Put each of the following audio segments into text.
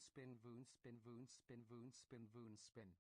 spin voon spin voon spin voon spin voon spin.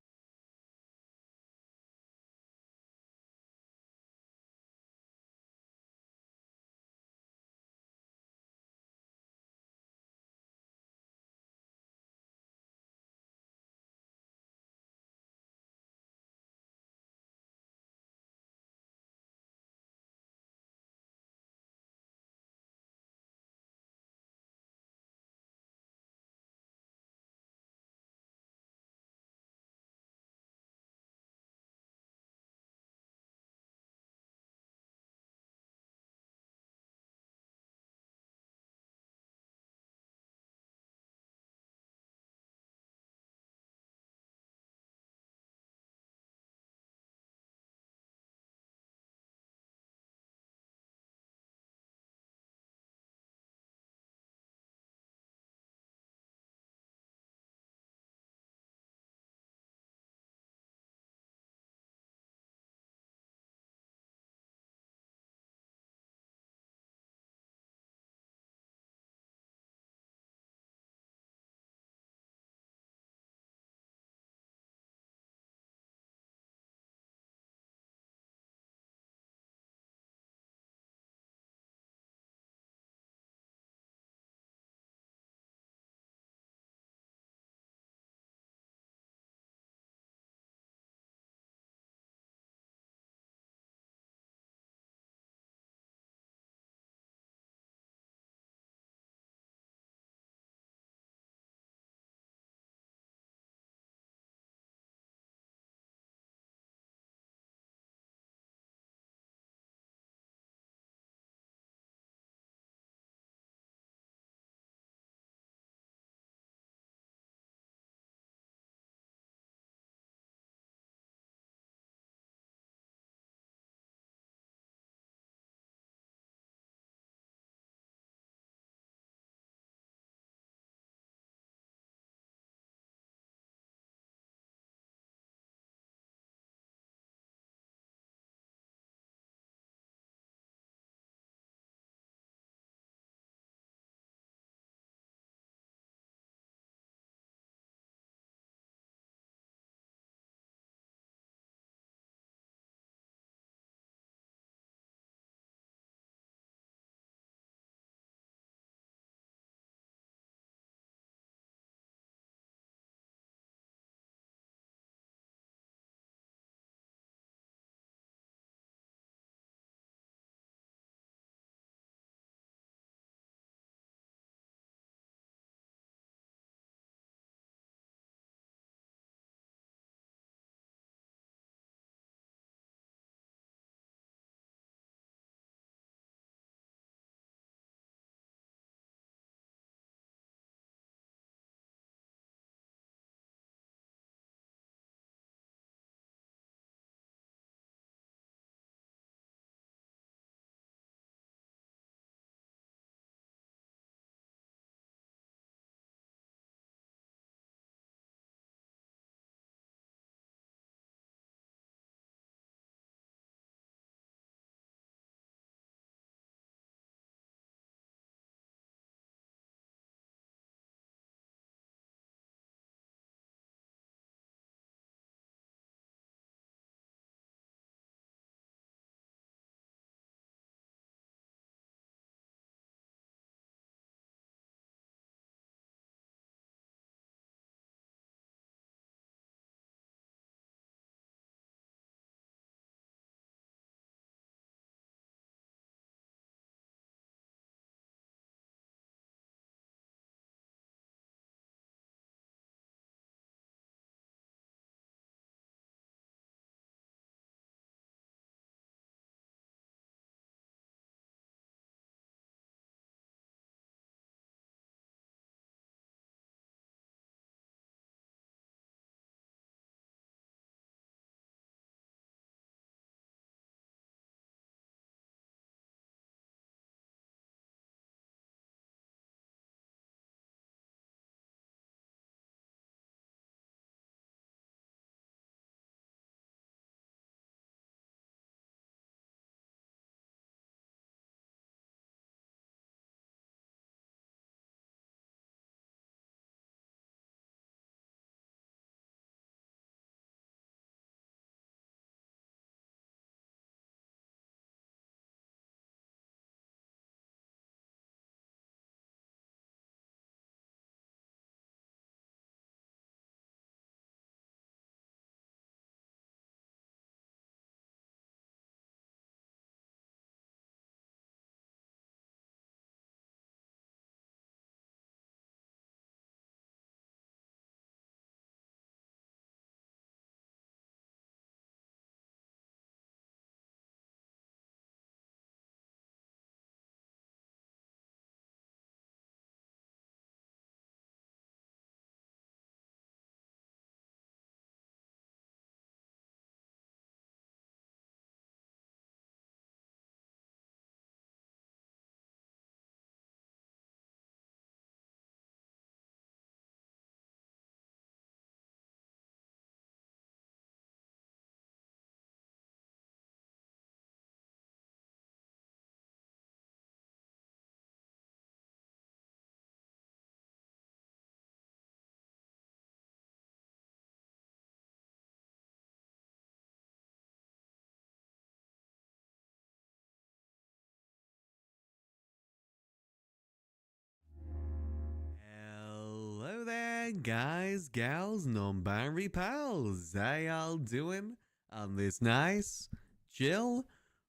guys, gals, non-binary pals, how y'all doing on this nice, chill,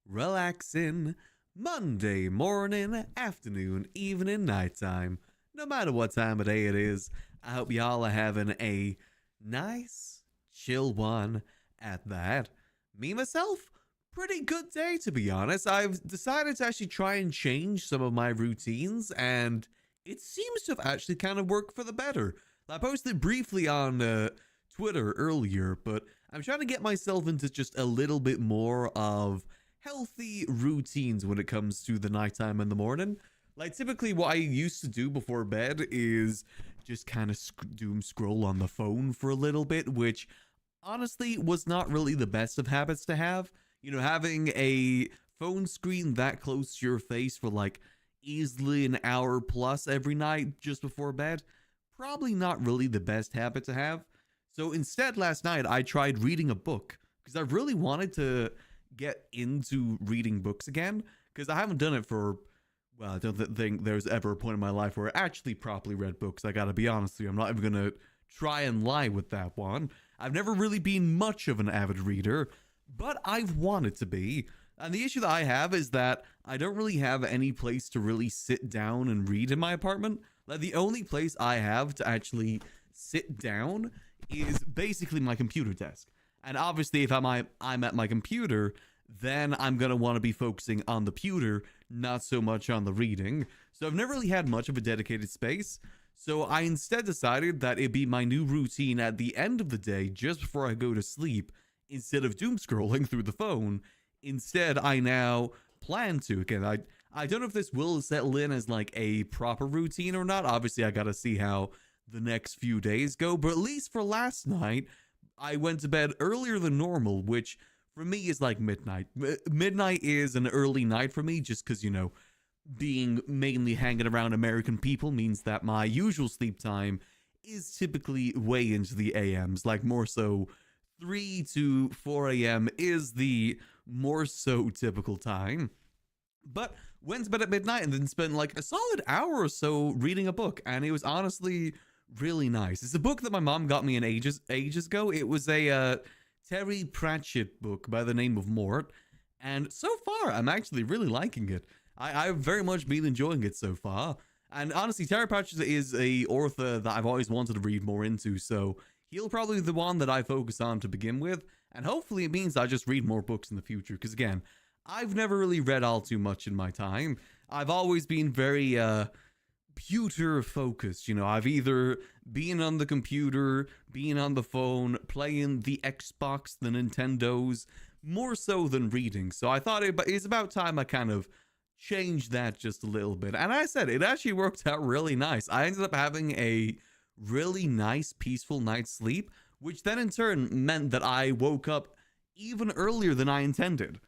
relaxing Monday morning, afternoon, evening, nighttime? No matter what time of day it is, I hope y'all are having a nice, chill one at that. Me, myself, pretty good day to be honest. I've decided to actually try and change some of my routines, and it seems to have actually kind of worked for the better. I posted briefly on Twitter earlier, but I'm trying to get myself into just a little bit more of healthy routines when it comes to the nighttime and the morning. Like, typically what I used to do before bed is just kind of doom scroll on the phone for a little bit, which honestly was not really the best of habits to have. You know, having a phone screen that close to your face for like easily an hour plus every night just before bed, probably not really the best habit to have. So instead, last night I tried reading a book because I really wanted to get into reading books again, because I haven't done it for, well, I don't think there's ever a point in my life where I actually properly read books. I gotta be honest with you, I'm not even gonna try and lie with that one. I've never really been much of an avid reader, but I've wanted to be. And the issue that I have is that I don't really have any place to really sit down and read in my apartment. Like, the only place I have to actually sit down is basically my computer desk. And obviously, if I'm at my computer, then I'm going to want to be focusing on the computer, not so much on the reading. So I've never really had much of a dedicated space. So I instead decided that it'd be my new routine at the end of the day, just before I go to sleep, instead of doom scrolling through the phone. Instead, I now plan to. Again, I don't know if this will settle in as like a proper routine or not. Obviously, I gotta see how the next few days go. But at least for last night, I went to bed earlier than normal, which for me is like midnight. Midnight is an early night for me, just because, you know, being mainly hanging around American people means that my usual sleep time is typically way into the AMs, like more so 3 to 4 a.m. is the more so typical time. But went to bed at midnight and then spent like a solid hour or so reading a book, and it was honestly really nice. It's a book that my mom got me in ages ago. It was a Terry Pratchett book by the name of Mort, and so far I'm actually really liking it. I've very much been enjoying it so far. And honestly, Terry Pratchett is a author that I've always wanted to read more into, so he'll probably be the one that I focus on to begin with, and hopefully it means I just read more books in the future, because again, I've never really read all too much in my time. I've always been very computer focused, you know. I've either been on the computer, been on the phone, playing the Xbox, the Nintendos, more so than reading. So I thought it's about time I kind of changed that just a little bit. And I said, it actually worked out really nice. I ended up having a really nice, peaceful night's sleep, which then in turn meant that I woke up even earlier than I intended.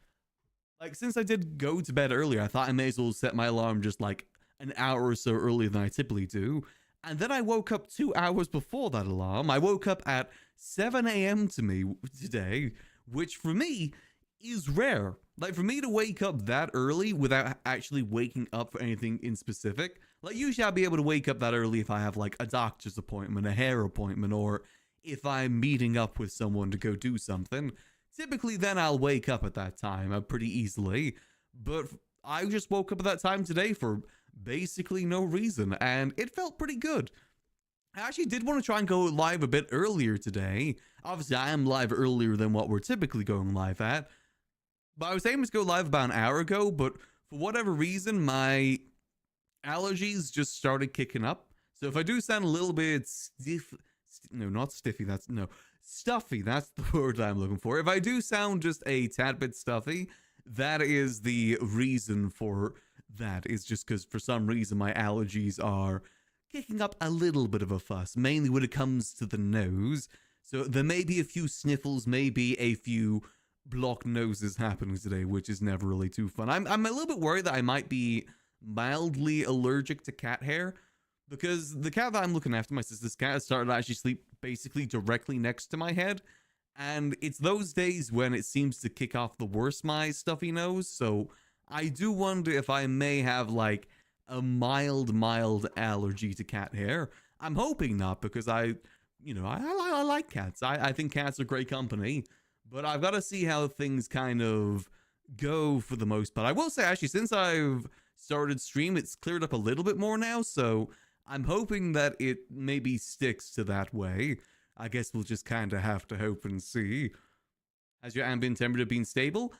Like, since I did go to bed earlier, I thought I may as well set my alarm just like an hour or so earlier than I typically do. And then I woke up 2 hours before that alarm. I woke up at 7 a.m. to me today, which for me is rare. Like, for me to wake up that early without actually waking up for anything in specific. Like, usually I'll be able to wake up that early if I have like a doctor's appointment, a hair appointment, or if I'm meeting up with someone to go do something. Typically, then I'll wake up at that time pretty easily. But I just woke up at that time today for basically no reason, and it felt pretty good. I actually did want to try and go live a bit earlier today. Obviously, I am live earlier than what we're typically going live at. But I was aiming to go live about an hour ago, but for whatever reason, my allergies just started kicking up. So if I do sound a little bit stuffy, that's the word I'm looking for. If I do sound just a tad bit stuffy, that is the reason for that. Is just because for some reason my allergies are kicking up a little bit of a fuss, mainly when it comes to the nose. So there may be a few sniffles, maybe a few blocked noses happening today, which is never really too fun. I'm a little bit worried that I might be mildly allergic to cat hair, because the cat that I'm looking after, my sister's cat, has started to actually sleep basically directly next to my head. And it's those days when it seems to kick off the worst my stuffy nose. So I do wonder if I may have like a mild allergy to cat hair. I'm hoping not, because I like cats. I think cats are great company, but I've got to see how things kind of go for the most part. I will say, actually, since I've started stream, it's cleared up a little bit more now, so I'm hoping that it maybe sticks to that way. I guess we'll just kind of have to hope and see. Has your ambient temperature been stable?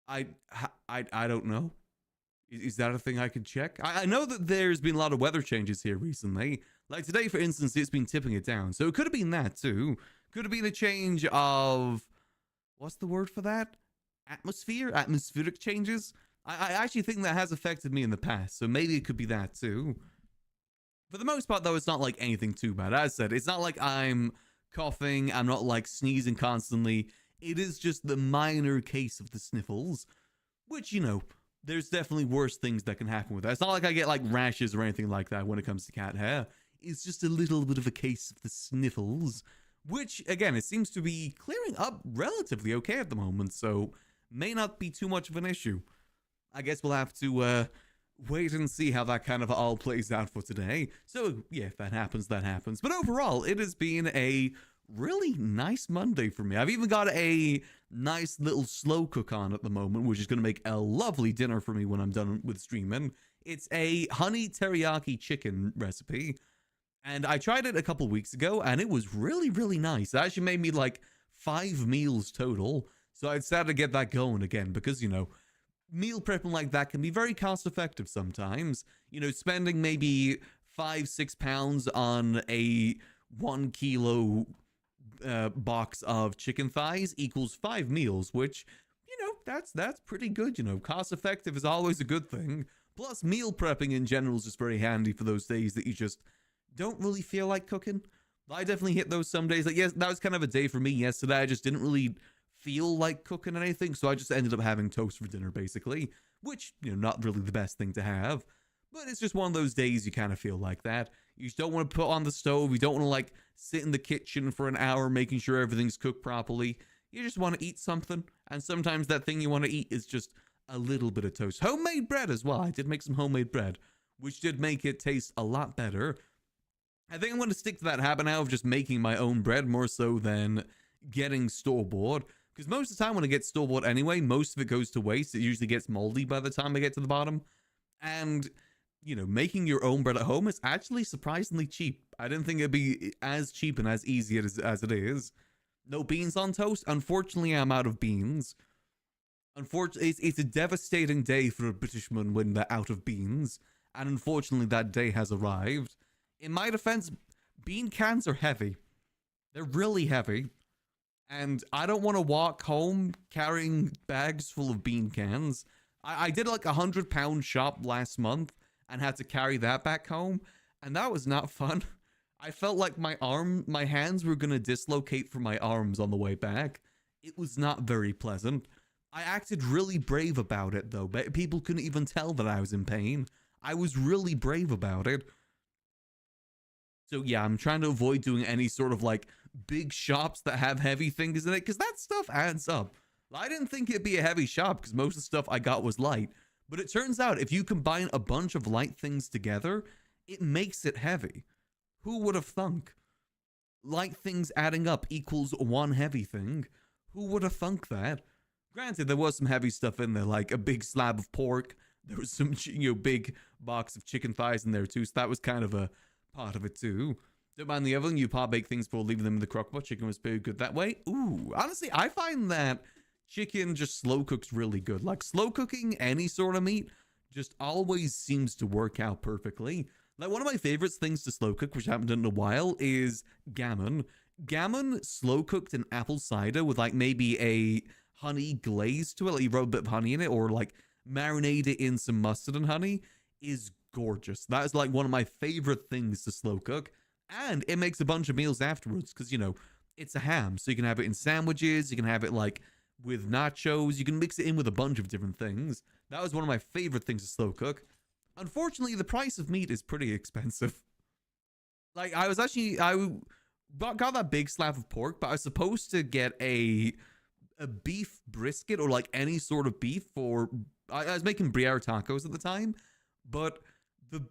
I don't know. Is that a thing I could check? I know that there's been a lot of weather changes here recently. Like today, for instance, it's been tipping it down. So it could have been that too. Could have been a change of... What's the word for that? Atmosphere? Atmospheric changes? I actually think that has affected me in the past. So maybe it could be that too. For the most part, though, it's not like anything too bad. As I said, it's not like I'm coughing. I'm not like sneezing constantly. It is just the minor case of the sniffles. Which, you know... There's definitely worse things that can happen with that. It's not like I get like rashes or anything like that when it comes to cat hair. It's just a little bit of a case of the sniffles, which again, it seems to be clearing up relatively okay at the moment, so may not be too much of an issue. I guess we'll have to wait and see how that kind of all plays out for today. So yeah, if that happens, that happens. But overall, it has been a really nice Monday for me. I've even got a nice little slow cook on at the moment, which is going to make a lovely dinner for me when I'm done with streaming. It's a honey teriyaki chicken recipe, and I tried it a couple weeks ago, and it was really, really nice. It actually made me like 5 meals total, so I decided to get that going again, because, you know, meal prepping like that can be very cost effective sometimes. You know, spending maybe £5-6 on a 1 kilo box of chicken thighs equals 5 meals, which, you know, that's pretty good. You know, cost effective is always a good thing. Plus, meal prepping in general is just very handy for those days that you just don't really feel like cooking. I definitely hit those some days. Like, yes, that was kind of a day for me yesterday. I just didn't really feel like cooking anything, so I just ended up having toast for dinner, basically, which, you know, not really the best thing to have. But it's just one of those days you kind of feel like that. You just don't want to put on the stove. You don't want to, like, sit in the kitchen for an hour making sure everything's cooked properly. You just want to eat something. And sometimes that thing you want to eat is just a little bit of toast. Homemade bread as well. I did make some homemade bread, which did make it taste a lot better. I think I'm going to stick to that habit now of just making my own bread more so than getting store-bought. Because most of the time when I get store-bought anyway, most of it goes to waste. It usually gets moldy by the time I get to the bottom. And... you know, making your own bread at home is actually surprisingly cheap. I didn't think it'd be as cheap and as easy as it is. No beans on toast? Unfortunately, I'm out of beans. Unfortunately, it's a devastating day for a Britishman when they're out of beans. And unfortunately, that day has arrived. In my defense, bean cans are heavy. They're really heavy. And I don't want to walk home carrying bags full of bean cans. I did like £100 shop last month and had to carry that back home, and that was not fun. I felt like my hands were gonna dislocate from my arms on the way back. It was not very pleasant. I acted really brave about it though, but people couldn't even tell that I was in pain. I was really brave about it. So yeah, I'm trying to avoid doing any sort of like big shops that have heavy things in it, because that stuff adds up. I didn't think it'd be a heavy shop because most of the stuff I got was light. But it turns out if you combine a bunch of light things together, it makes it heavy. Who would have thunk? Light things adding up equals one heavy thing. Who would have thunk that? Granted, there was some heavy stuff in there, like a big slab of pork. There was some, you know, big box of chicken thighs in there too, so that was kind of a part of it too. Don't mind the oven, you pot bake things before leaving them in the crock pot. Chicken was pretty good that way. Ooh, honestly, I find that chicken just slow cooks really good. Like, slow cooking any sort of meat just always seems to work out perfectly. Like, one of my favorite things to slow cook, which I haven't done in a while, is gammon. Gammon slow cooked in apple cider with like maybe a honey glaze to it, like you rub a bit of honey in it, or like marinate it in some mustard and honey, is gorgeous. That is like one of my favorite things to slow cook. And it makes a bunch of meals afterwards because, you know, it's a ham. So you can have it in sandwiches, you can have it like with nachos, you can mix it in with a bunch of different things. That was one of my favorite things to slow cook. Unfortunately, the price of meat is pretty expensive. Like, I got that big slab of pork, but I was supposed to get a beef brisket or like any sort of beef for... I was making Briere tacos at the time, but the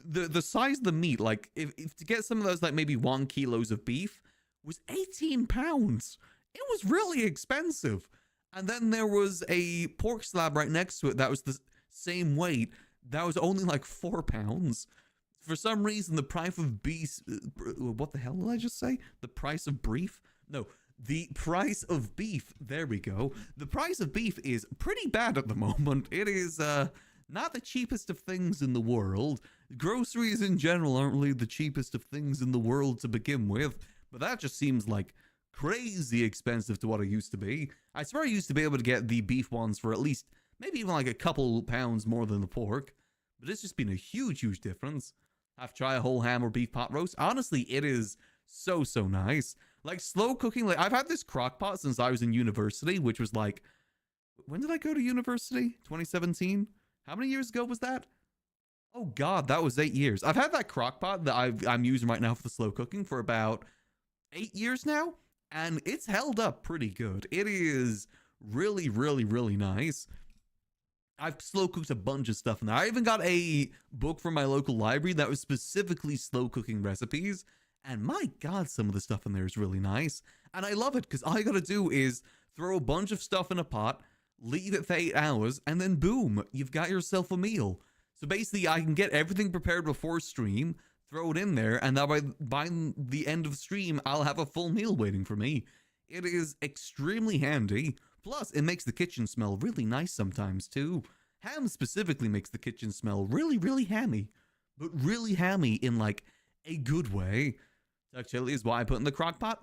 the size of the meat, like if to get some of those like maybe 1 kilos of beef was £18. It was really expensive. And then there was a pork slab right next to it that was the same weight. That was only like £4. For some reason, the price of beef. What the hell did I just say? The price of beef? No, the price of beef. There we go. The price of beef is pretty bad at the moment. It is not the cheapest of things in the world. Groceries in general aren't really the cheapest of things in the world to begin with. But that just seems like crazy expensive to what it used to be. I swear I used to be able to get the beef ones for at least maybe even like a couple pounds more than the pork. But it's just been a huge, huge difference. Have to try a whole ham or beef pot roast. Honestly, it is so, so nice. Like slow cooking, like I've had this crock pot since I was in university, which was like, when did I go to university? 2017? How many years ago was that? Oh God, that was 8 years. I've had that crock pot that I'm using right now for the slow cooking for about 8 years now, and it's held up pretty good. It is really, really, really nice. I've slow cooked a bunch of stuff in there. I even got a book from my local library that was specifically slow cooking recipes. And my God, some of the stuff in there is really nice. And I love it because all you got to do is throw a bunch of stuff in a pot, leave it for 8 hours, and then boom, you've got yourself a meal. So basically, I can get everything prepared before stream, throw it in there, and now by the end of stream, I'll have a full meal waiting for me. It is extremely handy. Plus, it makes the kitchen smell really nice sometimes, too. Ham specifically makes the kitchen smell really, really hammy. But really hammy in, like, a good way. Duck chili is what I put in the crock pot.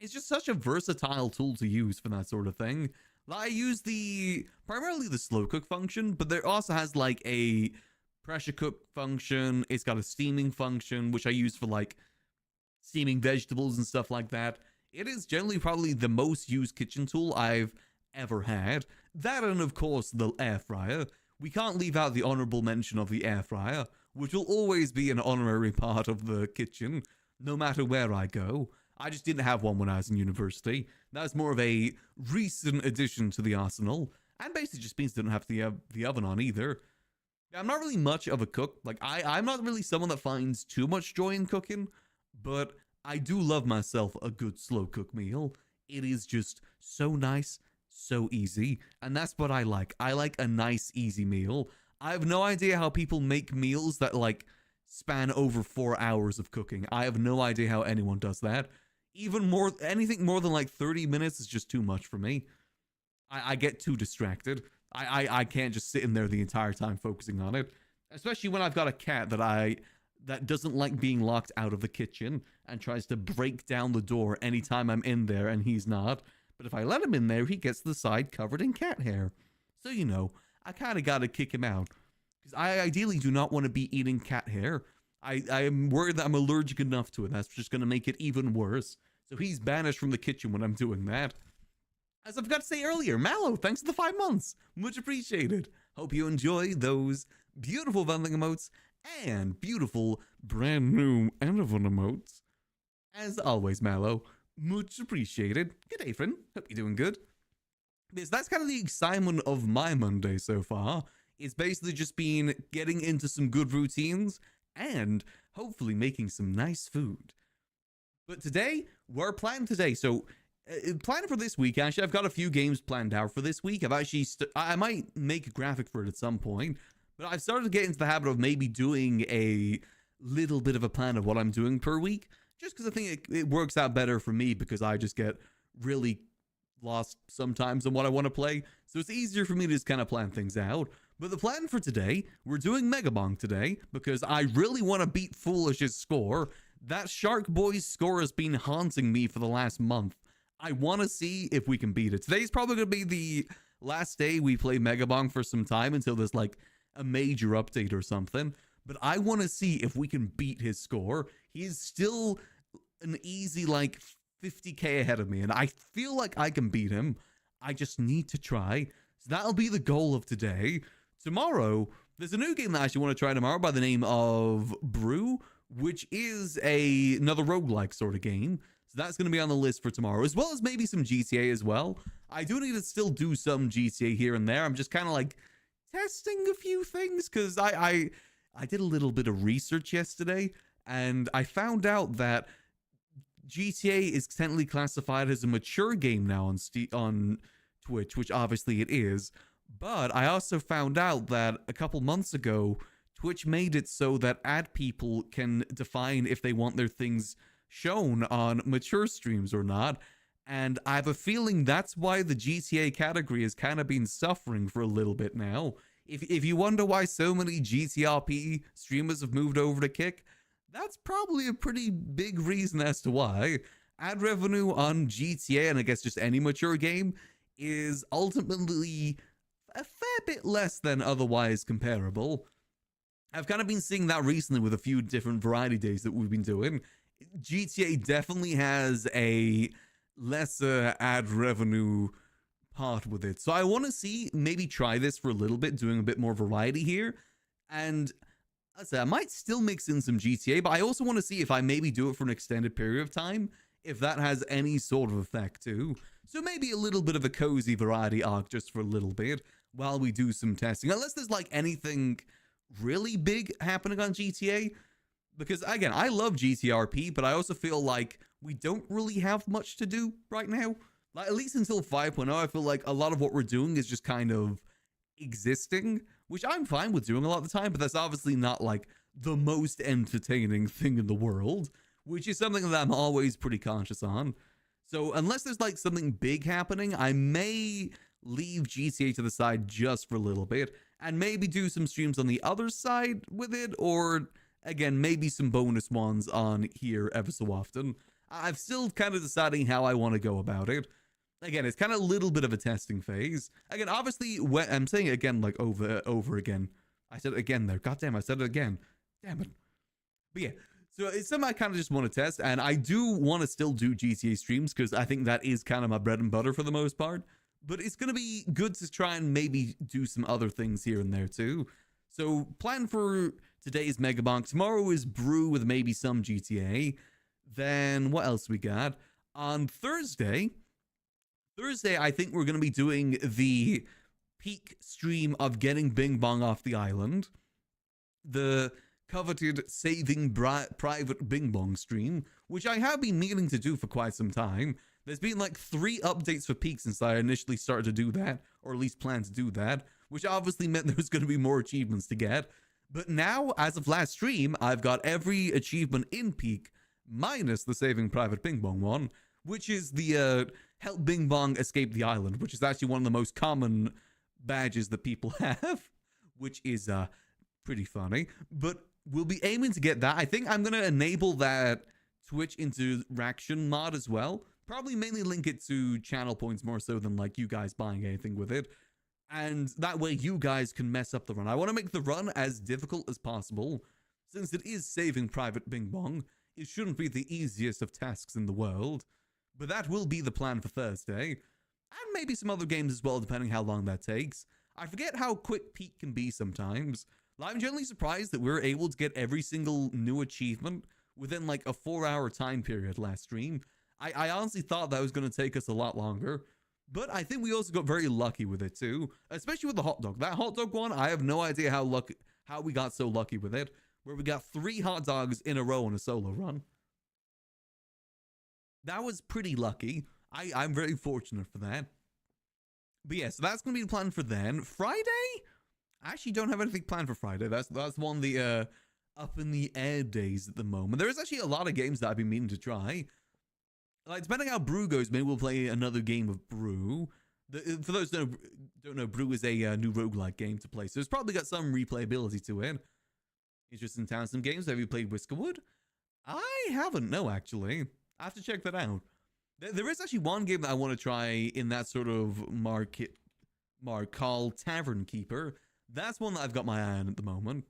It's just such a versatile tool to use for that sort of thing. I use primarily the slow cook function, but there also has, like, a pressure cook function. It's got a steaming function, which I use for, like, steaming vegetables and stuff like that. It is generally probably the most used kitchen tool I've ever had. That and, of course, the air fryer. We can't leave out the honorable mention of the air fryer, which will always be an honorary part of the kitchen, no matter where I go. I just didn't have one when I was in university. That's more of a recent addition to the arsenal, and basically just means I don't have the oven on either. I'm not really much of a cook. Like, I'm not really someone that finds too much joy in cooking, but I do love myself a good slow cook meal. It is just so nice, so easy, and that's what I like. I like a nice, easy meal. I have no idea how people make meals that, like, span over 4 hours of cooking. I have no idea how anyone does that. Anything more than, like, 30 minutes is just too much for me. I get too distracted. I can't just sit in there the entire time focusing on it. Especially when I've got a cat that doesn't like being locked out of the kitchen and tries to break down the door anytime I'm in there and he's not. But if I let him in there, he gets the side covered in cat hair. So, you know, I kind of got to kick him out. Because I ideally do not want to be eating cat hair. I am worried that I'm allergic enough to it. That's just going to make it even worse. So he's banished from the kitchen when I'm doing that. As I forgot to say earlier, Mallow, thanks for the 5 months. Much appreciated. Hope you enjoy those beautiful vending emotes and beautiful brand new Enervon emotes. As always, Mallow, much appreciated. Good day, friend. Hope you're doing good. Yes, that's kind of the excitement of my Monday so far. It's basically just been getting into some good routines and hopefully making some nice food. But today, we're planning today. So, planning for this week, actually, I've got a few games planned out for this week. I've actually, I might make a graphic for it at some point. But I've started to get into the habit of maybe doing a little bit of a plan of what I'm doing per week. Just because I think it works out better for me because I just get really lost sometimes on what I want to play. So it's easier for me to just kind of plan things out. But the plan for today, we're doing Megabonk today because I really want to beat Foolish's score. That Shark Boy's score has been haunting me for the last month. I want to see if we can beat it. Today's probably going to be the last day we play Megabonk for some time until there's like a major update or something. But I want to see if we can beat his score. He's still an easy like 50k ahead of me, and I feel like I can beat him. I just need to try. So that'll be the goal of today. Tomorrow, there's a new game that I actually want to try tomorrow by the name of Brew, which is another roguelike sort of game. So that's going to be on the list for tomorrow, as well as maybe some GTA as well. I do need to still do some GTA here and there. I'm just kind of like testing a few things because I I did a little bit of research yesterday, and I found out that GTA is technically classified as a mature game now on Twitch, which obviously it is. But I also found out that a couple months ago, Twitch made it so that ad people can define if they want their things shown on mature streams or not. And I have a feeling that's why the GTA category has kind of been suffering for a little bit now. If you wonder why so many GTRP streamers have moved over to Kick, that's probably a pretty big reason as to why. Ad revenue on GTA, and I guess just any mature game, is ultimately a fair bit less than otherwise comparable. I've kind of been seeing that recently with a few different variety days that we've been doing. GTA definitely has a lesser ad revenue part with it. So I want to see, maybe try this for a little bit, doing a bit more variety here. And I might still mix in some GTA, but I also want to see if I maybe do it for an extended period of time, if that has any sort of effect too. So maybe a little bit of a cozy variety arc just for a little bit while we do some testing. Unless there's like anything really big happening on GTA. Because again, I love GTRP, but I also feel like we don't really have much to do right now. Like, at least until 5.0, I feel like a lot of what we're doing is just kind of existing, which I'm fine with doing a lot of the time, but that's obviously not like the most entertaining thing in the world, which is something that I'm always pretty conscious on. So unless there's like something big happening, I may leave GTA to the side just for a little bit and maybe do some streams on the other side with it, or again, maybe some bonus ones on here ever so often. I'm still kind of deciding how I want to go about it. Again, it's kind of a little bit of a testing phase. Again, obviously, when I'm saying it again, like over again. I said it again there. God damn, I said it again. Damn it. But yeah, so it's something I kind of just want to test. And I do want to still do GTA streams because I think that is kind of my bread and butter for the most part. But it's going to be good to try and maybe do some other things here and there too. So plan for today is Megabonk. Tomorrow is Brew with maybe some GTA. Then what else we got? On Thursday, I think we're going to be doing the peak stream of getting Bing Bong off the island. The coveted saving private Bing Bong stream, which I have been meaning to do for quite some time. There's been like 3 updates for peak since I initially started to do that, or at least planned to do that, which obviously meant there was going to be more achievements to get. But now, as of last stream, I've got every achievement in peak, minus the saving private Bing Bong one, which is the help Bing Bong escape the island, which is actually one of the most common badges that people have, which is pretty funny. But we'll be aiming to get that. I think I'm going to enable that Twitch interaction mod as well. Probably mainly link it to channel points more so than like you guys buying anything with it. And that way you guys can mess up the run. I want to make the run as difficult as possible. Since it is saving private Bing Bong, it shouldn't be the easiest of tasks in the world. But that will be the plan for Thursday. And maybe some other games as well, depending how long that takes. I forget how quick peak can be sometimes. I'm generally surprised that we're able to get every single new achievement within like a 4-hour time period last stream. I honestly thought that was going to take us a lot longer. But I think we also got very lucky with it too. Especially with the hot dog. That hot dog one, I have no idea how we got so lucky with it. Where we got 3 hot dogs in a row on a solo run. That was pretty lucky. I'm very fortunate for that. But yeah, so that's going to be the plan for then. Friday? I actually don't have anything planned for Friday. That's one of the up in the air days at the moment. There is actually a lot of games that I've been meaning to try. Like, depending how Brew goes, maybe we'll play another game of Brew. For those who don't know, Brew is a new roguelike game to play. So it's probably got some replayability to it. Interesting town, some games. Have you played Whiskerwood? I haven't, no, actually. I have to check that out. There is actually one game that I want to try in that sort of mark called Tavern Keeper. That's one that I've got my eye on at the moment.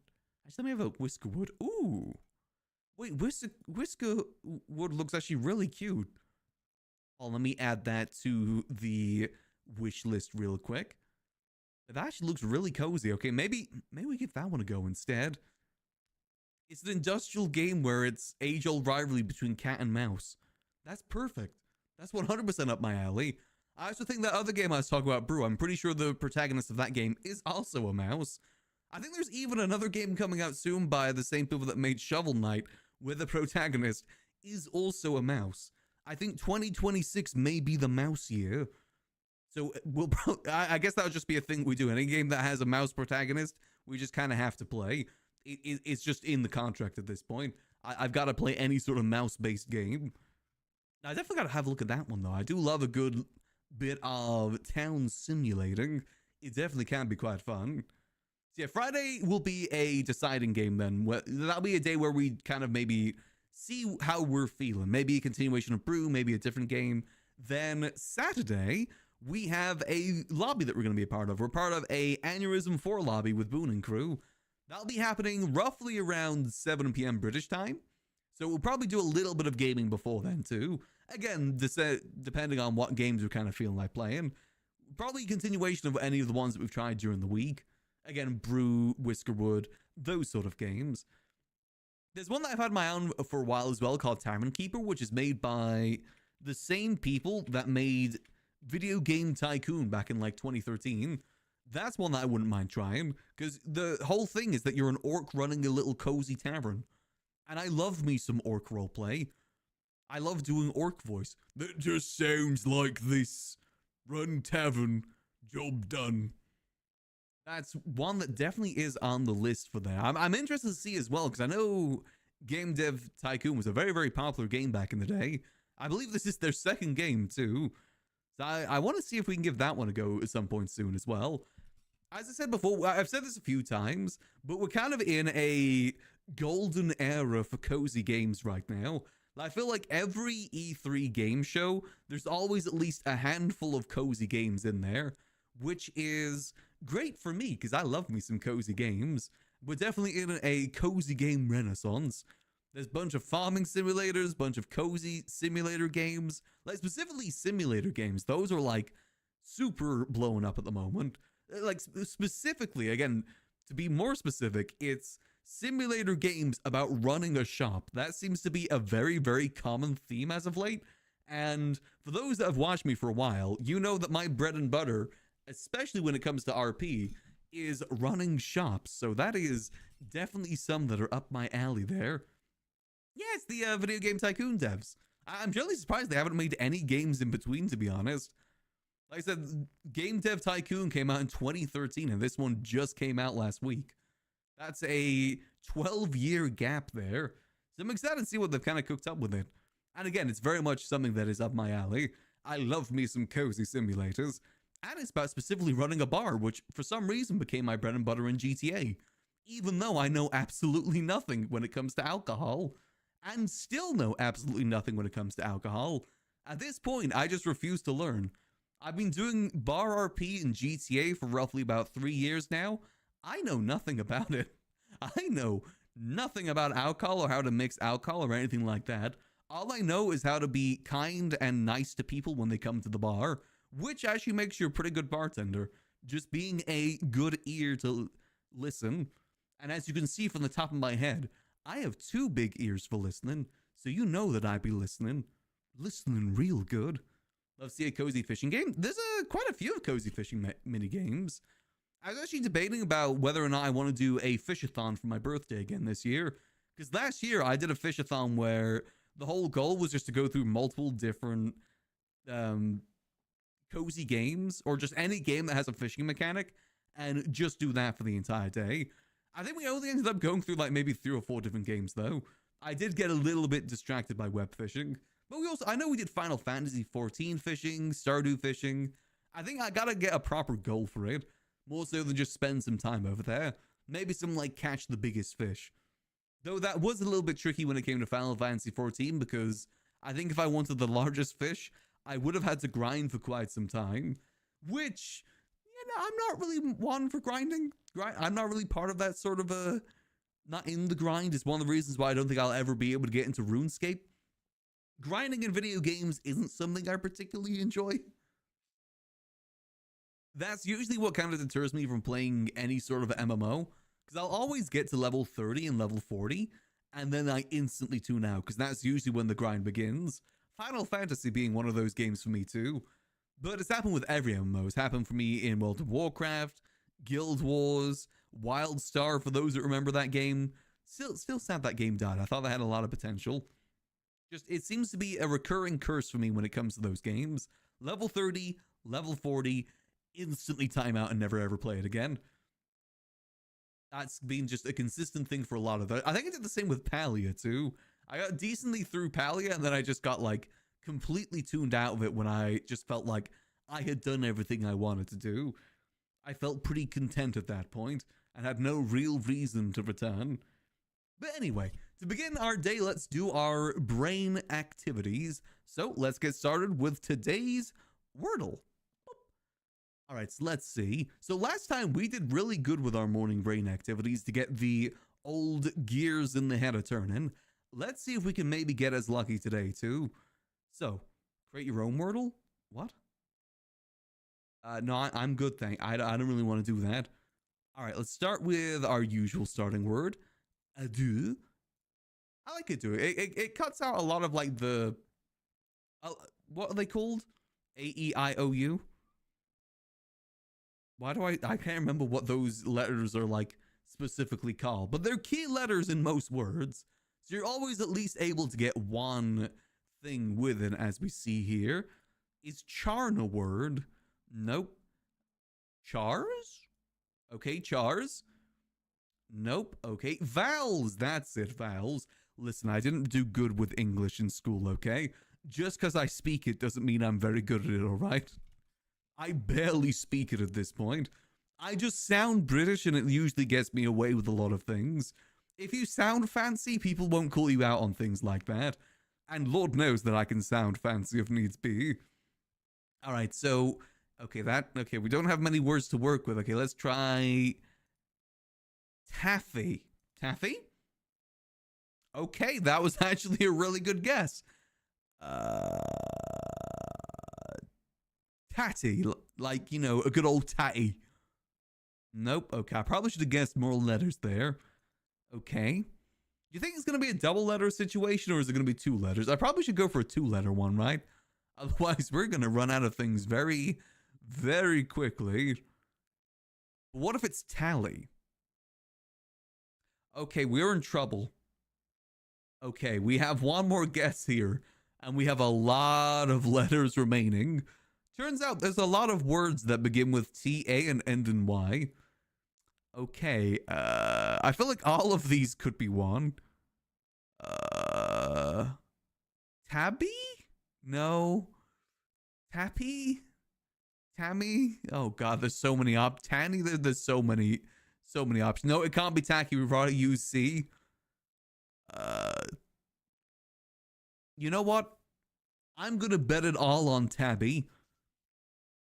Actually, let me have a Whiskerwood. Ooh. Wait, Whiskerwood looks actually really cute. Oh, let me add that to the wish list real quick. That actually looks really cozy. Okay, maybe we give that one a go instead. It's an industrial game where it's age-old rivalry between cat and mouse. That's perfect. That's 100% up my alley. I also think that other game I was talking about, Brew, I'm pretty sure the protagonist of that game is also a mouse. I think there's even another game coming out soon by the same people that made Shovel Knight, where the protagonist is also a mouse. I think 2026 may be the mouse year. So I guess that'll just be a thing we do. Any game that has a mouse protagonist, we just kind of have to play. It's just in the contract at this point. I've got to play any sort of mouse-based game. I definitely got to have a look at that one, though. I do love a good bit of town simulating. It definitely can be quite fun. So yeah, Friday will be a deciding game then. That'll be a day where we kind of maybe see how we're feeling. Maybe a continuation of Brew, maybe a different game. Then Saturday, we have a lobby that we're going to be a part of. We're part of a Aneurysm 4 lobby with Boone and crew. That'll be happening roughly around 7 p.m. British time. So we'll probably do a little bit of gaming before then too. Again, depending on what games we're kind of feeling like playing. Probably a continuation of any of the ones that we've tried during the week. Again, Brew, Whiskerwood, those sort of games. There's one that I've had my own for a while as well called Tavern Keeper, which is made by the same people that made Video Game Tycoon back in like 2013. That's one that I wouldn't mind trying, because the whole thing is that you're an orc running a little cozy tavern. And I love me some orc roleplay. I love doing orc voice. That just sounds like this. Run tavern, job done. That's one that definitely is on the list for that. I'm interested to see as well, because I know Game Dev Tycoon was a very, very popular game back in the day. I believe this is their second game too. So I want to see if we can give that one a go at some point soon as well. As I said before, I've said this a few times, but we're kind of in a golden era for cozy games right now. I feel like every E3 game show, there's always at least a handful of cozy games in there, which is great for me because I love me some cozy games. We're definitely in a cozy game renaissance. There's a bunch of farming simulators, bunch of cozy simulator games, like specifically simulator games. Those are like super blowing up at the moment. Like specifically, again, to be more specific, it's simulator games about running a shop. That seems to be a very, very common theme as of late. And for those that have watched me for a while, you know that my bread and butter, especially when it comes to RP, is running shops. So that is definitely some that are up my alley there. Yeah, it's the Video Game Tycoon devs. I'm generally surprised they haven't made any games in between, to be honest. Like I said, Game Dev Tycoon came out in 2013, and this one just came out last week. That's a 12-year gap there. So I'm excited to see what they've kind of cooked up with it. And again, it's very much something that is up my alley. I love me some cozy simulators. And it's about specifically running a bar, which for some reason became my bread and butter in GTA. Even though I know absolutely nothing when it comes to alcohol. And still know absolutely nothing when it comes to alcohol. At this point, I just refuse to learn. I've been doing bar RP in GTA for roughly about 3 years now. I know nothing about it. I know nothing about alcohol or how to mix alcohol or anything like that. All I know is how to be kind and nice to people when they come to the bar, which actually makes you a pretty good bartender. Just being a good ear to listen. And as you can see from the top of my head, I have 2 big ears for listening, so you know that I be listening. Listening real good. Love to see a cozy fishing game. There's quite a few of cozy fishing mini games. I was actually debating about whether or not I want to do a fishathon for my birthday again this year. Because last year I did a fishathon where the whole goal was just to go through multiple different cozy games, or just any game that has a fishing mechanic, and just do that for the entire day. I think we only ended up going through like maybe 3 or 4 different games though. I did get a little bit distracted by web fishing. But I know we did Final Fantasy 14 fishing, Stardew fishing. I think I gotta get a proper goal for it. More so than just spend some time over there. Maybe some like catch the biggest fish. Though that was a little bit tricky when it came to Final Fantasy 14, because I think if I wanted the largest fish, I would have had to grind for quite some time. Which, you know, I'm not really one for grinding. I'm not really part of that sort of not in the grind. Is one of the reasons why I don't think I'll ever be able to get into RuneScape. Grinding in video games isn't something I particularly enjoy. That's usually what kind of deters me from playing any sort of MMO, because I'll always get to level 30 and level 40, and then I instantly tune out, because that's usually when the grind begins. Final Fantasy being one of those games for me too. But it's happened with every MMO. It's happened for me in World of Warcraft, Guild Wars, Wildstar, for those that remember that game. Still sad that game died. I thought that had a lot of potential. Just, it seems to be a recurring curse for me when it comes to those games. Level 30, level 40, instantly time out and never ever play it again. That's been just a consistent thing for a lot of that. I think I did the same with Palia too. I got decently through Palia and then I just got like completely tuned out of it when I just felt like I had done everything I wanted to do. I felt pretty content at that point and had no real reason to return. But anyway, to begin our day, let's do our brain activities. So let's get started with today's Wordle. All right, so let's see. So last time we did really good with our morning brain activities to get the old gears in the head a turning. Let's see if we can maybe get as lucky today too. So, create your own Wordle? What? No, I'm good, I don't really want to do that. All right, let's start with our usual starting word. Adieu. I like it, it cuts out a lot of like the... what are they called? A-E-I-O-U? Why do I can't remember what those letters are like specifically called, but they're key letters in most words. So you're always at least able to get one thing with it, as we see here. Is charn a word? Nope. Chars? Okay, chars. Nope. Okay, vowels. That's it, vowels. Listen, I didn't do good with English in school, okay? Just because I speak it doesn't mean I'm very good at it, all right? I barely speak it at this point. I just sound British and it usually gets me away with a lot of things. If you sound fancy, people won't call you out on things like that. And Lord knows that I can sound fancy if needs be. All right, so, okay, we don't have many words to work with. Okay, let's try taffy. Taffy? Okay, that was actually a really good guess. Tatty, like, you know, a good old tatty. Nope. Okay, I probably should have guessed more letters there. Okay. Do you think it's going to be a double letter situation or is it going to be two letters? I probably should go for a two-letter one, right? Otherwise, we're going to run out of things very, very quickly. What if it's tally? Okay, we're in trouble. Okay, we have one more guess here, and we have a lot of letters remaining. Turns out there's a lot of words that begin with T-A and end in Y. Okay, I feel like all of these could be one. Tabby? No. Tappy? Tammy? Oh god, there's so many Tanny, there's so many options. No, it can't be tacky. We've already used C. You know what? I'm gonna bet it all on Tabby.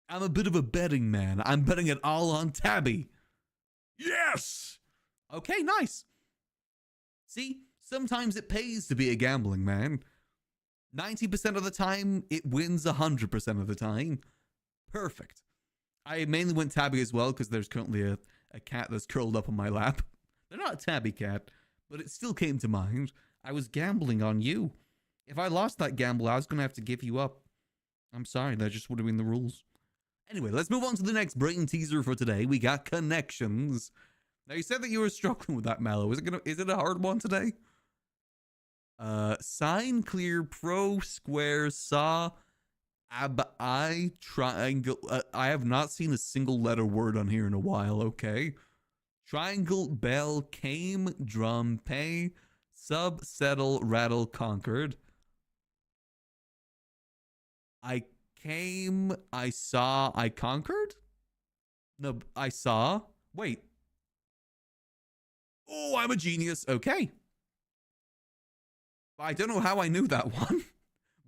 I'm a bit of a betting man. I'm betting it all on Tabby. Yes! Okay, nice. See, sometimes it pays to be a gambling man. 90% of the time, it wins 100% of the time. Perfect. I mainly went Tabby as well because there's currently a cat that's curled up on my lap. They're not a Tabby cat, but it still came to mind. I was gambling on you. If I lost that gamble, I was going to have to give you up. I'm sorry, that just would have been the rules. Anyway, let's move on to the next brain teaser for today. We got connections. Now, you said that you were struggling with that, Mallow. Is it a hard one today? Sine, clear, pro, square, saw, I, triangle. I have not seen a single letter word on here in a while, okay? Triangle, bell, came, drum, pay, sub, settle, rattle, conquered. I came, I saw, I conquered? No, I saw. Wait. Oh, I'm a genius. Okay. I don't know how I knew that one,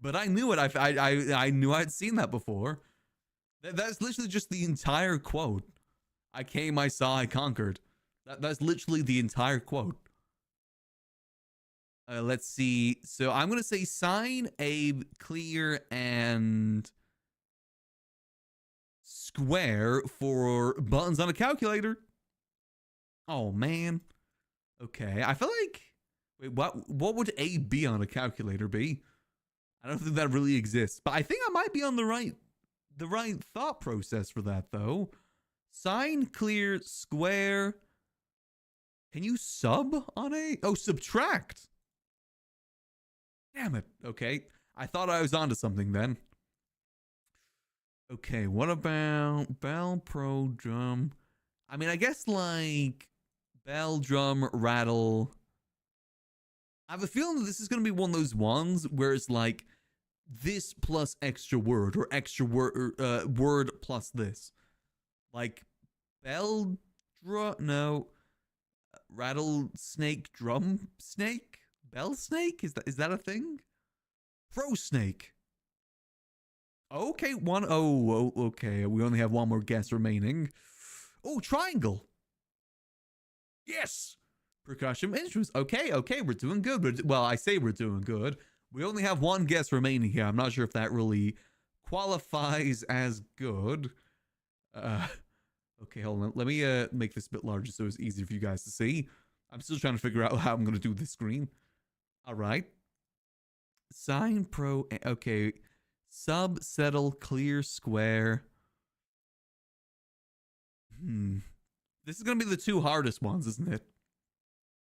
but I knew it. I knew I'd seen that before. That's literally just the entire quote. I came, I saw, I conquered. That's literally the entire quote. Let's see. So I'm going to say sign, Abe, clear, and square for buttons on a calculator. Oh, man. Okay. I feel like... Wait, what would A be on a calculator be? I don't think that really exists. But I think I might be on the right thought process for that, though. Sign, clear, square. Can you sub on a? Oh, subtract. Damn it. Okay. I thought I was onto something then. Okay, what about bell, pro, drum? I mean, I guess like bell, drum, rattle. I have a feeling that this is going to be one of those ones where it's like this plus extra word or extra word plus this. Like bell, drum, no. Rattlesnake, drum snake, bell snake? Is that a thing? Pro snake. Okay, one. Oh, okay. We only have one more guess remaining. Oh, triangle. Yes. Percussion instruments. Okay, we're doing good. Well, I say we're doing good. We only have one guess remaining here. I'm not sure if that really qualifies as good. Okay, hold on. Let me make this a bit larger so it's easier for you guys to see. I'm still trying to figure out how I'm going to do this screen. All right. Sign, pro. Okay. Sub, settle, clear, square. This is going to be the two hardest ones, isn't it?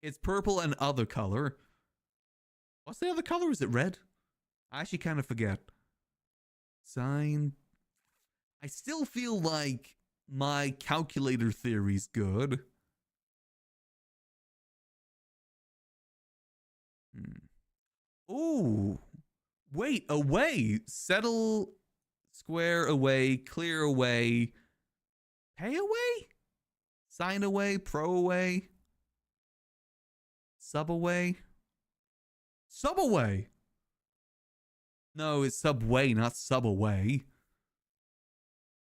It's purple and other color. What's the other color? Is it red? I actually kind of forget. Sign. I still feel like my calculator theory's good. Ooh. Wait, away. Settle, square away, clear away, pay away, sign away, pro away, sub away, sub away. No, it's subway, not sub away.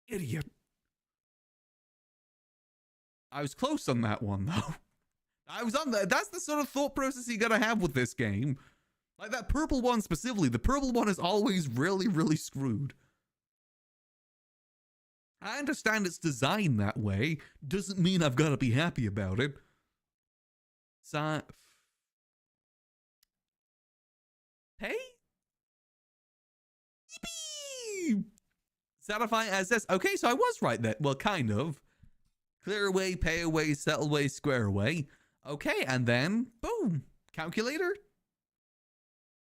Idiot. I was close on that one, though. I was on that. That's the sort of thought process you gotta have with this game. Like that purple one specifically. The purple one is always really, really screwed. I understand it's designed that way. Doesn't mean I've got to be happy about it. Pay? Yippee! Satisfying as this. Okay, so I was right there. Well, kind of. Clear away, pay away, settle away, square away. Okay, and then, boom. Calculator?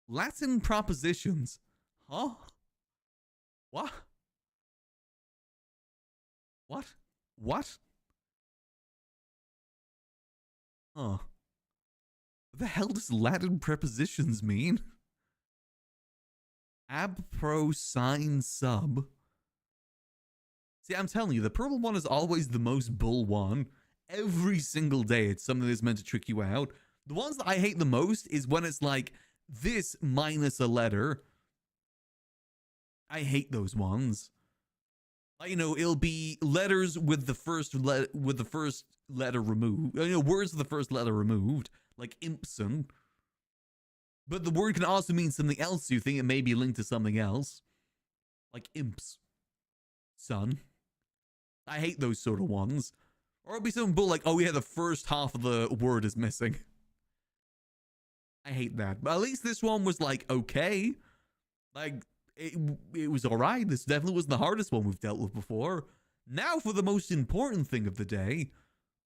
Latin propositions. Huh? What? What? What? Huh. What the hell does Latin prepositions mean? Ab, pro, sign, sub. See, I'm telling you, the purple one is always the most bull one. Every single day, it's something that's meant to trick you out. The ones that I hate the most is when it's like this minus a letter. I hate those ones. Like, you know, it'll be letters with the first letter removed. You know, words with the first letter removed, like impson. But the word can also mean something else. You think it may be linked to something else, like imps, son. I hate those sort of ones. Or it'll be something bull like, oh yeah, the first half of the word is missing. I hate that. But at least this one was like, okay. Like, it was alright. This definitely wasn't the hardest one we've dealt with before. Now for the most important thing of the day.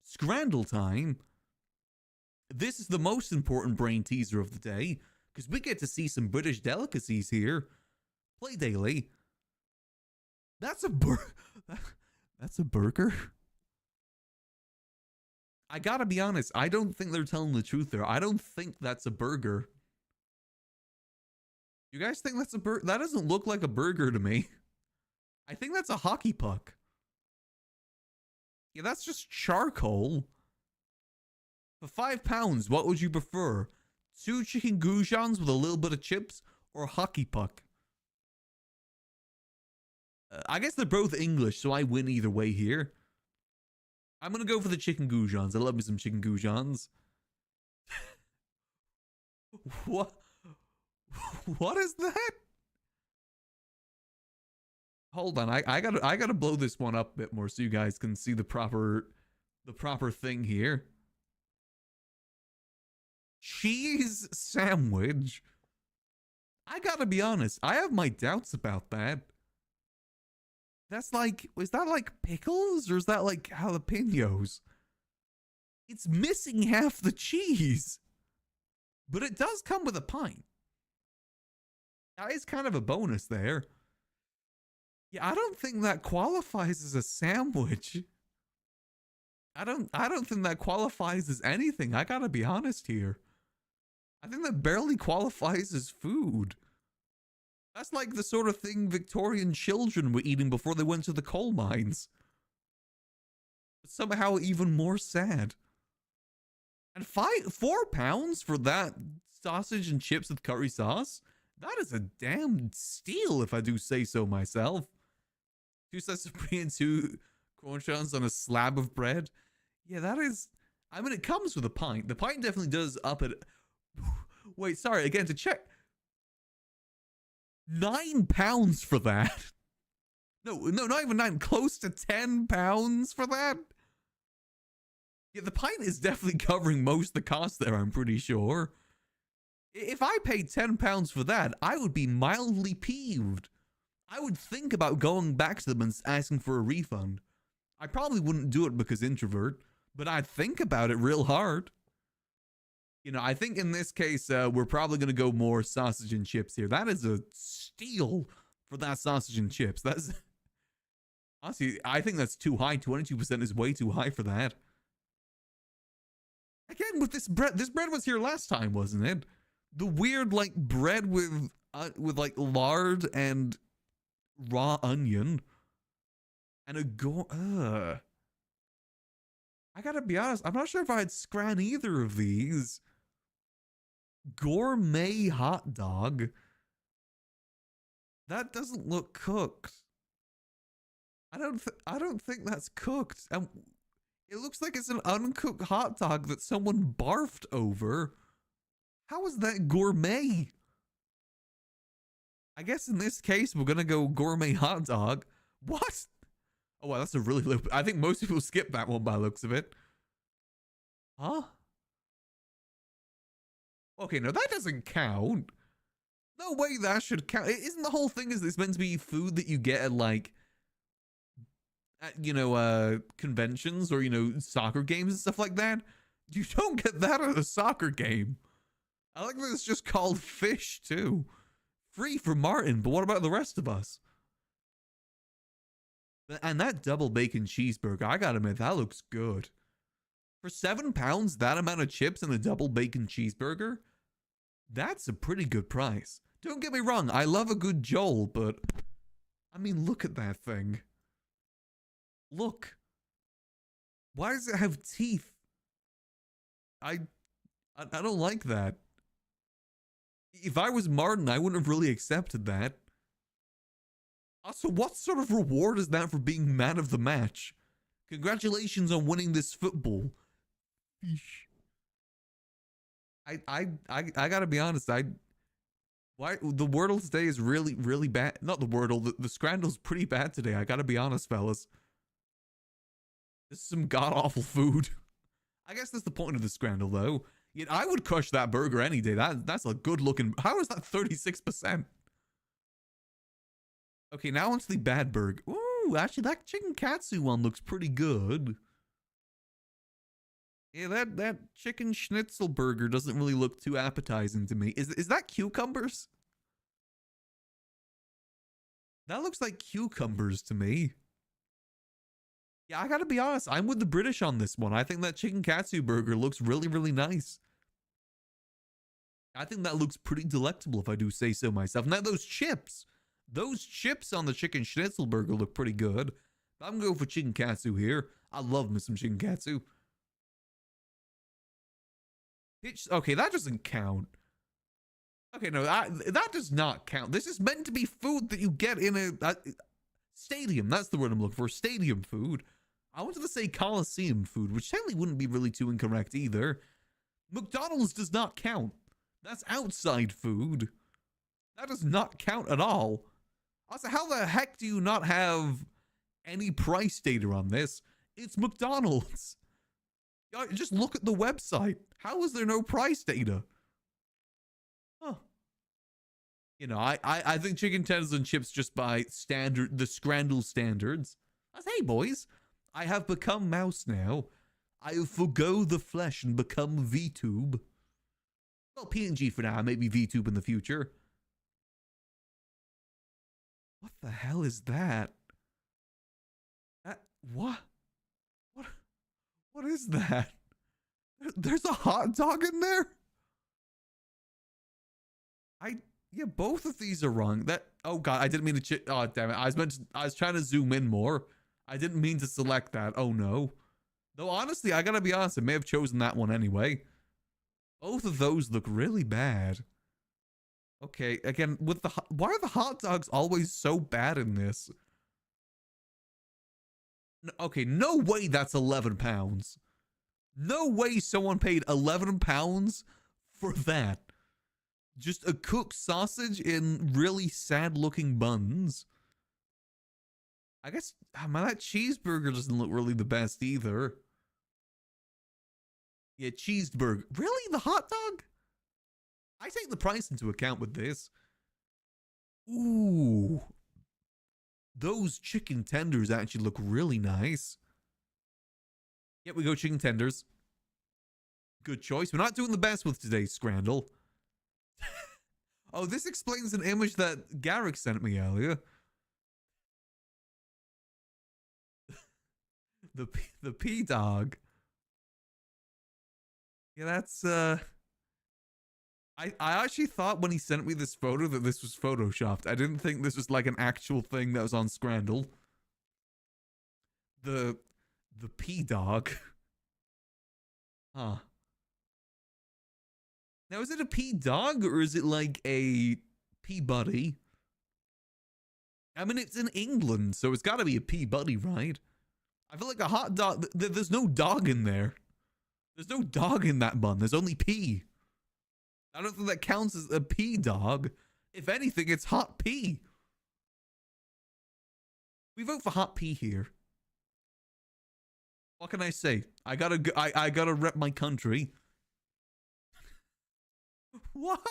Scrandle time. This is the most important brain teaser of the day. Because we get to see some British delicacies here. Play daily. That's a That's a burger? I gotta be honest, I don't think they're telling the truth there. I don't think that's a burger. You guys think that's a burger? That doesn't look like a burger to me. I think that's a hockey puck. Yeah, that's just charcoal. For £5, what would you prefer? 2 chicken goujons with a little bit of chips or a hockey puck? I guess they're both English, so I win either way here. I'm going to go for the chicken goujons. I love me some chicken goujons. What? What is that? Hold on. I gotta blow this one up a bit more so you guys can see the proper thing here. Cheese sandwich. I gotta be honest. I have my doubts about that. That's like, is that like pickles or is that like jalapenos? It's missing half the cheese, but it does come with a pint. That is kind of a bonus there. Yeah, I don't think that qualifies as a sandwich. I don't think that qualifies as anything. I gotta be honest here. I think that barely qualifies as food. That's like the sort of thing Victorian children were eating before they went to the coal mines. But somehow even more sad. And £4 for that sausage and chips with curry sauce? That is a damn steal, if I do say so myself. 2 slices of brie and 2 cornichons on a slab of bread. Yeah, that is... I mean, it comes with a pint. The pint definitely does up it. Wait, sorry, again, to check. £9 for that. No, not even 9. Close to £10 for that. Yeah, the pint is definitely covering most of the cost there, I'm pretty sure. If I paid £10 for that, I would be mildly peeved. I would think about going back to them and asking for a refund. I probably wouldn't do it because introvert, but I'd think about it real hard. You know, I think in this case, we're probably going to go more sausage and chips here. That is a steal for that sausage and chips. That's... Honestly, I think that's too high. 22% is way too high for that. Again, with this bread was here last time, wasn't it? The weird, like, bread with like, lard and raw onion. And a I gotta be honest, I'm not sure if I'd scran either of these. Gourmet hot dog. That doesn't look cooked. I don't think that's cooked. And it looks like it's an uncooked hot dog that someone barfed over. How is that gourmet? I guess in this case, we're gonna go gourmet hot dog. What? Oh, wow, that's a really low... I think most people skip that one by the looks of it. Huh? Okay, no, that doesn't count. No way that should count. Isn't the whole thing is this meant to be food that you get at, like... conventions or, soccer games and stuff like that? You don't get that at a soccer game. I like that it's just called fish, too. Free for Martin, but what about the rest of us? And that double bacon cheeseburger, I gotta admit, that looks good. For £7, that amount of chips and a double bacon cheeseburger? That's a pretty good price. Don't get me wrong, I love a good Joel, but... I mean, look at that thing. Look. Why does it have teeth? I don't like that. If I was Martin, I wouldn't have really accepted that. Also, what sort of reward is that for being man of the match? Congratulations on winning this football. I gotta be honest, why the Wordle today is really, really bad. Not the Wordle, the Scrandle's pretty bad today. I gotta be honest, fellas. This is some god-awful food. I guess that's the point of the Scrandle, though. Yet I would crush that burger any day. That's a good looking... How is that 36%? Okay, now onto the bad burger. Ooh, actually, that chicken katsu one looks pretty good. Yeah, that chicken schnitzel burger doesn't really look too appetizing to me. Is that cucumbers? That looks like cucumbers to me. Yeah, I gotta be honest. I'm with the British on this one. I think that chicken katsu burger looks really, really nice. I think that looks pretty delectable if I do say so myself. Now, those chips on the chicken schnitzel burger look pretty good. I'm going for chicken katsu here. I love me some chicken katsu. Okay, that doesn't count. Okay, no, that does not count. This is meant to be food that you get in a stadium. That's the word I'm looking for. Stadium food. I wanted to say Coliseum food, which technically wouldn't be really too incorrect either. McDonald's does not count. That's outside food. That does not count at all. Also, how the heck do you not have any price data on this? It's McDonald's. Just look at the website. How is there no price data? Huh. You know, I think chicken tenders and chips just by the Scrandle standards. I say, hey boys, I have become mouse now. I forgo the flesh and become VTube. Well, PNG for now, maybe VTube in the future. What the hell is that? What? What is that? There's a hot dog in there? Yeah, both of these are wrong. Oh god, I didn't mean to oh damn it. I was trying to zoom in more. I didn't mean to select that. Oh no. Though honestly, I gotta be honest, I may have chosen that one anyway. Both of those look really bad. Okay, again, why are the hot dogs always so bad in this? Okay, no way that's 11 pounds. No way someone paid 11 pounds for that. Just a cooked sausage in really sad looking buns. I guess, man, that cheeseburger doesn't look really the best either. Yeah, cheeseburger. Really? The hot dog? I take the price into account with this. Ooh. Those chicken tenders actually look really nice. Yep, we go chicken tenders. Good choice. We're not doing the best with today's Scrandle. Oh, this explains an image that Garrick sent me earlier. The P dog. Yeah, that's I actually thought when he sent me this photo that this was photoshopped. I didn't think this was like an actual thing that was on Scrandle. The P dog. Huh. Now, is it a P dog or is it like a Peabody? I mean, it's in England, so it's got to be a Peabody, right? I feel like a hot dog. There's no dog in there. There's no dog in that bun. There's only P. I don't think that counts as a P dog. If anything, it's hot P. We vote for hot P here. What can I say? I gotta rep my country. What?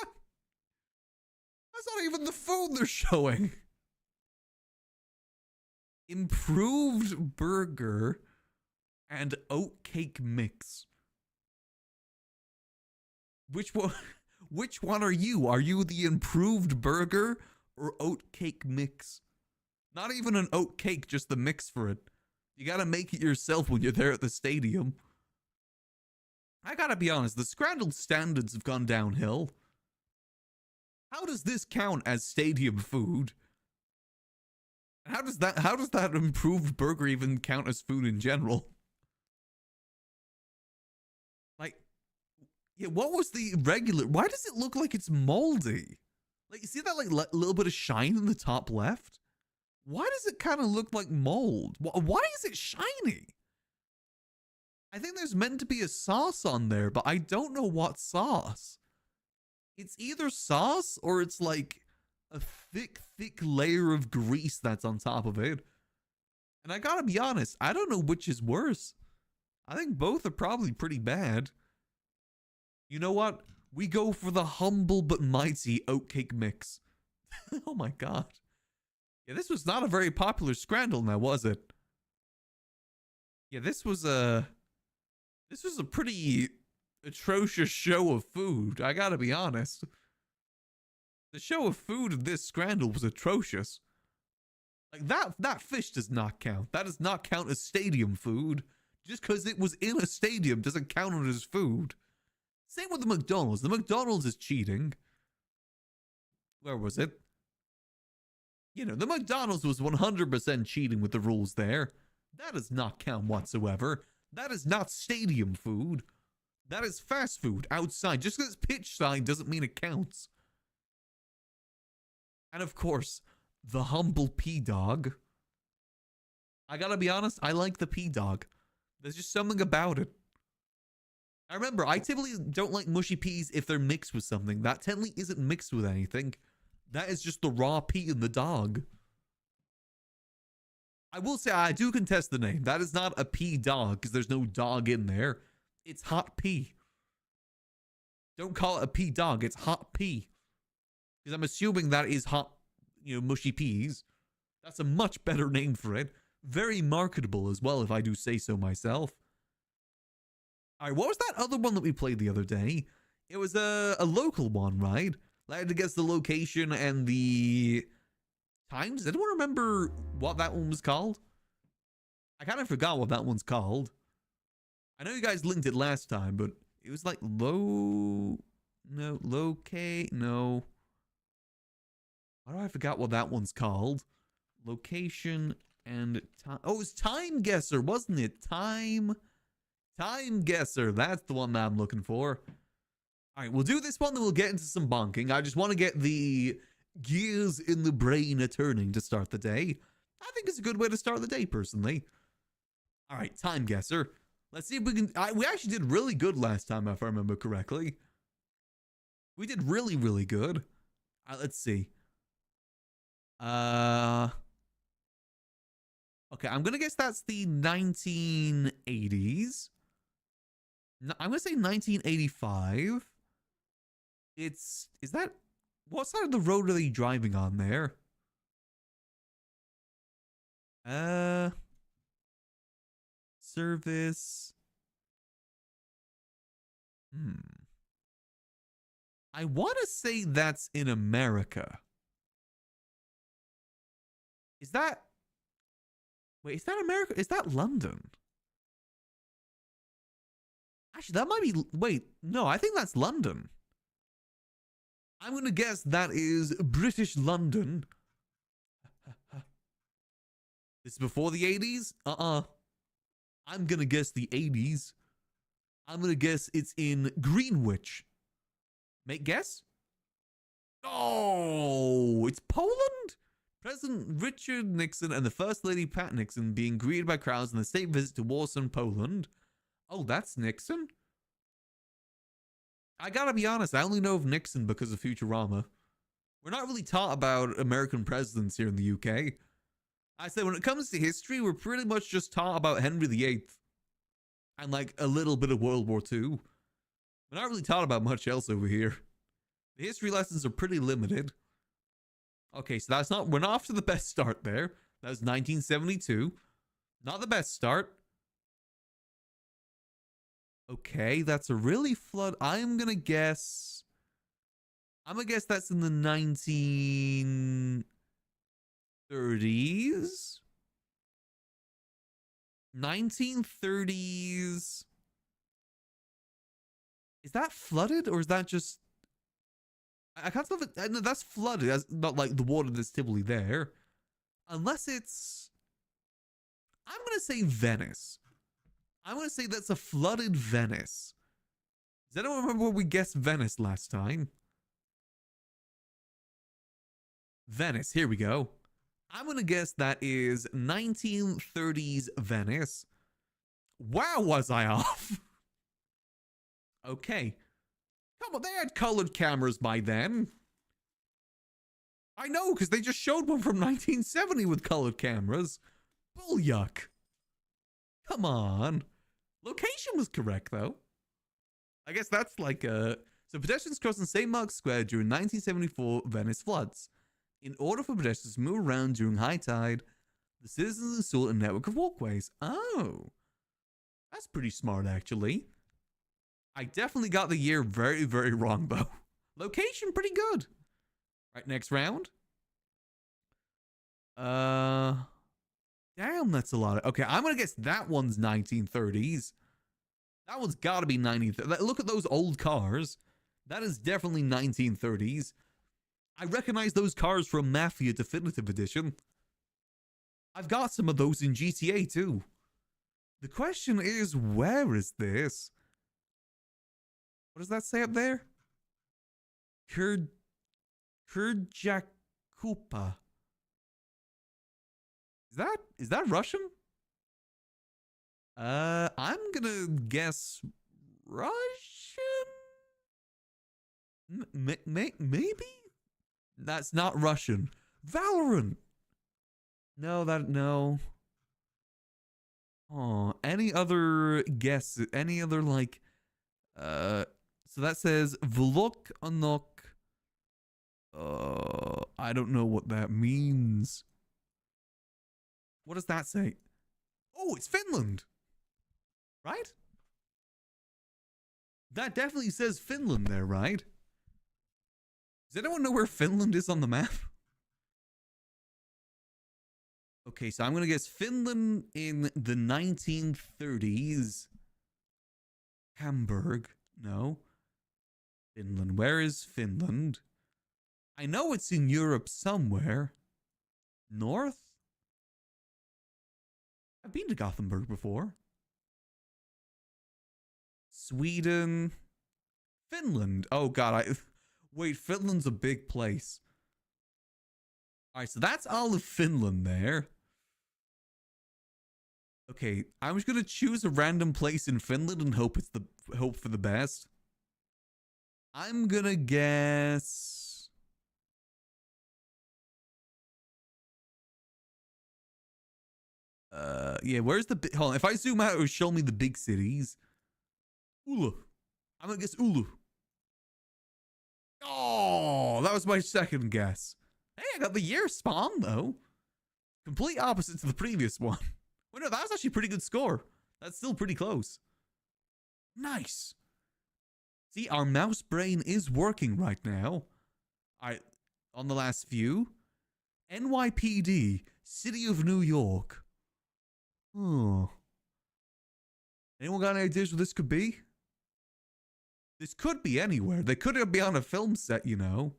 That's not even the food they're showing. Improved burger and oatcake mix. Which one are you? Are you the improved burger or oatcake mix? Not even an oatcake, just the mix for it. You gotta make it yourself when you're there at the stadium. I gotta be honest, the Scrandle standards have gone downhill. How does this count as stadium food? How does that improved burger even count as food in general? Like, yeah, what was the regular? Why does it look like it's moldy? Like, you see that like little bit of shine in the top left? Why does it kind of look like mold? Why is it shiny? I think there's meant to be a sauce on there, but I don't know what sauce. It's either sauce or it's like a thick layer of grease that's on top of it. And I gotta be honest, I don't know which is worse. I think both are probably pretty bad. You know what? We go for the humble but mighty oatcake mix. Oh my god. Yeah, this was not a very popular Scrandle now, was it? Yeah, this was a pretty atrocious show of food, I gotta be honest. The show of food in this Scrandle was atrocious. Like, that fish does not count. That does not count as stadium food. Just because it was in a stadium doesn't count as food. Same with the McDonald's. The McDonald's is cheating. Where was it? You know, the McDonald's was 100% cheating with the rules there. That does not count whatsoever. That is not stadium food. That is fast food outside. Just because it's pitch side doesn't mean it counts. And of course, the humble P dog. I gotta be honest, I like the P dog. There's just something about it. I remember, I typically don't like mushy peas if they're mixed with something. That technically isn't mixed with anything. That is just the raw pea in the dog. I will say, I do contest the name. That is not a pea dog, because there's no dog in there. It's hot pea. Don't call it a pea dog, it's hot pea. Because I'm assuming that is hot, mushy peas. That's a much better name for it. Very marketable as well, if I do say so myself. All right, what was that other one that we played the other day? It was a local one, right? I had to guess the location and the times. Does anyone remember what that one was called? I kind of forgot what that one's called. I know you guys linked it last time, but it was like locate. No. Why do I forgot what that one's called? Location and time. Oh, it was Time Guesser, wasn't it? Time Guesser. That's the one that I'm looking for. All right, we'll do this one, then we'll get into some bonking. I just want to get the gears in the brain a-turning to start the day. I think it's a good way to start the day, personally. All right, Time Guesser. Let's see if we can... we actually did really good last time, if I remember correctly. We did really, really good. All right, let's see. Okay, I'm gonna guess that's the 1980s. No, I'm gonna say 1985. Is that... What side of the road are they driving on there? Service. I want to say that's in America. Is that... Wait, is that America? Is that London? Actually, that might be... Wait, no, I think that's London. I'm going to guess that is British London. This is before the 80s? I'm going to guess the 80s. I'm going to guess it's in Greenwich. Make guess? Oh, it's Poland? President Richard Nixon and the First Lady Pat Nixon being greeted by crowds on the state visit to Warsaw, Poland. Oh, that's Nixon? I gotta be honest, I only know of Nixon because of Futurama. We're not really taught about American presidents here in the UK. I say when it comes to history, we're pretty much just taught about Henry VIII. And like a little bit of World War II. We're not really taught about much else over here. The history lessons are pretty limited. Okay, so that's not... We're not off to the best start there. That was 1972. Not the best start. Okay, that's a really flood... I'm gonna guess that's in the 1930s? 1930s. Is that flooded or is that just... I can't tell if it... No, that's flooded. That's not like the water that's typically there. Unless it's... I'm going to say Venice. I'm going to say that's a flooded Venice. Does anyone remember where we guessed Venice last time? Venice. Here we go. I'm going to guess that is 1930s Venice. Wow, was I off? Okay. Come on, they had colored cameras by then. I know, because they just showed one from 1970 with colored cameras. Bullyuck. Come on. Location was correct, though. I guess that's like a... So pedestrians crossing St. Mark's Square during 1974 Venice floods. In order for pedestrians to move around during high tide, the citizens installed a network of walkways. Oh. That's pretty smart, actually. I definitely got the year very, very wrong, though. Location, pretty good. Right, next round. Damn, that's a lot of... Okay, I'm going to guess that one's 1930s. That one's got to be 1930s. Look at those old cars. That is definitely 1930s. I recognize those cars from Mafia Definitive Edition. I've got some of those in GTA too. The question is, where is this? What does that say up there? Kurjakupa. Is that Russian? I'm gonna guess Russian? Maybe? That's not Russian. Valorant. No. Oh, any other guess? Any other like so that says Vlok Anok I don't know what that means. What does that say? Oh, it's Finland. Right? That definitely says Finland there, right? Does anyone know where Finland is on the map? Okay, so I'm going to guess Finland in the 1930s. Hamburg. No. Finland. Where is Finland? I know it's in Europe somewhere. North? I've been to Gothenburg before. Sweden. Finland. Oh, God. Wait, Finland's a big place. All right, so that's all of Finland there. Okay, I'm just gonna choose a random place in Finland and hope for the best. I'm gonna guess. Yeah, where's the hold on, if I zoom out, it will show me the big cities. Ulu. I'm gonna guess Ulu. Oh, that was my second guess. Hey, I got the year spawn though. Complete opposite to the previous one. Wait, no, that was actually a pretty good score. That's still pretty close. Nice. See, our mouse brain is working right now. All right, on the last few. NYPD, City of New York. Oh. Anyone got any ideas what this could be? This could be anywhere. They could be on a film set, you know.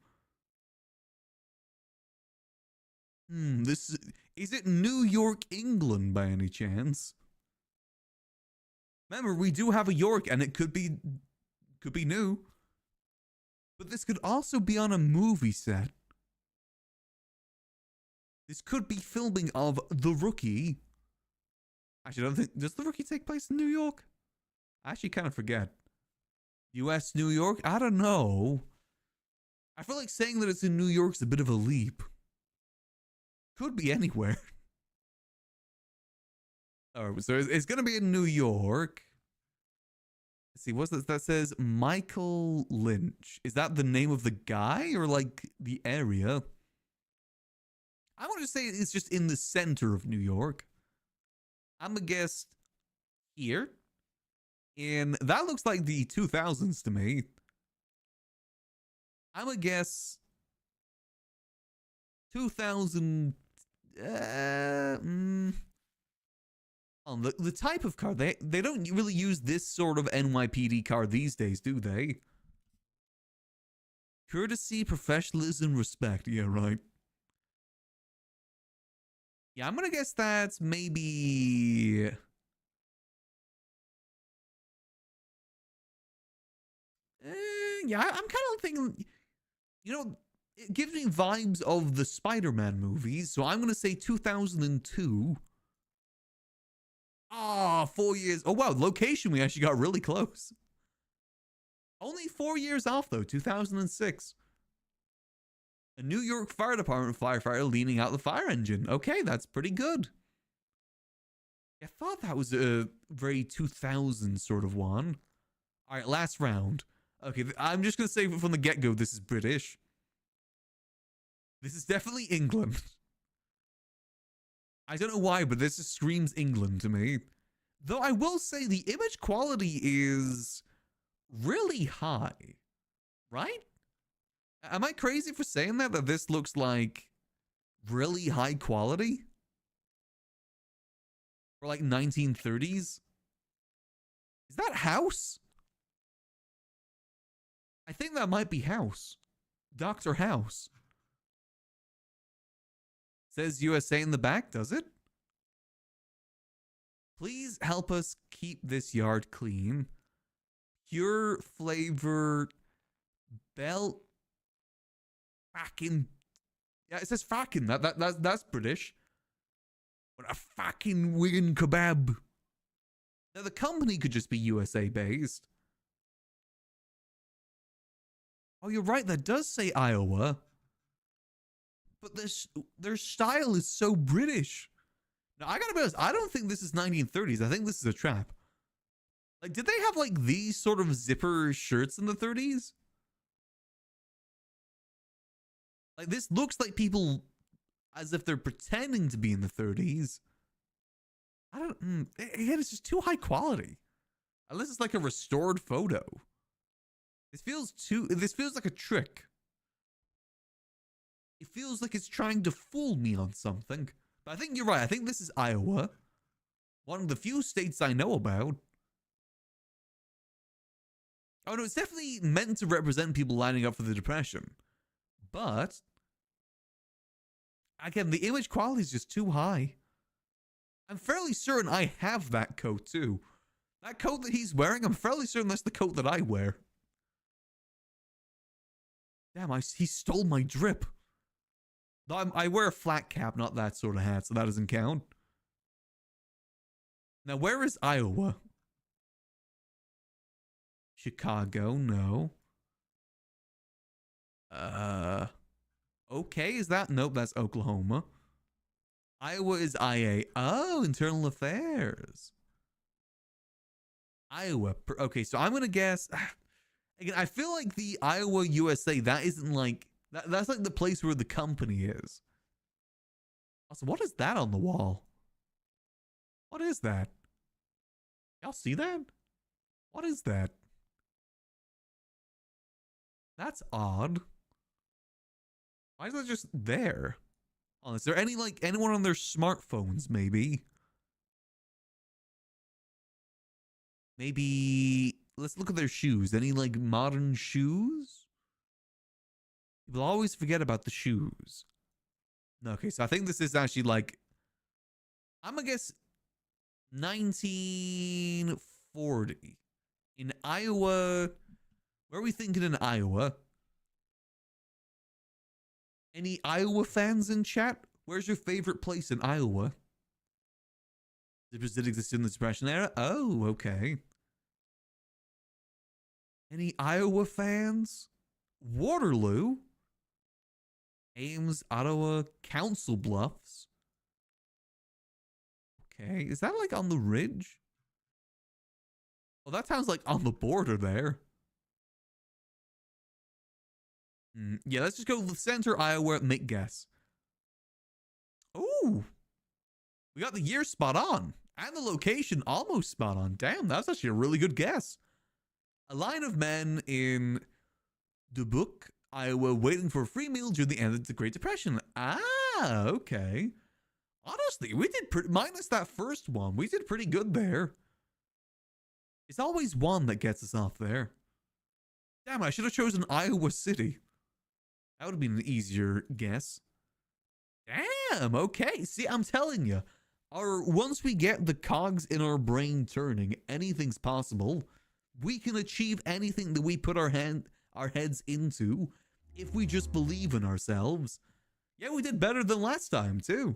This is it New York, England by any chance? Remember, we do have a York and it could be new. But this could also be on a movie set. This could be filming of The Rookie. Actually, I don't think, does The Rookie take place in New York? I actually kind of forget. US, New York? I don't know. I feel like saying that it's in New York is a bit of a leap. Could be anywhere. Oh, so it's going to be in New York. Let's see, what's this? That says Michael Lynch. Is that the name of the guy or like the area? I want to say it's just in the center of New York. I'm going to guess here. And that looks like the 2000s to me. I'm going to guess 2000. The type of car, they don't really use this sort of NYPD car these days, do they? Courtesy, professionalism, respect. Yeah, right. Yeah, I'm gonna guess that's maybe. Yeah, I'm kind of thinking, you know, it gives me vibes of the Spider-Man movies, so I'm gonna say 2002. Ah, 4 years. Oh, wow. Location, we actually got really close. Only 4 years off, though. 2006. A New York Fire Department firefighter leaning out the fire engine. Okay, that's pretty good. I thought that was a very 2000 sort of one. All right, last round. Okay, I'm just going to say from the get-go, this is British. This is definitely England. I don't know why, but this just screams England to me. Though I will say the image quality is really high, right? Am I crazy for saying that this looks like really high quality? For like 1930s? Is that House? I think that might be House. Dr. House. Says USA in the back, does it? Please help us keep this yard clean. Pure flavor belt. Fucking. Yeah, it says fucking. That's British. What a fucking wigan kebab. Now the company could just be USA based. Oh, you're right. That does say Iowa. But their style is so British. Now, I gotta be honest, I don't think this is 1930s. I think this is a trap. Like, did they have, like, these sort of zipper shirts in the 30s? Like, this looks like people as if they're pretending to be in the 30s. I don't. Again, it's just too high quality. Unless it's like a restored photo. This feels like a trick. It feels like it's trying to fool me on something. But I think you're right. I think this is Iowa. One of the few states I know about. Oh no, it's definitely meant to represent people lining up for the Depression. But again, the image quality is just too high. I'm fairly certain I have that coat too. That coat that he's wearing, I'm fairly certain that's the coat that I wear. Damn, he stole my drip. No, I wear a flat cap, not that sort of hat, so that doesn't count. Now, where is Iowa? Chicago, no. Okay, is that? Nope, that's Oklahoma. Iowa is IA. Oh, Internal Affairs. Iowa. Okay, so I'm gonna guess. Again, I feel like the Iowa, USA, that isn't like that's like the place where the company is. Also, what is that on the wall? What is that? Y'all see that? What is that? That's odd. Why is that just there? Oh, is there anyone on their smartphones, maybe? Maybe let's look at their shoes. Any like modern shoes? People always forget about the shoes. Okay, so I think this is actually like I'm gonna guess 1940 in Iowa. Where are we thinking in Iowa? Any Iowa fans in chat? Where's your favorite place in Iowa? Does it exist in the Depression era? Oh, okay. Any Iowa fans? Waterloo? Ames, Ottawa, Council Bluffs. Okay, is that like on the ridge? Well, that sounds like on the border there. Yeah, let's just go with center Iowa, make guess. Ooh. We got the year spot on. And the location almost spot on. Damn, that's actually a really good guess. A line of men in Dubuque, Iowa, waiting for a free meal during the end of the Great Depression. Ah, okay. Honestly, we did minus that first one. We did pretty good there. It's always one that gets us off there. Damn, I should have chosen Iowa City. That would have been an easier guess. Damn, okay. See, I'm telling you. Once we get the cogs in our brain turning, anything's possible. We can achieve anything that we put our heads into if we just believe in ourselves. Yeah, we did better than last time, too.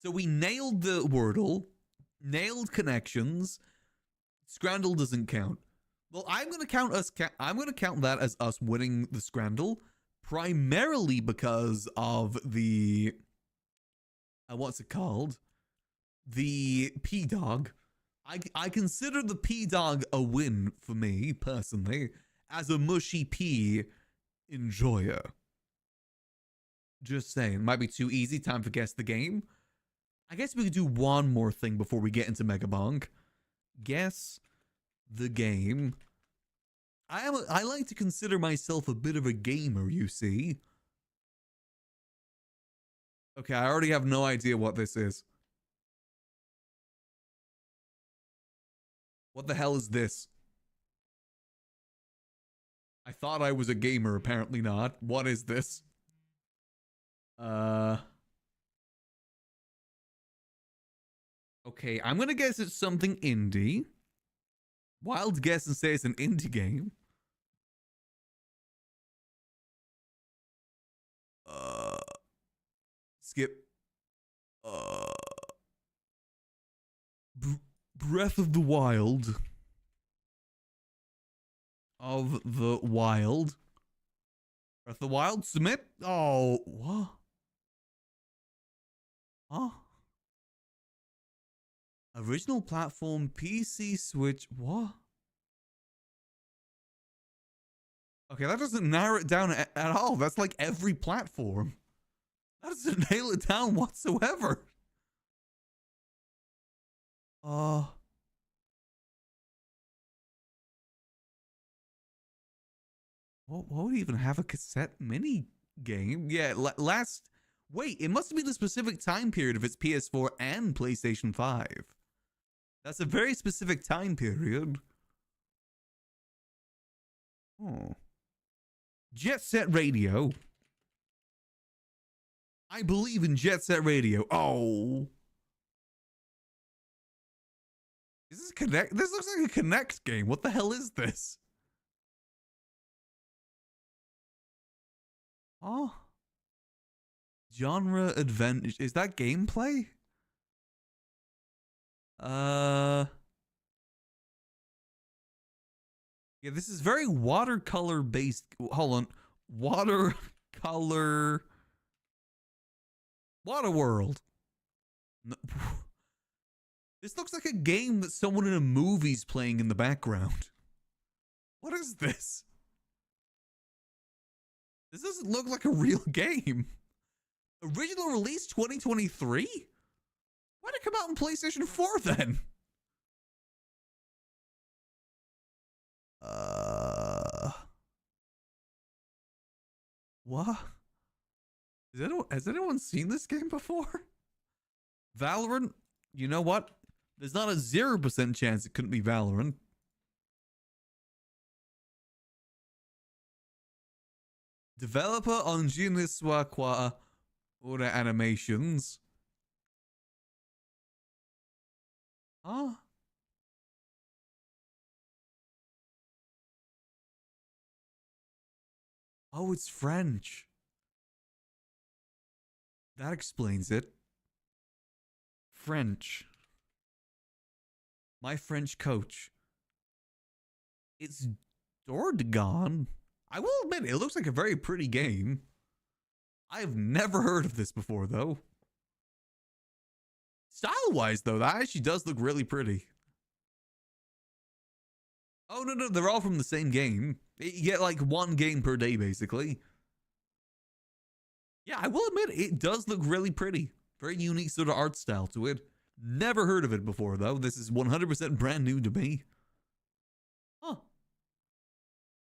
So we nailed the Wordle, nailed connections. Scrandle doesn't count. Well, I'm gonna count that as us winning the Scrandle, primarily because of the what's it called? The P-Dog. I consider the P-Dog a win for me, personally, as a mushy P enjoyer. Just saying, might be too easy. Time for guess the game. I guess we could do one more thing before we get into Megabonk. Guess the game. I like to consider myself a bit of a gamer, you see. Okay, I already have no idea what this is. What the hell is this? I thought I was a gamer, apparently not. What is this? Okay, I'm gonna guess it's something indie. Wild guess and say it's an indie game. Skip. Breath of the Wild. Of the Wild. Breath of the Wild? Submit? Oh, what? Huh? Original platform, PC, Switch, what? Okay, that doesn't narrow it down at all. That's like every platform. That doesn't nail it down whatsoever. What would even have a cassette mini game? Yeah, last. Wait, it must be the specific time period if it's PS4 and PlayStation 5. That's a very specific time period. Oh. Jet Set Radio. I believe in Jet Set Radio. Oh. Is this Connect? This looks like a Connect game. What the hell is this? Oh. Genre adventure. Is that gameplay? Yeah, this is very watercolor based. Hold on. Watercolor. Waterworld. No. This looks like a game that someone in a movie's playing in the background. What is this? This doesn't look like a real game. Original release 2023? Why did it come out on PlayStation 4 then? What? Has anyone seen this game before? Valorant? You know what? There's not a 0% chance it couldn't be Valorant. Developer on Uniswa Kwa Ora Animations. Huh? Oh, it's French. That explains it. French. My French coach. It's Dordogne. I will admit, it looks like a very pretty game. I've never heard of this before, though. Style-wise, though, that actually does look really pretty. Oh, no, they're all from the same game. You get, like, one game per day, basically. Yeah, I will admit, it does look really pretty. Very unique sort of art style to it. Never heard of it before, though. This is 100% brand new to me. Huh.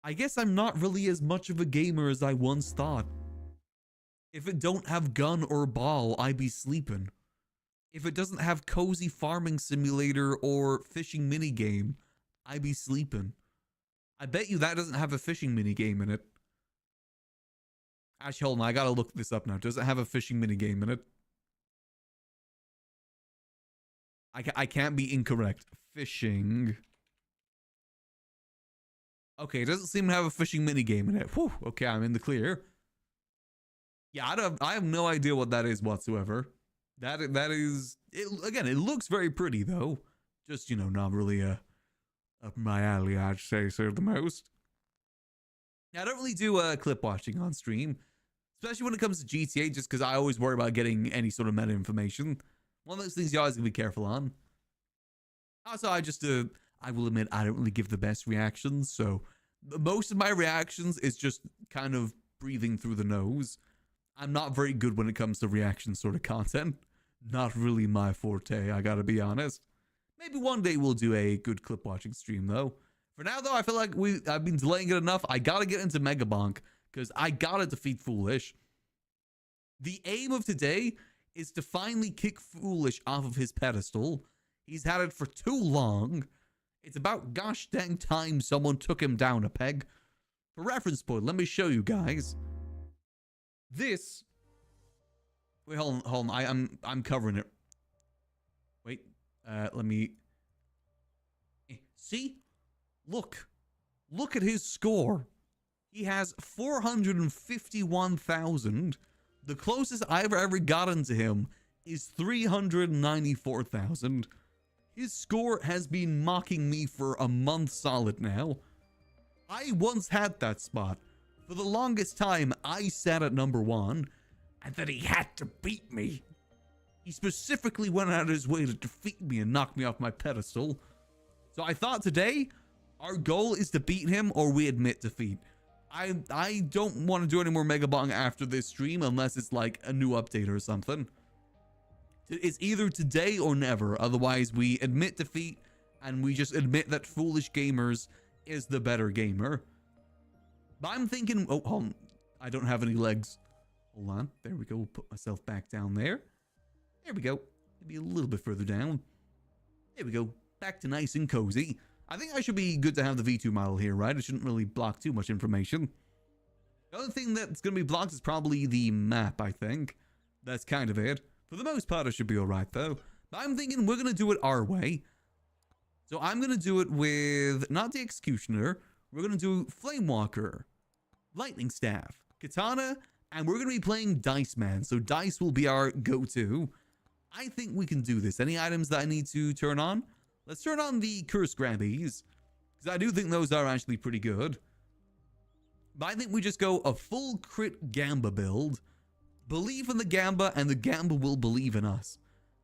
I guess I'm not really as much of a gamer as I once thought. If it don't have gun or ball, I be sleeping. If it doesn't have cozy farming simulator or fishing minigame, I be sleeping. I bet you that doesn't have a fishing minigame in it. Actually, hold on, I gotta look this up now. Does it have a fishing minigame in it? I can't be incorrect. Fishing. Okay, it doesn't seem to have a fishing minigame in it. Whew, okay, I'm in the clear. Yeah, I have no idea what that is whatsoever. That is it, again, it looks very pretty though. Just, you know, not really up my alley, I'd say so the most. Yeah, I don't really do clip watching on stream, especially when it comes to GTA, just because I always worry about getting any sort of meta information. One of those things you always gotta be careful on. Also, I will admit, I don't really give the best reactions, so most of my reactions is just kind of breathing through the nose. I'm not very good when it comes to reaction sort of content. Not really my forte, I gotta be honest. Maybe one day we'll do a good clip watching stream though. For now though, I feel like I've been delaying it enough. I gotta get into Megabonk because I gotta defeat Foolish. The aim of today is to finally kick Foolish off of his pedestal. He's had it for too long. It's about gosh dang time someone took him down a peg. For reference point, let me show you guys. This. Wait, hold on. I'm covering it. Wait, let me. See? Look at his score. He has 451,000. The closest I've ever gotten to him is 394,000. His score has been mocking me for a month solid now. I once had that spot. For the longest time, I sat at number 1, and then he had to beat me. He specifically went out of his way to defeat me and knock me off my pedestal. So I thought today, our goal is to beat him or we admit defeat. I don't want to do any more Megabonk after this stream unless it's like a new update or something. It's either today or never. Otherwise, we admit defeat and we just admit that Foolish Gamers is the better gamer. But I'm thinking, oh, hold on. I don't have any legs. Hold on. There we go. We'll put myself back down there. There we go. Maybe a little bit further down. There we go. Back to nice and cozy. I think I should be good to have the V2 model here, right? It shouldn't really block too much information. The other thing that's going to be blocked is probably the map, I think. That's kind of it. For the most part, it should be alright, though. But I'm thinking we're going to do it our way. So I'm going to do it with, not the Executioner. We're going to do Flame Walker, Lightning Staff, Katana, and we're going to be playing Dice Man. So Dice will be our go-to. I think we can do this. Any items that I need to turn on? Let's turn on the Curse Grabbies, because I do think those are actually pretty good. But I think we just go a full crit Gamba build. Believe in the Gamba, and the Gamba will believe in us.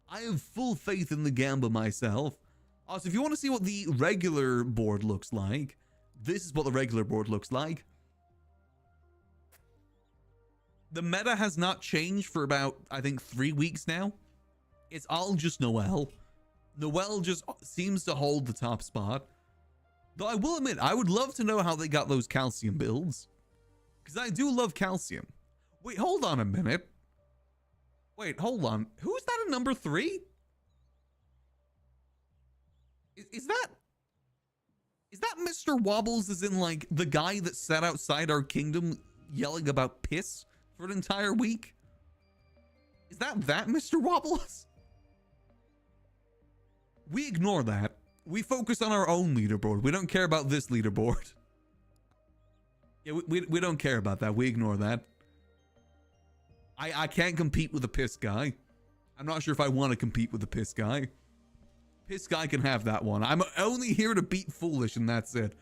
I have full faith in the Gamba myself. Also, if you want to see what the regular board looks like, this is what the regular board looks like. The meta has not changed for about, I think, 3 weeks now. It's all just Noelle. Noelle just seems to hold the top spot. Though I will admit, I would love to know how they got those calcium builds. Because I do love calcium. Wait, hold on a minute. Wait, hold on. Who's that in number 3? Is that Mr. Wobbles, as in like the guy that sat outside our kingdom yelling about piss for an entire week? Is that Mr. Wobbles? We ignore that. We focus on our own leaderboard. We don't care about this leaderboard. Yeah, we don't care about that. We ignore that. I can't compete with a piss guy. I'm not sure if I want to compete with the piss guy. Piss guy can have that one. I'm only here to beat Foolish, and that's it.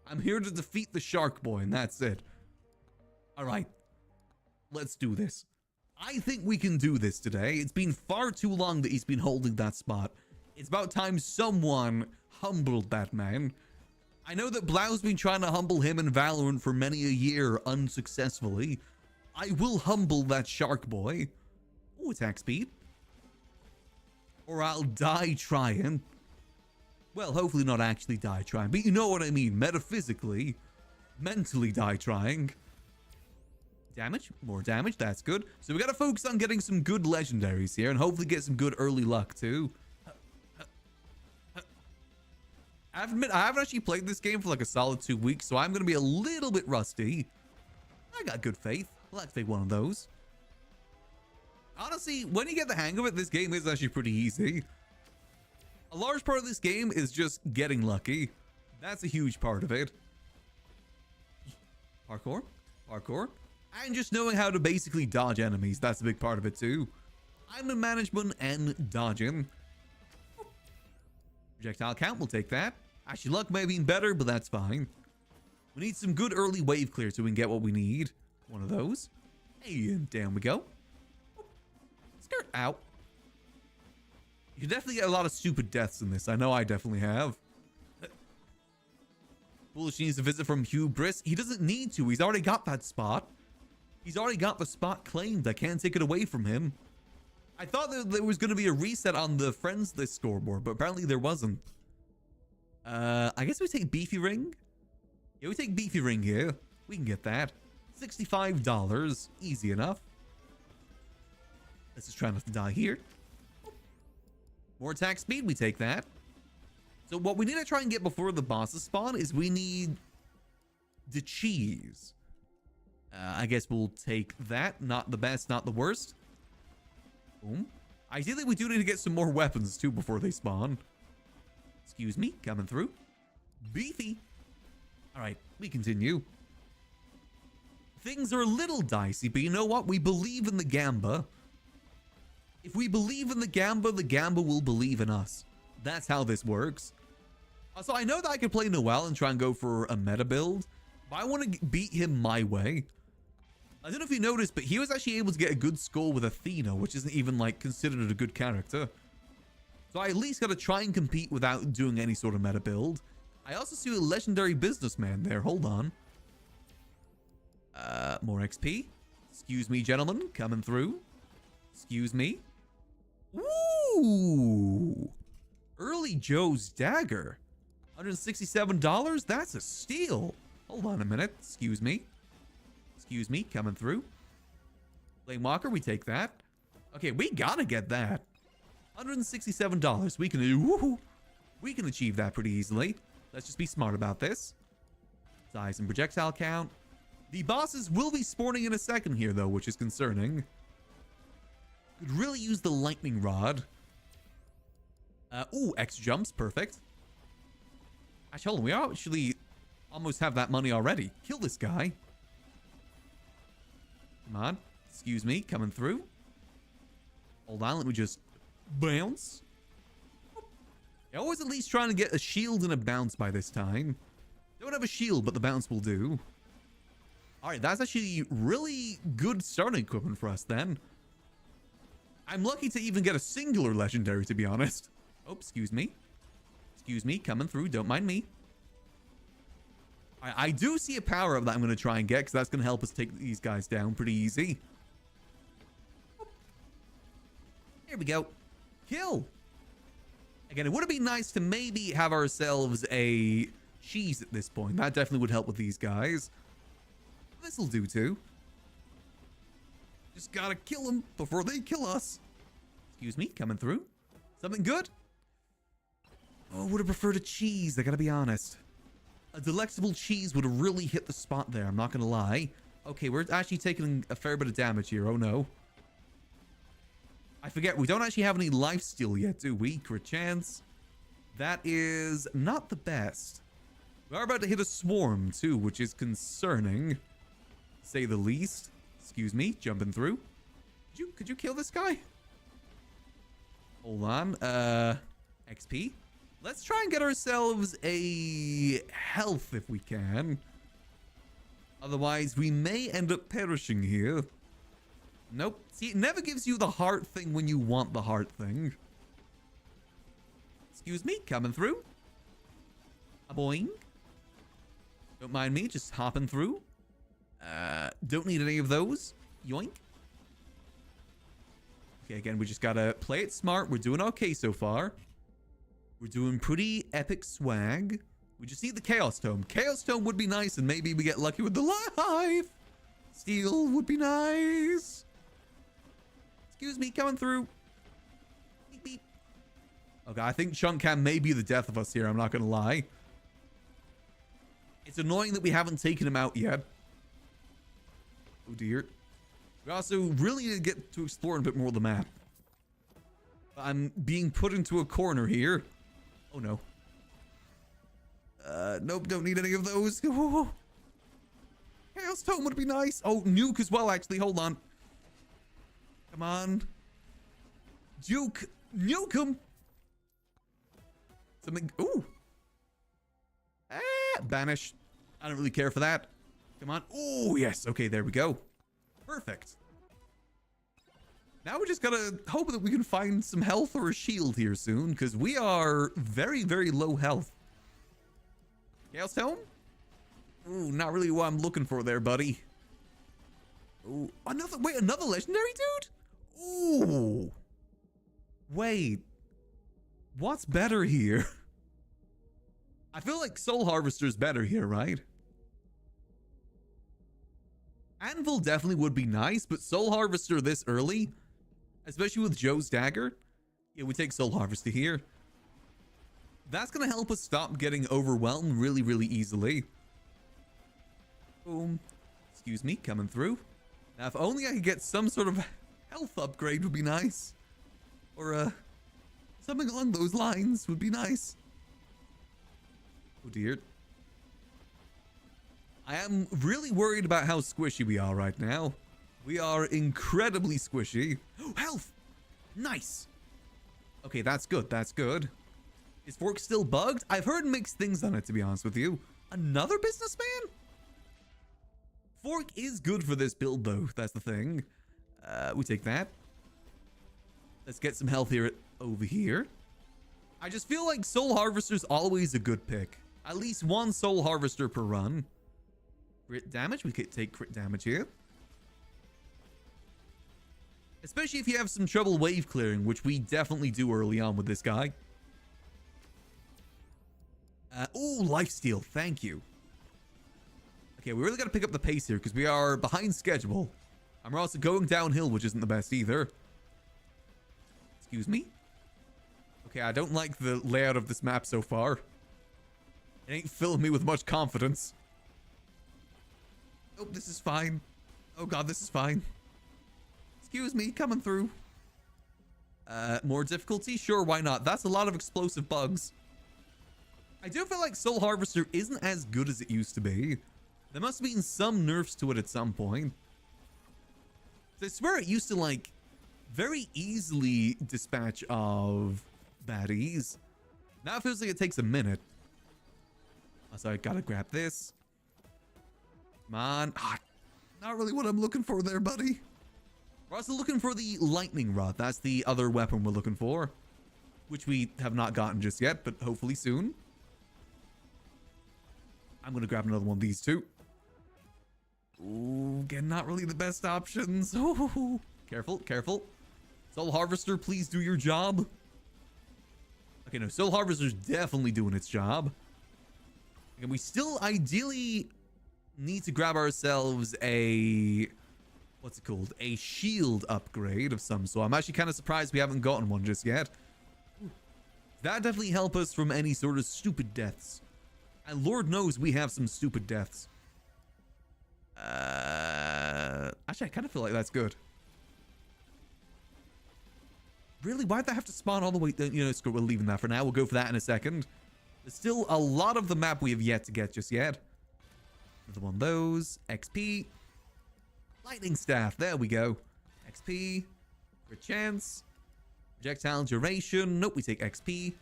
I'm here to defeat the Shark Boy, and that's it. All right. Let's do this. I think we can do this today. It's been far too long that he's been holding that spot. It's about time someone humbled that man. I know that Blau's been trying to humble him in Valorant for many a year unsuccessfully. I will humble that Shark Boy. Oh, attack speed. Or I'll die trying. Well, hopefully not actually die trying, but you know what I mean. Metaphysically, mentally die trying. Damage, more damage, that's good. So we gotta focus on getting some good legendaries here and hopefully get some good early luck too. I admit, I haven't actually played this game for like a solid 2 weeks, so I'm gonna be a little bit rusty. I got good faith. I'll activate one of those. Honestly, when you get the hang of it, this game is actually pretty easy. A large part of this game is just getting lucky. That's a huge part of it. Parkour, parkour, and just knowing how to basically dodge enemies. That's a big part of it too. I'm in management and dodging. Projectile count, we'll take that. Actually, luck may have been better, but that's fine. We need some good early wave clear so we can get what we need. One of those. Hey, and down we go. Skirt out. You can definitely get a lot of stupid deaths in this. I know I definitely have. Foolish needs a visit from Hubris. He doesn't need to. He's already got that spot. He's already got the spot claimed. I can't take it away from him. I thought that there was going to be a reset on the friends list scoreboard, but apparently there wasn't. I guess we take Beefy Ring. Yeah, we take Beefy Ring here. We can get that. $65. Easy enough. Let's just try not to die here. More attack speed. We take that. So what we need to try and get before the bosses spawn is we need the cheese. I guess we'll take that. Not the best, not the worst. Boom. Ideally, we do need to get some more weapons too before they spawn. Excuse me, coming through. Beefy. All right, we continue. Things are a little dicey, but you know what? We believe in the Gamba. If we believe in the Gamba will believe in us. That's how this works. So I know that I could play Noelle and try and go for a meta build, but I want to beat him my way. I don't know if you noticed, but he was actually able to get a good score with Athena, which isn't even like considered a good character. So I at least got to try and compete without doing any sort of meta build. I also see a legendary businessman there. Hold on. More XP. Excuse me, gentlemen. Coming through. Excuse me. Ooh. Early Joe's Dagger. $167? That's a steal. Hold on a minute. Excuse me. Excuse me. Coming through. Flame Walker, we take that. Okay, we gotta get that. $167. We can achieve that pretty easily. Let's just be smart about this. Size and projectile count. The bosses will be spawning in a second here, though, which is concerning. Could really use the lightning rod. Ooh, X jumps. Perfect. Actually, hold on. We actually almost have that money already. Kill this guy. Come on. Excuse me. Coming through. Hold on. Let me just bounce. I always at least trying to get a shield and a bounce by this time. Don't have a shield, but the bounce will do. Alright, that's actually really good starting equipment for us then. I'm lucky to even get a singular legendary, to be honest. Oh, excuse me. Excuse me, coming through. Don't mind me. I do see a power-up that I'm going to try and get, because that's going to help us take these guys down pretty easy. Here we go. Kill. Again, it would have been nice to maybe have ourselves a cheese at this point. That definitely would help with these guys. This'll do too. Just gotta kill them before they kill us. Excuse me, coming through. Something good? Oh, would have preferred a cheese, I gotta be honest. A delectable cheese would have really hit the spot there, I'm not gonna lie. Okay, we're actually taking a fair bit of damage here, oh no. I forget, we don't actually have any lifesteal yet, do we? Crit chance. That is not the best. We are about to hit a swarm too, which is concerning. Say the least. Excuse me, jumping through. Could you kill this guy? Hold on. XP. Let's try and get ourselves a health if we can. Otherwise, we may end up perishing here. Nope. See, it never gives you the heart thing when you want the heart thing. Excuse me, coming through. A boing. Don't mind me, just hopping through. Don't need any of those. Yoink. Okay, again, we just gotta play it smart. We're doing okay so far. We're doing pretty epic swag. We just need the Chaos Tome. Chaos Tome would be nice, and maybe we get lucky with the life. Steel would be nice. Excuse me, coming through. Beep, beep. Okay, I think Chunk Cam may be the death of us here. I'm not gonna lie. It's annoying that we haven't taken him out yet. Oh dear. We also really need to get to explore a bit more of the map. I'm being put into a corner here. Oh no. Nope, don't need any of those. Chaos Tome would be nice. Oh, nuke as well, actually. Hold on. Come on. Duke. Nuke him. Something. Ooh. Banish. I don't really care for that. Come on. Oh, yes. Okay, there we go. Perfect. Now we just gotta hope that we can find some health or a shield here soon, because we are very, very low health. Chaos Tome? Ooh, not really what I'm looking for there, buddy. Ooh, another legendary dude? Ooh. Wait. What's better here? I feel like Soul Harvester's better here, right? Anvil definitely would be nice, but Soul Harvester this early, especially with Joe's Dagger, yeah, we take Soul Harvester here. That's going to help us stop getting overwhelmed really, really easily. Boom. Excuse me, coming through. Now, if only I could get some sort of health upgrade would be nice. Or, something along those lines would be nice. Oh, dear. I am really worried about how squishy we are right now. We are incredibly squishy. Oh, health! Nice! Okay, that's good, that's good. Is Fork still bugged? I've heard mixed things on it, to be honest with you. Another businessman? Fork is good for this build, though. That's the thing. We take that. Let's get some health here over here. I just feel like Soul Harvester's always a good pick. At least one Soul Harvester per run. Crit damage. We could take crit damage here. Especially if you have some trouble wave clearing, which we definitely do early on with this guy. Oh, lifesteal. Thank you. Okay, we really got to pick up the pace here because we are behind schedule. And we're also going downhill, which isn't the best either. Excuse me? Okay, I don't like the layout of this map so far. It ain't filling me with much confidence. Oh, this is fine. Oh god, this is fine. Excuse me, coming through. More difficulty? Sure, why not? That's a lot of explosive bugs. I do feel like Soul Harvester isn't as good as it used to be. There must have been some nerfs to it at some point. I swear it used to, like, very easily dispatch of baddies. Now it feels like it takes a minute. So I gotta grab this. Come on. Ah, not really what I'm looking for there, buddy. We're also looking for the lightning rod. That's the other weapon we're looking for, which we have not gotten just yet, but hopefully soon. I'm going to grab another one of these too. Ooh, again, not really the best options. Ooh, careful, careful. Soul Harvester, please do your job. Okay, no, Soul Harvester's definitely doing its job. And we still ideally need to grab ourselves a... what's it called? A shield upgrade of some sort. I'm actually kind of surprised we haven't gotten one just yet. That definitely help us from any sort of stupid deaths. And Lord knows we have some stupid deaths. Actually, I kind of feel like that's good. Really? Why'd that have to spawn all the way? You know, screw it, we're leaving that for now. We'll go for that in a second. There's still a lot of the map we have yet to get just yet. Another one of those. XP. Lightning staff. There we go. XP. Crit chance. Projectile duration. Nope, we take XP.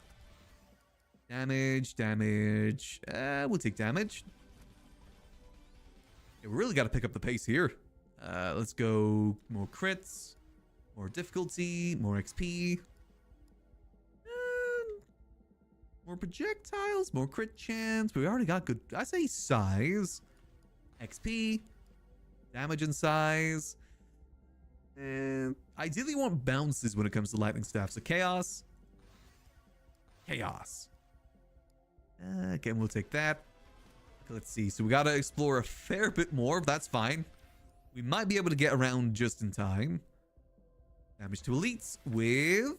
Damage. Damage. We'll take damage. Yeah, we really got to pick up the pace here. Let's go more crits. More difficulty. More XP. More projectiles. More crit chance. We already got good. I say size. XP. Damage and size. And ideally you want bounces when it comes to lightning staff. So chaos. Chaos. Again, we'll take that. Okay, let's see. So we got to explore a fair bit more. That's fine. We might be able to get around just in time. Damage to elites with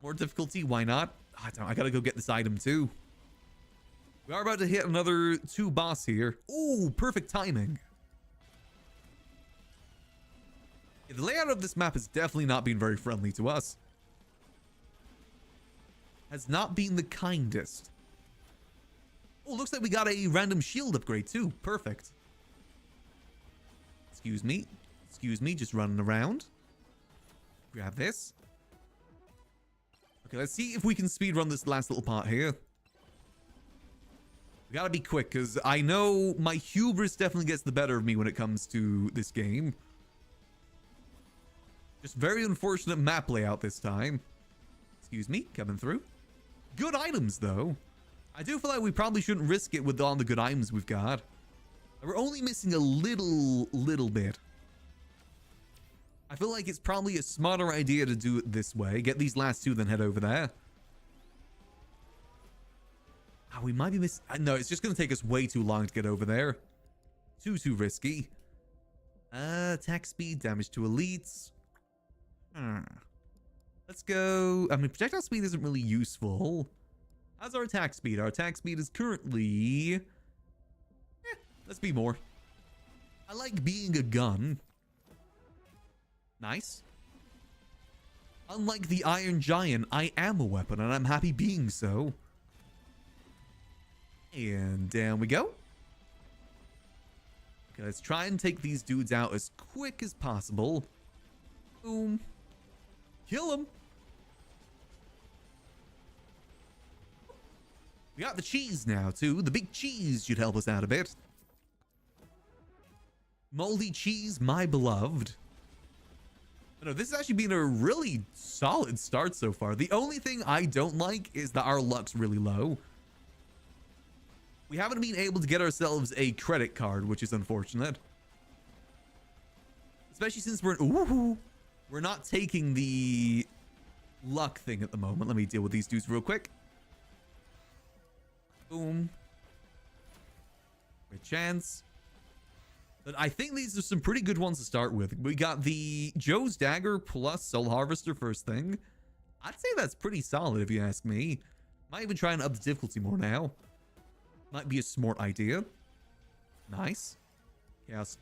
more difficulty. Why not? I gotta go get this item too. We are about to hit another 2 boss here. Ooh, perfect timing. Yeah, the layout of this map has definitely not been very friendly to us. Has not been the kindest. Oh, looks like we got a random shield upgrade too. Perfect. Excuse me. Excuse me, just running around. Grab this. Okay, let's see if we can speedrun this last little part here. We gotta be quick, because I know my hubris definitely gets the better of me when it comes to this game. Just very unfortunate map layout this time. Excuse me, coming through. Good items, though. I do feel like we probably shouldn't risk it with all the good items we've got. We're only missing a little bit. I feel like it's probably a smarter idea to do it this way. Get these last 2, then head over there. Oh, we might be missing... No, it's just going to take us way too long to get over there. Too risky. Attack speed, damage to elites. Let's go... I mean, projectile speed isn't really useful. How's our attack speed? Our attack speed is currently... let's be more. I like being a gun. Nice. Unlike the Iron Giant, I am a weapon, and I'm happy being so. And down we go. Okay, let's try and take these dudes out as quick as possible. Boom. Kill them. We got the cheese now, too. The big cheese should help us out a bit. Moldy cheese, my beloved. No, this has actually been a really solid start so far. The only thing I don't like is that our luck's really low. We haven't been able to get ourselves a credit card, which is unfortunate. Especially since we're not taking the luck thing at the moment. Let me deal with these dudes real quick. Boom. Great chance. But I think these are some pretty good ones to start with. We got the Joe's Dagger plus Soul Harvester first thing. I'd say that's pretty solid if you ask me. Might even try and up the difficulty more now. Might be a smart idea. Nice. Yes.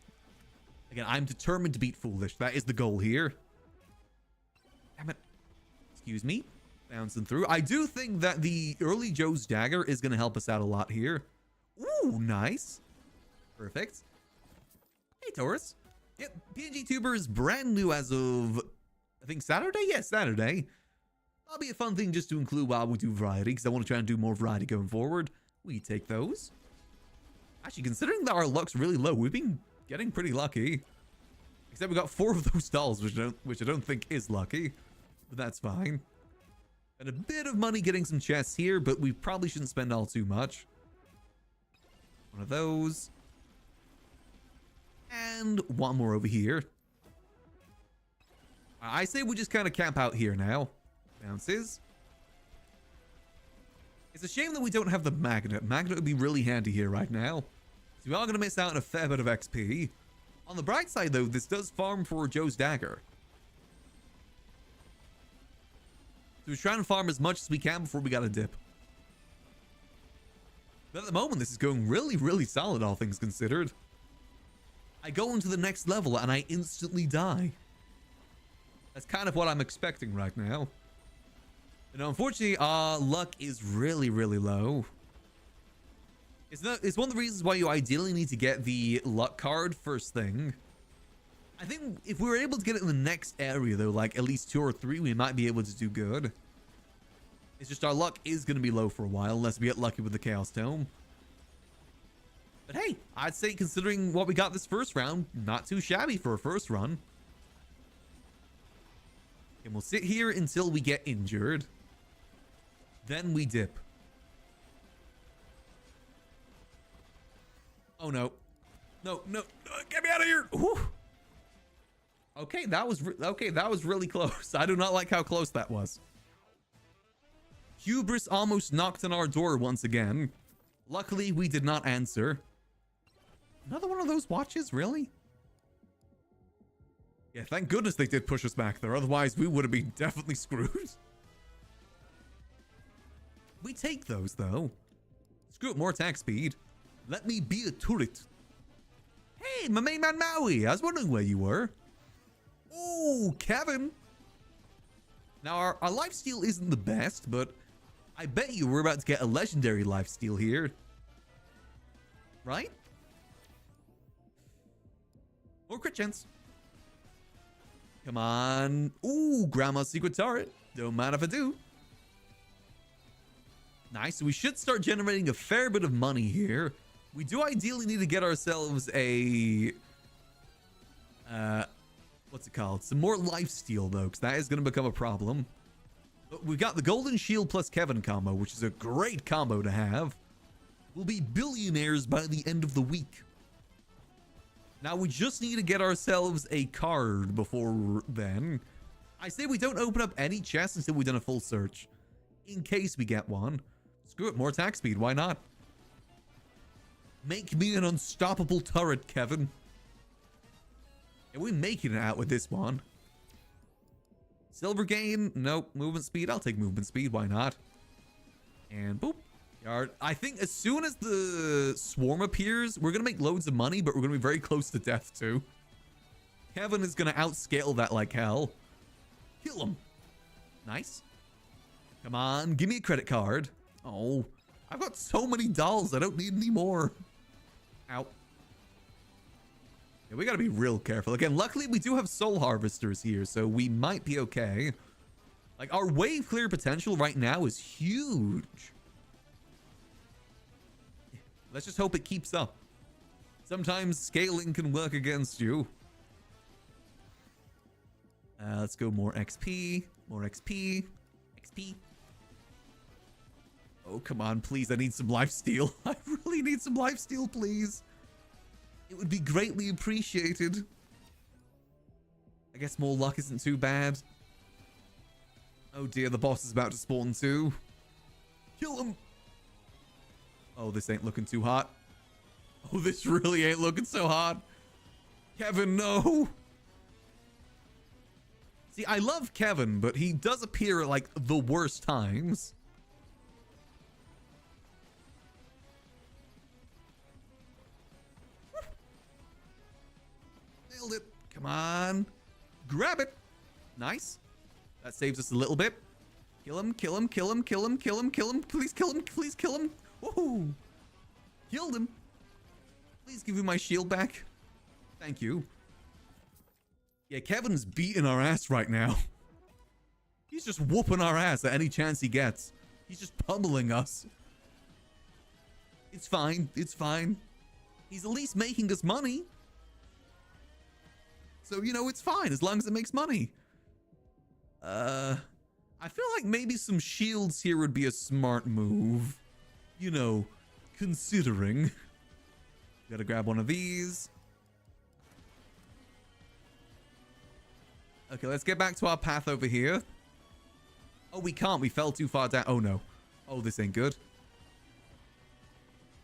Again, I'm determined to beat Foolish. That is the goal here. Damn it. Excuse me. Bouncing through. I do think that the early Joe's Dagger is going to help us out a lot here. Ooh, nice. Perfect. Hey, Taurus. Yep, PNG Tuber is brand new as of, I think, Saturday? Yes, Saturday. That'll be a fun thing just to include while we do variety, because I want to try and do more variety going forward. We take those. Actually, considering that our luck's really low, we've been getting pretty lucky. Except we got 4 of those dolls, which I don't think is lucky. But that's fine. And a bit of money getting some chests here, but we probably shouldn't spend all too much. One of those. And one more over here. I say we just kind of camp out here now. Bounces. It's a shame that we don't have the magnet. Magnet would be really handy here right now. So we are going to miss out on a fair bit of XP. On the bright side, though, this does farm for Joe's Dagger. So we're trying to farm as much as we can before we got a dip. But at the moment, this is going really, really solid, all things considered. I go into the next level and I instantly die. That's kind of what I'm expecting right now. And unfortunately, our luck is really, really low. It's one of the reasons why you ideally need to get the luck card first thing. I think if we were able to get it in the next area, though, like at least 2 or 3, we might be able to do good. It's just our luck is going to be low for a while, unless we get lucky with the Chaos Tome. But hey, I'd say considering what we got this first round, not too shabby for a first run. And we'll sit here until we get injured. Then we dip. Oh no. No, no, no, get me out of here. Whew. Okay, that was really close. I do not like how close that was. Hubris almost knocked on our door once again. Luckily, we did not answer. Another one of those watches, really? Yeah, thank goodness they did push us back there. Otherwise, we would have been definitely screwed. We take those, though. Screw it, more attack speed. Let me be a turret. Hey, my main man Maui. I was wondering where you were. Oh, Kevin. Now, our lifesteal isn't the best, but I bet you we're about to get a legendary lifesteal here. Right? More crit chance. Come on. Ooh, Grandma's secret turret. Don't mind if I do. Nice. So we should start generating a fair bit of money here. We do ideally need to get ourselves a... what's it called? Some more lifesteal, though, because that is going to become a problem. But we've got the Golden Shield plus Kevin combo, which is a great combo to have. We'll be billionaires by the end of the week. Now, we just need to get ourselves a card before then. I say we don't open up any chests until we've done a full search. In case we get one. Screw it, more attack speed, why not? Make me an unstoppable turret, Kevin. Are we making it out with this one? Silver gain? Nope. Movement speed? I'll take movement speed, why not? And boop. Yard. I think as soon as the swarm appears, we're going to make loads of money, but we're going to be very close to death too. Kevin is going to outscale that like hell. Kill him. Nice. Come on, give me a credit card. Oh, I've got so many dolls. I don't need any more. Ow. Yeah, we got to be real careful. Again, luckily we do have soul harvesters here, so we might be okay. Like, our wave clear potential right now is huge. Let's just hope it keeps up. Sometimes scaling can work against you. Let's go more XP. More XP. XP. come on, please. I need some lifesteal. I really need some lifesteal, please. It would be greatly appreciated. I guess more luck isn't too bad. Oh dear, the boss is about to spawn too. Kill him. Oh, this ain't looking too hot. Oh, this really ain't looking so hot. Kevin, no. See, I love Kevin, but he does appear at, like, the worst times. Nailed it. Come on. Grab it. Nice. That saves us a little bit. Kill him, kill him, kill him, kill him, kill him, kill him. Please kill him, please kill him. Woohoo. Killed him. Please give me my shield back. Thank you. Yeah, Kevin's beating our ass right now. He's just whooping our ass at any chance he gets. He's just pummeling us. It's fine. It's fine. He's at least making us money. So, you know, it's fine as long as it makes money. I feel like maybe some shields here would be a smart move. You know, considering. Gotta grab one of these. Okay, let's get back to our path over here. Oh, we can't. We fell too far down. Oh, no. Oh, this ain't good.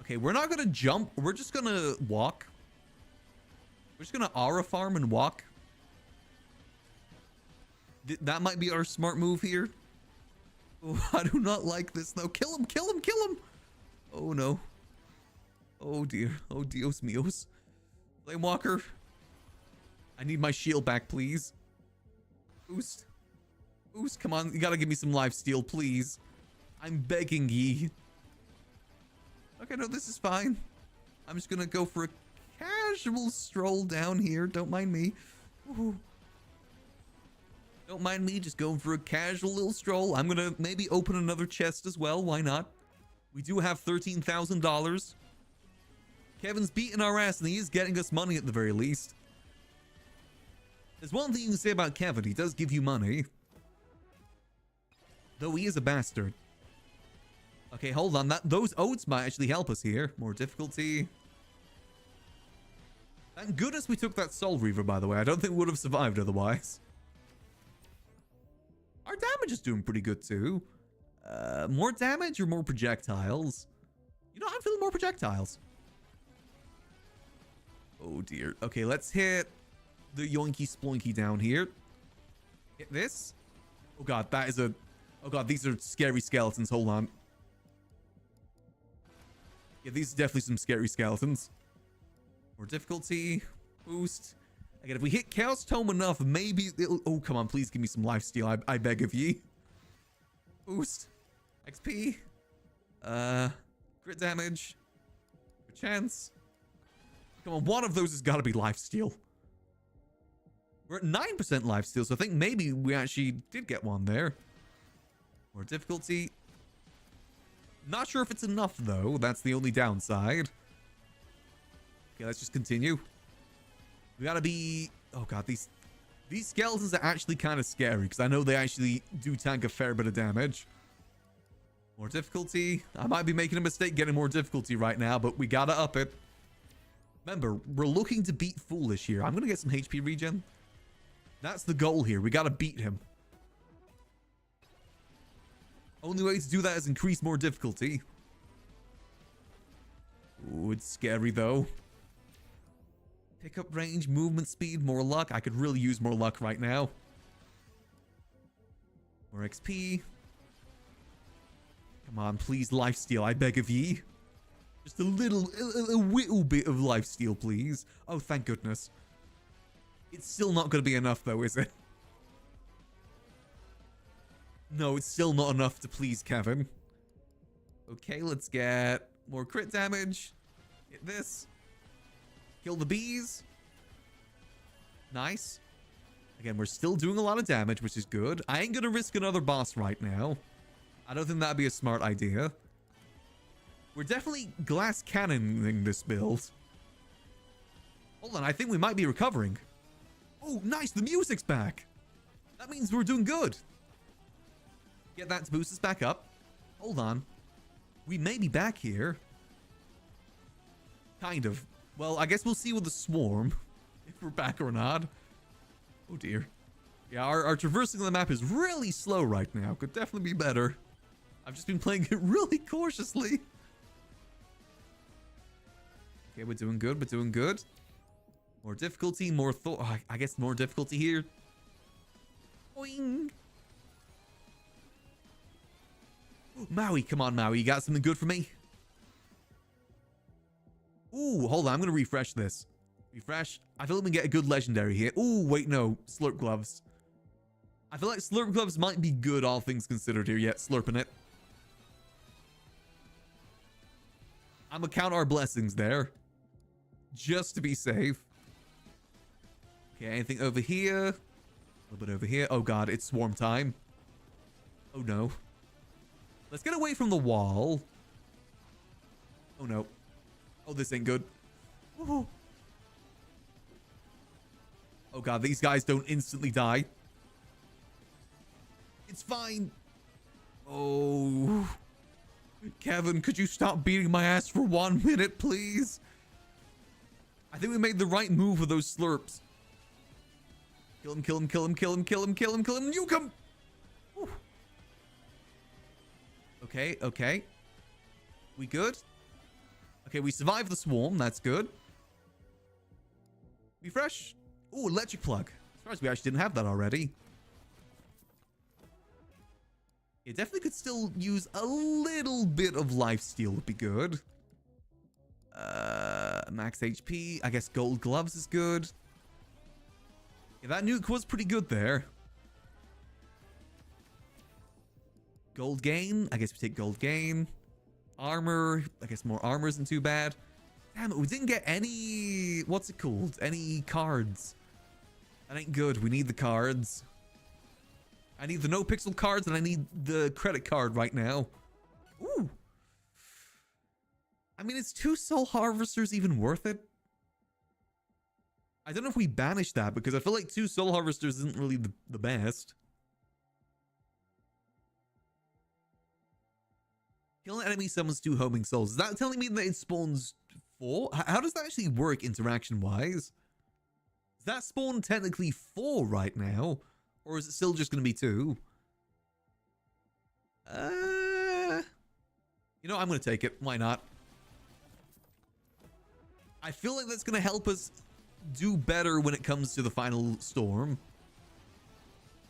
Okay, we're not gonna jump. We're just gonna walk. We're just gonna aura farm and walk. That might be our smart move here. Oh, I do not like this though. Kill him, kill him, kill him. Oh no. Oh dear. Oh Dios míos. Flame Walker. I need my shield back, please. Boost. Boost, come on. You gotta give me some lifesteal, please. I'm begging ye. Okay, no, this is fine. I'm just gonna go for a casual stroll down here. Don't mind me. Ooh. Don't mind me just going for a casual little stroll. I'm gonna maybe open another chest as well. Why not? We do have $13,000. Kevin's beating our ass and he is getting us money at the very least. There's one thing you can say about Kevin. He does give you money. Though he is a bastard. Okay, hold on. Those oats might actually help us here. More difficulty. Thank goodness we took that Soul Reaver, by the way. I don't think we would have survived otherwise. Our damage is doing pretty good too. More damage or more projectiles? You know, I'm feeling more projectiles. Oh dear. Okay, let's hit the yoinky sploinky down here. Hit this. Oh god, that is a... Oh god, these are scary skeletons. Hold on. Yeah, these are definitely some scary skeletons. More difficulty. Boost. Again, if we hit Chaos Tome enough, maybe it'll... Oh, come on, please give me some lifesteal. I beg of ye. Boost. XP. Crit damage. Good chance. Come on, one of those has got to be lifesteal. We're at 9% lifesteal, so I think maybe we actually did get one there. More difficulty. Not sure if it's enough, though. That's the only downside. Okay, let's just continue. We gotta be... Oh god, these skeletons are actually kind of scary because I know they actually do tank a fair bit of damage. More difficulty. I might be making a mistake getting more difficulty right now, but we gotta up it. Remember, we're looking to beat Foolish here. I'm gonna get some HP regen. That's the goal here. We gotta beat him. Only way to do that is increase more difficulty. Ooh, it's scary though. Pickup range, movement speed, more luck. I could really use more luck right now. More XP. Come on, please, lifesteal. I beg of ye. Just a little bit of lifesteal, please. Oh, thank goodness. It's still not going to be enough, though, is it? No, it's still not enough to please Kevin. Okay, let's get more crit damage. Hit this. Kill the bees. Nice. Again, we're still doing a lot of damage, which is good. I ain't going to risk another boss right now. I don't think that'd be a smart idea. We're definitely glass cannoning this build. Hold on, I think we might be recovering. Oh, nice. The music's back. That means we're doing good. Get that to boost us back up. Hold on. We may be back here. Kind of. Well, I guess we'll see with the swarm if we're back or not. Oh dear. Yeah, our traversing of the map is really slow right now. Could definitely be better. I've just been playing it really cautiously. Okay, we're doing good. We're doing good. More difficulty, more thought. Oh, I guess more difficulty here. Boing. Maui, come on, Maui. You got something good for me? Ooh, hold on. I'm going to refresh this. Refresh. I feel like we can get a good legendary here. Ooh, wait, no. Slurp gloves. I feel like slurp gloves might be good, all things considered here. Yeah, slurping it. I'm going to count our blessings there. Just to be safe. Okay, anything over here? A little bit over here. Oh, God, it's swarm time. Oh, no. Let's get away from the wall. Oh, no. Oh, this ain't good. Woohoo. Oh, God, these guys don't instantly die. It's fine. Oh. Kevin, could you stop beating my ass for 1 minute, please? I think we made the right move with those slurps. Kill him, kill him, kill him, kill him, kill him, kill him, kill him. You come. Whew. Okay, okay. We good? Okay, we survived the swarm. That's good. Refresh. Ooh, electric plug. Surprised we actually didn't have that already. It definitely could still use a little bit of lifesteal would be good. Max HP. I guess gold gloves is good. Yeah, that nuke was pretty good there. Gold gain. I guess we take gold gain. Armor. I guess more armor isn't too bad. Damn it, we didn't get any... What's it called? Any cards. That ain't good. We need the cards. I need the no pixel cards and I need the credit card right now. Ooh. I mean, is 2 soul harvesters even worth it? I don't know if we banish that because I feel like 2 soul harvesters isn't really the best. Kill an enemy summons 2 homing souls. Is that telling me that it spawns 4? How does that actually work interaction-wise? Does that spawn technically 4 right now? Or is it still just going to be 2? You know, I'm going to take it. Why not? I feel like that's going to help us do better when it comes to the final storm.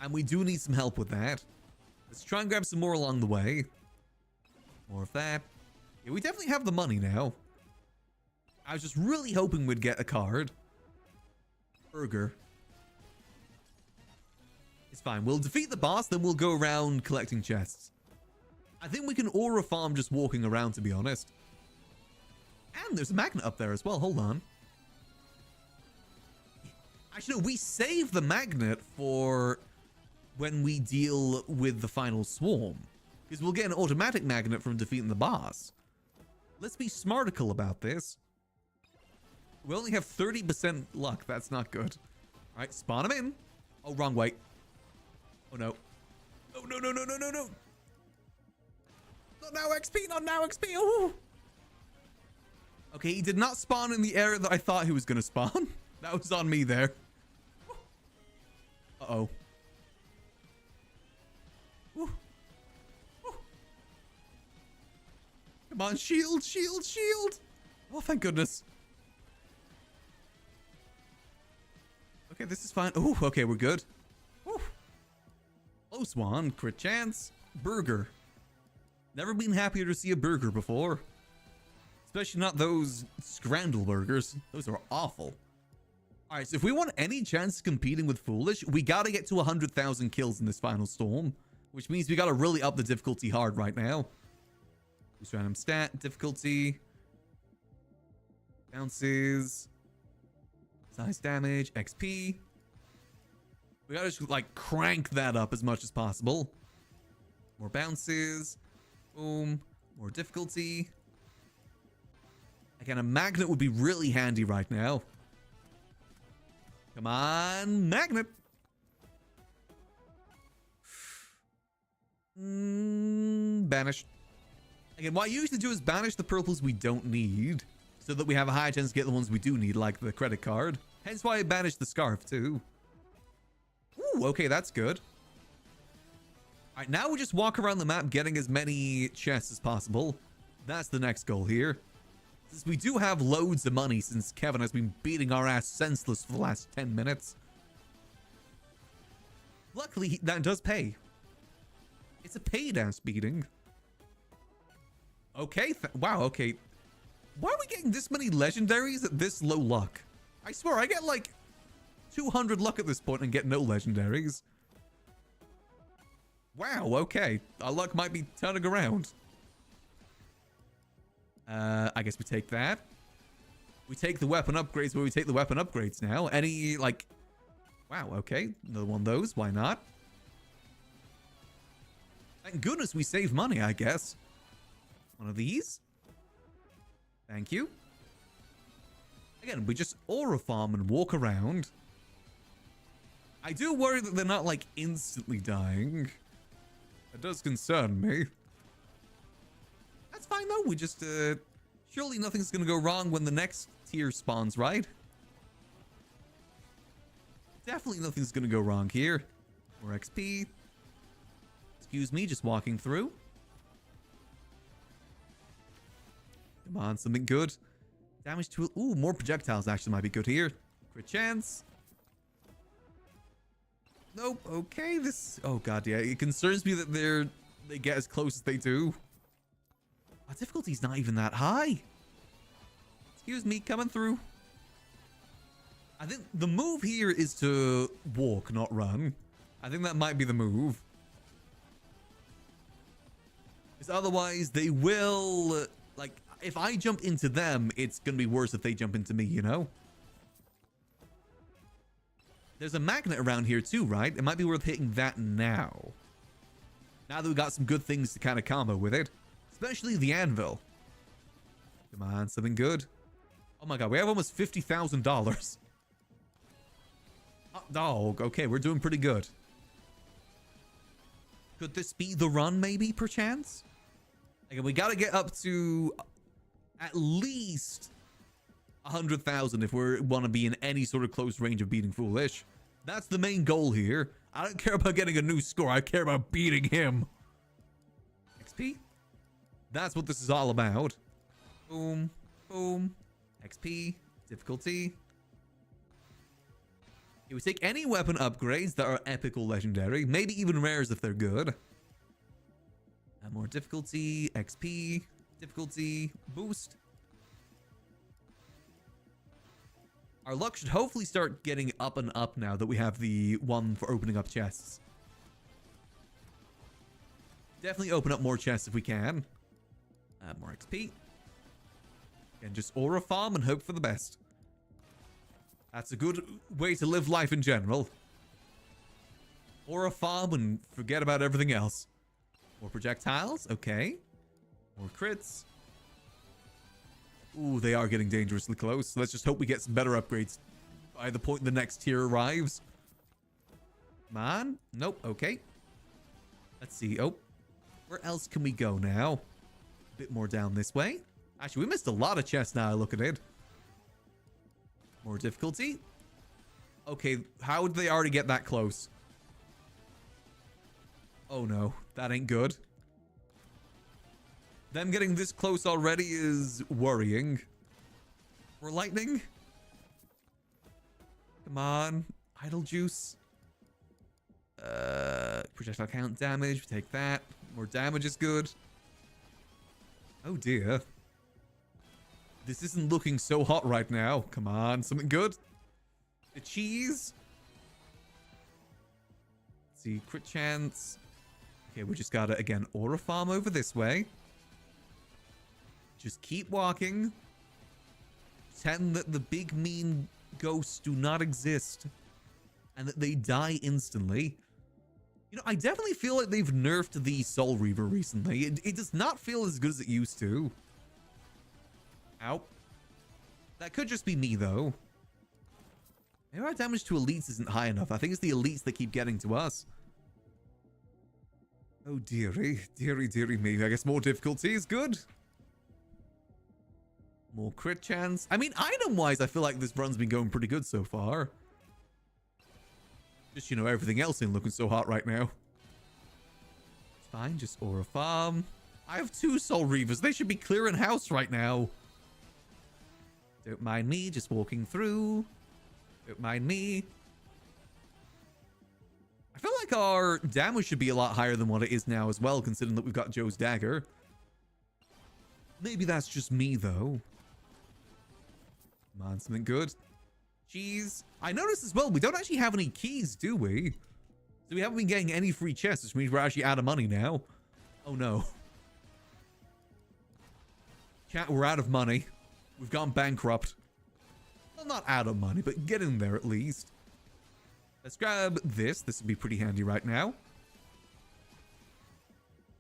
And we do need some help with that. Let's try and grab some more along the way. More of that. Yeah, we definitely have the money now. I was just really hoping we'd get a card. Burger. It's fine. We'll defeat the boss, then we'll go around collecting chests. I think we can aura farm just walking around, to be honest. And there's a magnet up there as well. Hold on. Actually, no, we save the magnet for when we deal with the final swarm. Because we'll get an automatic magnet from defeating the boss. Let's be smartical about this. We only have 30% luck. That's not good. All right, spawn him in. Oh, wrong way. Oh, no. Oh, no, no, no, no, no, no. Not now XP, not now XP. Oh. Okay, he did not spawn in the area that I thought he was going to spawn. That was on me there. Uh-oh. Come on, shield, shield, shield. Oh, thank goodness. Okay, this is fine. Oh, okay, we're good. Woo. Close one. Crit chance. Burger. Never been happier to see a burger before. Especially not those scramble burgers. Those are awful. Alright, so if we want any chance of competing with Foolish, we gotta get to 100,000 kills in this final storm. Which means we gotta really up the difficulty hard right now. Boost random stat, difficulty. Bounces. Size damage, XP. We gotta just like crank that up as much as possible. More bounces. Boom. More difficulty. Again, a magnet would be really handy right now. Come on, magnet. Banished. Again, what I usually do is banish the purples we don't need, so that we have a high chance to get the ones we do need, like the credit card. Hence why I banished the scarf, too. Ooh, okay, that's good. All right, now we just walk around the map getting as many chests as possible. That's the next goal here. Since we do have loads of money, since Kevin has been beating our ass senseless for the last 10 minutes. Luckily, that does pay. It's a paid ass beating. Okay, wow, okay. Why are we getting this many legendaries at this low luck? I swear, I get like 200 luck at this point and get no legendaries. Wow, okay. Our luck might be turning around. I guess we take that. We take the weapon upgrades where we take the weapon upgrades now. Any, like... Wow, okay. Another one of those. Why not? Thank goodness we save money, I guess. One of these. Thank you. Again, we just aura farm and walk around. I do worry that they're not, like, instantly dying. That does concern me. That's fine, though. We just, surely nothing's gonna go wrong when the next tier spawns, right? Definitely nothing's gonna go wrong here. More XP. Excuse me, just walking through. Come on, something good. Damage to... Ooh, more projectiles actually might be good here. Crit chance. Nope. Okay, this... Oh, God, yeah. It concerns me that they get as close as they do. Our difficulty's not even that high. Excuse me, coming through. I think the move here is to walk, not run. I think that might be the move. Because otherwise, they will... Like, if I jump into them, it's going to be worse if they jump into me, you know? There's a magnet around here too, right? It might be worth hitting that now. Now that we've got some good things to kind of combo with it. Especially the anvil. Come on, something good. Oh my god, we have almost $50,000. Oh, okay, we're doing pretty good. Could this be the run, maybe, perchance? Again, we gotta get up to at least 100,000 if we want to be in any sort of close range of beating Foolish. That's the main goal here. I don't care about getting a new score. I care about beating him. XP? That's what this is all about. Boom. Boom. XP. Difficulty. Okay, we take any weapon upgrades that are epic or legendary. Maybe even rares if they're good. More difficulty. XP. Difficulty. Boost. Our luck should hopefully start getting up and up now that we have the one for opening up chests. Definitely open up more chests if we can. More XP. And just aura farm and hope for the best. That's a good way to live life in general. Aura farm and forget about everything else. More projectiles. Okay. More crits. Ooh, they are getting dangerously close. Let's just hope we get some better upgrades by the point the next tier arrives. Come on. Nope. Okay. Let's see. Oh. Where else can we go now? A bit more down this way. Actually, we missed a lot of chests now I look at it. More difficulty. Okay. How did they already get that close? Oh, no. That ain't good. Them getting this close already is worrying. More lightning. Come on. Idle juice. Projectile count damage. We take that. More damage is good. Oh dear. This isn't looking so hot right now. Come on. Something good. The cheese. Let's see. Crit chance. Okay, we just gotta, again, aura farm over this way. Just keep walking. Pretend that the big mean ghosts do not exist. And that they die instantly. You know, I definitely feel like they've nerfed the Soul Reaver recently. It does not feel as good as it used to. Ow. That could just be me, though. Maybe our damage to elites isn't high enough. I think it's the elites that keep getting to us. Oh, dearie. Dearie, dearie me. I guess more difficulty is good. More crit chance. I mean, item-wise, I feel like this run's been going pretty good so far. Just, you know, everything else ain't looking so hot right now. It's fine. Just Aura Farm. I have 2 Soul Reavers. They should be clearing house right now. Don't mind me just walking through. Don't mind me. I feel like our damage should be a lot higher than what it is now as well, considering that we've got Joe's dagger. Maybe that's just me, though. Come on, something good. Jeez. I noticed as well, we don't actually have any keys, do we? So we haven't been getting any free chests, which means we're actually out of money now. Oh, no. Chat, we're out of money. We've gone bankrupt. Well, not out of money, but get in there at least. Let's grab this. This would be pretty handy right now.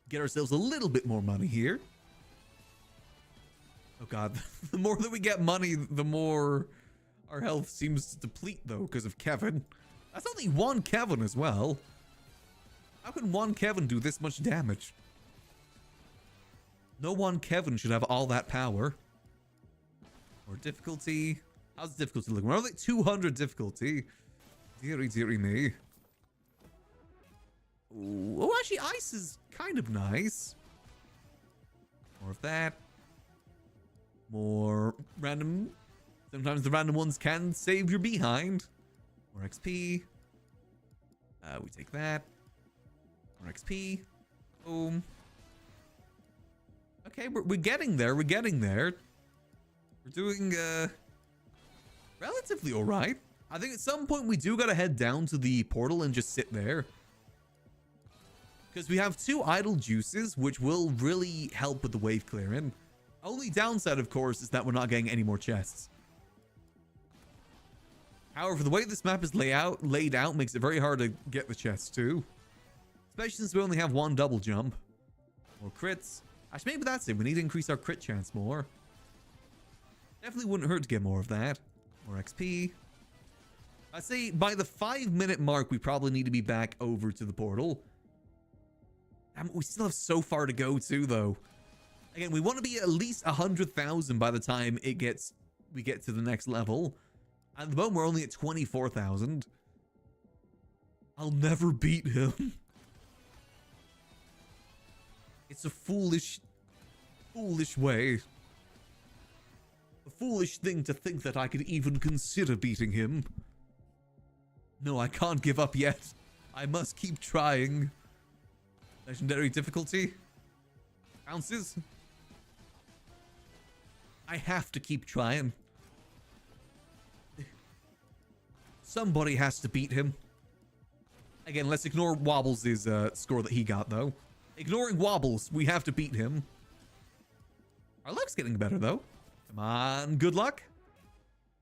Get ourselves a little bit more money here. Oh, God. The more that we get money, the more our health seems to deplete, though, because of Kevin. That's only 1 Kevin as well. How can 1 Kevin do this much damage? No 1 Kevin should have all that power. Or difficulty. How's the difficulty looking? We're only at 200 difficulty. Deary, deary me. Ooh. Oh, actually, ice is kind of nice. More of that. More random. Sometimes the random ones can save your behind. More XP. We take that. More XP. Boom. Okay, we're getting there. We're getting there. We're doing relatively all right. I think at some point we do gotta head down to the portal and just sit there. Because we have 2 idle juices, which will really help with the wave clearing. Only downside, of course, is that we're not getting any more chests. However, the way this map is laid out makes it very hard to get the chests too. Especially since we only have 1 double jump. More crits. Actually, maybe that's it. We need to increase our crit chance more. Definitely wouldn't hurt to get more of that. More XP. I'd say by the 5-minute mark, we probably need to be back over to the portal. We still have so far to go too, though. Again, we want to be at least 100,000 by the time we get to the next level. At the moment, we're only at 24,000. I'll never beat him. It's a foolish way. A foolish thing to think that I could even consider beating him. No, I can't give up yet. I must keep trying. Legendary difficulty. Bounces. I have to keep trying. Somebody has to beat him. Again, let's ignore Wobbles' score that he got, though. Ignoring Wobbles, we have to beat him. Our luck's getting better, though. Come on, good luck.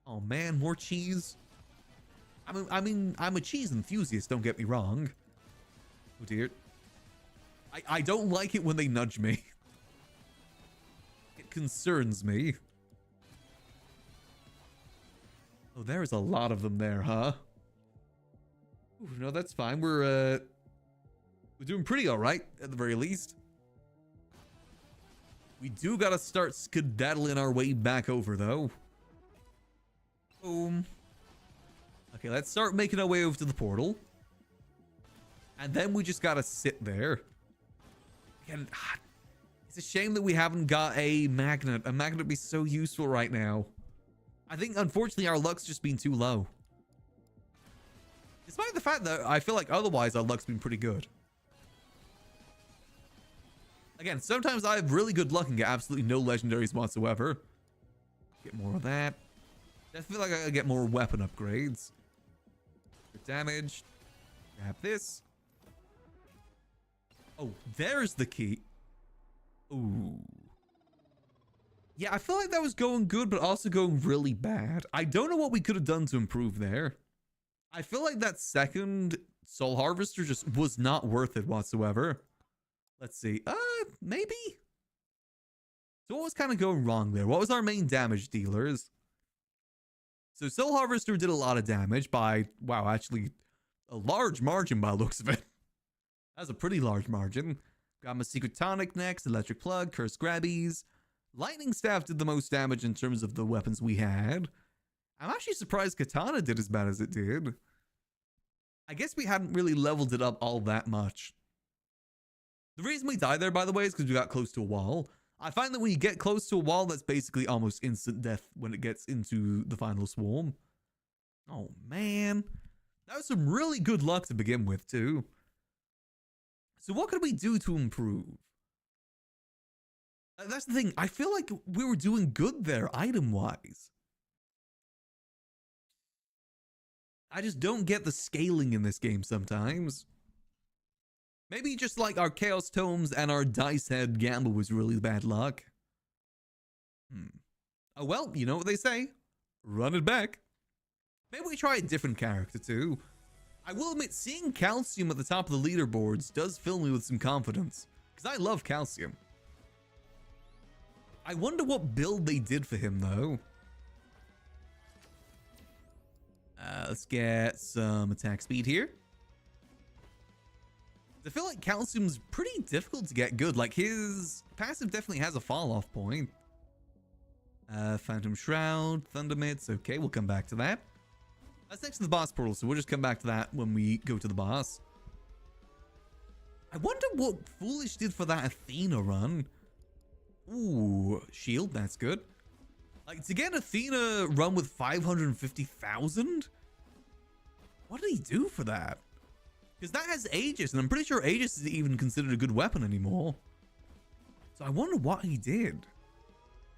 Oh, man, more cheese. I mean, I'm a cheese enthusiast, don't get me wrong. Oh, dear. I don't like it when they nudge me. It concerns me. Oh, there's a lot of them there, huh? Ooh, no, that's fine. We're doing pretty all right, at the very least. We do gotta start skedaddling our way back over, though. Boom. Okay, let's start making our way over to the portal. And then we just gotta sit there. Again, it's a shame that we haven't got a magnet. A magnet would be so useful right now. I think, unfortunately, our luck's just been too low. Despite the fact that I feel like otherwise our luck's been pretty good. Again, sometimes I have really good luck and get absolutely no legendaries whatsoever. Get more of that. I feel like I gotta get more weapon upgrades. Good damage. Grab this. Oh, there's the key. Ooh. Yeah, I feel like that was going good, but also going really bad. I don't know what we could have done to improve there. I feel like that second Soul Harvester just was not worth it whatsoever. Let's see. Maybe? So what was kind of going wrong there? What was our main damage dealers? So Soul Harvester did a lot of damage by, wow, actually a large margin by the looks of it. That's a pretty large margin. Got my Secret Tonic next, Electric Plug, Curse Grabbies. Lightning Staff did the most damage in terms of the weapons we had. I'm actually surprised Katana did as bad as it did. I guess we hadn't really leveled it up all that much. The reason we died there, by the way, is because we got close to a wall. I find that when you get close to a wall, that's basically almost instant death when it gets into the final swarm. Oh, man. That was some really good luck to begin with, too. So what could we do to improve? That's the thing. I feel like we were doing good there, item-wise. I just don't get the scaling in this game sometimes. Maybe just like our Chaos Tomes and our Dice Head gamble was really bad luck. Oh well, you know what they say. Run it back. Maybe we try a different character too. I will admit, seeing Calcium at the top of the leaderboards does fill me with some confidence. Because I love Calcium. I wonder what build they did for him though. Let's get some attack speed here. I feel like Calcium's pretty difficult to get good. Like, his passive definitely has a fall-off point. Phantom Shroud, Thunder Mitts. Okay, we'll come back to that. That's next to the boss portal, so we'll just come back to that when we go to the boss. I wonder what Foolish did for that Athena run. Ooh, shield, that's good. Like, to get Athena run with 550,000? What did he do for that? Because that has Aegis, and I'm pretty sure Aegis isn't even considered a good weapon anymore. So I wonder what he did.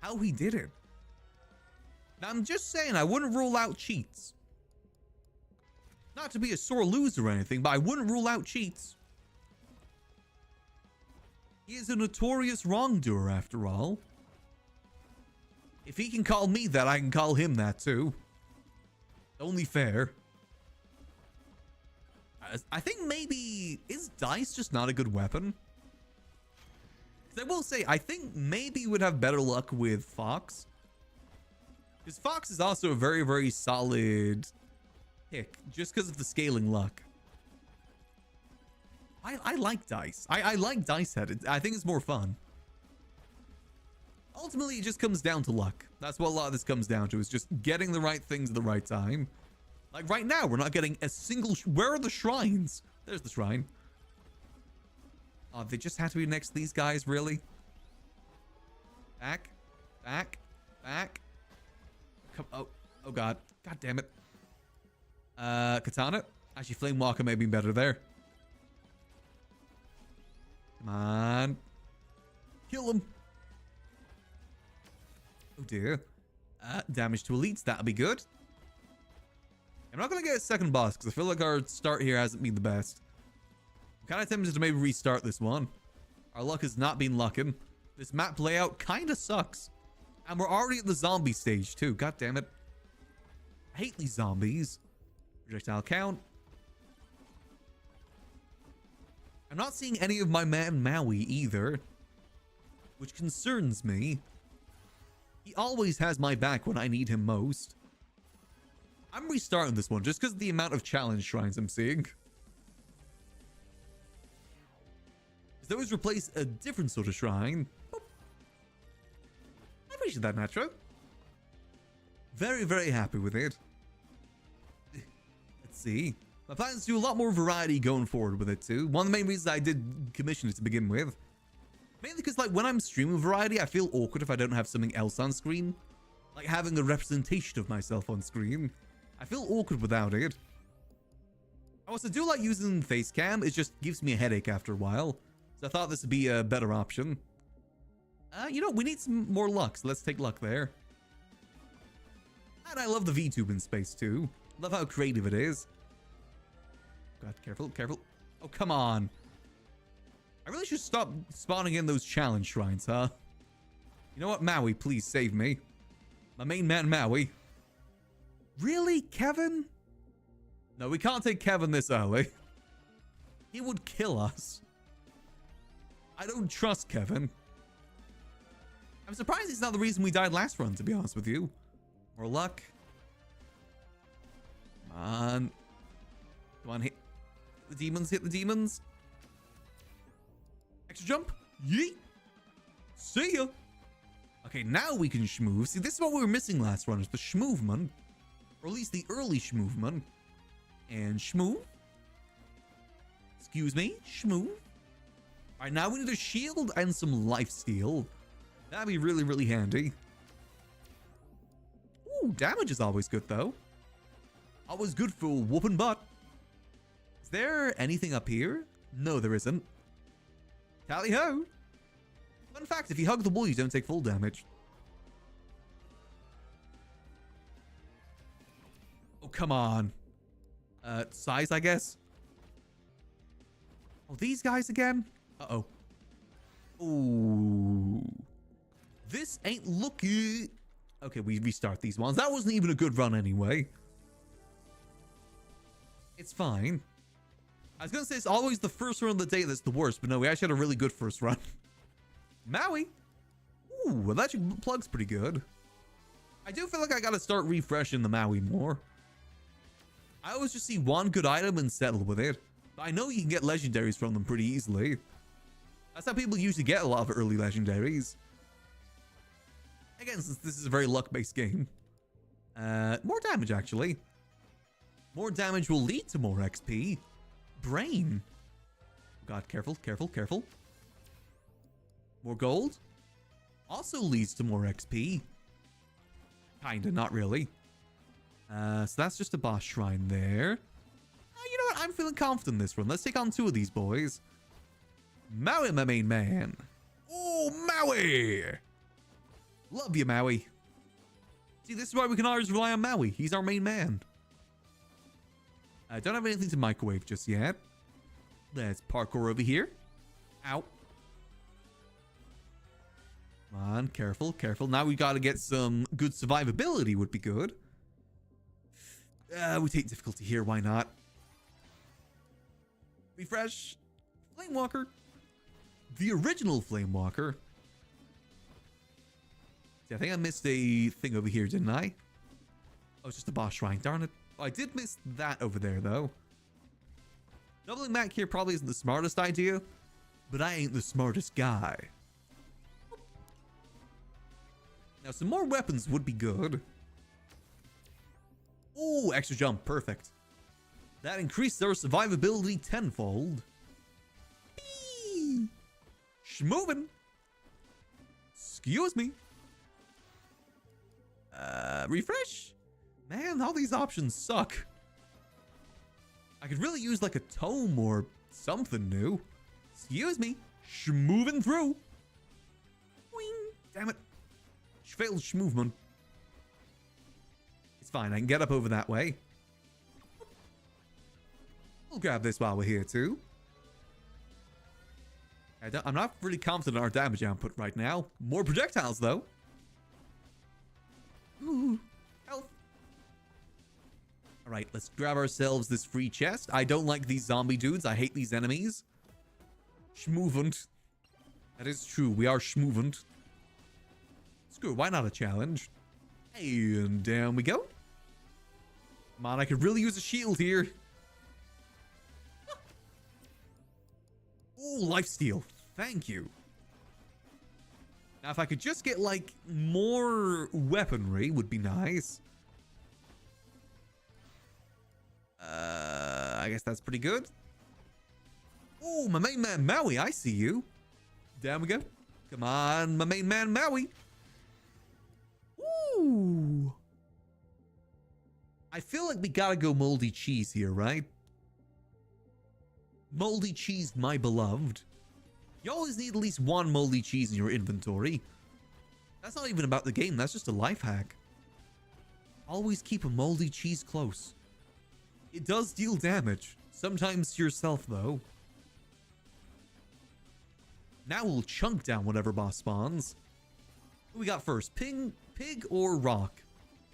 How he did it. Now, I'm just saying, I wouldn't rule out cheats. Not to be a sore loser or anything, but I wouldn't rule out cheats. He is a notorious wrongdoer, after all. If he can call me that, I can call him that, too. Only fair. I think maybe... Is Dice just not a good weapon? I will say, I think maybe you would have better luck with Fox. Because Fox is also a very, very solid pick. Just because of the scaling luck. I like Dice. I like Dice Head. I think it's more fun. Ultimately, it just comes down to luck. That's what a lot of this comes down to. Is just getting the right things at the right time. Like right now, we're not getting a single... Where are the shrines? There's the shrine. Oh, they just had to be next to these guys, really? Back. Back. Back. Come... Oh, God. God damn it. Katana? Actually, Flame Walker may be better there. Come on. Kill him. Oh, dear. Damage to elites. That'll be good. I'm not going to get a second boss because I feel like our start here hasn't been the best. I'm kind of tempted to maybe restart this one. Our luck has not been lucking. This map layout kind of sucks. And we're already at the zombie stage too. God damn it. I hate these zombies. Projectile count. I'm not seeing any of my man Maui either. Which concerns me. He always has my back when I need him most. I'm restarting this one just because of the amount of challenge shrines I'm seeing. Those replace a different sort of shrine. Oh. I appreciate that, Natro. Very, very happy with it. Let's see. My plan is to do a lot more variety going forward with it too. One of the main reasons I did commission it to begin with. Mainly because like when I'm streaming variety, I feel awkward if I don't have something else on screen. Like having a representation of myself on screen. I feel awkward without it. I also do like using face cam. It just gives me a headache after a while. So I thought this would be a better option. You know, we need some more luck. So let's take luck there. And I love the VTube in space too. Love how creative it is. God, careful, careful. Oh, come on. I really should stop spawning in those challenge shrines, huh? You know what, Maui, please save me. My main man, Maui. Really, Kevin? No, we can't take Kevin this early. He would kill us. I don't trust Kevin. I'm surprised it's not the reason we died last run, to be honest with you. More luck. Come on. Come on, hit the demons, hit the demons. Extra jump. Yeet. See ya. Okay, now we can schmoove. See, this is what we were missing last run, is the schmoovement. Or at least the early schmoovement. And schmoove. Excuse me, schmoove. Alright, now we need a shield and some lifesteal. That'd be really, really handy. Ooh, damage is always good, though. Always good for whooping butt. Is there anything up here? No, there isn't. Tally-ho! Fun fact, if you hug the wall, you don't take full damage. Oh, come on. Size, I guess. Oh, these guys again? Uh-oh. Ooh. This ain't looky. Okay, we restart these ones. That wasn't even a good run anyway. It's fine. I was gonna say it's always the first run of the day that's the worst, but no, we actually had a really good first run. Maui. Ooh, electric plug's pretty good. I do feel like I gotta start refreshing the Maui more. I always just see one good item and settle with it. But I know you can get legendaries from them pretty easily. That's how people usually get a lot of early legendaries. Again, since this is a very luck-based game. More damage, actually. More damage will lead to more XP. Brain. God, careful, careful, careful. More gold. Also leads to more XP. Kinda, not really. So that's just a boss shrine there. You know what? I'm feeling confident in this run. Let's take on two of these boys. Maui, my main man. Oh, Maui! Love you, Maui. See, this is why we can always rely on Maui. He's our main man. I don't have anything to microwave just yet. Let's parkour over here. Ow. Come on, careful, careful. Now we gotta get some good survivability would be good. We take difficulty here, why not? Refresh. Flamewalker. The original Flamewalker. See, I think I missed a thing over here, didn't I? Oh, it's just a boss shrine, darn it. Oh, I did miss that over there, though. Doubling back here probably isn't the smartest idea, but I ain't the smartest guy. Now, some more weapons would be good. Oh, extra jump. Perfect. That increased our survivability tenfold. Schmovin'. Excuse me. Refresh? Man, all these options suck. I could really use like a tome or something new. Excuse me. Schmovin' through. Wing. Damn it. Failed schmovement. It's fine. I can get up over that way. We'll grab this while we're here too. I'm not really confident in our damage output right now. More projectiles though. Ooh, health. All right, let's grab ourselves this free chest. I don't like these zombie dudes. I hate these enemies. Schmovent. That is true. We are schmovent. Screw, why not a challenge? And down we go. Come on, I could really use a shield here. Oh, lifesteal. Thank you. Now, if I could just get, like, more weaponry would be nice. I guess that's pretty good. Oh, my main man Maui, I see you. Down we go. Come on, my main man Maui. Ooh. I feel like we gotta go moldy cheese here, right? Moldy cheese, my beloved. You always need at least one moldy cheese in your inventory. That's not even about the game, that's just a life hack. Always keep a moldy cheese close. It does deal damage. Sometimes to yourself, though. Now we'll chunk down whatever boss spawns. What we got first? Pig or rock?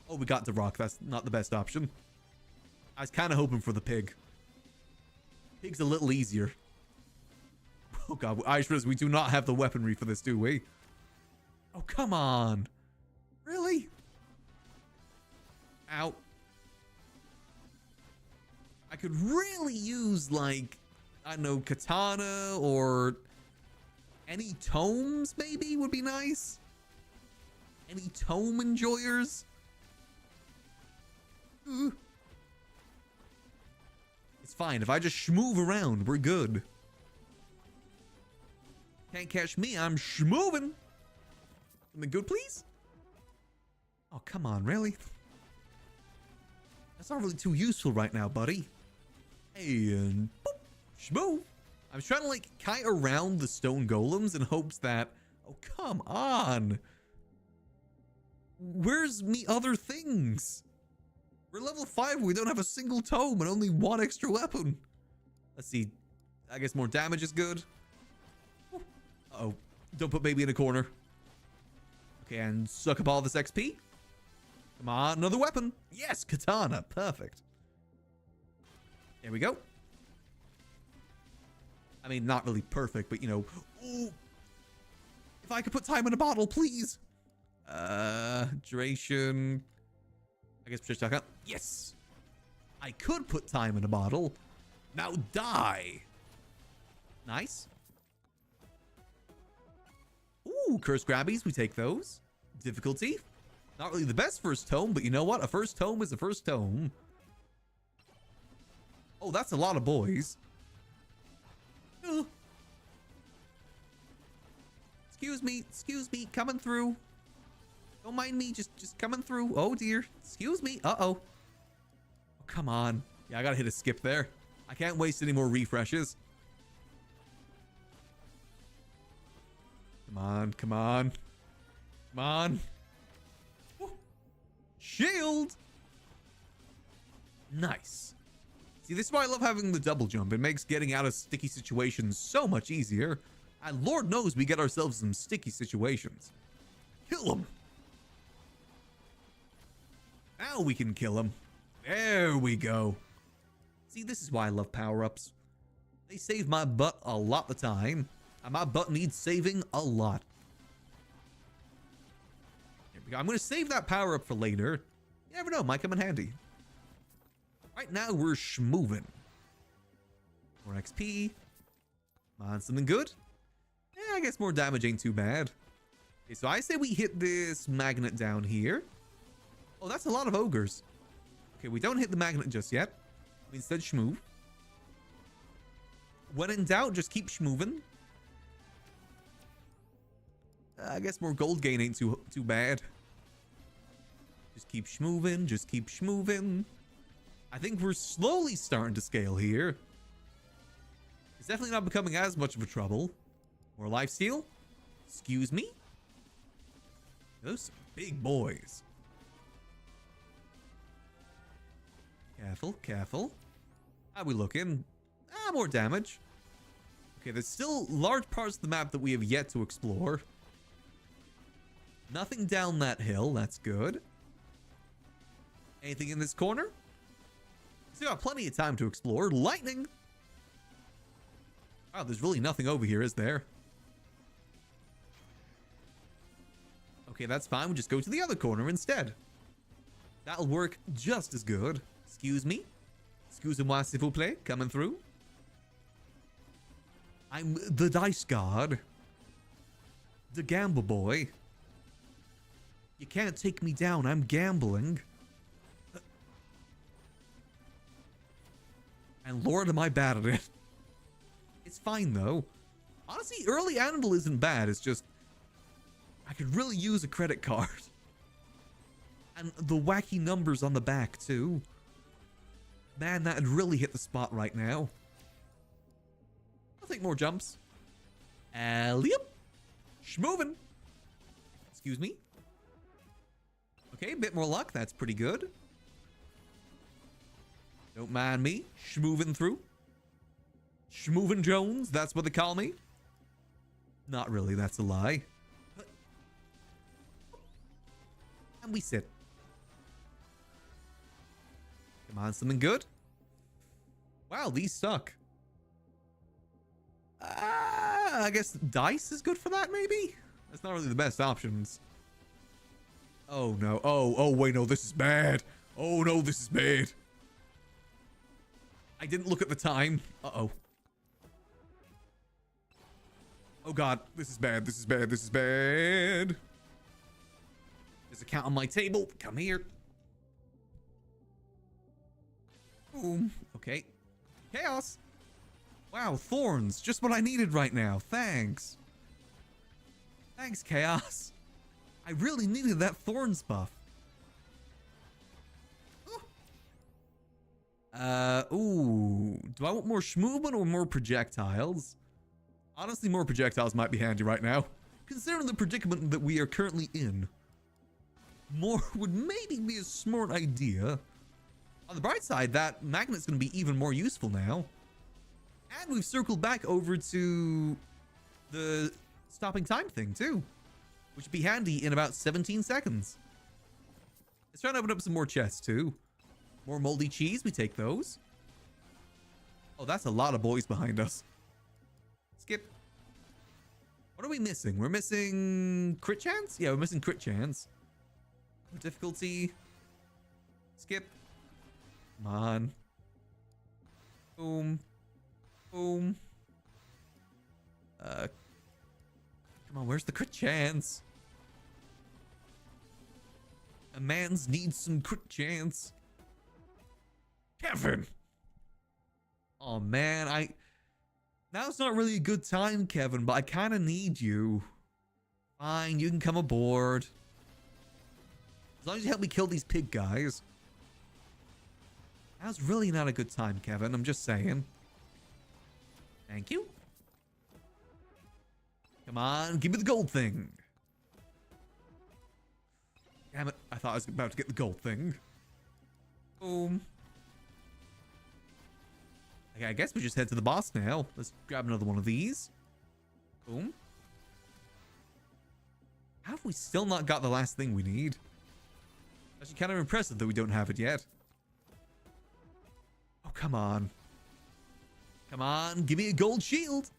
Oh, we got the rock. That's not the best option. I was kind of hoping for the pig. Pig's a little easier. Oh god, I suppose we do not have the weaponry for this, do we? Oh, come on. Really? Ow. I could really use, like, I don't know, katana or Any tomes maybe would be nice. Any tome enjoyers? It's fine. If I just schmoove around, we're good. Can't catch me. I'm schmooving. Something good, please? Oh, come on. Really? That's not really too useful right now, buddy. Hey, and boop, schmoove. I was trying to, like, kite around the stone golems in hopes that... Oh, come on. Where's me other things? We're level 5. We don't have a single tome and only one extra weapon. Let's see. I guess more damage is good. Uh-oh. Don't put baby in a corner. Okay, and suck up all this XP. Come on, another weapon. Yes, katana. Perfect. There we go. I mean, not really perfect, but, you know. Ooh. If I could put time in a bottle, please. Duration. I guess just up. Yes. I could put time in a bottle. Now die. Nice. Ooh, curse grabbies. We take those. Difficulty. Not really the best first tome, but you know what? A first tome is a first tome. Oh, that's a lot of boys. Excuse me, coming through. Don't mind me, just coming through. Oh dear, excuse me. Uh-oh. Oh, come on. Yeah, I gotta hit a skip there. I can't waste any more refreshes. Come on, come on. Come on. Woo. Shield. Nice. See, this is why I love having the double jump. It makes getting out of sticky situations so much easier. And Lord knows we get ourselves some sticky situations. Kill him. Now we can kill him. There we go. See, this is why I love power-ups. They save my butt a lot of the time. And my butt needs saving a lot. Here we go. I'm going to save that power-up for later. You never know, might come in handy. Right now, we're schmoovin'. More XP. Come on, something good? Yeah, I guess more damage ain't too bad. Okay, so I say we hit this magnet down here. Oh, that's a lot of ogres. Okay, we don't hit the magnet just yet. We instead schmoove. When in doubt, just keep schmoovin'. I guess more gold gain ain't too bad. Just keep schmoovin', just keep schmoovin'. I think we're slowly starting to scale here. It's definitely not becoming as much of a trouble. More lifesteal. Excuse me. Those big boys. Careful, careful. How are we looking? Ah, more damage. Okay, there's still large parts of the map that we have yet to explore. Nothing down that hill. That's good. Anything in this corner? Still got plenty of time to explore. Lightning! Wow, there's really nothing over here, is there? Okay, that's fine. We'll just go to the other corner instead. That'll work just as good. Excuse me. Excusez-moi, s'il vous plaît. Coming through. I'm the dice god. The gamble boy. You can't take me down. I'm gambling. And Lord, am I bad at it. It's fine, though. Honestly, early Animal isn't bad. It's just... I could really use a credit card. And the wacky numbers on the back, too. Man, that'd really hit the spot right now. I'll take more jumps. Yep. Schmoovin'. Excuse me. Okay, a bit more luck. That's pretty good. Don't mind me. Schmoovin' through. Schmoovin' Jones. That's what they call me. Not really. That's a lie. And we sit. Come on, something good. Wow, these suck. I guess dice is good for that, maybe? That's not really the best options. Oh, no. Oh, wait, no, this is bad. Oh, no, this is bad. I didn't look at the time. Uh-oh. Oh god, this is bad, this is bad, this is bad. There's a cat on my table. Come here. Boom. Okay. Chaos. Wow, thorns. Just what I needed right now. Thanks. Thanks, Chaos. I really needed that thorns buff. Ooh. Do I want more schmoobin or more projectiles? Honestly, more projectiles might be handy right now. Considering the predicament that we are currently in. More would maybe be a smart idea. On the bright side, that magnet's going to be even more useful now. And we've circled back over to the stopping time thing too, which would be handy in about 17 seconds. Let's try and open up some more chests too. More moldy cheese, we take those. Oh, that's a lot of boys behind us. Skip. What are we missing? We're missing crit chance? Yeah, we're missing crit chance. Difficulty. Skip. Come on. Boom. Boom. Come on, where's the crit chance? A man's needs some crit chance. Kevin! Oh man, now's not really a good time, Kevin, but I kind of need you. Fine, you can come aboard. As long as you help me kill these pig guys. Now's really not a good time, Kevin. I'm just saying. Thank you. Come on, give me the gold thing. Damn it, I thought I was about to get the gold thing. Boom. Okay, I guess we just head to the boss now. Let's grab another one of these. Boom. How have we still not got the last thing we need? Actually kind of impressive that we don't have it yet. Oh, come on. Come on, give me a gold shield.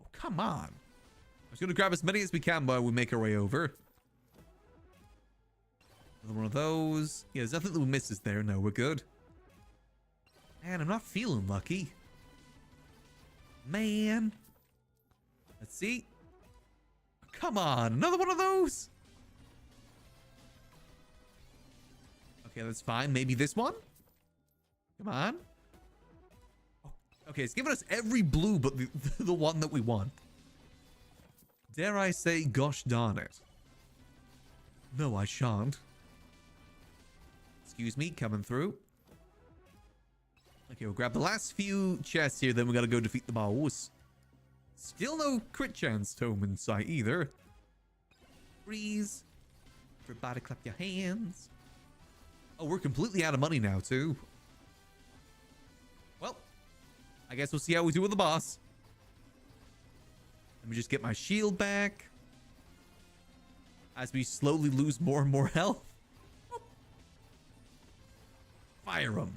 Oh, come on. I'm just going to grab as many as we can while we make our way over. Another one of those. Yeah, there's nothing that we misses there. No, we're good. Man, I'm not feeling lucky. Man. Let's see. Come on, another one of those. Okay, that's fine. Maybe this one? Come on. Oh, okay, it's given us every blue but the one that we want. Dare I say, gosh darn it. No, I shan't. Excuse me, coming through. Okay, we'll grab the last few chests here, then we gotta go defeat the boss. Still no crit chance tome in sight either. Freeze. Everybody clap your hands. Oh, we're completely out of money now, too. Well, I guess we'll see how we do with the boss. Let me just get my shield back. As we slowly lose more and more health. Fire him.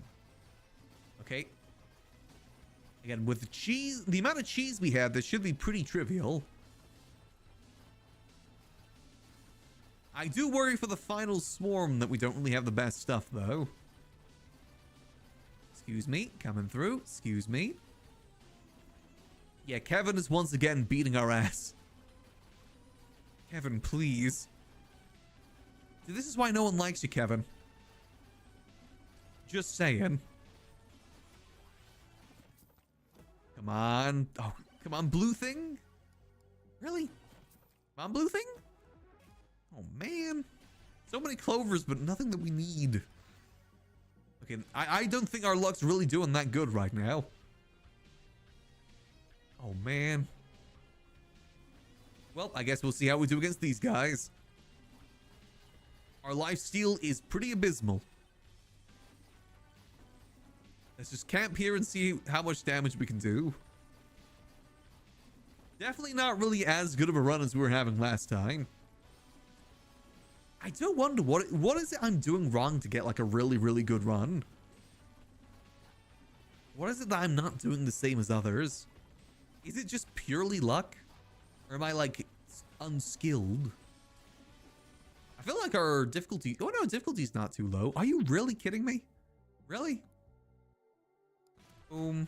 Okay. Again, with the cheese, the amount of cheese we have, this should be pretty trivial. I do worry for the final swarm that we don't really have the best stuff, though. Excuse me, coming through. Excuse me. Yeah, Kevin is once again beating our ass. Kevin, please. See, this is why no one likes you, Kevin. Just saying. Come on. Oh, come on, blue thing? Really? Come on, blue thing? Oh, man. So many clovers, but nothing that we need. Okay, I don't think our luck's really doing that good right now. Oh, man. Well, I guess we'll see how we do against these guys. Our lifesteal is pretty abysmal. Let's just camp here and see how much damage we can do. Definitely not really as good of a run as we were having last time. I do wonder what is it I'm doing wrong to get like a really, really good run? What is it that I'm not doing the same as others? Is it just purely luck? Or am I like unskilled? I feel like our difficulty... Oh no, difficulty's not too low. Are you really kidding me? Really? Boom.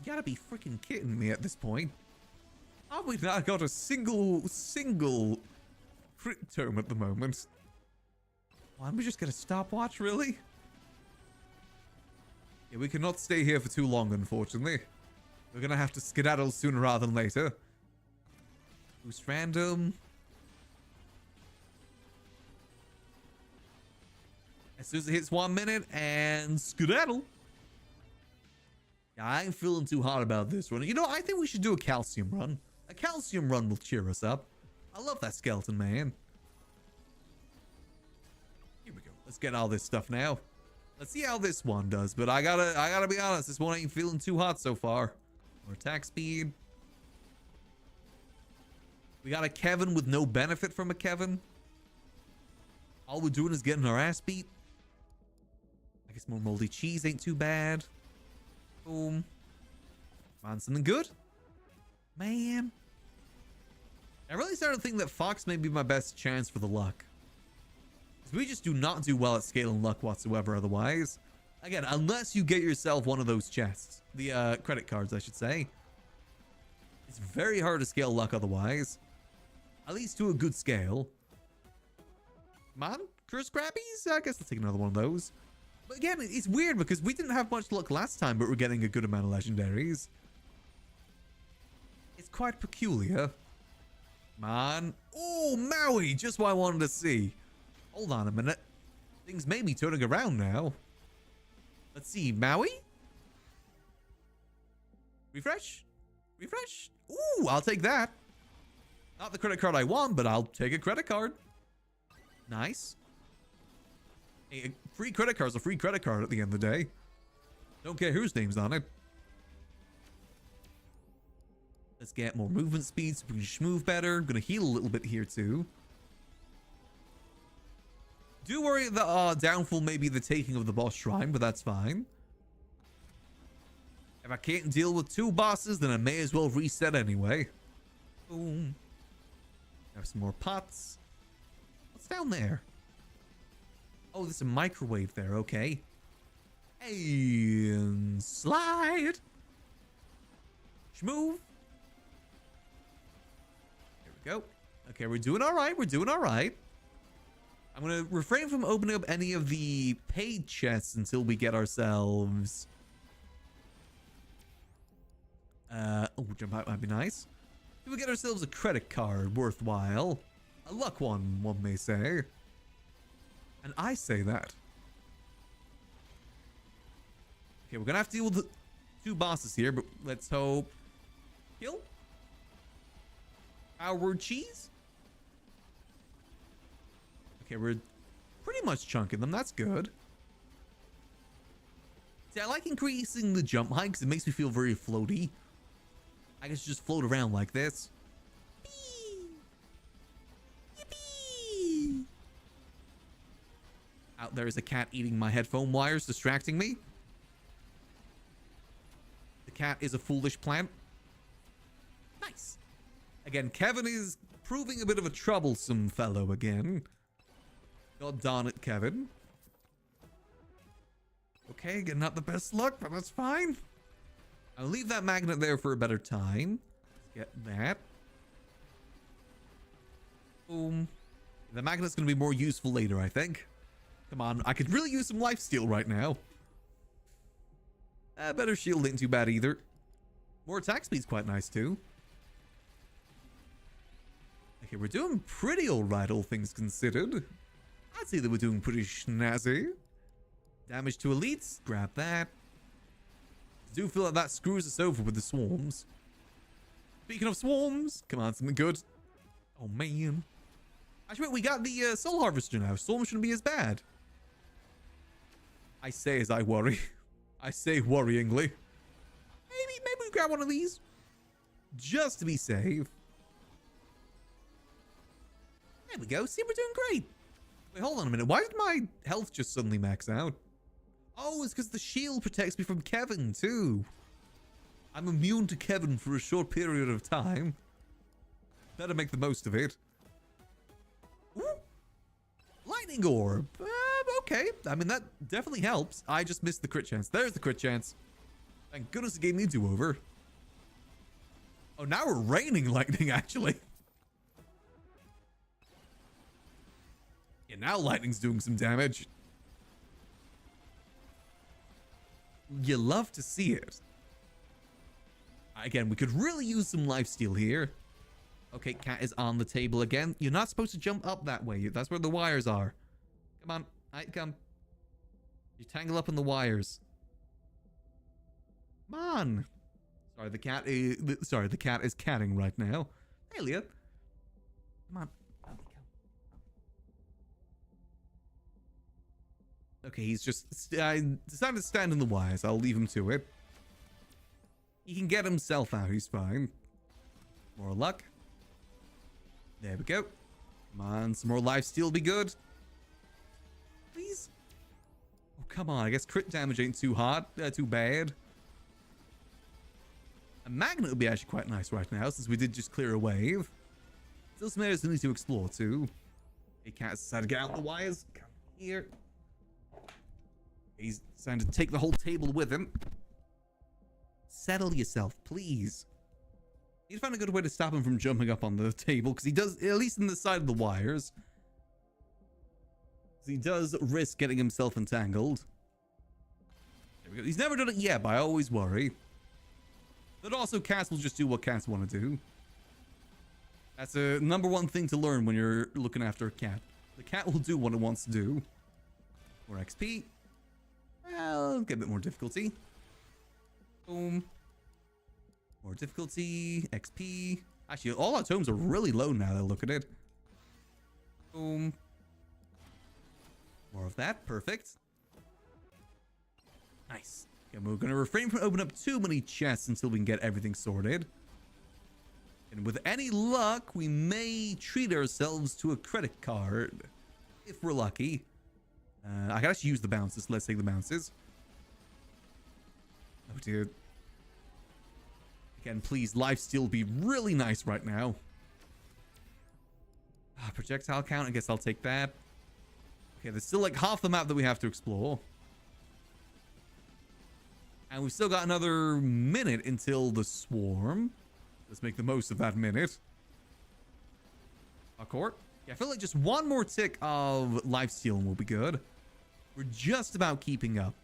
You gotta be freaking kidding me at this point. Have we not got a single crit tome at the moment? Why don't we just get a stopwatch, really? Yeah, we cannot stay here for too long, unfortunately. We're gonna have to skedaddle sooner rather than later. Boost random. As soon as it hits 1 minute, and skedaddle. Yeah, I ain't feeling too hot about this one. You know, I think we should do a calcium run. A calcium run will cheer us up. I love that skeleton, man. Here we go. Let's get all this stuff now. Let's see how this one does. But I gotta be honest, this one ain't feeling too hot so far. More attack speed. We got a Kevin with no benefit from a Kevin. All we're doing is getting our ass beat. I guess more moldy cheese ain't too bad. Boom. Come on, something good. Man. I really started to think that Fox may be my best chance for the luck. Because we just do not do well at scaling luck whatsoever otherwise. Again, unless you get yourself one of those chests. The credit cards, I should say. It's very hard to scale luck otherwise. At least to a good scale. Come on, Curse Crabbies? I guess let's take another one of those. But again, it's weird because we didn't have much luck last time, but we're getting a good amount of legendaries. It's quite peculiar. Come on. Oh, Maui! Just what I wanted to see. Hold on a minute. Things may be turning around now. Let's see. Maui? Refresh? Refresh? Ooh, I'll take that. Not the credit card I want, but I'll take a credit card. Nice. A free credit card's a free credit card at the end of the day. Don't care whose name's on it. Let's get more movement speed so we can move better. I'm gonna heal a little bit here too. Do worry that downfall may be the taking of the boss shrine, but that's fine. If I can't deal with 2 bosses, then I may as well reset anyway. Boom. Have some more pots. What's down there? Oh, there's a microwave there. Okay. And slide. Schmove. There we go. Okay, we're doing all right. We're doing all right. I'm going to refrain from opening up any of the paid chests until we get ourselves... oh, jump out might be nice. If we get ourselves a credit card worthwhile. A luck one may say. And I say that. Okay, we're going to have to deal with the 2 bosses here, but let's hope... Kill? Our cheese? Okay, we're pretty much chunking them. That's good. See, I like increasing the jump height because it makes me feel very floaty. I can just float around like this. Yippee! Out there is a cat eating my headphone wires, distracting me. The cat is a foolish plant. Nice. Again, Kevin is proving a bit of a troublesome fellow again. God darn it, Kevin. Okay, getting not the best luck, but that's fine. I'll leave that magnet there for a better time. Let's get that. Boom. The magnet's going to be more useful later, I think. Come on, I could really use some lifesteal right now. Better shield ain't too bad either. More attack speed's quite nice too. Okay, we're doing pretty alright, all things considered. I'd say that we're doing pretty snazzy. Damage to elites, grab that. I do feel like that screws us over with the swarms. Speaking of swarms, come on, something good. Oh man. Actually, wait, we got the soul harvester now. Storm shouldn't be as bad. I say as I worry. I say worryingly. Maybe we grab one of these. Just to be safe. There we go. See, we're doing great. Wait, hold on a minute. Why did my health just suddenly max out? Oh, it's because the shield protects me from Kevin, too. I'm immune to Kevin for a short period of time. Better make the most of it. Ooh. Lightning orb. Okay. I mean, that definitely helps. I just missed the crit chance. There's the crit chance. Thank goodness it gave me a do-over. Oh, now we're raining lightning, actually. Yeah, now lightning's doing some damage. You love to see it. Again, we could really use some lifesteal here. Okay, cat is on the table again. You're not supposed to jump up that way. That's where the wires are. Come on. Come. You tangle up in the wires. Come on. Sorry, the cat is catting right now. Hey, Leah. Come on. Okay, he's just decided to stand in the wires. I'll leave him to it. He can get himself out. He's fine. More luck. There we go. Come on, some more lifesteal will be good. Please. Oh, come on. I guess crit damage ain't too hard. Too bad. A magnet would be actually quite nice right now, since we did just clear a wave. Still some areas we need to explore, too. Hey, cat's decided to get out the wires. Come here. He's decided to take the whole table with him. Settle yourself, please. Need to find a good way to stop him from jumping up on the table, because he does, at least in the side of the wires. He does risk getting himself entangled. There we go. He's never done it yet, but I always worry. But also, cats will just do what cats want to do. That's a #1 thing to learn when you're looking after a cat. The cat will do what it wants to do. More XP. Well, get a bit more difficulty. Boom. More difficulty. XP. Actually, all our tomes are really low now that I look at it. Boom. More of that. Perfect. Nice. Okay, we're going to refrain from opening up too many chests until we can get everything sorted. And with any luck, we may treat ourselves to a credit card. If we're lucky. I can actually use the bounces. Let's take the bounces. Oh, dude. Again, please, lifesteal be really nice right now. Projectile count. I guess I'll take that. Okay, there's still like half the map that we have to explore. And we've still got another minute until the swarm. Let's make the most of that minute. Parkour. Yeah, I feel like just one more tick of lifesteal and we'll be good. We're just about keeping up.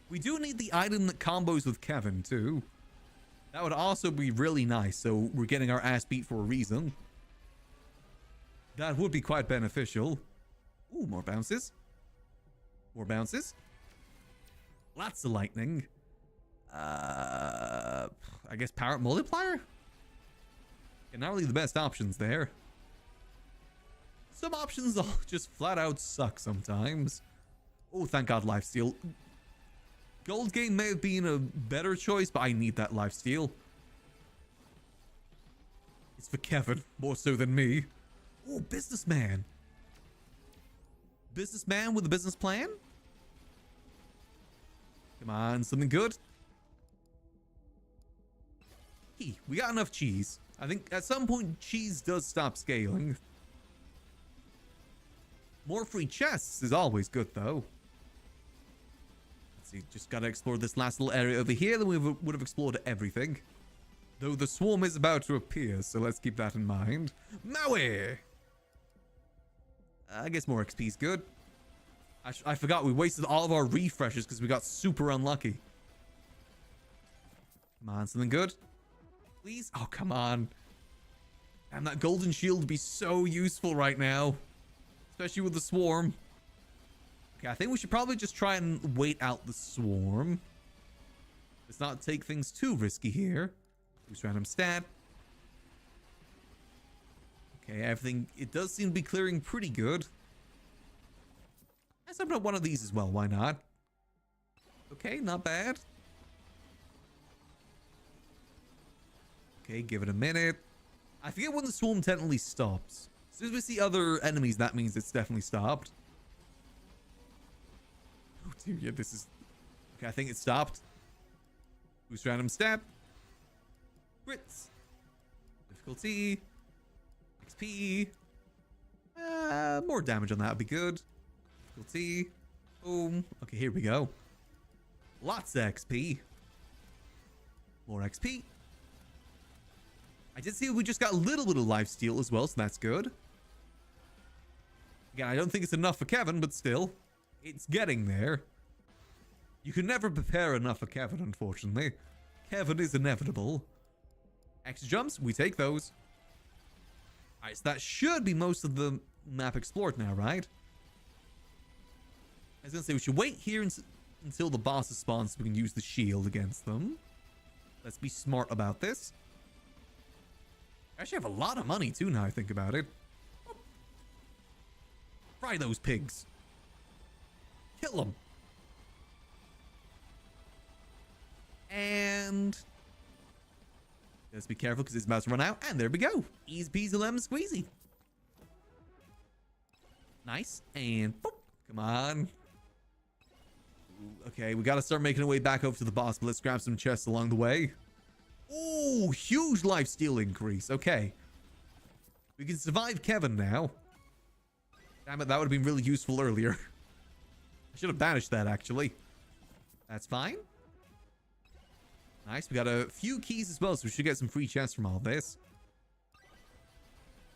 We do need the item that combos with Kevin, too. That would also be really nice, so we're getting our ass beat for a reason. That would be quite beneficial. Ooh, more bounces. More bounces. Lots of lightning. I guess power multiplier? Yeah, not really the best options there. Some options just flat out suck sometimes. Oh, thank God, lifesteal. Gold game may have been a better choice, but I need that lifesteal. It's for Kevin, more so than me. Oh, businessman. Businessman with a business plan? Come on, something good. Hey, we got enough cheese. I think at some point cheese does stop scaling. More free chests is always good, though. Let's see, just gotta explore this last little area over here, then we would have explored everything. Though the swarm is about to appear, so let's keep that in mind. Maui! I guess more XP is good. I forgot we wasted all of our refreshes because we got super unlucky. Come on, something good. Please? Oh, come on. And that golden shield would be so useful right now. Especially with the swarm. Okay, I think we should probably just try and wait out the swarm. Let's not take things too risky here. Use random stat. Okay, everything, it does seem to be clearing pretty good. Let's open up one of these as well, why not? Okay, not bad. Okay, give it a minute. I forget when the swarm technically stops. As soon as we see other enemies, that means it's definitely stopped. Oh dear, yeah, this is... Okay, I think it stopped. Boost random stat. Crits. Difficulty. XP. More damage on that would be good. Difficulty. Boom. Okay, here we go. Lots of XP. More XP. I did see we just got a little bit of lifesteal as well, so that's good. Again, I don't think it's enough for Kevin, but still, it's getting there. You can never prepare enough for Kevin, unfortunately. Kevin is inevitable. Extra jumps, we take those. Alright, so that should be most of the map explored now, right? I was going to say, we should wait here until the bosses spawn so we can use the shield against them. Let's be smart about this. I actually have a lot of money too now I think about it. Fry those pigs. Kill them. And let's be careful because it's about to run out. And there we go. Easy peasy lemon squeezy. Nice. And boop. Come on. Ooh, okay, we got to start making our way back over to the boss, but let's grab some chests along the way. Oh, huge lifesteal increase. Okay. We can survive Kevin now. Damn it, that would have been really useful earlier. I should have banished that, actually. That's fine. Nice. We got a few keys as well, so we should get some free chests from all this.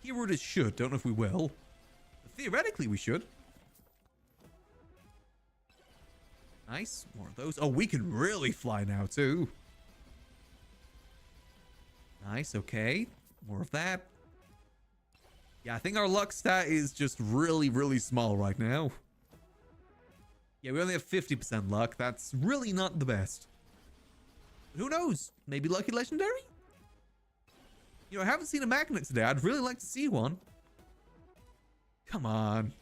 Keyword is should. Don't know if we will. But theoretically, we should. Nice. More of those. Oh, we can really fly now, too. Nice. Okay. More of that. Yeah, I think our luck stat is just really, really small right now. Yeah, we only have 50% luck. That's really not the best. But who knows? Maybe lucky legendary? You know, I haven't seen a magnet today. I'd really like to see one. Come on.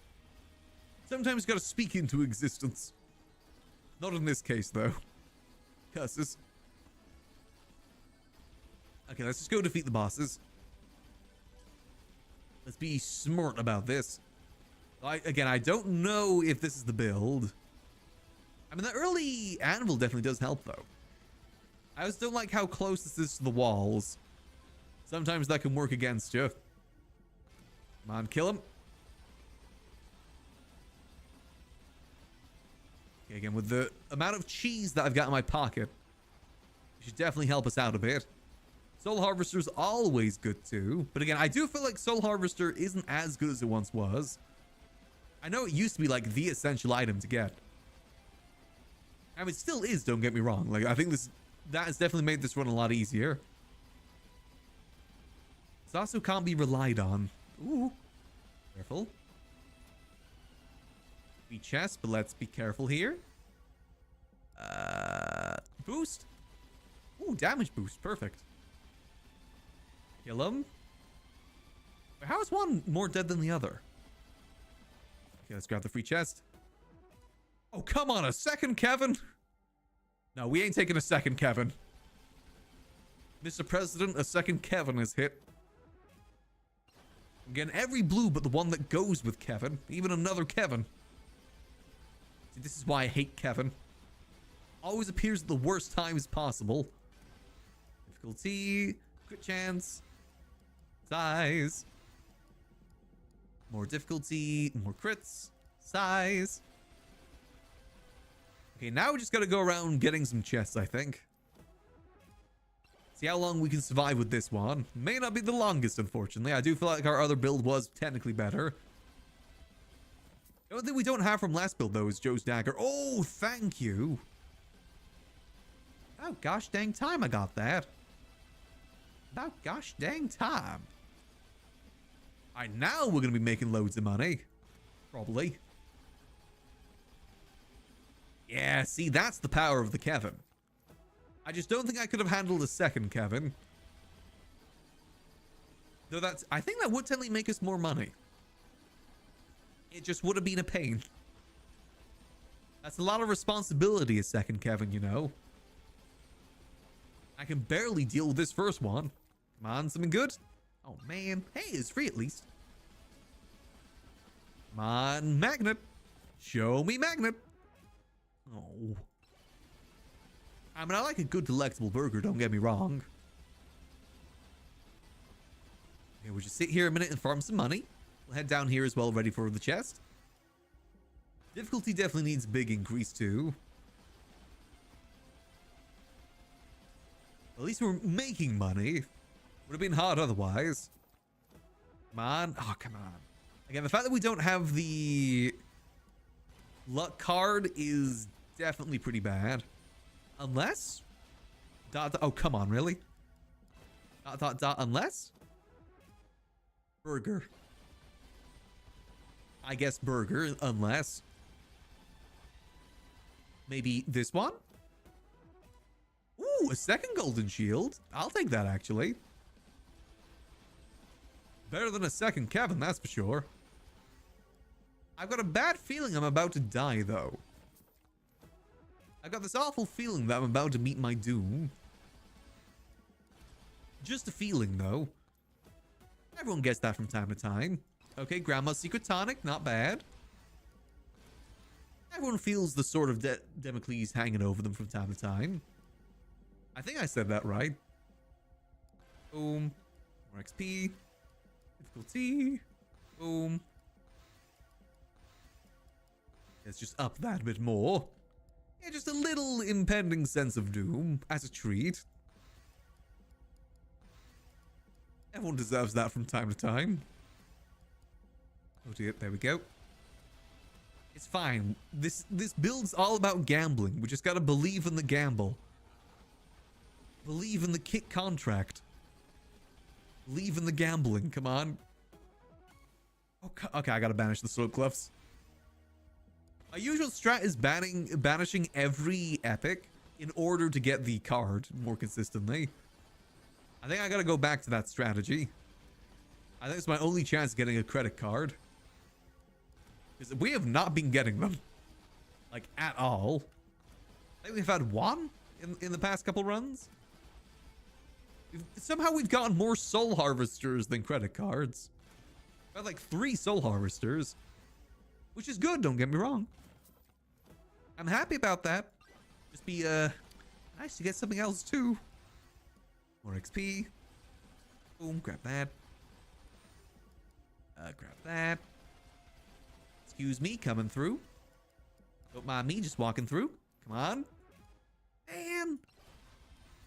Sometimes you gotta speak into existence. Not in this case, though. Curses. Okay, let's just go defeat the bosses. Let's be smart about this. Again, I don't know if this is the build. I mean, the early anvil definitely does help, though. I just don't like how close this is to the walls. Sometimes that can work against you. Come on, kill him. Okay, again, with the amount of cheese that I've got in my pocket, it should definitely help us out a bit. Soul Harvester's always good too. But again, I do feel like Soul Harvester isn't as good as it once was. I know it used to be like the essential item to get. I mean, it still is, don't get me wrong. Like, I think that has definitely made this run a lot easier. This also can't be relied on. Ooh. Careful. Be chest, but let's be careful here. Boost. Ooh, damage boost. Perfect. Kill him. How is one more dead than the other? Okay, let's grab the free chest. Oh, come on, a second Kevin? No, we ain't taking a second Kevin. Mr. President, a second Kevin is hit. I'm getting every blue but the one that goes with Kevin. Even another Kevin. See, this is why I hate Kevin. Always appears at the worst times possible. Difficulty. Crit chance. Size. More difficulty. More crits. Size. Okay, now we just gotta go around getting some chests, I think. See how long we can survive with this one. May not be the longest, unfortunately. I do feel like our other build was technically better. The only thing we don't have from last build, though, is Joe's Dagger. Oh, thank you. Oh, gosh dang time I got that. About gosh dang time. Alright, now we're going to be making loads of money. Probably. Yeah, see, that's the power of the Kevin. I just don't think I could have handled a second Kevin. Though I think that would technically make us more money. It just would have been a pain. That's a lot of responsibility, a second Kevin, you know. I can barely deal with this first one. Come on, something good? Oh, man. Hey, it's free at least. Come on, magnet. Show me magnet. Oh. I mean, I like a good delectable burger, don't get me wrong. Okay, we'll just sit here a minute and farm some money. We'll head down here as well, ready for the chest. Difficulty definitely needs a big increase too. At least we're making money. Would have been hard otherwise. Come on. Oh, come on. Again, the fact that we don't have the luck card is definitely pretty bad. Unless... Oh, come on, really? Unless... Burger. I guess burger, unless... Maybe this one? Ooh, a second golden shield. I'll take that, actually. Better than a second Kevin, that's for sure. I've got a bad feeling I'm about to die, though. I've got this awful feeling that I'm about to meet my doom. Just a feeling, though. Everyone gets that from time to time. Okay, Grandma's Secret Tonic, not bad. Everyone feels the sword of Damocles hanging over them from time to time. I think I said that right. Boom. More XP. Difficulty. Boom. Let's just up that a bit more. Yeah, just a little impending sense of doom as a treat. Everyone deserves that from time to time. Oh dear, there we go. It's fine. This build's all about gambling. We just gotta believe in the gamble. Believe in the kit contract. Believe in the gambling. Come on. Okay, I gotta banish the sword gloves. My usual strat is banishing every epic in order to get the card more consistently. I think I gotta go back to that strategy. I think it's my only chance of getting a credit card. Because we have not been getting them. Like, at all. I think we've had one in the past couple runs. Somehow we've gotten more soul harvesters than credit cards. We've had like 3 soul harvesters. Which is good, don't get me wrong. I'm happy about that. Just be nice to get something else too. More XP. Boom, grab that. Grab that. Excuse me, coming through. Don't mind me just walking through. Come on. Man.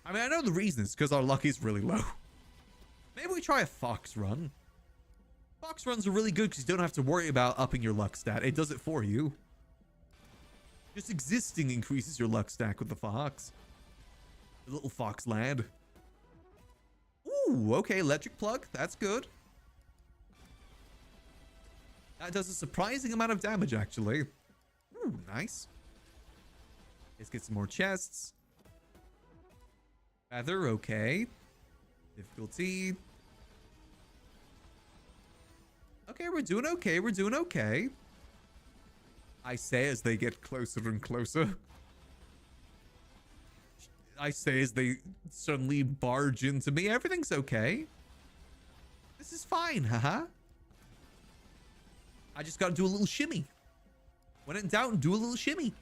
I mean, I know the reason is because our luck is really low. Maybe we try a fox run. Fox runs are really good because you don't have to worry about upping your luck stat. It does it for you. Just existing increases your luck stack with the fox. The little fox lad. Ooh, okay, electric plug. That's good. That does a surprising amount of damage, actually. Ooh, nice. Let's get some more chests. Feather, okay. Difficulty. Okay, we're doing okay. We're doing okay. I say as they get closer and closer. I say as they suddenly barge into me. Everything's okay. This is fine, haha. I just gotta do a little shimmy. When in doubt, do a little shimmy.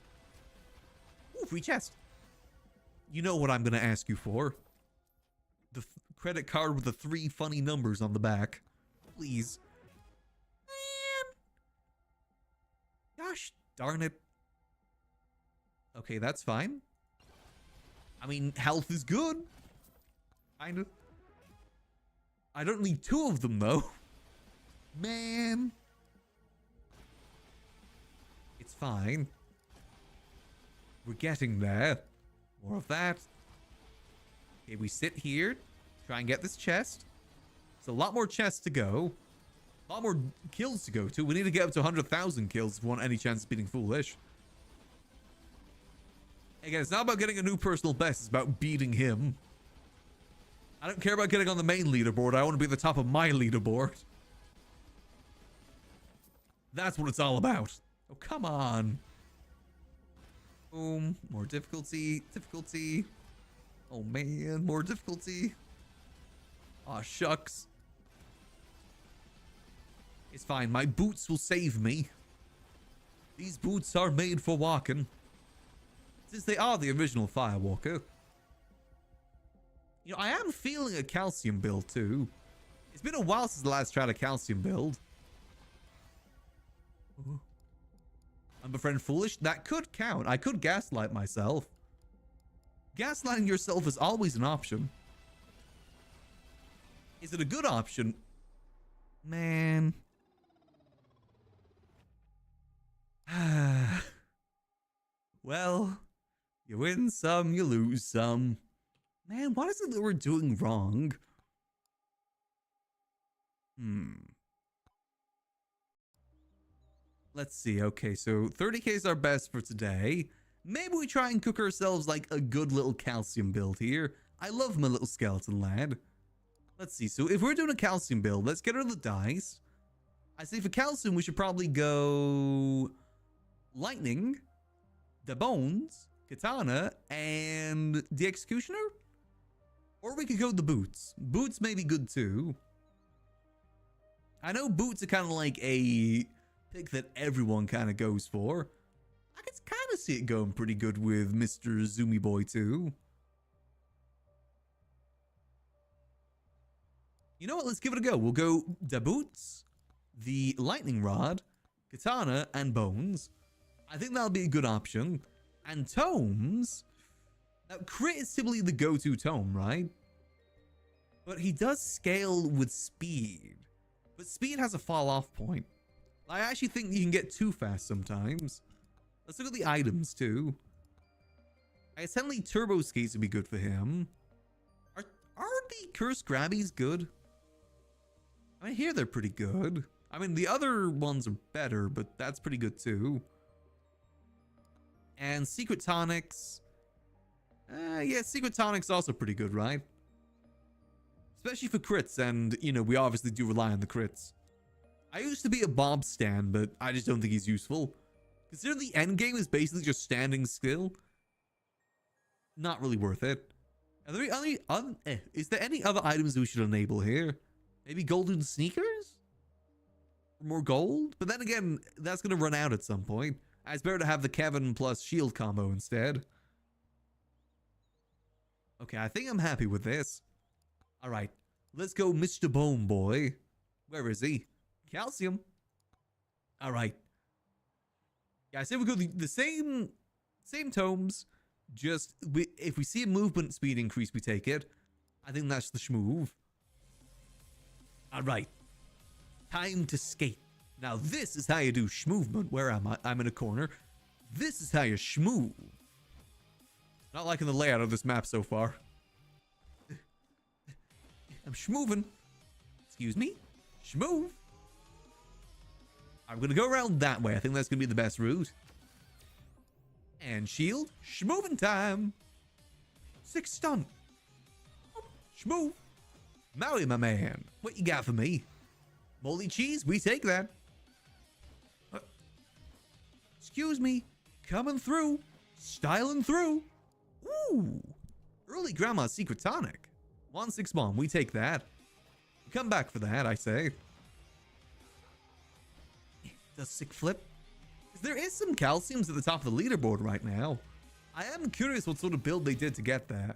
Ooh, free chest. You know what I'm gonna ask you for. The credit card with the 3 funny numbers on the back. Please. Man. Gosh darn it. Okay, that's fine. I mean, health is good. Kind of. I don't need 2 of them, though. Man. It's fine. We're getting there. More of that. Okay, we sit here. Try and get this chest. There's a lot more chests to go. A lot more kills to go to. We need to get up to 100,000 kills if we want any chance of beating Foolish. Again, it's not about getting a new personal best. It's about beating him. I don't care about getting on the main leaderboard. I want to be at the top of my leaderboard. That's what it's all about. Oh, come on. Boom. More difficulty. Difficulty. Oh, man. More difficulty. Aw, shucks. It's fine. My boots will save me. These boots are made for walking. Since they are the original Firewalker. You know, I am feeling a calcium build, too. It's been a while since the last tried a calcium build. I'm a friend Foolish. That could count. I could gaslight myself. Gaslighting yourself is always an option. Is it a good option? Man. Well, you win some, you lose some. Man, what is it that we're doing wrong? Let's see. Okay, so 30k is our best for today. Maybe we try and cook ourselves like a good little calcium build here. I love my little skeleton lad. Let's see. So if we're doing a calcium build, let's get rid of the dice. I say for calcium, we should probably go lightning, the bones, katana, and the executioner. Or we could go the boots. Boots may be good too. I know boots are kind of like a pick that everyone kind of goes for. I can kind of see it going pretty good with Mr. Zoomy Boy too. You know what? Let's give it a go. We'll go the boots, the lightning rod, katana, and bones. I think that'll be a good option. And tomes. Now, crit is typically the go-to tome, right? But he does scale with speed. But speed has a fall-off point. I actually think you can get too fast sometimes. Let's look at the items, too. I guess definitely turbo skates would be good for him. Are the cursed grabbies good? I hear they're pretty good. I mean, the other ones are better, but that's pretty good, too. And secret tonics. Yeah, secret tonics also pretty good, right? Especially for crits, and, you know, we obviously do rely on the crits. I used to be a Bob stan, but I just don't think he's useful. Considering the end game is basically just standing still. Not really worth it. Are there any is there any other items we should enable here? Maybe golden sneakers? More gold? But then again, that's going to run out at some point. It's better to have the Kevin plus shield combo instead. Okay, I think I'm happy with this. All right, let's go Mr. Bone Boy. Where is he? Calcium. All right. Yeah, I say we go the same tomes. Just, if we see a movement speed increase, we take it. I think that's the schmoove. All right. Time to skate. Now, this is how you do schmoovement. Where am I? I'm in a corner. This is how you schmoove. Not liking the layout of this map so far. I'm schmooving. Excuse me? Schmoove. I'm going to go around that way. I think that's going to be the best route. And shield. Schmoovin' time. 6 stun. Schmoove. Maui, my man. What you got for me? Moldy cheese? We take that. Excuse me. Coming through. Styling through. Ooh. Early grandma's secret tonic. 1-6 bomb. We take that. Come back for that, I say. Does sick flip? There is some calciums at the top of the leaderboard right now. I am curious what sort of build they did to get there.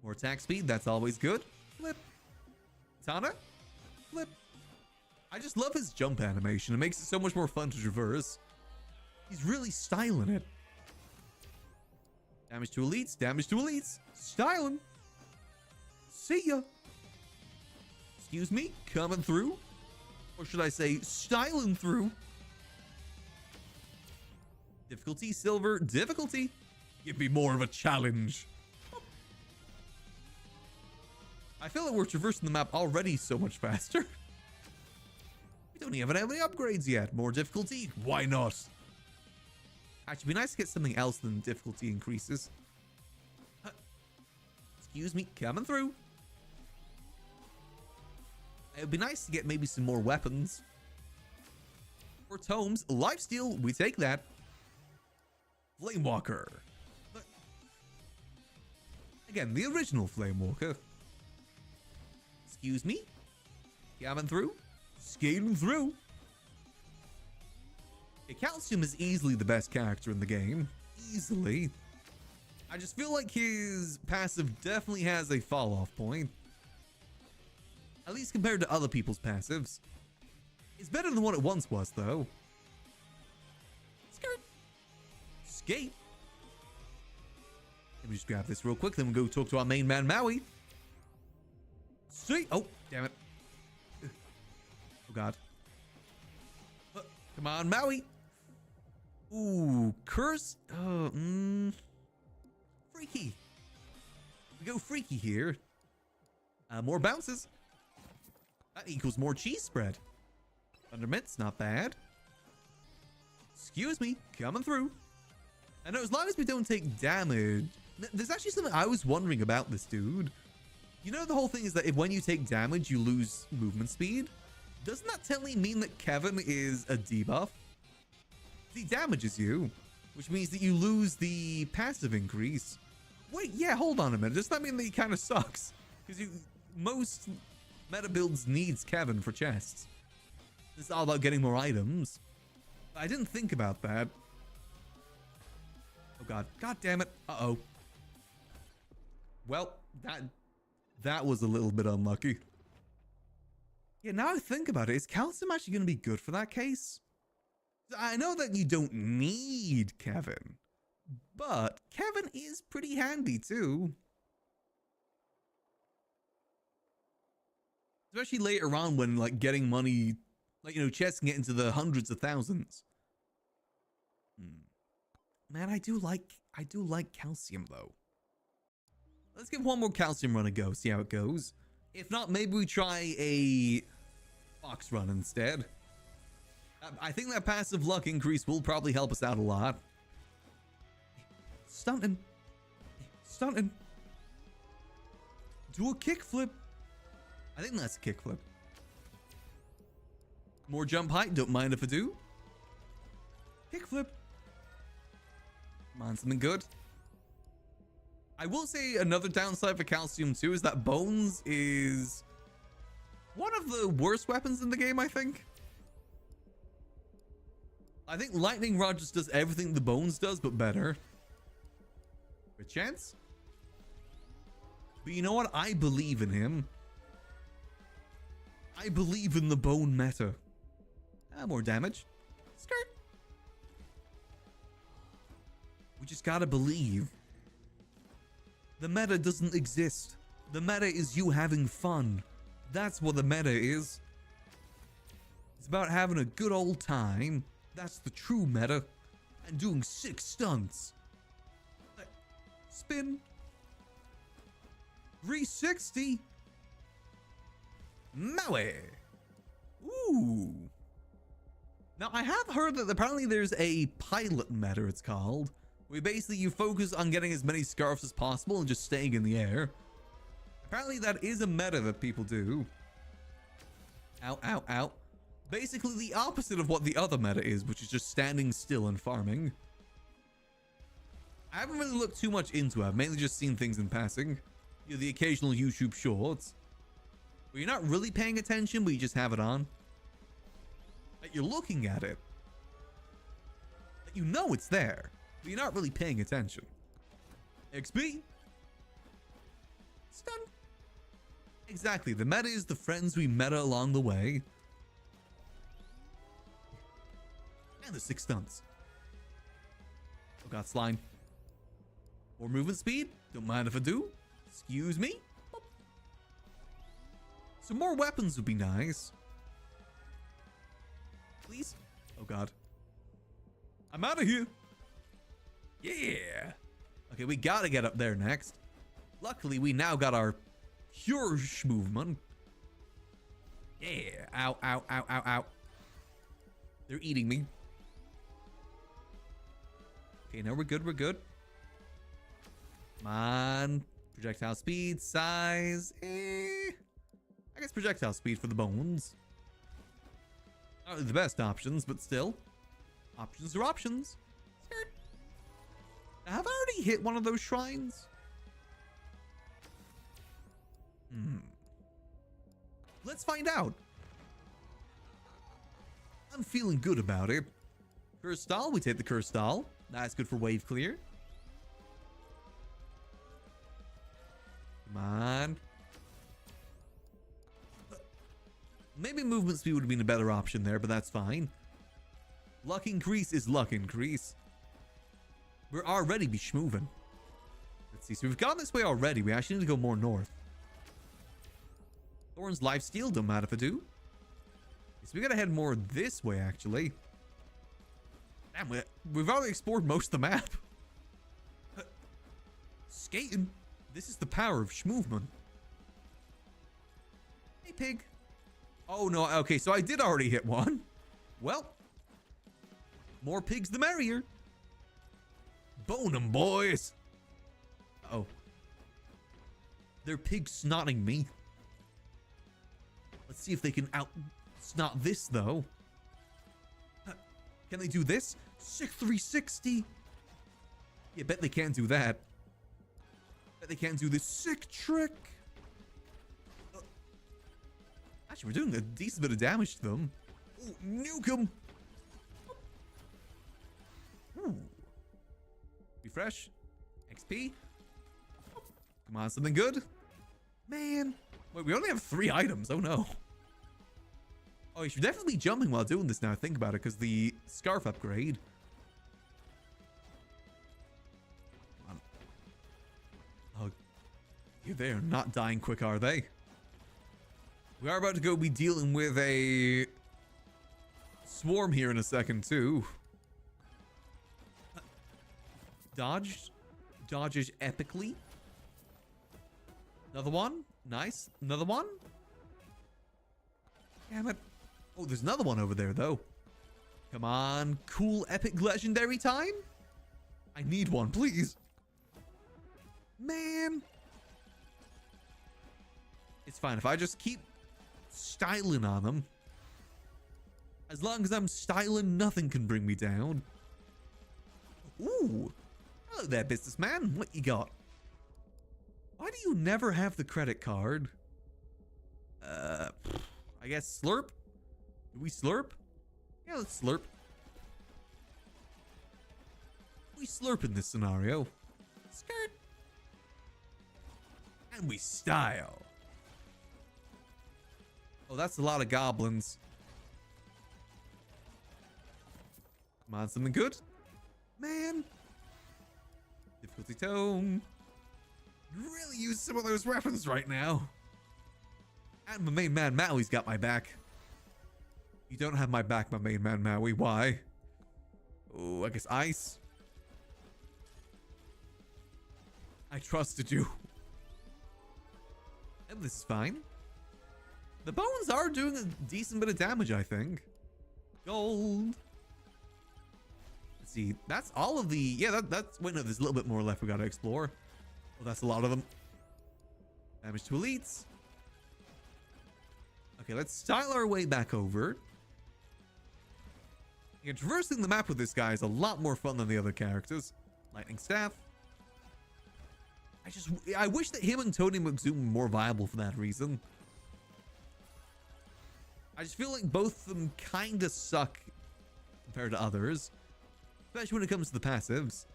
More attack speed, that's always good. Flip. Tana? Flip. I just love his jump animation. It makes it so much more fun to traverse. He's really styling it. Damage to elites, damage to elites. Styling. See ya. Excuse me, coming through. Or should I say, styling through. Difficulty, silver, difficulty. Give me more of a challenge. I feel like we're traversing the map already so much faster. We don't even have any upgrades yet. More difficulty? Why not? Actually, it'd be nice to get something else than difficulty increases. Excuse me, coming through. It would be nice to get maybe some more weapons. Or tomes. Lifesteal, we take that. Flamewalker. Again, the original Flamewalker. Excuse me. Coming through. Skating through. Yeah, Calcium is easily the best character in the game. Easily. I just feel like his passive definitely has a fall-off point. At least compared to other people's passives. It's better than what it once was, though. Skirt. Skate. Let me just grab this real quick, then we'll go talk to our main man, Maui. See? Oh, damn it. Oh, God. Come on, Maui. Ooh, curse. Freaky. We go freaky here. More bounces. That equals more cheese spread. Thunder mitts, not bad. Excuse me, coming through. I know, as long as we don't take damage. There's actually something I was wondering about this dude. You know, the whole thing is that if when you take damage, you lose movement speed. Doesn't that technically mean that Kevin is a debuff? He damages you, which means that you lose the passive increase. Wait, yeah, hold on a minute. Does that mean that he kind of sucks? Because most meta builds needs Kevin for chests. It's all about getting more items. I didn't think about that. Oh, God. God damn it. Uh-oh. Well, that was a little bit unlucky. Yeah, now I think about it, is calcium actually going to be good for that case? I know that you don't need Kevin, but Kevin is pretty handy too. Especially later on when, like, getting money, like, you know, chests can get into the hundreds of thousands. Man, I do like calcium though. Let's give one more calcium run a go, see how it goes. If not, maybe we try a fox run instead. I think that passive luck increase will probably help us out a lot. Stunting. Stunting. Do a kickflip. I think that's a kickflip. More jump height, don't mind if I do. Kickflip. Come on, something good. I will say another downside for calcium too is that bones is one of the worst weapons in the game, I think. I think lightning rod just does everything the bones does, but better. A chance? But you know what? I believe in him. I believe in the bone meta. More damage. Skirt. We just gotta believe. The meta doesn't exist. The meta is you having fun. That's what the meta is. It's about having a good old time. That's the true meta. And doing sick stunts. Spin. 360. Maui. Ooh. Now, I have heard that apparently there's a pilot meta, it's called. Where basically you focus on getting as many scarves as possible and just staying in the air. Apparently that is a meta that people do. Ow, ow, ow. Basically the opposite of what the other meta is, which is just standing still and farming. I haven't really looked too much into it. I've mainly just seen things in passing. You know, the occasional YouTube shorts. Where you're not really paying attention, but you just have it on. Like you're looking at it. Like you know it's there. But you're not really paying attention. XP. Stun. Exactly. The meta is the friends we meta along the way. And the 6 stunts. Oh god, slime. More movement speed. Don't mind if I do. Excuse me. Some more weapons would be nice. Please. Oh god. I'm out of here. Yeah. Okay, we gotta get up there next. Luckily, we now got our pure movement. Yeah. Ow, ow, ow, ow, ow. They're eating me. Okay, now we're good, we're good. Come on. Projectile speed, size. I guess projectile speed for the bones. Not really the best options, but still. Options are options. Skirt. Now, have I already hit one of those shrines? Let's find out. I'm feeling good about it. Curse stall, we take the curse stall. That's good for wave clear. Come on. Maybe movement speed would have been a better option there, but that's fine. Luck increase is luck increase. We're already be schmoving. Let's see. So we've gone this way already. We actually need to go more north. Thorn's lifesteal. Don't matter if I do. So we gotta head more this way, actually. Damn, we've already explored most of the map. Skating. This is the power of schmovement. Hey, pig. Oh, no. Okay, so I did already hit one. Well, more pigs the merrier. Bone 'em, boys. Uh-oh. They're pig snotting me. Let's see if they can out-snot this, though. Can they do this? Sick 360. Yeah, bet they can't do that. Bet they can't do this sick trick. Actually, we're doing a decent bit of damage to them. Ooh, nuke them. Ooh. Refresh. XP. Come on, something good. Man. Wait, we only have 3 items. Oh, no. Oh, you should definitely be jumping while doing this now. Think about it, because the scarf upgrade. Come on. Oh, they're not dying quick, are they? We are about to go be dealing with a swarm here in a second, too. Dodged. Dodges epically. Another one. Nice. Another one. Damn it. Oh, there's another one over there, though. Come on. Cool, epic, legendary time. I need one, please. Man. It's fine. If I just keep styling on them. As long as I'm styling, nothing can bring me down. Ooh. Hello there, businessman. What you got? Why do you never have the credit card? I guess slurp? Do we slurp? Yeah, let's slurp. We slurp in this scenario. Skirt. And we style. Oh, that's a lot of goblins. Come on, something good? Man. Difficulty tone. Really use some of those weapons right now. And my main man Maui's got my back. You don't have my back, my main man Maui. Why? Oh, I guess ice. I trusted you. And this is fine. The bones are doing a decent bit of damage, I think. Gold. Let's see. That's all of the... Yeah, that's... Wait, no, there's a little bit more left we gotta explore. Well, that's a lot of them. Damage to elites. Okay, let's style our way back over. Yeah, traversing the map with this guy is a lot more fun than the other characters. Lightning staff. I wish that him and Tony McZoom were more viable for that reason. I just feel like both of them kind of suck compared to others. Especially when it comes to the passives.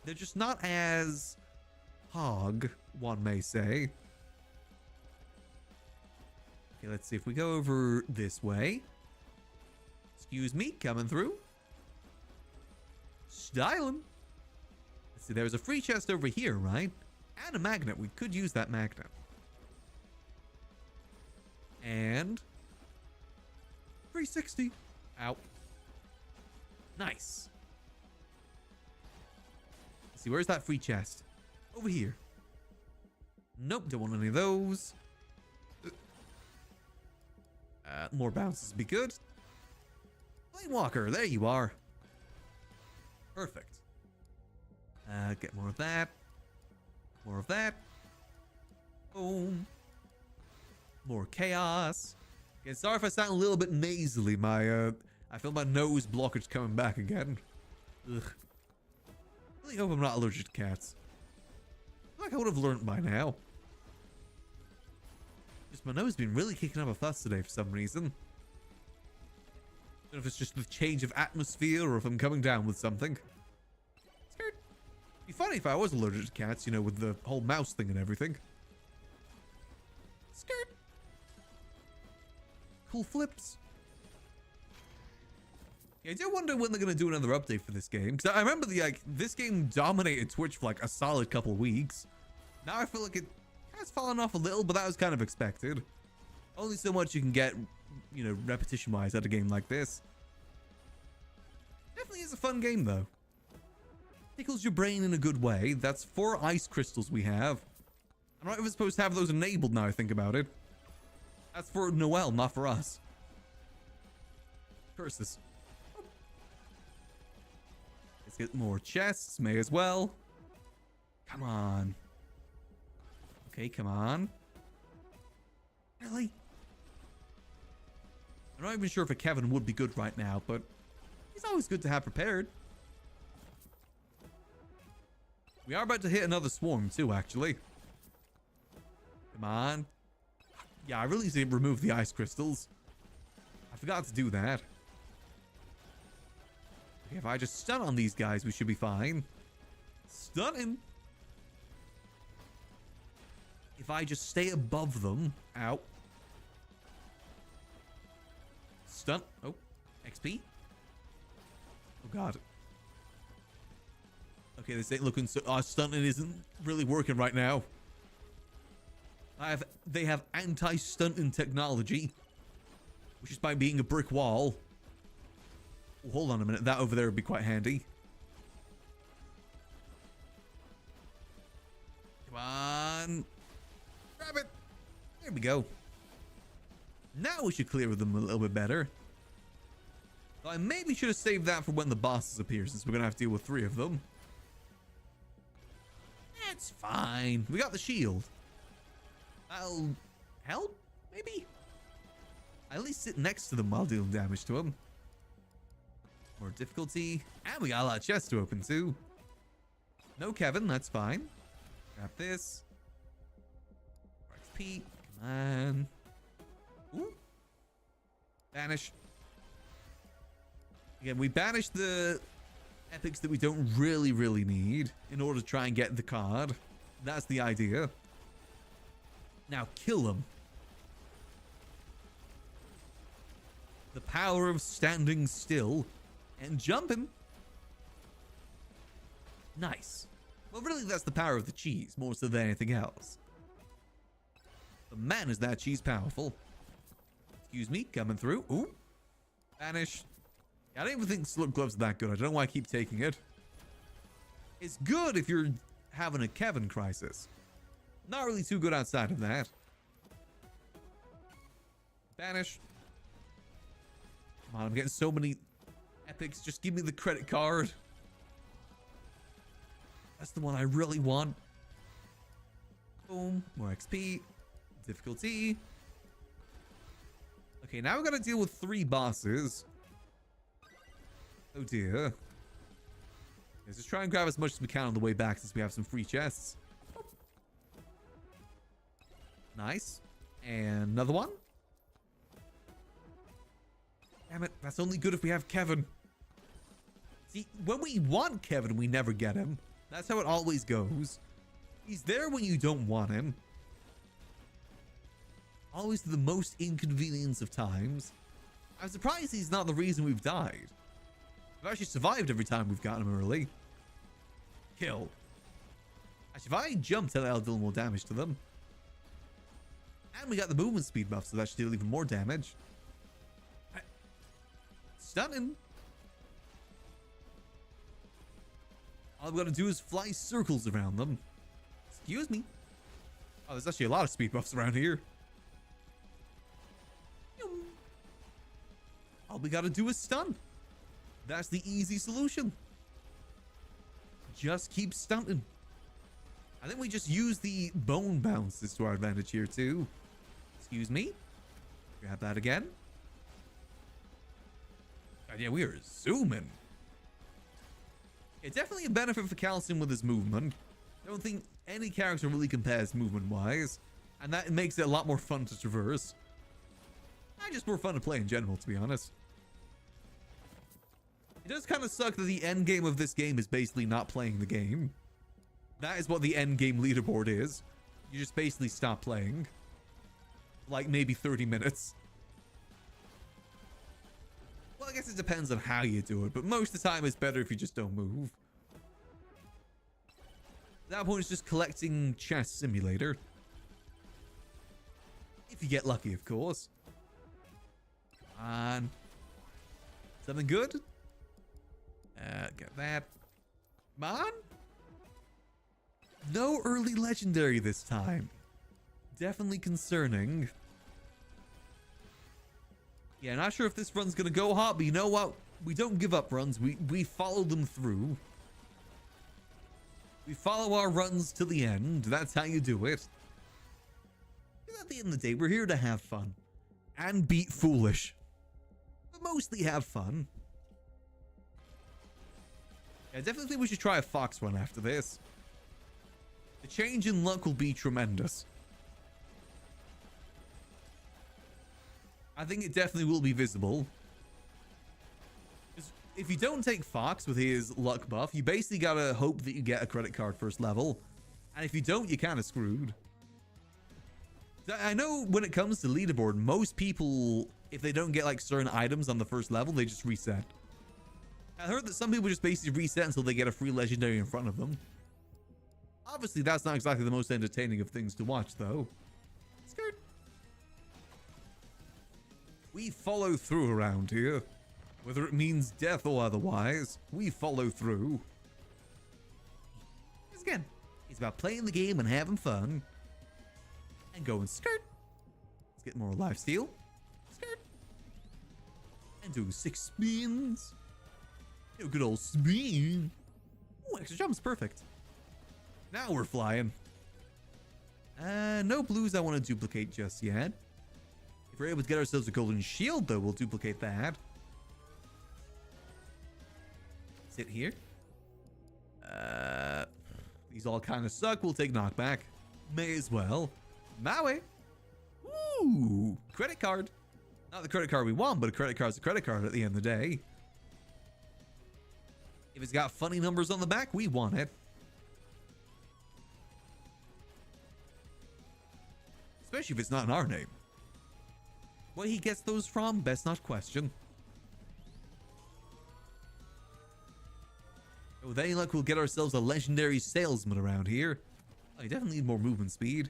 They're just not as hog, one may say. Okay, let's see if we go over this way. Excuse me, coming through. Styling. Let's see, there's a free chest over here, right? And a magnet. We could use that magnet. And 360. Ow. Nice. Let's see, where's that free chest? Over here. Nope, don't want any of those. More bounces would be good. Planewalker, there you are. Perfect. Get more of that. More of that. Boom. More chaos. Okay, sorry if I sound a little bit nasally. I feel my nose blockage coming back again. Ugh. Really hope I'm not allergic to cats. I feel like I would have learned by now. Just my nose has been really kicking up a fuss today for some reason. I don't know if it's just the change of atmosphere or if I'm coming down with something. Skirt. It'd be funny if I was allergic to cats, you know, with the whole mouse thing and everything. Skirt. Cool flips. Yeah, I do wonder when they're going to do another update for this game. Because I remember this game dominated Twitch for like a solid couple of weeks. Now I feel like it has fallen off a little, but that was kind of expected. Only so much you can get, you know, repetition-wise at a game like this. Definitely is a fun game, though. Tickles your brain in a good way. That's 4 ice crystals we have. I'm not even supposed to have those enabled now I think about it. That's for Noelle, not for us. Curse this. Let's get more chests. May as well. Come on. Okay, come on. Really? I'm not even sure if a Kevin would be good right now, but he's always good to have prepared. We are about to hit another swarm too, actually. Come on. Yeah, I really need to remove the ice crystals. I forgot to do that. Okay, if I just stun on these guys, we should be fine. Stun him. If I just stay above them. Ow. Stun. Oh. XP. Oh, God. Okay, this ain't looking so... stunning isn't really working right now. They have anti-stunting technology. Which is by being a brick wall. Oh, hold on a minute. That over there would be quite handy. Come on. Grab it. There we go. Now we should clear them a little bit better. So I maybe should have saved that for when the bosses appear, since we're going to have to deal with 3 of them. It's fine. We got the shield. That'll help, maybe? I at least sit next to them while dealing damage to them. More difficulty. And we got a lot of chests to open too. No Kevin, that's fine. Grab this. XP. Come on. Ooh. Banish. Again, we banish the epics that we don't really need in order to try and get the card. That's the idea. Now kill them. The power of standing still and jumping. Nice. Well, really, that's the power of the cheese more so than anything else. But man, is that cheese powerful. Excuse me, coming through. Ooh. Vanish. I don't even think slip gloves are that good. I don't know why I keep taking it. It's good if you're having a Kevin crisis. Not really too good outside of that. Banish. Come on, I'm getting so many epics. Just give me the credit card. That's the one I really want. Boom. More XP. Difficulty. Okay, now we've got to deal with 3 bosses. Oh dear. Let's just try and grab as much as we can on the way back since we have some free chests. Nice. And another one. Damn it. That's only good if we have Kevin. See, when we want Kevin, we never get him. That's how it always goes. He's there when you don't want him. Always the most inconvenience of times. I'm surprised he's not the reason we've died. We've actually survived every time we've gotten him early. Kill. Actually, if I jump, that'll deal more damage to them. And we got the movement speed buff, so that should deal even more damage. Stunning. All I've got to do is fly circles around them. Excuse me. Oh, there's actually a lot of speed buffs around here. All we got to do is stun. That's the easy solution. Just keep stunting. I think we just use the bone bounces to our advantage here too. Excuse me. Grab that again. God, yeah, we are zooming. It's definitely a benefit for Calcium with his movement. I don't think any character really compares movement-wise. And that makes it a lot more fun to traverse. And just more fun to play in general, to be honest. It does kind of suck that the end game of this game is basically not playing the game. That is what the end game leaderboard is. You just basically stop playing. Like maybe 30 minutes. Well, I guess it depends on how you do it, but most of the time it's better if you just don't move. At that point, it's just collecting chess simulator. If you get lucky, of course. And something good? Get that. Man? No early legendary this time. Definitely concerning. Yeah, not sure if this run's gonna go hot, but you know what? We don't give up runs. We follow them through. We follow our runs to the end. That's how you do it. Because at the end of the day, we're here to have fun. And beat foolish. But mostly have fun. Yeah, I definitely think we should try a fox run after this. The change in luck will be tremendous. I think it definitely will be visible. If you don't take Fox with his luck buff, you basically gotta hope that you get a credit card first level. And if you don't, you're kind of screwed. I know when it comes to leaderboard, most people, if they don't get like certain items on the first level, they just reset. I heard that some people just basically reset until they get a free legendary in front of them. Obviously, that's not exactly the most entertaining of things to watch, though. Skirt. We follow through around here. Whether it means death or otherwise, we follow through. Because again, it's about playing the game and having fun. And going skirt. Let's get more lifesteal. Skirt. And do 6 spins. No good old spin. Oh, extra jump's perfect. Now we're flying. No blues I want to duplicate just yet. If we're able to get ourselves a golden shield, though, we'll duplicate that. Sit here. These all kind of suck. We'll take knockback. May as well. Maui. Ooh, credit card. Not the credit card we want, but a credit card's a credit card at the end of the day. If it's got funny numbers on the back, we want it. Especially if it's not in our name. Where he gets those from, best not question. Oh, with any luck, we'll get ourselves a legendary salesman around here. I definitely need more movement speed.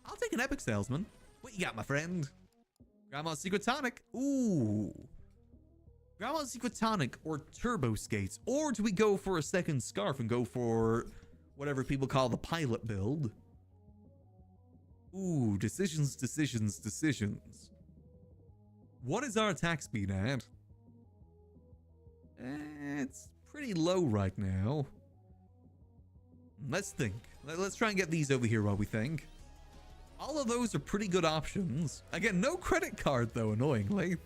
I'll take an epic salesman. What you got, my friend? Grandma's Secret Tonic. Ooh. Grandma's Secret Tonic or Turbo Skates. Or do we go for a second scarf and go for whatever people call the pilot build? Ooh, decisions, decisions, decisions. What is our attack speed at? It's pretty low right now. Let's think. Let's try and get these over here while we think. All of those are pretty good options. Again, no credit card though, annoyingly.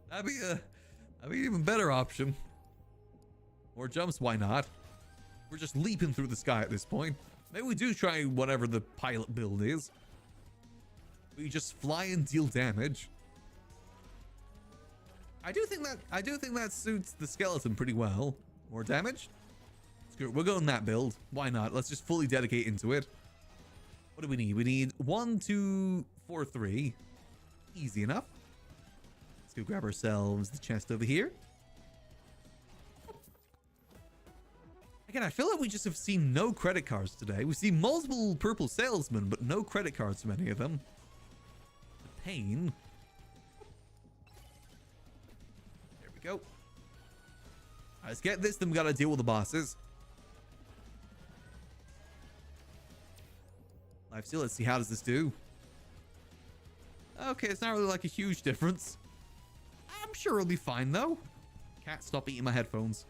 That'd be an even better option. More jumps, why not? We're just leaping through the sky at this point. Maybe we do try whatever the pilot build is. We just fly and deal damage. I do think that suits the skeleton pretty well. More damage? Screw it, we're going that build. Why not? Let's just fully dedicate into it. What do we need? We need 1, 2, 4, 3. Easy enough. Let's go grab ourselves the chest over here. Again, I feel like we just have seen no credit cards today. We've seen multiple purple salesmen, but no credit cards from any of them. The pain. There we go. All right, let's get this, then we gotta deal with the bosses. Lifesteal, let's see, how does this do? Okay, it's not really like a huge difference. I'm sure it'll be fine though. Cat, stop eating my headphones.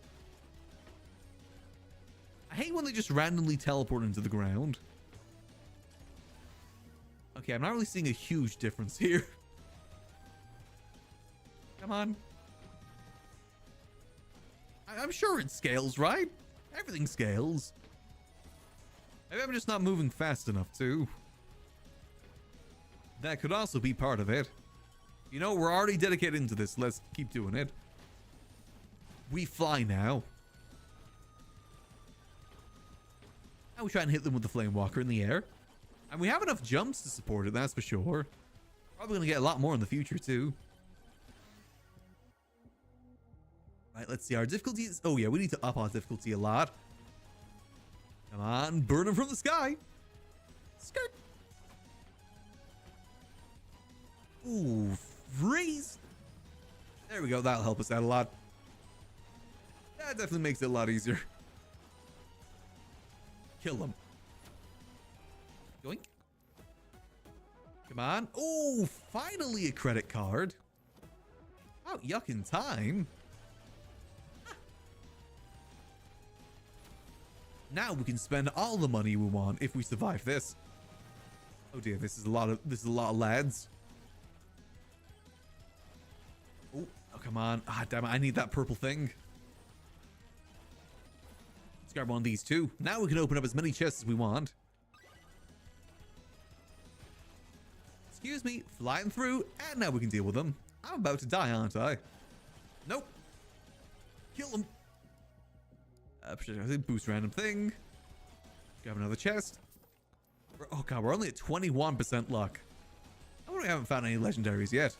I hate when they just randomly teleport into the ground. Okay, I'm not really seeing a huge difference here. Come on. I'm sure it scales, right? Everything scales. Maybe I'm just not moving fast enough too. That could also be part of it. You know, we're already dedicated into this. Let's keep doing it. We fly now. And we try and hit them with the Flame Walker in the air. And we have enough jumps to support it, that's for sure. Probably going to get a lot more in the future too. let's see our difficulties. Oh yeah, we need to up our difficulty a lot. Come on, burn them from the sky. Skirt. Ooh, freeze. There we go. That'll help us out a lot. That definitely makes it a lot easier. Kill them. Yoink. Come on. Oh, finally a credit card. Oh, yuck in time. Now we can spend all the money we want if we survive this. Oh dear, this is a lot of lads. Oh, come on. Ah, damn it, I need that purple thing. Let's grab one of these too. Now we can open up as many chests as we want. Excuse me, flying through, and now we can deal with them. I'm about to die, aren't I? Nope. Kill them. Boost random thing. Grab another chest. Oh god, we're only at 21% luck. I wonder if we haven't found any legendaries yet.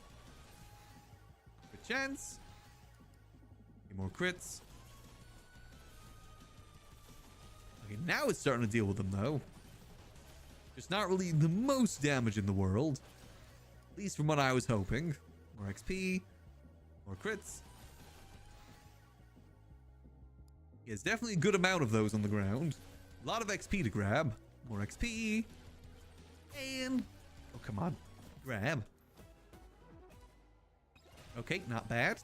Good chance. Get more crits. Okay, now it's starting to deal with them though. Just not really the most damage in the world. At least from what I was hoping. More XP. More crits. Yeah, it's definitely a good amount of those on the ground. A lot of XP to grab. More XP. And... oh, come on. Grab. Okay, not bad.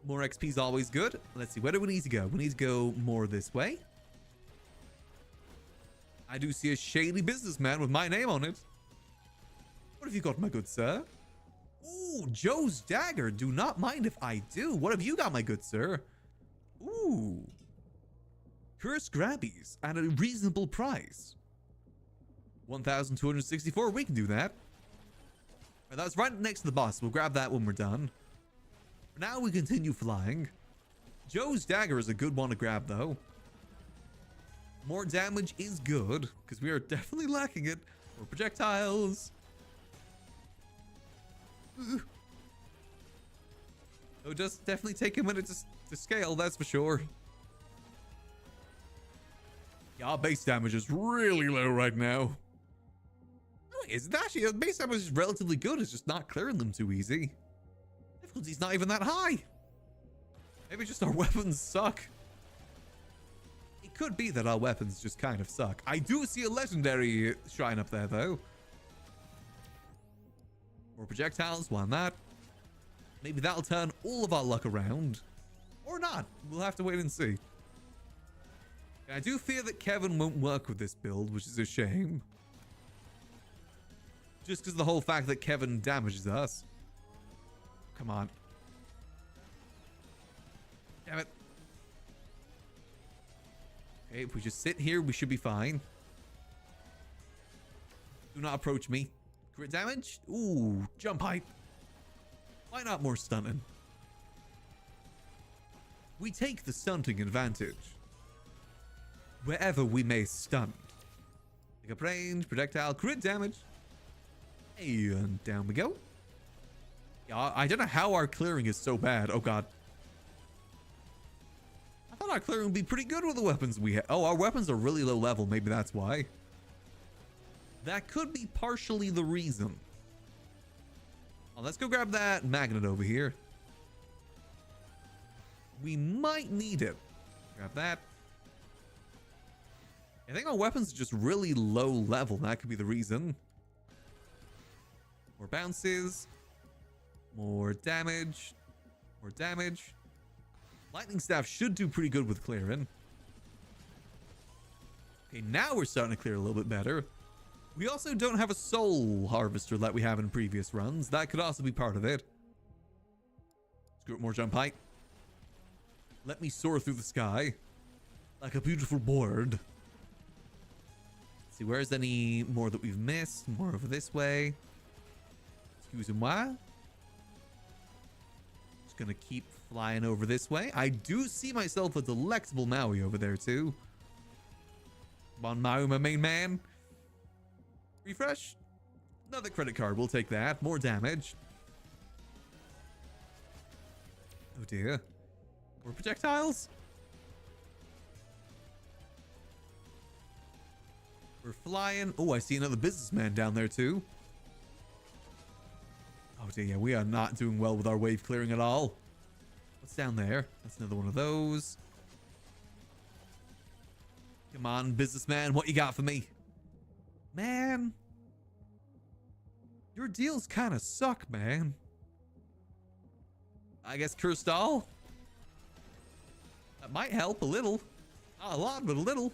More XP is always good. Let's see, where do we need to go? We need to go more this way. I do see a shady businessman with my name on it. What have you got, my good sir? Ooh, Joe's dagger. Do not mind if I do. What have you got, my good sir? Ooh. Cursed grabbies at a reasonable price. 1,264. We can do that. Right, that's right next to the boss. We'll grab that when we're done. For now, we continue flying. Joe's dagger is a good one to grab, though. More damage is good, because we are definitely lacking it. More projectiles. It does definitely take a minute to scale, that's for sure. Yeah, our base damage is really low right now. Oh, is it actually? Base damage is relatively good. It's just not clearing them too easy. Difficulty's not even that high. Maybe just our weapons suck. It could be that our weapons just kind of suck. I do see a legendary shrine up there, though. More projectiles, why not? Maybe that'll turn all of our luck around. Or not. We'll have to wait and see. And I do fear that Kevin won't work with this build, which is a shame. Just because of the whole fact that Kevin damages us. Come on. Damn it. Okay, if we just sit here, we should be fine. Do not approach me. Crit damage? Ooh, jump height. Why not more stunting? We take the stunting advantage. Wherever we may stun. Pick up range, projectile, crit damage. And down we go. Yeah, I don't know how our clearing is so bad. Oh god. I thought our clearing would be pretty good with the weapons we have. Oh, our weapons are really low level. Maybe that's why. That could be partially the reason. Oh, let's go grab that magnet over here. We might need it. Grab that. I think our weapons are just really low level. That could be the reason. More bounces. More damage. More damage. Lightning staff should do pretty good with clearing. Okay, now we're starting to clear a little bit better. We also don't have a soul harvester that we have in previous runs. That could also be part of it. Screw it, more jump height. Let me soar through the sky. Like a beautiful bird. See, where's any more that we've missed? More over this way. Excusez-moi. Just gonna keep flying over this way. I do see myself a delectable Maui over there too. Come on, Maui, my main man. Refresh. Another credit card. We'll take that. More damage. Oh dear. More projectiles. We're flying. Oh, I see another businessman down there too. Oh dear, yeah, we are not doing well with our wave clearing at all. What's down there? That's another one of those. Come on, businessman, what you got for me? Man, your deals kind of suck, man. I guess Crystal. That might help a little. Not a lot, but a little.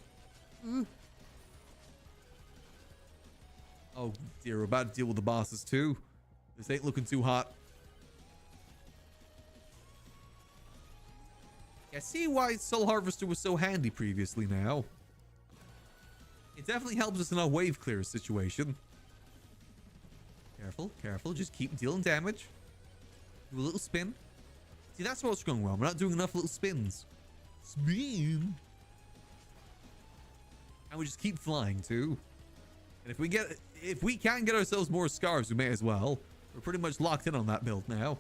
Oh dear, we're about to deal with the bosses too. This ain't looking too hot. I see why Soul Harvester was so handy previously now. It definitely helps us in our wave clear situation. Careful, careful. Just keep dealing damage. Do a little spin. See, that's what's going wrong. We're not doing enough little spins. Spin. And we just keep flying too. And if we can get ourselves more scars, we may as well. We're pretty much locked in on that build now.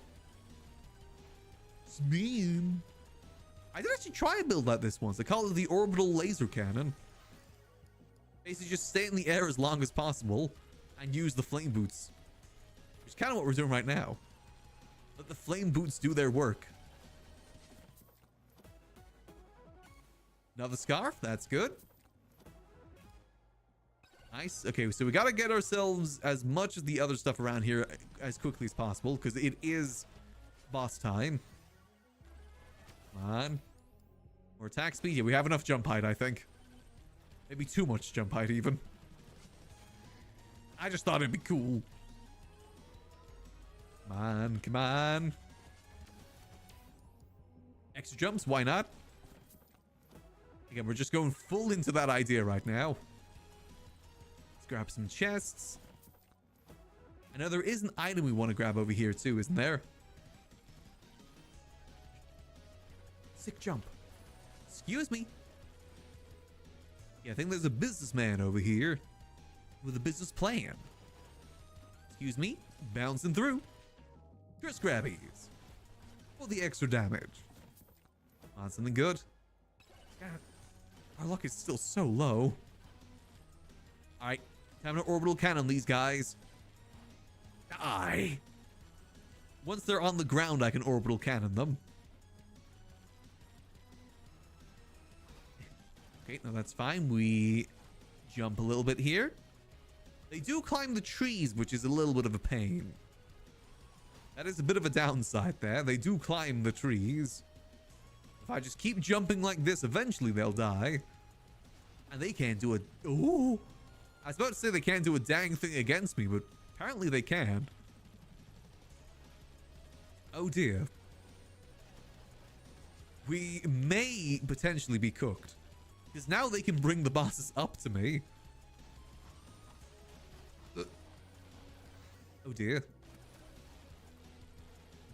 Spin. I did actually try a build like this once. They call it the orbital laser cannon. Basically just stay in the air as long as possible and use the flame boots. Which is kind of what we're doing right now. Let the flame boots do their work. Another scarf. That's good. Nice. Okay, so we got to get ourselves as much of the other stuff around here as quickly as possible because it is boss time. Come on. More attack speed. Yeah, we have enough jump height, I think. Maybe too much jump height, even. I just thought it'd be cool. Come on, come on. Extra jumps, why not? Again, we're just going full into that idea right now. Let's grab some chests. I know there is an item we want to grab over here too, isn't there? Sick jump. Excuse me. Yeah, I think there's a businessman over here with a business plan. Excuse me. Bouncing through. Chris Grabbies. For the extra damage. On something good. God, our luck is still so low. Alright. Time to orbital cannon these guys. Die. Once they're on the ground, I can orbital cannon them. Okay, no, that's fine. We jump a little bit here. They do climb the trees, which is a little bit of a pain. That is a bit of a downside there. They do climb the trees. If I just keep jumping like this, eventually they'll die. And they can't do a... Ooh! I was about to say they can't do a dang thing against me, but apparently they can. Oh dear. We may potentially be cooked. Because now they can bring the bosses up to me. Oh dear.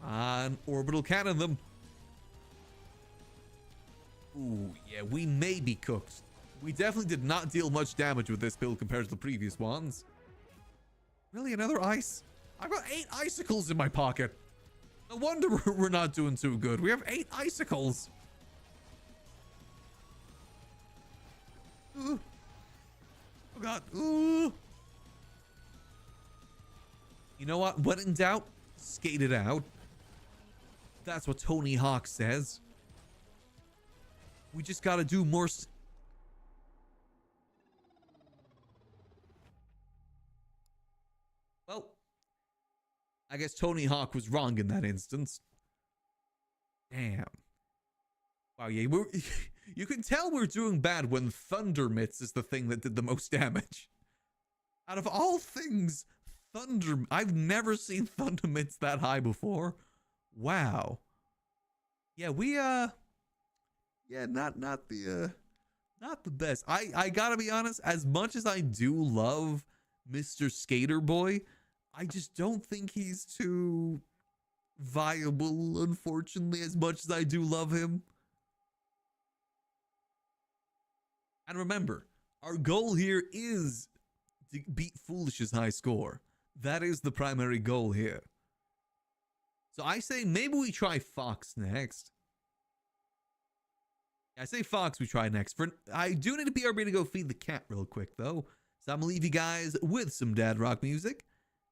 Come on, orbital cannon them. Ooh, yeah, we may be cooked. We definitely did not deal much damage with this build compared to the previous ones. Really, another ice? I've got 8 icicles in my pocket. No wonder we're not doing too good. We have 8 icicles. Ooh. Oh god. Ooh. You know what? When in doubt, skate it out. That's what Tony Hawk says. We just gotta do more. Well, I guess Tony Hawk was wrong in that instance. Damn. Wow, yeah, you can tell we're doing bad when Thunder Mitts is the thing that did the most damage. Out of all things, I've never seen Thunder Mitts that high before. Wow. Yeah, we yeah, not the best. I gotta be honest, as much as I do love Mr. Skater Boy, I just don't think he's too viable, unfortunately, as much as I do love him. And remember, our goal here is to beat Foolish's high score. That is the primary goal here. So I say maybe we try Fox next. I say Fox we try next. I do need a BRB to go feed the cat real quick, though. So I'm going to leave you guys with some dad rock music.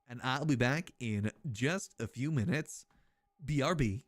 And I'll be back in just a few minutes. BRB.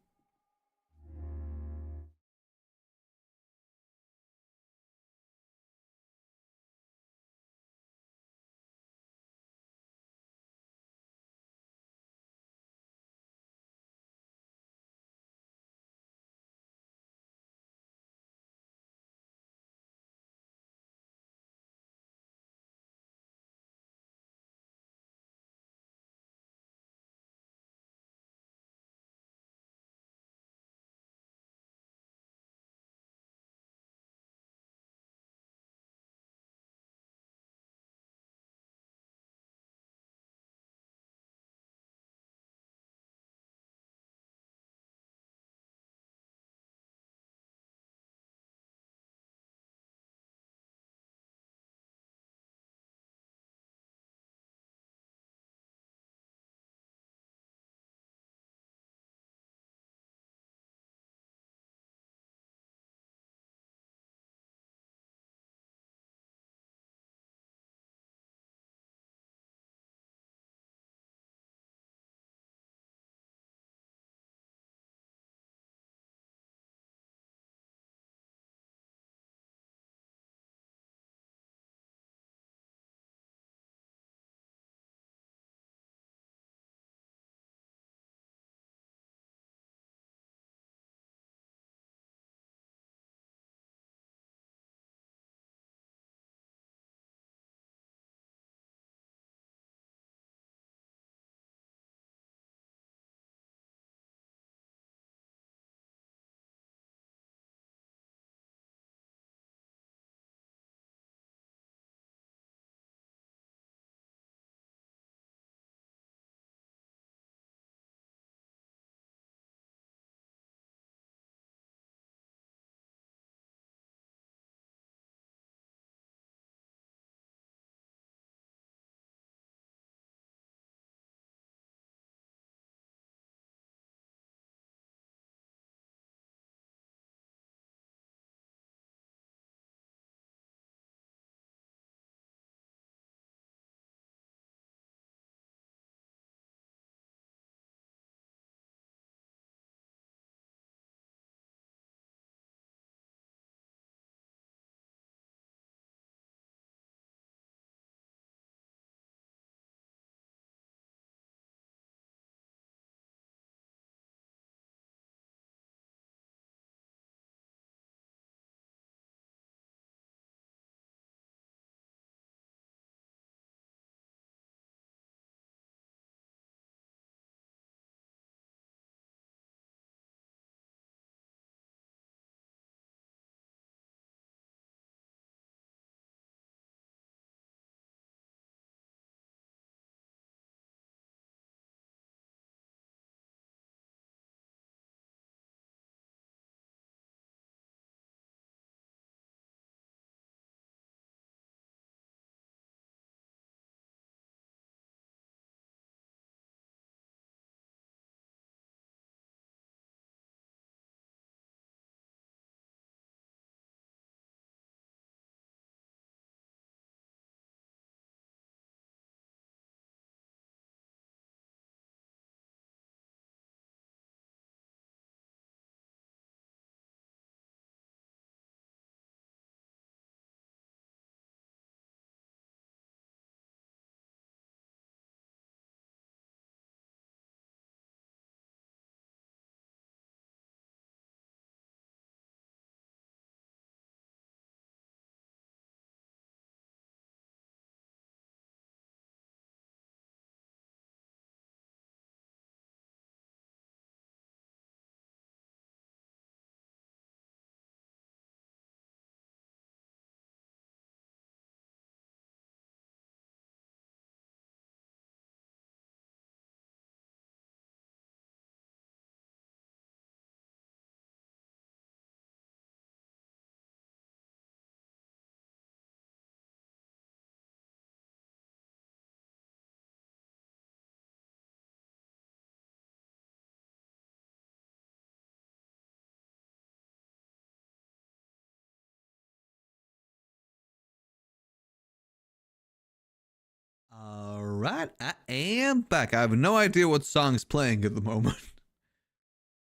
Alright, I am back. I have no idea what song's playing at the moment.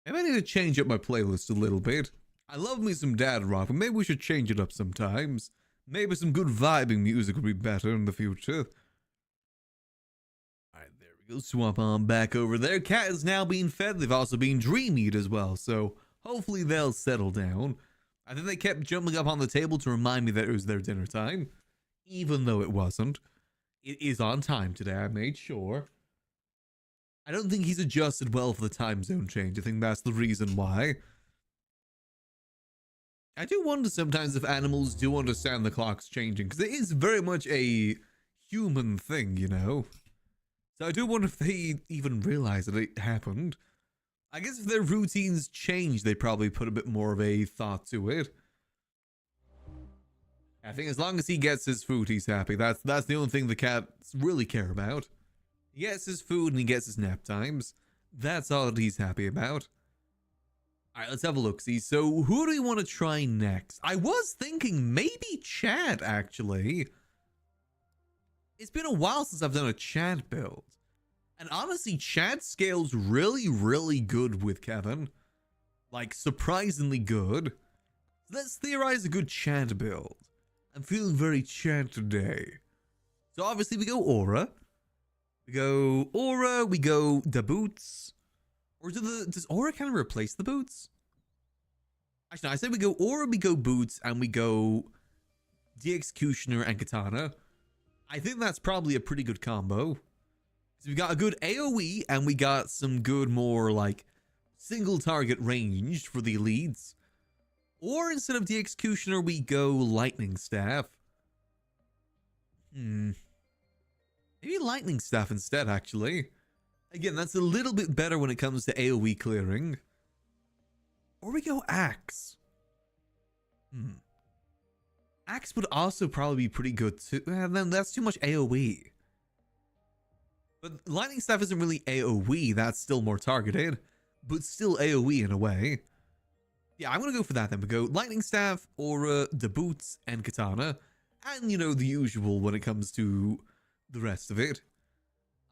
Maybe I need to change up my playlist a little bit. I love me some dad rock, but maybe we should change it up sometimes. Maybe some good vibing music would be better in the future. Alright, there we go. Swap on back over there. Cat is now being fed. They've also been dream-eat as well, so hopefully they'll settle down. I think they kept jumping up on the table to remind me that it was their dinner time, even though it wasn't. It is on time today, I made sure. I don't think he's adjusted well for the time zone change. I think that's the reason why. I do wonder sometimes if animals do understand the clock's changing, because it is very much a human thing, you know? So I do wonder if they even realize that it happened. I guess if their routines change, they probably put a bit more of a thought to it. I think as long as he gets his food, he's happy. That's the only thing the cats really care about. He gets his food and he gets his nap times. That's all that he's happy about. Alright, let's have a look. See, so who do we want to try next? I was thinking maybe Chad, actually. It's been a while since I've done a Chad build. And honestly, Chad scales really, really good with Kevin. Like, surprisingly good. Let's theorize a good Chad build. I'm feeling very Chad today. So obviously we go Aura. We go the boots. Or does Aura kind of replace the boots? Actually, no, I said we go Aura, we go boots, and we go the Executioner and Katana. I think that's probably a pretty good combo. So we got a good AoE, and we got some good more like single target ranged for the elites. Or instead of the Executioner, we go Lightning Staff. Maybe Lightning Staff instead, actually. Again, that's a little bit better when it comes to AoE clearing. Or we go Axe. Axe would also probably be pretty good too. And then that's too much AoE. But Lightning Staff isn't really AoE, that's still more targeted. But still AoE in a way. Yeah, I'm going to go for that then. We go Lightning Staff, Aura, the boots, and Katana. And, you know, the usual when it comes to the rest of it.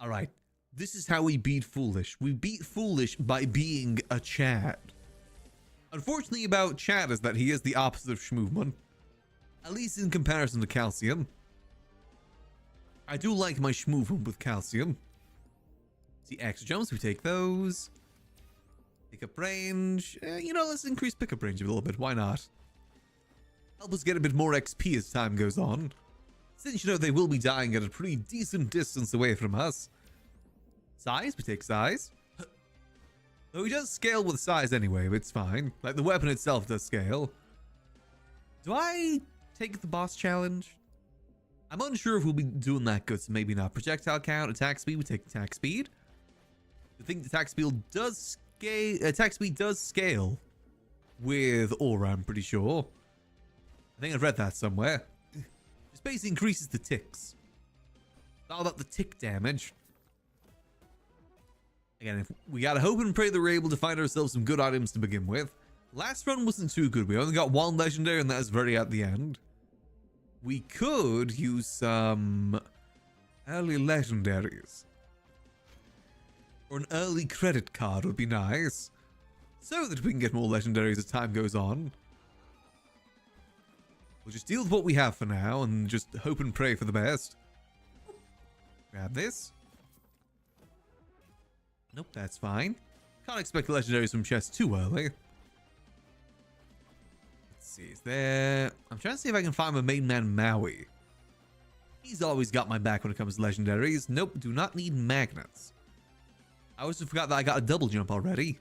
Alright, this is how we beat Foolish. We beat Foolish by being a Chad. Unfortunately about Chad is that he is the opposite of Schmoovman. At least in comparison to Calcium. I do like my Schmoovman with Calcium. See, extra jumps, we take those. Pickup range. You know, let's increase pickup range a little bit. Why not? Help us get a bit more XP as time goes on. Since, you know, they will be dying at a pretty decent distance away from us. Size? We take size. Though he does scale with size anyway, but it's fine. Like, the weapon itself does scale. Do I take the boss challenge? I'm unsure if we'll be doing that good, so maybe not. Projectile count, attack speed, we take attack speed. I think attack speed does scale with Aura, I'm pretty sure. I think I've read that somewhere. Just basically increases the ticks. All about the tick damage. Again, if we gotta hope and pray that we're able to find ourselves some good items to begin with. Last run wasn't too good. We only got one legendary, and that was very at the end. We could use some early legendaries. Or an early credit card would be nice. So that we can get more legendaries as time goes on. We'll just deal with what we have for now and just hope and pray for the best. Grab this. Nope, that's fine. Can't expect legendaries from chests too early. Let's see, is there... I'm trying to see if I can find my main man Maui. He's always got my back when it comes to legendaries. Nope, do not need magnets. I also forgot that I got a double jump already.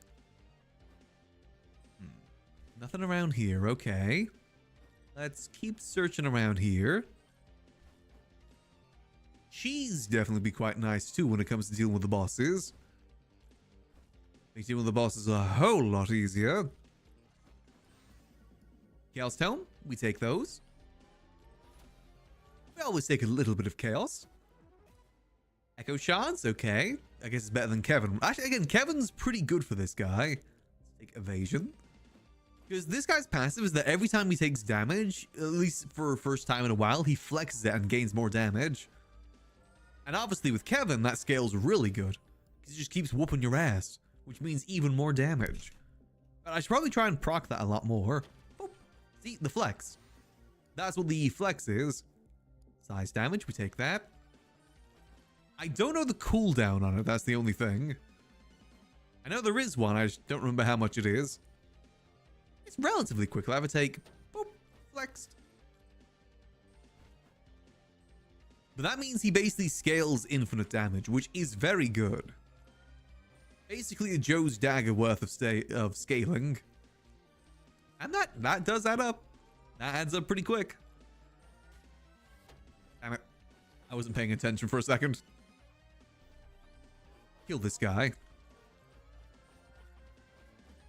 Nothing around here, okay. Let's keep searching around here. Cheese definitely be quite nice too when it comes to dealing with the bosses. Make dealing with the bosses a whole lot easier. Chaos Tome, we take those. We always take a little bit of chaos. Echo Shards, okay. I guess it's better than Kevin. Actually, again, Kevin's pretty good for this guy. Let's take Evasion. Because this guy's passive is that every time he takes damage, at least for first time in a while, he flexes it and gains more damage. And obviously with Kevin, that scale's really good. Because he just keeps whooping your ass, which means even more damage. But I should probably try and proc that a lot more. Oh, see, the flex. That's what the flex is. Size damage, we take that. I don't know the cooldown on it, that's the only thing. I know there is one, I just don't remember how much it is. It's relatively quick. I'll have a take. Boop, flexed. But that means he basically scales infinite damage, which is very good. Basically a Joe's dagger worth of scaling. And that does add up. That adds up pretty quick. Damn it. I wasn't paying attention for a second. Kill this guy.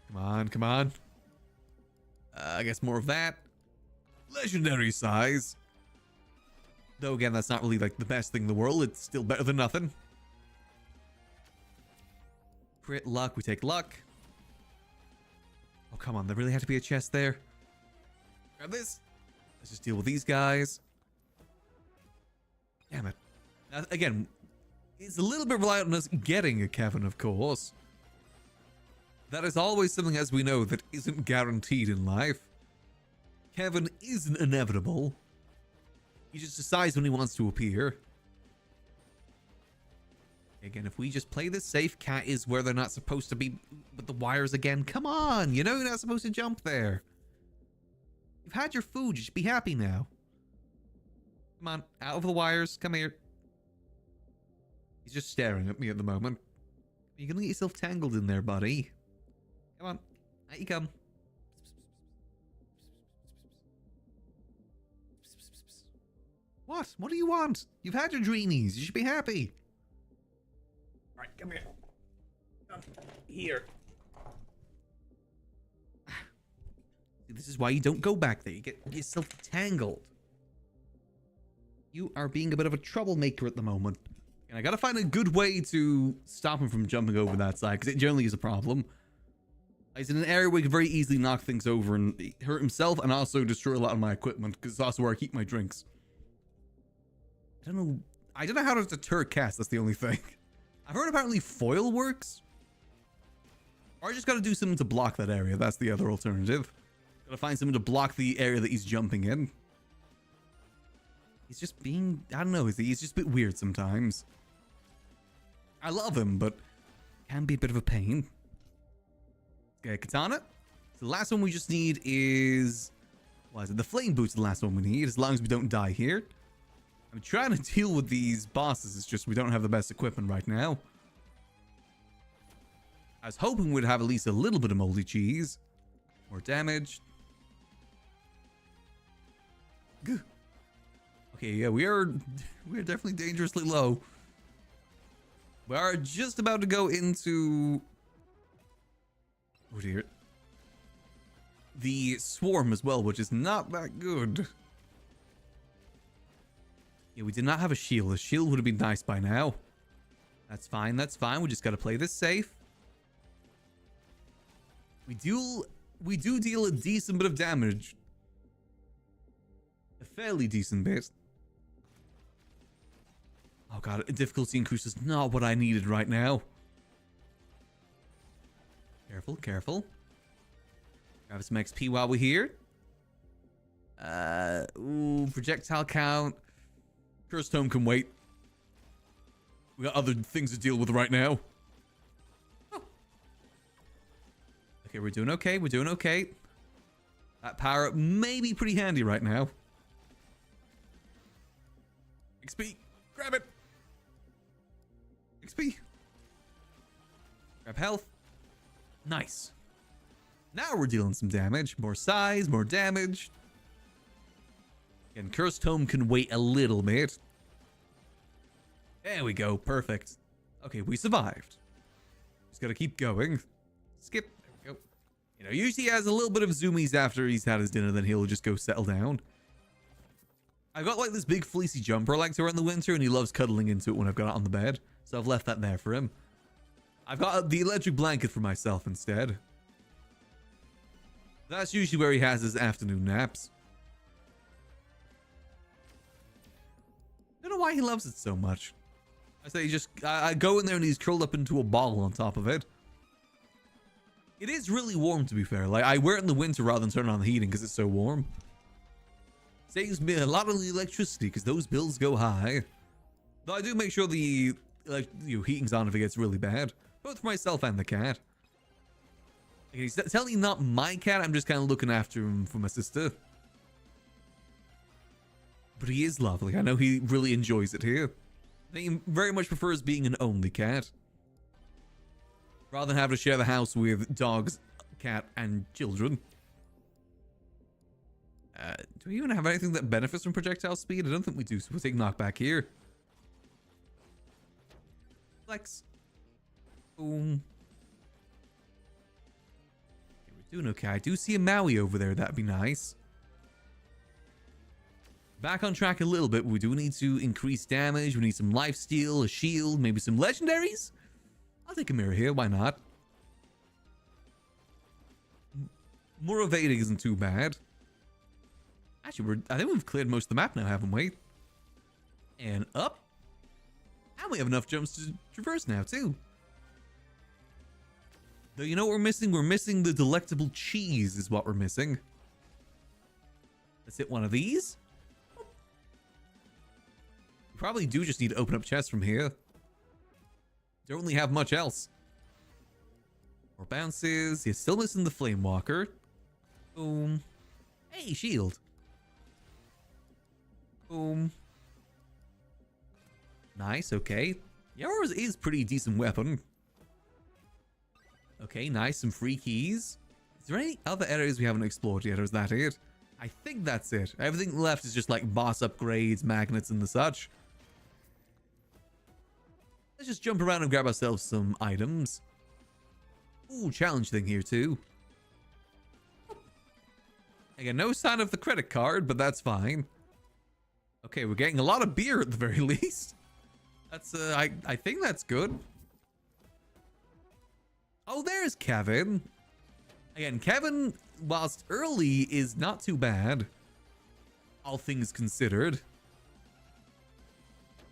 Come on, come on. I guess more of that. Legendary size. Though again, that's not really like the best thing in the world. It's still better than nothing. Crit luck, we take luck. Oh, come on. There really had to be a chest there. Grab this. Let's just deal with these guys. Damn it. Now, again, it's a little bit reliant on us getting a Kevin, of course. That is always something, as we know, that isn't guaranteed in life. Kevin isn't inevitable. He just decides when he wants to appear. Again, if we just play this safe, cat is where they're not supposed to be with the wires again. Come on, you know you're not supposed to jump there. You've had your food, you should be happy now. Come on, out of the wires, come here. He's just staring at me at the moment. You're gonna get yourself tangled in there, buddy. Come on, out you come. What? What do you want? You've had your dreamies. You should be happy. All right, come here. Come here. This is why you don't go back there. You get yourself tangled. You are being a bit of a troublemaker at the moment. And I gotta find a good way to stop him from jumping over that side, because it generally is a problem. He's in an area where he can very easily knock things over and hurt himself, and also destroy a lot of my equipment, because it's also where I keep my drinks. I don't know how to deter cats, that's the only thing. I've heard apparently foil works. Or I just gotta do something to block that area, that's the other alternative. Gotta find something to block the area that he's jumping in. He's just being, I don't know, he's just a bit weird sometimes. I love him, but can be a bit of a pain. Okay, katana. So the last one we just need is, what is it? The flame boot's the last one we need, as long as we don't die here. I'm trying to deal with these bosses, it's just we don't have the best equipment right now. I was hoping we'd have at least a little bit of moldy cheese. More damage. Gah. Okay, yeah, we are definitely dangerously low. We are just about to go into, oh dear, the swarm as well, which is not that good. Yeah, we did not have a shield. A shield would have been nice by now. That's fine, that's fine. We just gotta play this safe. We do deal a decent bit of damage. A fairly decent bit. Oh god, a difficulty increase is not what I needed right now. Careful, careful. Grab some XP while we're here. Ooh, projectile count. Cursed Tome can wait. We got other things to deal with right now. Oh. Okay, we're doing okay. We're doing okay. That power up may be pretty handy right now. XP. Grab it. XP. Grab health. Nice. Now we're dealing some damage. More size, more damage. And Cursed Tome can wait a little bit. There we go. Perfect. Okay, we survived. Just gotta keep going. Skip. There we go. You know, usually he has a little bit of zoomies after he's had his dinner, then he'll just go settle down. I've got like this big fleecy jumper I like to wear in the winter, and he loves cuddling into it when I've got it on the bed. So I've left that there for him. I've got the electric blanket for myself instead. That's usually where he has his afternoon naps. I don't know why he loves it so much. I say just I go in there and he's curled up into a ball on top of it. It is really warm, to be fair. Like, I wear it in the winter rather than turn on the heating because it's so warm. Saves me a lot of the electricity because those bills go high. Though I do make sure the heating's on if it gets really bad. Both for myself and the cat. Okay, he's telling me not my cat. I'm just kind of looking after him for my sister. But he is lovely. I know he really enjoys it here. I think he very much prefers being an only cat. Rather than having to share the house with dogs, cat, and children. Do we even have anything that benefits from projectile speed? I don't think we do, so we'll take knockback here. Flex. Boom. Okay, we're doing okay. I do see a Maui over there. That'd be nice. Back on track a little bit. We do need to increase damage. We need some lifesteal, a shield, maybe some legendaries. I'll take a mirror here. Why not? More evading isn't too bad. Actually, I think we've cleared most of the map now, haven't we? And up. And we have enough jumps to traverse now, too. Though, you know what we're missing? We're missing the delectable cheese is what we're missing. Let's hit one of these. We probably do just need to open up chests from here. Don't really have much else. More bounces. You're still missing the Flame Walker. Boom. Hey, shield. Boom. Nice, okay. Yours is pretty decent weapon. Okay, nice. Some free keys. Is there any other areas we haven't explored yet, or is that it? I think that's it. Everything left is just like boss upgrades, magnets, and the such. Let's just jump around and grab ourselves some items. Ooh, challenge thing here too. Again, no sign of the credit card, but that's fine. Okay, we're getting a lot of beer at the very least. That's, I think that's good. Oh, there's Kevin. Again, Kevin, whilst early, is not too bad. All things considered.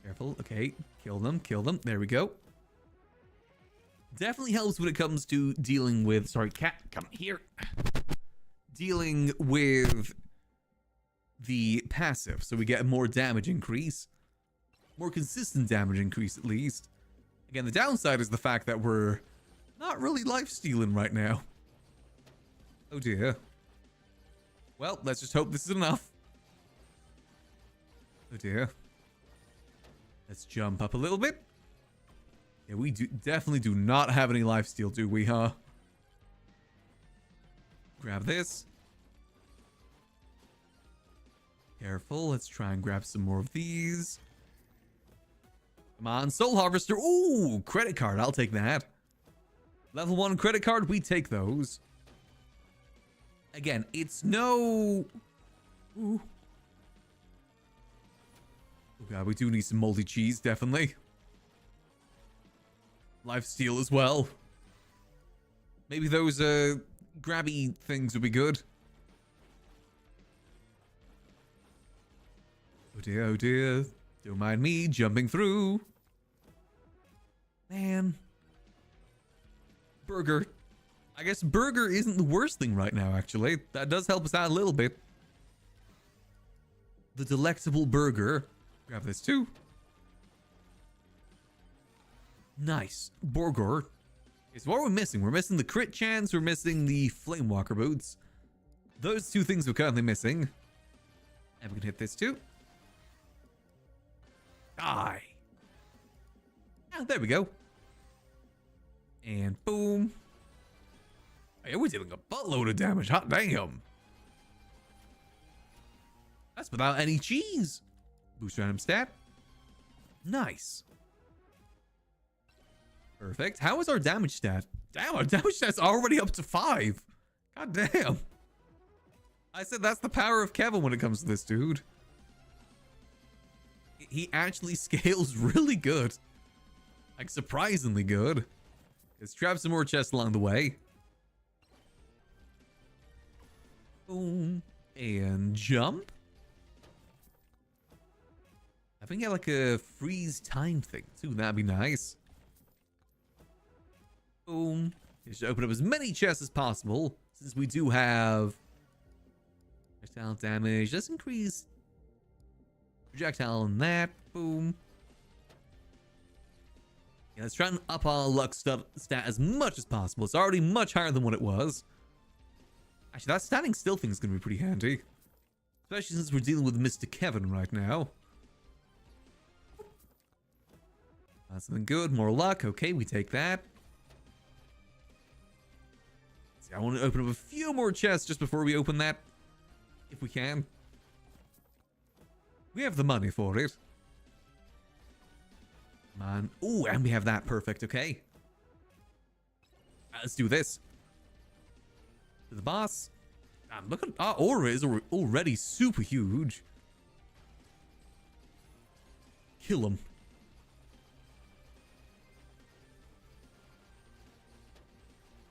Careful. Okay, kill them, kill them. There we go. Definitely helps when it comes to dealing with... Sorry, cat, come here. Dealing with the passive, so we get a more damage increase. More consistent damage increase, at least. Again, the downside is the fact that we're not really life-stealing right now. Oh dear. Well, let's just hope this is enough. Oh dear. Let's jump up a little bit. Yeah, we definitely do not have any lifesteal, do we, huh? Grab this. Careful, let's try and grab some more of these. Come on, Soul Harvester. Ooh, credit card, I'll take that. Level 1 credit card, we take those. Again, it's no... Ooh. Oh god, we do need some moldy cheese, definitely. Lifesteal as well. Maybe those grabby things would be good. Oh dear, oh dear. Don't mind me jumping through. Man. Burger. I guess burger isn't the worst thing right now, actually. That does help us out a little bit. The delectable burger. Grab this too. Nice. Burger. Okay, so what are we missing? We're missing the crit chance. We're missing the Flame Walker boots. Those two things we're currently missing. And we can hit this too. Die. Oh, there we go. And boom. Hey, we're dealing a buttload of damage. Hot damn. That's without any cheese. Boost random stat. Nice. Perfect. How is our damage stat? Damn, our damage stat's already up to 5. God damn. I said that's the power of Kevin when it comes to this dude. He actually scales really good. Like, surprisingly good. Let's trap some more chests along the way. Boom. And jump. I think I like a freeze time thing too. That'd be nice. Boom. Just open up as many chests as possible, since we do have projectile damage. Let's increase projectile on that. Boom. Yeah, let's try and up our luck stat as much as possible. It's already much higher than what it was. Actually, that standing still thing is going to be pretty handy. Especially since we're dealing with Mr. Kevin right now. That's something good. More luck. Okay, we take that. See, I want to open up a few more chests just before we open that. If we can. We have the money for it. Come on. Oh, and we have that. Perfect. Okay. Let's do this. To the boss. Look at our aura is already super huge. Kill him.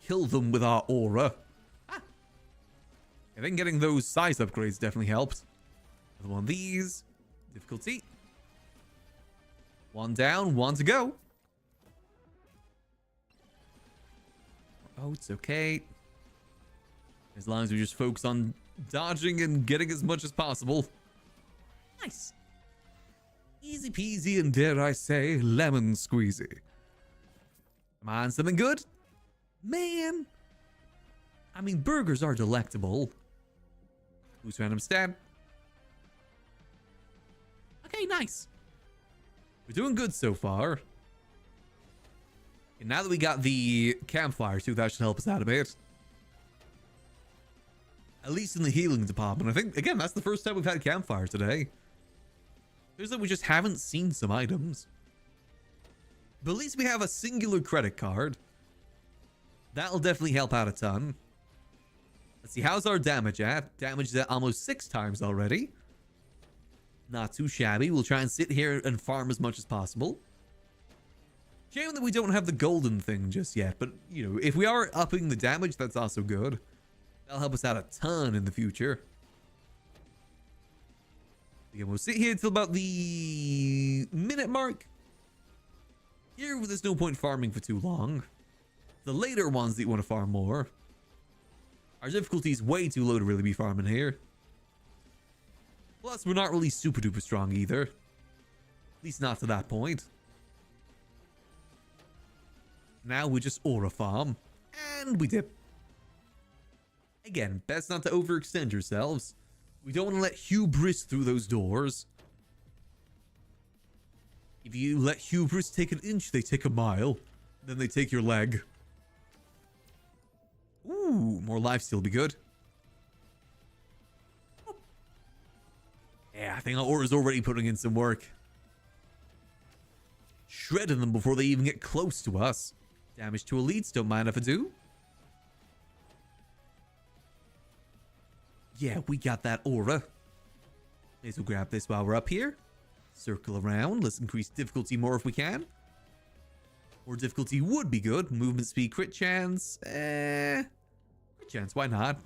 Kill them with our aura. Ah. I think getting those size upgrades definitely helped. Another one of these. Difficulty. One down, one to go. Oh, it's okay. As long as we just focus on dodging and getting as much as possible. Nice. Easy peasy and dare I say, lemon squeezy. Come on, something good? Man. I mean, burgers are delectable. Boost random stat. Okay, nice. We're doing good so far. And now that we got the campfire too, that should help us out a bit. At least in the healing department. I think, again, that's the first time we've had campfire today. There's that we just haven't seen some items. But at least we have a singular credit card. That'll definitely help out a ton. Let's see, how's our damage at? Damage is at almost 6 times already. Not too shabby. We'll try and sit here and farm as much as possible. Shame that we don't have the golden thing just yet. But, you know, if we are upping the damage, that's also good. That'll help us out a ton in the future. Again, we'll sit here until about the minute mark. Here, there's no point farming for too long. The later ones that you want to farm more. Our difficulty is way too low to really be farming here. Plus, we're not really super duper strong either. At least not to that point. Now we just aura farm. And we dip. Again, best not to overextend yourselves. We don't want to let hubris through those doors. If you let hubris take an inch, they take a mile. Then they take your leg. Ooh, more lifesteal will be good. Yeah, I think our aura's already putting in some work. Shredding them before they even get close to us. Damage to elites, don't mind if I do. Yeah, we got that aura. May as well grab this while we're up here. Circle around. Let's increase difficulty more if we can. More difficulty would be good. Movement speed, crit chance. Crit chance, why not?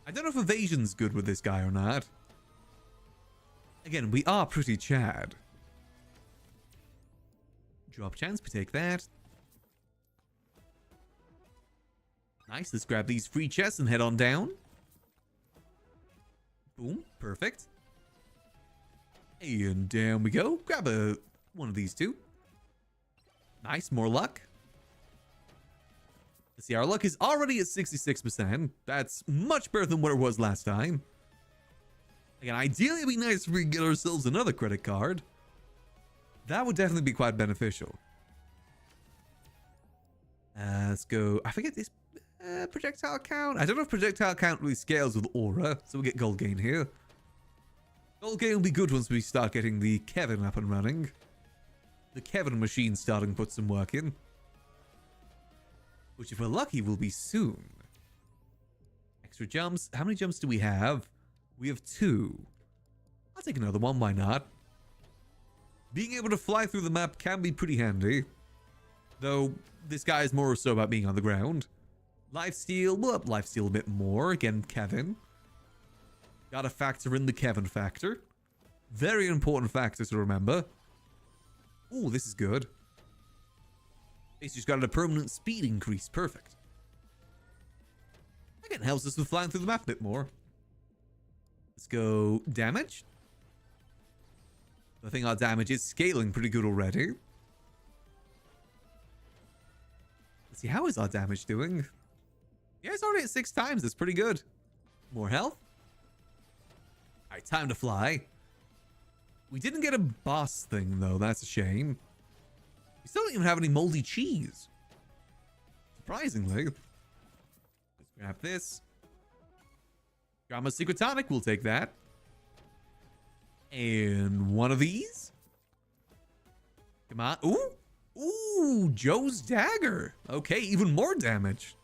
I don't know if evasion's good with this guy or not. Again, we are pretty Chad. Drop chance, we take that. Nice, let's grab these free chests and head on down. Boom, perfect. And down we go. Grab one of these two. Nice, more luck. Let's see, our luck is already at 66%. That's much better than what it was last time. Again, ideally it'd be nice if we could get ourselves another credit card. That would definitely be quite beneficial. Let's go. I forget this projectile count. I don't know if projectile count really scales with aura, so we'll get gold gain here. Gold gain will be good once we start getting the Kevin up and running. The Kevin machine starting to put some work in. Which, if we're lucky, will be soon. Extra jumps. How many jumps do we have? We have 2. I'll take another one, why not? Being able to fly through the map can be pretty handy. Though, this guy is more so about being on the ground. Lifesteal, we'll up lifesteal a bit more. Again, Kevin. Gotta factor in the Kevin factor. Very important factor to remember. Oh, this is good. It's just got a permanent speed increase. Perfect. Again, helps us with flying through the map a bit more. Let's go damage. I think our damage is scaling pretty good already. Let's see, how is our damage doing? Yeah, it's already at 6 times. That's pretty good. More health. Alright, time to fly. We didn't get a boss thing, though. That's a shame. We still don't even have any moldy cheese. Surprisingly. Let's grab this. Grandma's Secret Tonic. We'll take that. And one of these. Come on. Ooh. Ooh, Joe's dagger. Okay, even more damage.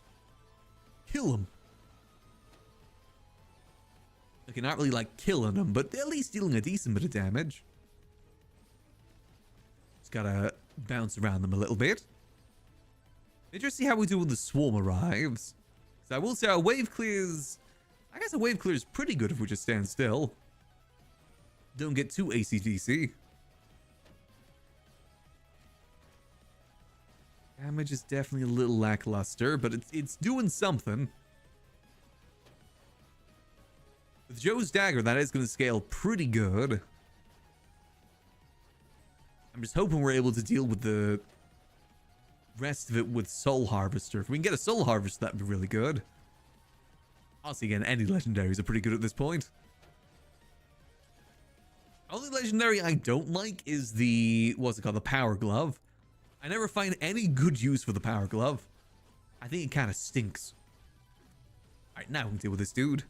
Kill him. Okay, not really like killing him, but at least dealing a decent bit of damage. Just gotta bounce around them a little bit. Interesting how we do when the swarm arrives. So I will say our wave clears... I guess a wave clear is pretty good if we just stand still. Don't get too AC/DC. Damage is definitely a little lackluster, but it's doing something. With Joe's dagger, that is going to scale pretty good. I'm just hoping we're able to deal with the rest of it with Soul Harvester. If we can get a Soul Harvester, that'd be really good. Honestly, again, any legendaries are pretty good at this point. Only legendary I don't like is the... what's it called? The Power Glove. I never find any good use for the Power Glove. I think it kind of stinks. Alright, now we can deal with this dude.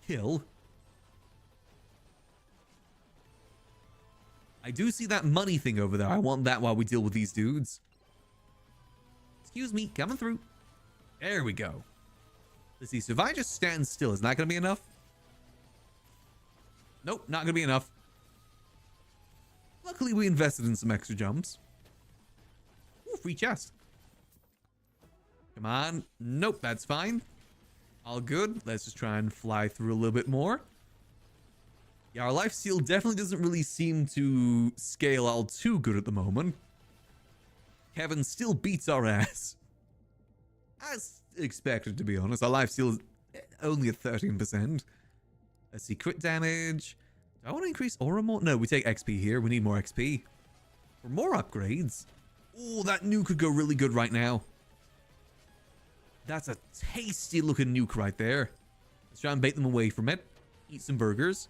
Kill. I do see that money thing over there. I want that while we deal with these dudes. Excuse me, coming through. There we go. Let's see, so if I just stand still, is that going to be enough? Nope, not going to be enough. Luckily, we invested in some extra jumps. Ooh, free chest. Come on. Nope, that's fine. All good. Let's just try and fly through a little bit more. Yeah, our life steal definitely doesn't really seem to scale all too good at the moment. Kevin still beats our ass. As expected, to be honest. Our life steal is only at 13%. Let's see, crit damage. Do I want to increase aura more? No, we take XP here. We need more XP. For more upgrades. Oh, that nuke could go really good right now. That's a tasty looking nuke right there. Let's try and bait them away from it. Eat some burgers.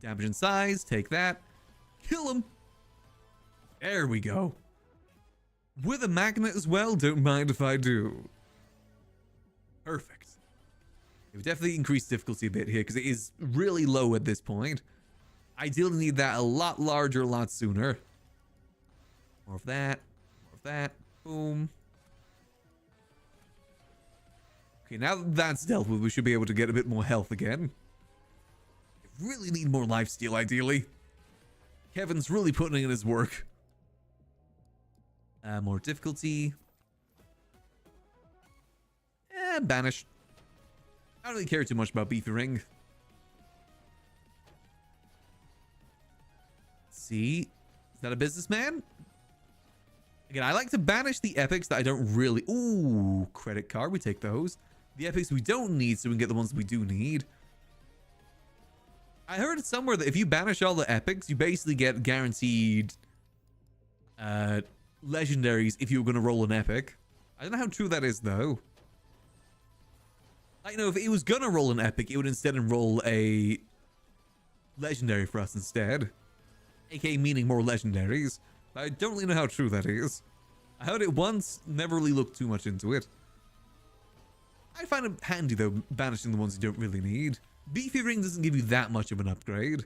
Damage and size. Take that. Kill him. There we go. With a magnet as well. Don't mind if I do. Perfect. We've definitely increased difficulty a bit here because it is really low at this point. Ideally need that a lot larger, a lot sooner. More of that. More of that. Boom. Okay, now that that's dealt with, we should be able to get a bit more health again. Really need more lifesteal, ideally. Kevin's really putting in his work. More difficulty. Banish. I don't really care too much about Beefy Ring. Let's see. Is that a businessman? Again, I like to banish the epics that I don't really... Ooh, credit card. We take those. The epics we don't need so we can get the ones we do need. I heard somewhere that if you banish all the epics, you basically get guaranteed legendaries if you were going to roll an epic. I don't know how true that is, though. I know if it was going to roll an epic, it would instead enroll a legendary for us instead. AKA meaning more legendaries. But I don't really know how true that is. I heard it once, never really looked too much into it. I find it handy, though, banishing the ones you don't really need. Beefy Ring doesn't give you that much of an upgrade.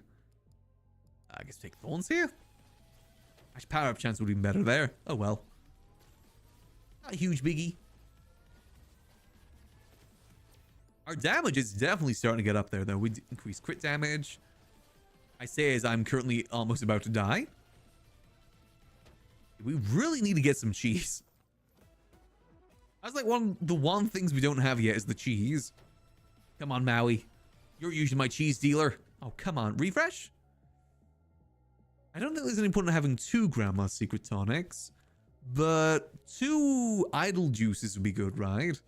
I guess take Thorns here. Actually, power up chance would be better there. Oh well. Not a huge biggie. Our damage is definitely starting to get up there, though. We increase crit damage. I say as I'm currently almost about to die. We really need to get some cheese. That's like the one things we don't have yet is the cheese. Come on, Maui. You're usually my cheese dealer. Oh, come on. Refresh? I don't think there's any point in having 2 Grandma's Secret Tonics. But 2 idle juices would be good, right?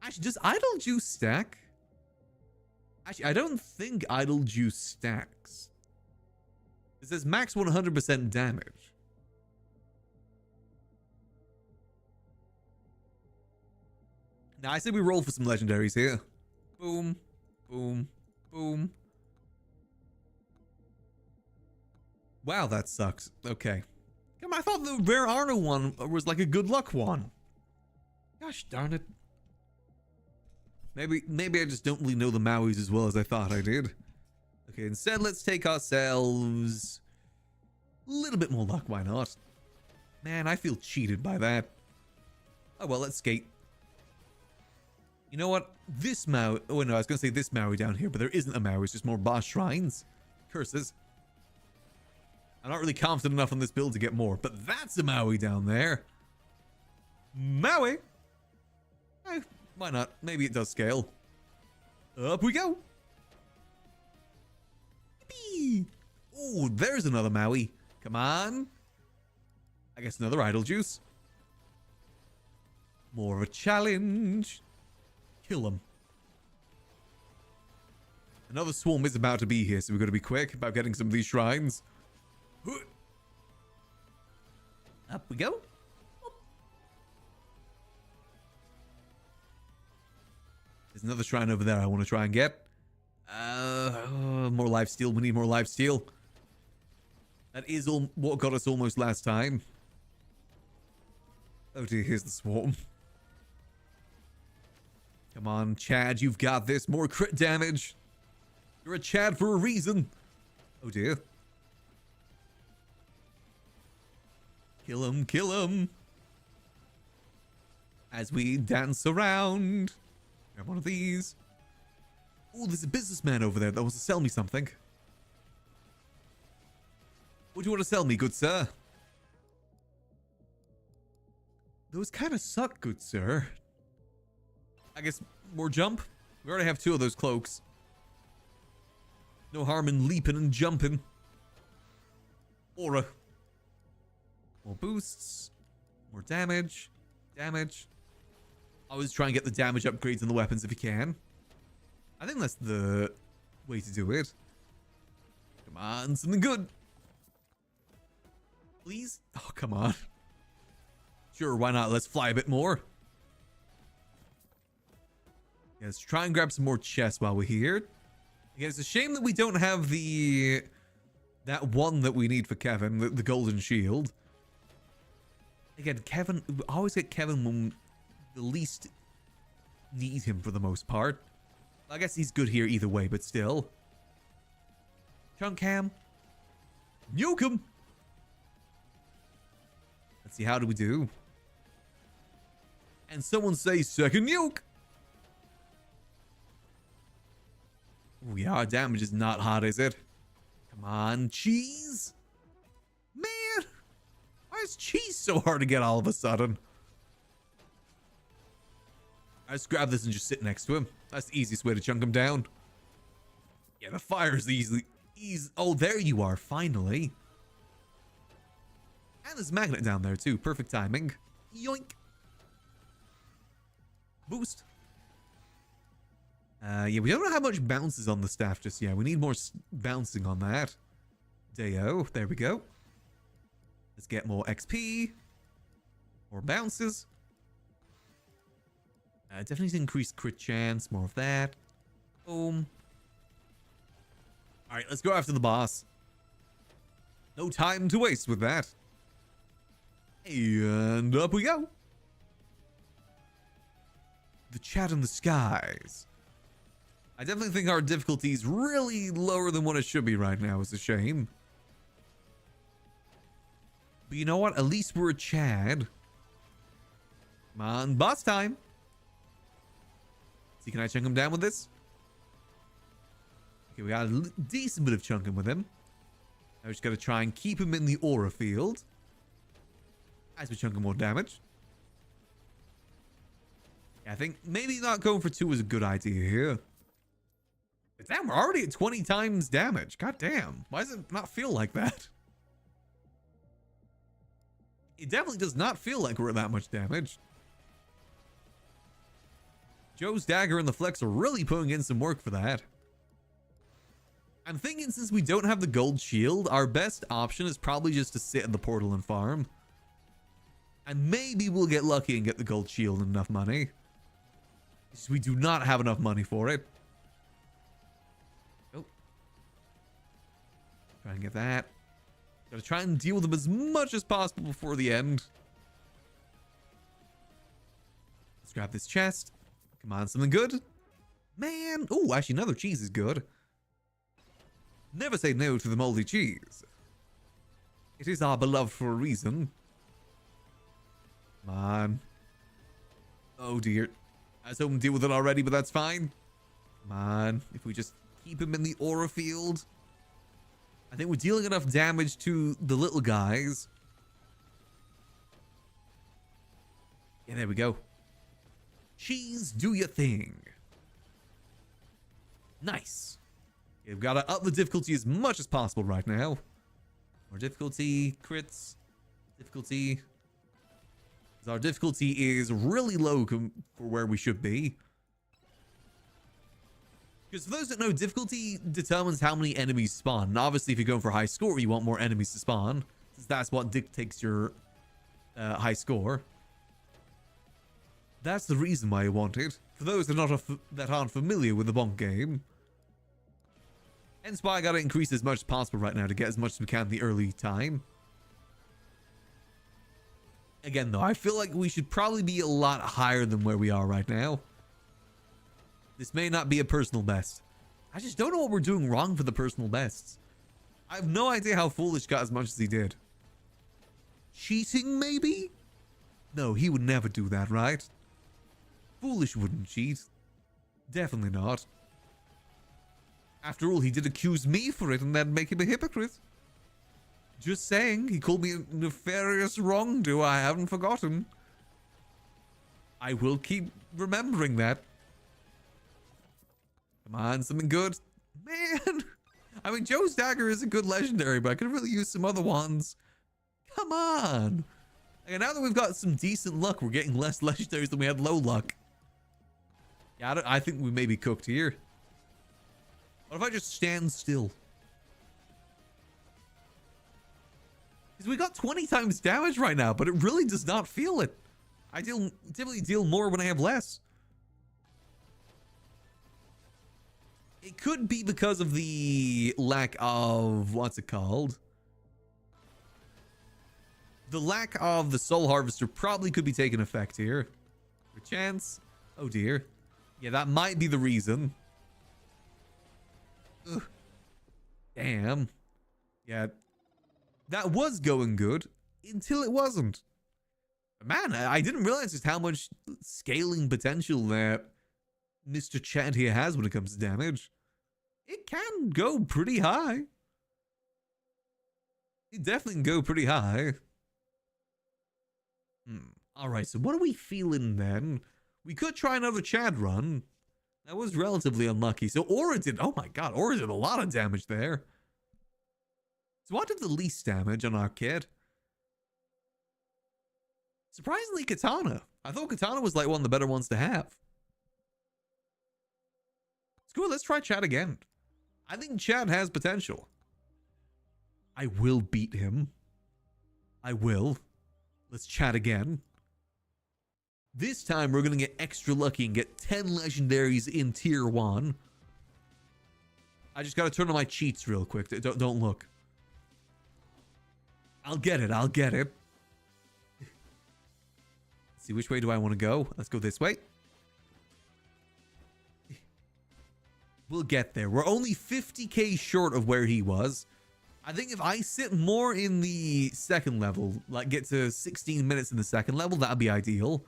Actually, does idle juice stack? Actually, I don't think idle juice stacks. It says max 100% damage. Now, I say we roll for some legendaries here. Boom, boom, boom. Wow, that sucks. Okay. Come on, I thought the rare Arno one was like a good luck one. Gosh darn it. Maybe I just don't really know the Mauis as well as I thought I did. Okay, instead let's take ourselves a little bit more luck, why not? Man, I feel cheated by that. Oh well, let's skate. You know what? This Maui... Oh no, I was going to say this Maui down here, but there isn't a Maui, it's just more boss shrines. Curses. I'm not really confident enough on this build to get more, but that's a Maui down there. Maui! Eh, why not? Maybe it does scale. Up we go! Oh, there's another Maui. Come on. I guess another idle juice. More of a challenge. Kill him. Another swarm is about to be here, so we've got to be quick about getting some of these shrines. Up we go. There's another shrine over there I want to try and get. More lifesteal. We need more lifesteal. That is all what got us almost last time. Oh dear, here's the swarm. Come on, Chad, you've got this. More crit damage. You're a Chad for a reason. Oh dear. Kill him, kill him. As we dance around. Grab one of these. Oh, there's a businessman over there that wants to sell me something. What do you want to sell me, good sir? Those kind of suck, good sir. I guess more jump? We already have 2 of those cloaks. No harm in leaping and jumping. Aura. More boosts. More damage. Damage. Always try and get the damage upgrades on the weapons if you can. I think that's the way to do it. Come on, something good. Please? Oh, come on. Sure, why not? Let's fly a bit more. Yeah, let's try and grab some more chests while we're here. Yeah, it's a shame that we don't have that one that we need for Kevin, the golden shield. Again, Kevin, we always get Kevin when the least need him for the most part. I guess he's good here either way, but still. Chunk Cam. Nuke him. Let's see, how do we do? And someone say second nuke. Oh yeah, our damage is not hot, is it? Come on, cheese. Man, why is cheese so hard to get all of a sudden? I just grab this and just sit next to him. That's the easiest way to chunk him down. Yeah, the fire is easily... Oh, there you are, finally. And there's a magnet down there, too. Perfect timing. Yoink. Boost. Yeah, we don't know how much bounces on the staff just yet. We need more bouncing on that. Deo. There we go. Let's get more XP. More bounces. Definitely increased crit chance. More of that. Boom. Alright, let's go after the boss. No time to waste with that. And up we go. The chat in the skies. I definitely think our difficulty is really lower than what it should be right now. It's a shame. But you know what? At least we're a Chad. Come on, boss time. See, can I chunk him down with this? Okay, we got a decent bit of chunking with him. Now we just got to try and keep him in the aura field. As we chunk him more damage. Yeah, I think maybe not going for 2 is a good idea here. But damn, we're already at 20 times damage. God damn. Why does it not feel like that? It definitely does not feel like we're at that much damage. Joe's dagger and the flex are really putting in some work for that. I'm thinking since we don't have the gold shield, our best option is probably just to sit in the portal and farm. And maybe we'll get lucky and get the gold shield and enough money. We do not have enough money for it. Oh. Try and get that. Gotta try and deal with them as much as possible before the end. Let's grab this chest. Come on, something good. Man. Oh, actually, another cheese is good. Never say no to the moldy cheese. It is our beloved for a reason. Come on. Oh, dear. I was hoping to deal with it already, but that's fine. Come on. If we just keep him in the aura field. I think we're dealing enough damage to the little guys. Yeah, there we go. Cheese, do your thing. Nice. Yeah, we've got to up the difficulty as much as possible right now. More difficulty, crits, difficulty. 'Cause our difficulty is really low for where we should be. Because for those that know, difficulty determines how many enemies spawn. And obviously, if you're going for high score, you want more enemies to spawn. Since that's what dictates your high score. That's the reason why you want it. For those that aren't familiar with the Bonk game. Hence why I gotta increase as much as possible right now to get as much as we can in the early time. Again, though, I feel like we should probably be a lot higher than where we are right now. This may not be a personal best. I just don't know what we're doing wrong for the personal bests. I have no idea how Foolish got as much as he did. Cheating, maybe? No, he would never do that, right? Foolish wouldn't cheat. Definitely not. After all, he did accuse me for it and then make him a hypocrite. Just saying, he called me a nefarious wrongdoer. I haven't forgotten. I will keep remembering that. Come on, something good. Man! I mean, Joe's dagger is a good legendary, but I could really use some other ones. Come on! And now that we've got some decent luck, we're getting less legendaries than we had low luck. Yeah, I think we may be cooked here. What if I just stand still? Because we got 20 times damage right now, but it really does not feel it. I typically deal more when I have less. It could be because of the lack of... what's it called? The lack of the Soul Harvester probably could be taking effect here. For chance. Oh dear. Yeah, that might be the reason. Ugh. Damn. Yeah. That was going good until it wasn't. Man, I didn't realize just how much scaling potential that Mr. Chad here has when it comes to damage. It can go pretty high. It definitely can go pretty high. Alright, so what are we feeling then? We could try another Chad run. That was relatively unlucky. So Aura did... oh my god, Aura did a lot of damage there. So what did the least damage on our kid? Surprisingly, Katana. I thought Katana was like one of the better ones to have. It's cool, let's try Chad again. I think Chad has potential. I will beat him. I will. Let's chat again. This time we're going to get extra lucky and get 10 legendaries in tier 1. I just got to turn on my cheats real quick. Don't look. I'll get it. I'll get it. Let's see, which way do I want to go? Let's go this way. We'll get there. We're only 50k short of where he was. I think if I sit more in the second level, like get to 16 minutes in the second level, that'd be ideal.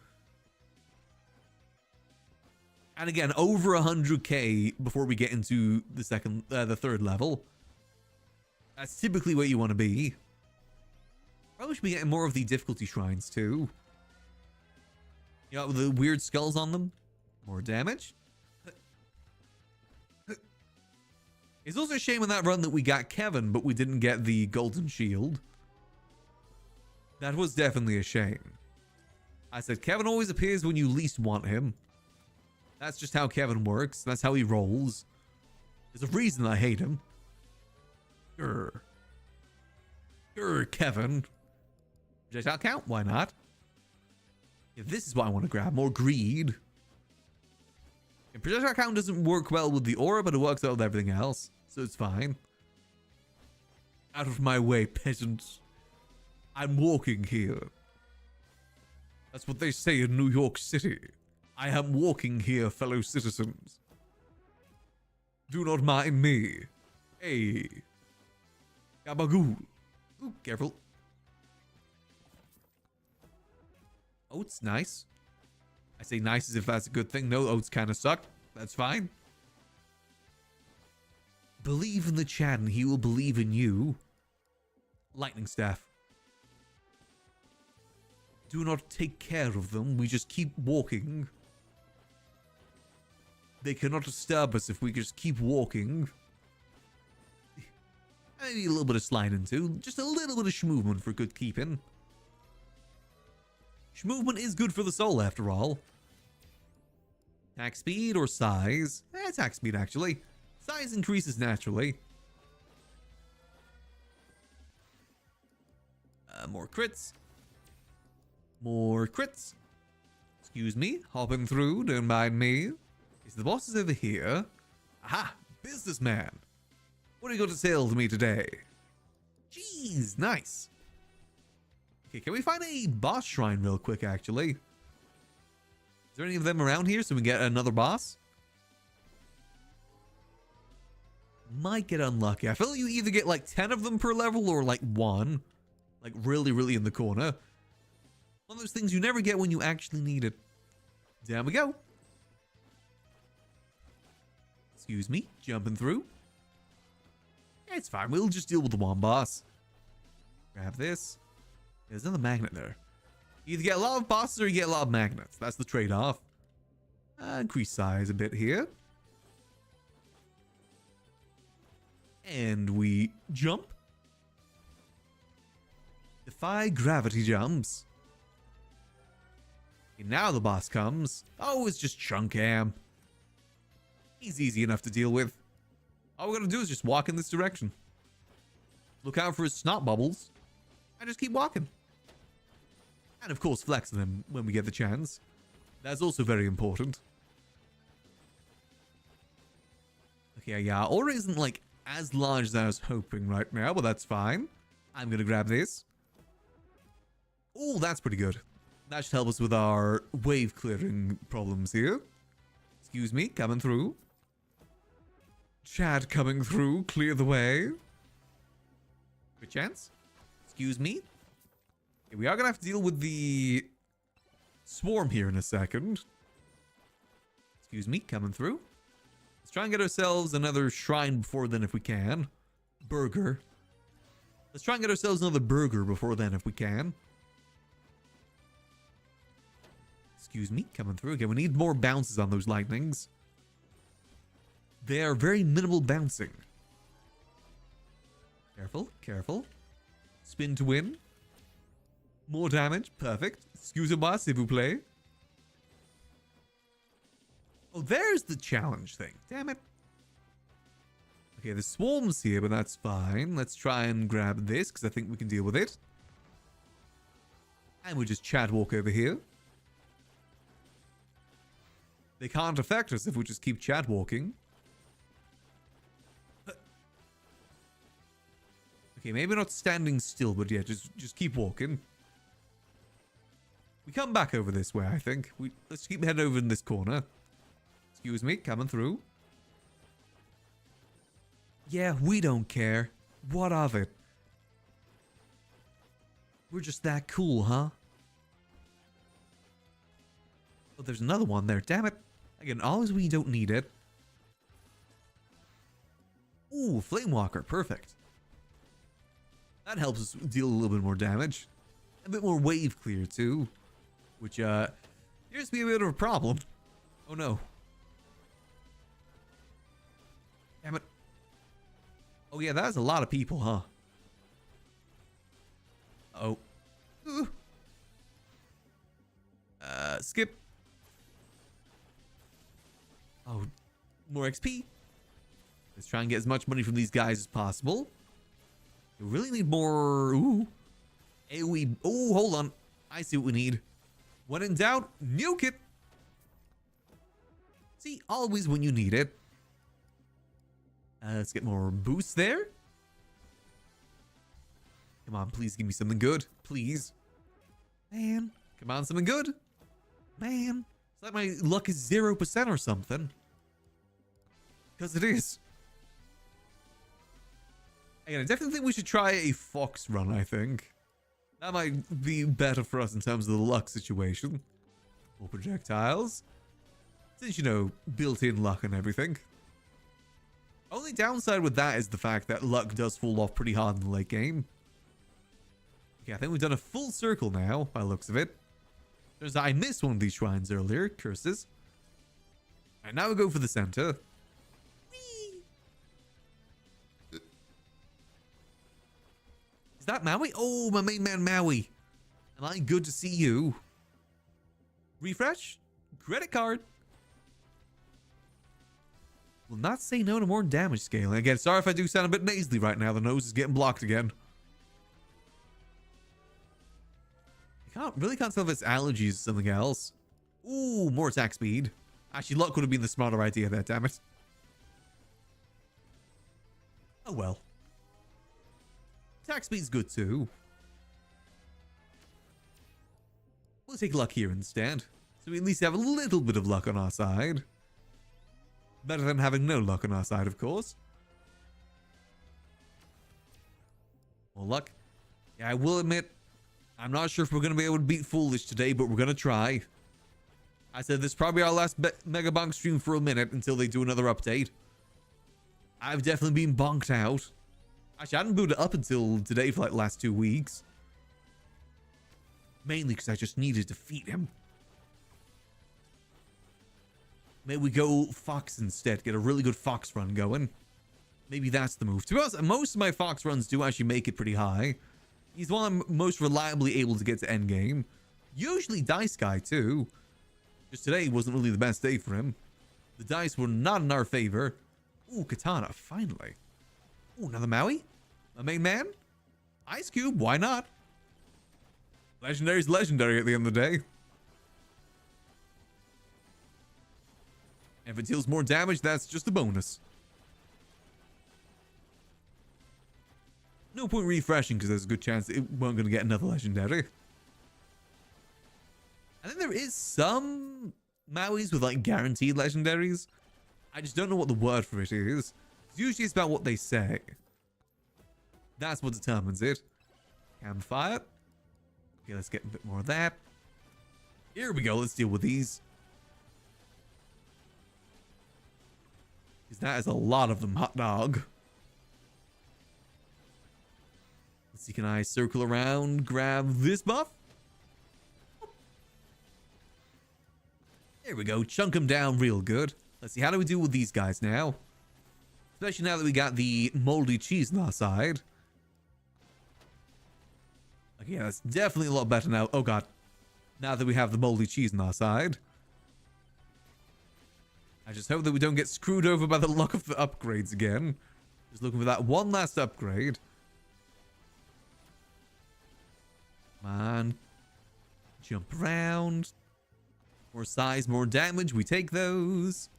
And again, over 100k before we get into the third level. That's typically where you want to be. Probably should be getting more of the difficulty shrines too. You know, with the weird skulls on them. More damage. It's also a shame in that run that we got Kevin, but we didn't get the golden shield. That was definitely a shame. I said, Kevin always appears when you least want him. That's just how Kevin works. That's how he rolls. There's a reason I hate him. Grr, Kevin. Projectile count? Why not? Yeah, this is what I want to grab. More greed. And projectile count doesn't work well with the aura, but it works out with everything else. So it's fine. Out of my way, peasants. I'm walking here. That's what they say in New York City. I am walking here, fellow citizens. Do not mind me. Hey. Gabagool. Ooh, careful. Oats, nice. I say nice as if that's a good thing. No, oats kind of suck. That's fine. Believe in the chat and he will believe in you. Lightning staff. Do not take care of them. We just keep walking. They cannot disturb us if we just keep walking. Maybe a little bit of sliding too. Just a little bit of schmovement for good keeping. Schmovement is good for the soul after all. Attack speed or size? Attack speed actually. Size increases naturally. More crits. More crits. Excuse me. Hopping through. Don't mind me. Is the boss is over here? Aha! Businessman. What are you going to sell to me today? Jeez, nice. Okay, can we find a boss shrine real quick, actually? Is there any of them around here so we can get another boss? Might get unlucky. I feel like you either get like 10 of them per level or like 1. Like really, really in the corner. One of those things you never get when you actually need it. Down we go. Excuse me, jumping through. Yeah, it's fine. We'll just deal with the one boss. Grab this. There's another magnet there. You either get a lot of bosses or you get a lot of magnets. That's the trade-off. Increase size a bit here. And we jump. Defy gravity jumps. And now the boss comes. Oh, it's just Chunkam. He's easy enough to deal with. All we're going to do is just walk in this direction. Look out for his snot bubbles. And just keep walking. And of course, flexing them when we get the chance. That's also very important. Okay, yeah, aura isn't like as large as I was hoping right now, but that's fine. I'm going to grab this. Oh, that's pretty good. That should help us with our wave clearing problems here. Excuse me, coming through. Chad coming through, clear the way. Good chance. Excuse me. Okay, we are going to have to deal with the swarm here in a second. Excuse me, coming through. Let's try and get ourselves another shrine before then if we can. Burger. Let's try and get ourselves another burger before then if we can. Excuse me, coming through. Okay, we need more bounces on those lightnings. They are very minimal bouncing. Careful, careful. Spin to win. More damage. Perfect. Excusez-moi, s'il vous plaît. Oh, there's the challenge thing. Damn it. Okay, the swarm's here, but that's fine. Let's try and grab this, because I think we can deal with it. And we'll just chat walk over here. They can't affect us if we just keep chat walking. Okay, maybe not standing still, but yeah, just keep walking. We come back over this way, I think. Let's keep heading over in this corner. Excuse me, coming through. Yeah, we don't care. What of it? We're just that cool, huh? Oh, there's another one there. Damn it. Again, always when you don't need it. Ooh, Flamewalker. Perfect. That helps us deal a little bit more damage. A bit more wave clear, too. Which, appears to be a bit of a problem. Oh, no. Damn it. Oh yeah, that's a lot of people, huh? Oh. Ooh. Skip. Oh, more XP. Let's try and get as much money from these guys as possible. We really need more. Ooh. AoE. Oh, hold on. I see what we need. When in doubt, nuke it. See, always when you need it. Let's get more boosts there. Come on, please give me something good. Please. Man. Come on, something good. Man. It's like my luck is 0% or something. Because it is. Again, I definitely think we should try a fox run, I think. That might be better for us in terms of the luck situation. More projectiles. Since, you know, built-in luck and everything. Only downside with that is the fact that luck does fall off pretty hard in the late game. Okay, I think we've done a full circle now, by the looks of it. There's I missed one of these shrines earlier. Curses. Alright, now we go for the center. Whee! Is that Maui? Oh, my main man Maui. Am I good to see you? Refresh? Credit card. Will not say no to more damage scaling. Again, sorry if I do sound a bit nasally right now. The nose is getting blocked again. Really can't tell if it's allergies or something else. Ooh, more attack speed. Actually, luck would have been the smarter idea there, damn it. Oh well. Attack speed's good too. We'll take luck here instead. So we at least have a little bit of luck on our side. Better than having no luck on our side, of course. More luck. Yeah, I will admit, I'm not sure if we're going to be able to beat Foolish today, but we're going to try. I said this is probably our last Megabonk stream for a minute until they do another update. I've definitely been bonked out. Actually, I hadn't booted up until today for like the last 2 weeks. Mainly because I just needed to defeat him. Maybe we go Fox instead. Get a really good Fox run going. Maybe that's the move. To be honest, most of my Fox runs do actually make it pretty high. He's one I'm most reliably able to get to endgame. Usually Dice Guy too. Just today wasn't really the best day for him. The dice were not in our favor. Ooh, Katana, finally. Ooh, another Maui? My main man? Ice Cube, why not? Legendary's legendary at the end of the day. If it deals more damage, that's just a bonus. No point refreshing because there's a good chance it won't going to get another legendary. I think there is some Mauis with like guaranteed legendaries. I just don't know what the word for it is. Usually it's about what they say. That's what determines it. Campfire. Okay, let's get a bit more of that. Here we go. Let's deal with these. Because that is a lot of them, hot dog. Let's see, can I circle around, grab this buff? There we go. Chunk them down real good. Let's see, how do we deal with these guys now? Especially now that we got the moldy cheese on our side. Okay, yeah, that's definitely a lot better now. Oh, God. Now that we have the moldy cheese on our side. I just hope that we don't get screwed over by the luck of the upgrades again. Just looking for that one last upgrade. Come on. Jump around. More size, more damage. We take those.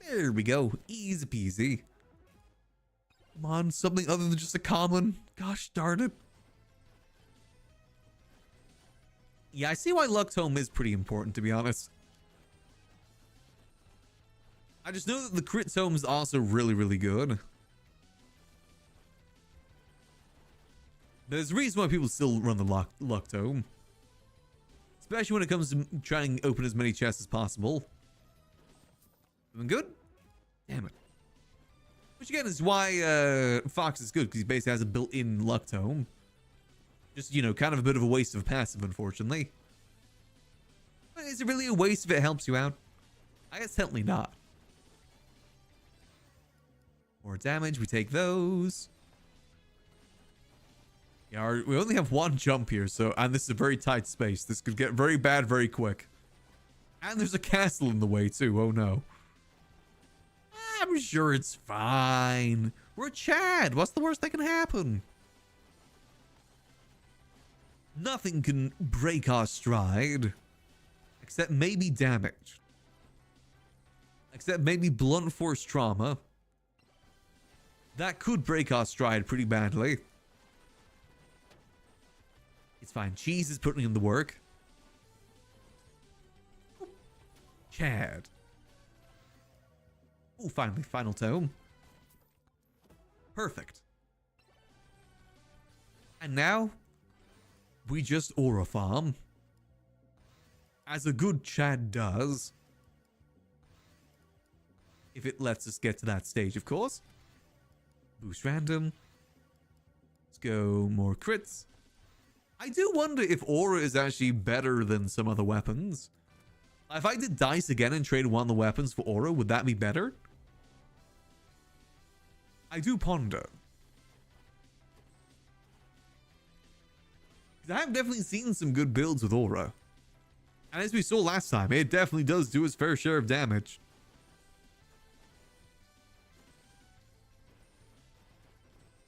There we go. Easy peasy. Come on, something other than just a common. Gosh darn it. Yeah, I see why Luck Tome is pretty important, to be honest. I just know that the crit tome is also really, really good. There's a reason why people still run the luck tome. Especially when it comes to trying to open as many chests as possible. Doing good? Damn it. Which again is why Fox is good, because he basically has a built-in luck tome. Just, you know, kind of a bit of a waste of a passive, unfortunately. But is it really a waste if it helps you out? I guess certainly not. More damage, we take those. Yeah, we only have one jump here, and this is a very tight space. This could get very bad very quick. And there's a castle in the way too. Oh no. I'm sure it's fine. We're Chad. What's the worst that can happen? Nothing can break our stride. Except maybe damage. Except maybe blunt force trauma. That could break our stride pretty badly. It's fine. Cheese is putting in the work. Chad. Oh, finally, final tome. Perfect. And now, we just aura farm. As a good Chad does. If it lets us get to that stage, of course. Boost random. Let's go more crits. I do wonder if aura is actually better than some other weapons. If I did dice again and trade one of the weapons for aura, would that be better? I do ponder. Because I have definitely seen some good builds with aura. And as we saw last time, it definitely does do its fair share of damage.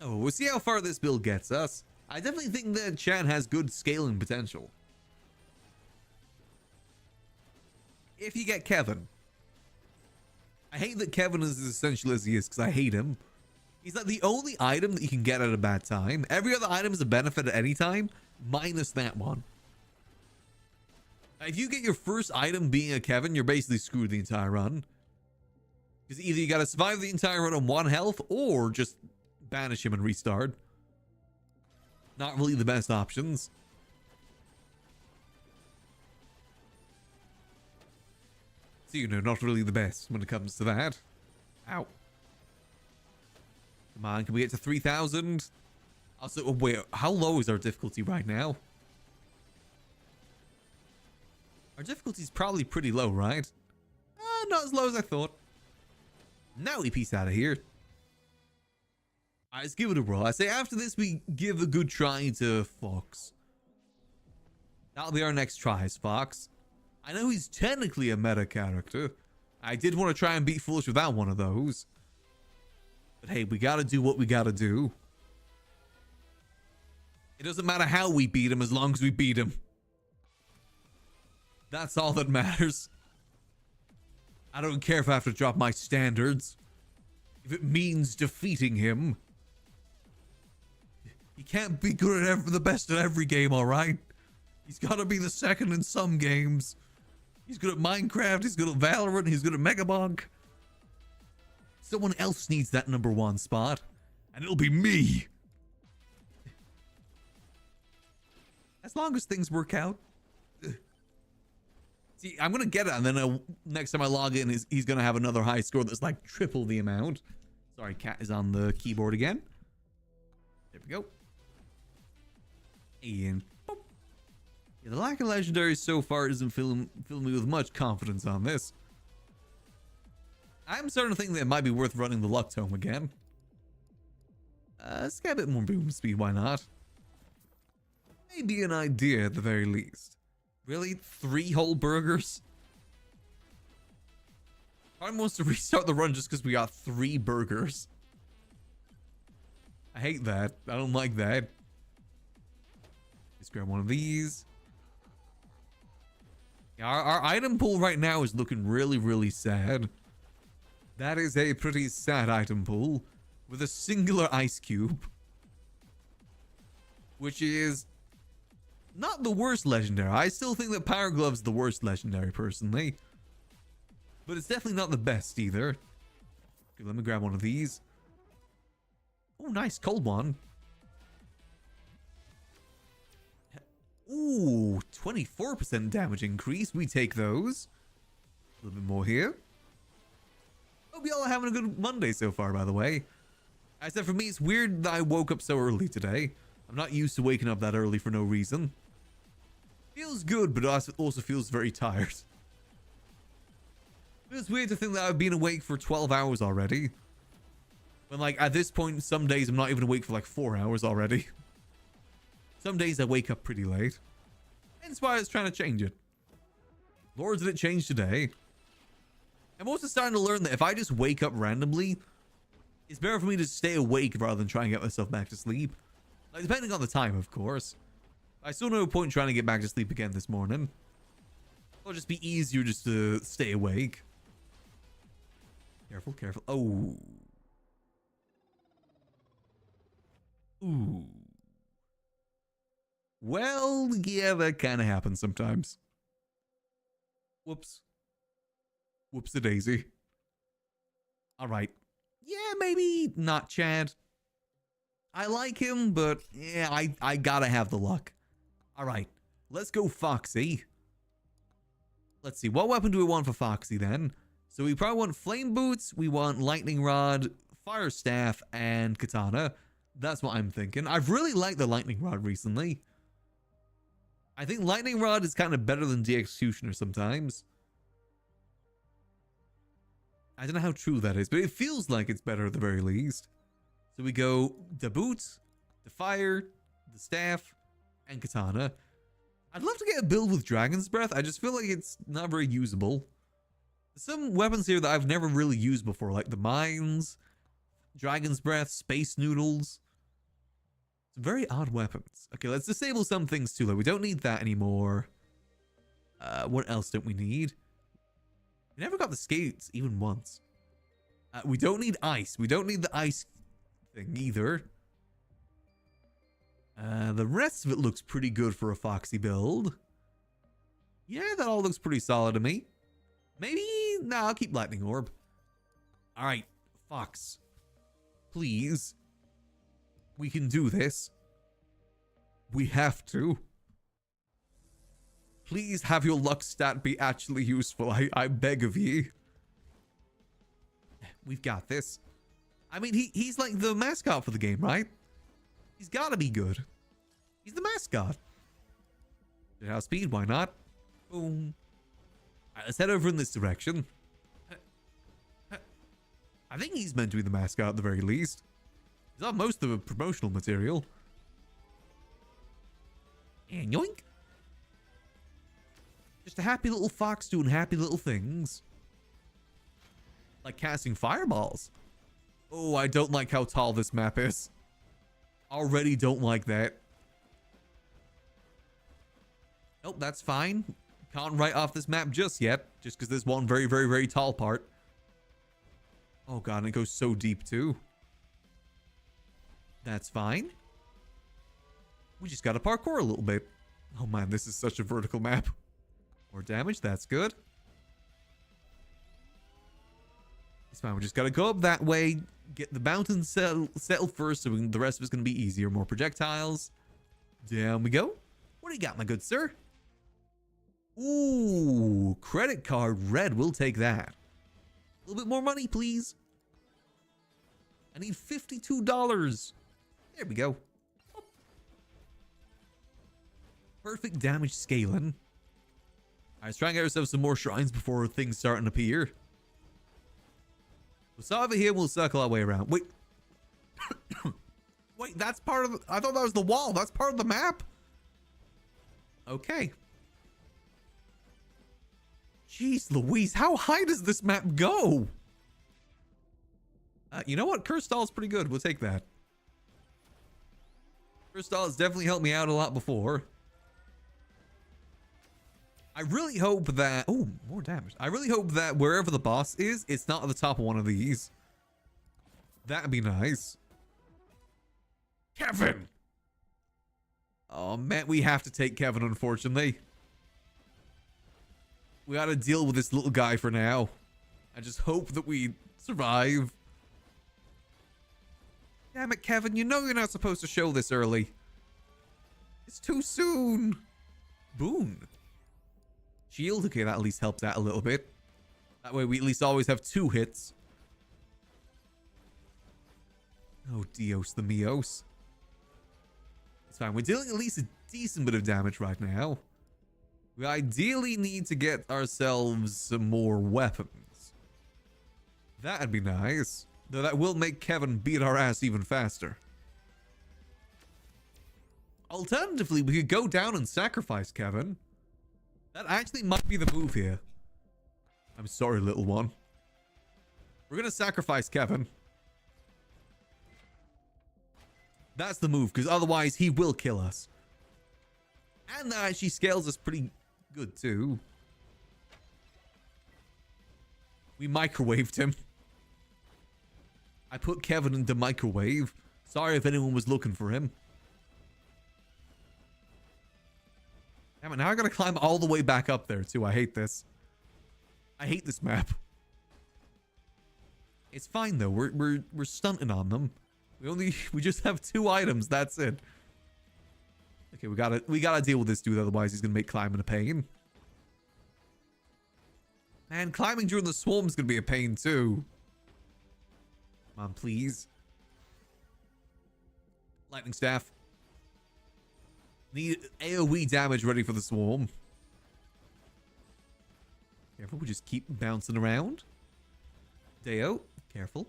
Oh, we'll see how far this build gets us. I definitely think that Chad has good scaling potential. If you get Kevin. I hate that Kevin is as essential as he is because I hate him. He's like the only item that you can get at a bad time. Every other item is a benefit at any time, minus that one. If you get your first item being a Kevin, you're basically screwed the entire run. Because either you gotta survive the entire run on 1 health, or just banish him and restart. Not really the best options. So, you know, not really the best when it comes to that. Ow. Come on, can we get to 3,000? Also, wait, how low is our difficulty right now? Our difficulty is probably pretty low, right? Not as low as I thought. Now we peace out of here. Alright, let's give it a roll. I say after this, we give a good try to Fox. That'll be our next try, is Fox. I know he's technically a meta character. I did want to try and beat Foolish without one of those. But hey, we gotta do what we gotta do. It doesn't matter how we beat him as long as we beat him. That's all that matters. I don't care if I have to drop my standards. If it means defeating him. He can't be good at the best at every game, alright? He's gotta be the second in some games. He's good at Minecraft, he's good at Valorant, he's good at Megabonk. Someone else needs that #1 spot. And it'll be me. As long as things work out. See, I'm gonna get it, and then next time I log in, he's gonna have another high score that's like triple the amount. Sorry, cat is on the keyboard again. There we go. And boop. Yeah, the lack of legendaries so far doesn't fill me with much confidence on this. I'm starting to think that it might be worth running the luck tome again. Let's get a bit more boom speed, why not? Maybe an idea at the very least. Really? 3 whole burgers? I wants to restart the run just because we got 3 burgers. I hate that. I don't like that. Let's grab one of these. Yeah, our item pool right now is looking really, really sad. That is a pretty sad item pool with a singular ice cube. Which is not the worst legendary. I still think that Power Glove's the worst legendary, personally. But it's definitely not the best either. Okay, let me grab one of these. Oh, nice. Cold one. Ooh, 24% damage increase. We take those. A little bit more here. Hope y'all are having a good Monday so far, by the way. I said for me, it's weird that I woke up so early today. I'm not used to waking up that early for no reason. Feels good, but also feels very tired. It's weird to think that I've been awake for 12 hours already. When, like, at this point, some days I'm not even awake for, like, 4 hours already. Some days I wake up pretty late. Hence why I was trying to change it. Lord, did it change today? I'm also starting to learn that if I just wake up randomly, it's better for me to stay awake rather than try and get myself back to sleep. Like, depending on the time, of course. I saw no point trying to get back to sleep again this morning. It'll just be easier just to stay awake. Careful, careful. Oh. Ooh. Well, yeah, that kind of happens sometimes. Whoops. Whoops-a-daisy. All right. Yeah, maybe not Chad. I like him, but yeah, I gotta have the luck. All right. Let's go Foxy. Let's see. What weapon do we want for Foxy then? So we probably want Flame Boots. We want Lightning Rod, Fire Staff, and Katana. That's what I'm thinking. I've really liked the Lightning Rod recently. I think Lightning Rod is kind of better than the Executioner sometimes. I don't know how true that is, but it feels like it's better at the very least. So we go the boots, the fire, the staff, and katana. I'd love to get a build with Dragon's Breath. I just feel like it's not very usable. Some weapons here that I've never really used before, like the mines, Dragon's Breath, Space Noodles. Some very odd weapons. Okay, let's disable some things too. Like, we don't need that anymore. What else don't we need? We never got the skates even once. We don't need ice. We don't need the ice thing either. The rest of it looks pretty good for a Foxy build. Yeah, that all looks pretty solid to me. Maybe... Nah, I'll keep Lightning Orb. Alright, Fox. Please. We can do this. We have to. Please have your luck stat be actually useful. I beg of you. We've got this. I mean, he's like the mascot for the game, right? He's gotta be good. He's the mascot. House speed, why not? Boom. Alright, let's head over in this direction. I think he's meant to be the mascot at the very least. He's on most of the promotional material. And yoink. Just a happy little fox doing happy little things. Like casting fireballs. Oh, I don't like how tall this map is. Already don't like that. Nope, that's fine. Can't write off this map just yet. Just because there's one very, very, very tall part. Oh god, and it goes so deep too. That's fine. We just gotta parkour a little bit. Oh man, this is such a vertical map. More damage, that's good. It's fine, we just gotta go up that way. Get the mountain settled first, so the rest of it's gonna be easier. More projectiles. Down we go. What do you got, my good sir? Ooh, credit card red. We'll take that. A little bit more money, please. I need $52. There we go. Perfect damage scaling. Alright, let's try and get ourselves some more shrines before things start to appear. We'll start over here and we'll circle our way around. Wait. Wait, that's part of the... I thought that was the wall. That's part of the map. Okay. Jeez Louise, how high does this map go? You know what? Curse Doll is pretty good. We'll take that. Curse Doll has definitely helped me out a lot before. I really hope that... Oh, more damage. I really hope that wherever the boss is, it's not at the top of one of these. That'd be nice. Kevin! Oh, man, we have to take Kevin, unfortunately. We gotta deal with this little guy for now. I just hope that we survive. Damn it, Kevin. You know you're not supposed to show this early. It's too soon. Boon. Shield. Okay, that at least helps out a little bit. That way we at least always have 2 hits. Oh, Dios the Mios. It's fine. We're dealing at least a decent bit of damage right now. We ideally need to get ourselves some more weapons. That'd be nice. Though that will make Kevin beat our ass even faster. Alternatively, we could go down and sacrifice Kevin. That actually might be the move here. I'm sorry, little one. We're going to sacrifice Kevin. That's the move, because otherwise he will kill us. And that actually scales us pretty good, too. We microwaved him. I put Kevin in the microwave. Sorry if anyone was looking for him. Damn it, now I gotta climb all the way back up there, too. I hate this. I hate this map. It's fine, though. We're stunting on them. We just have 2 items. That's it. Okay, we gotta deal with this dude, otherwise he's gonna make climbing a pain. Man, climbing during the swarm is gonna be a pain too. Come on, please. Lightning staff. Need AoE damage ready for the swarm. Careful, we just keep bouncing around. Deo, careful.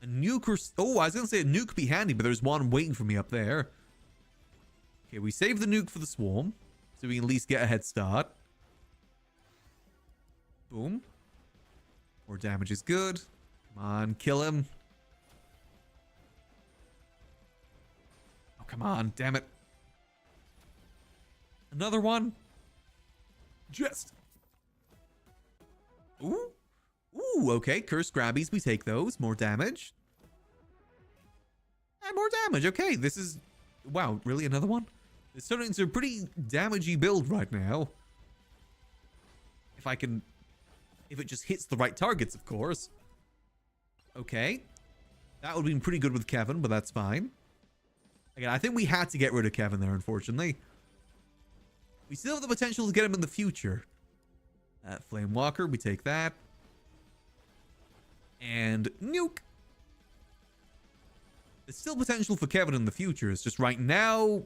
A nuke or... Oh, I was going to say a nuke would be handy, but there's one waiting for me up there. Okay, we save the nuke for the swarm, so we can at least get a head start. Boom. More damage is good. Come on, kill him. Oh, come on, damn it. Another one. Just. Ooh. Ooh, okay. Cursed grabbies. We take those. More damage. And more damage. Okay, this is... Wow, really? Another one? It's turning into a pretty damagey build right now. If I can... If it just hits the right targets, of course. Okay. That would have been pretty good with Kevin, but that's fine. Again, I think we had to get rid of Kevin there, unfortunately. We still have the potential to get him in the future. Flame Walker, we take that. And nuke. There's still potential for Kevin in the future. It's just right now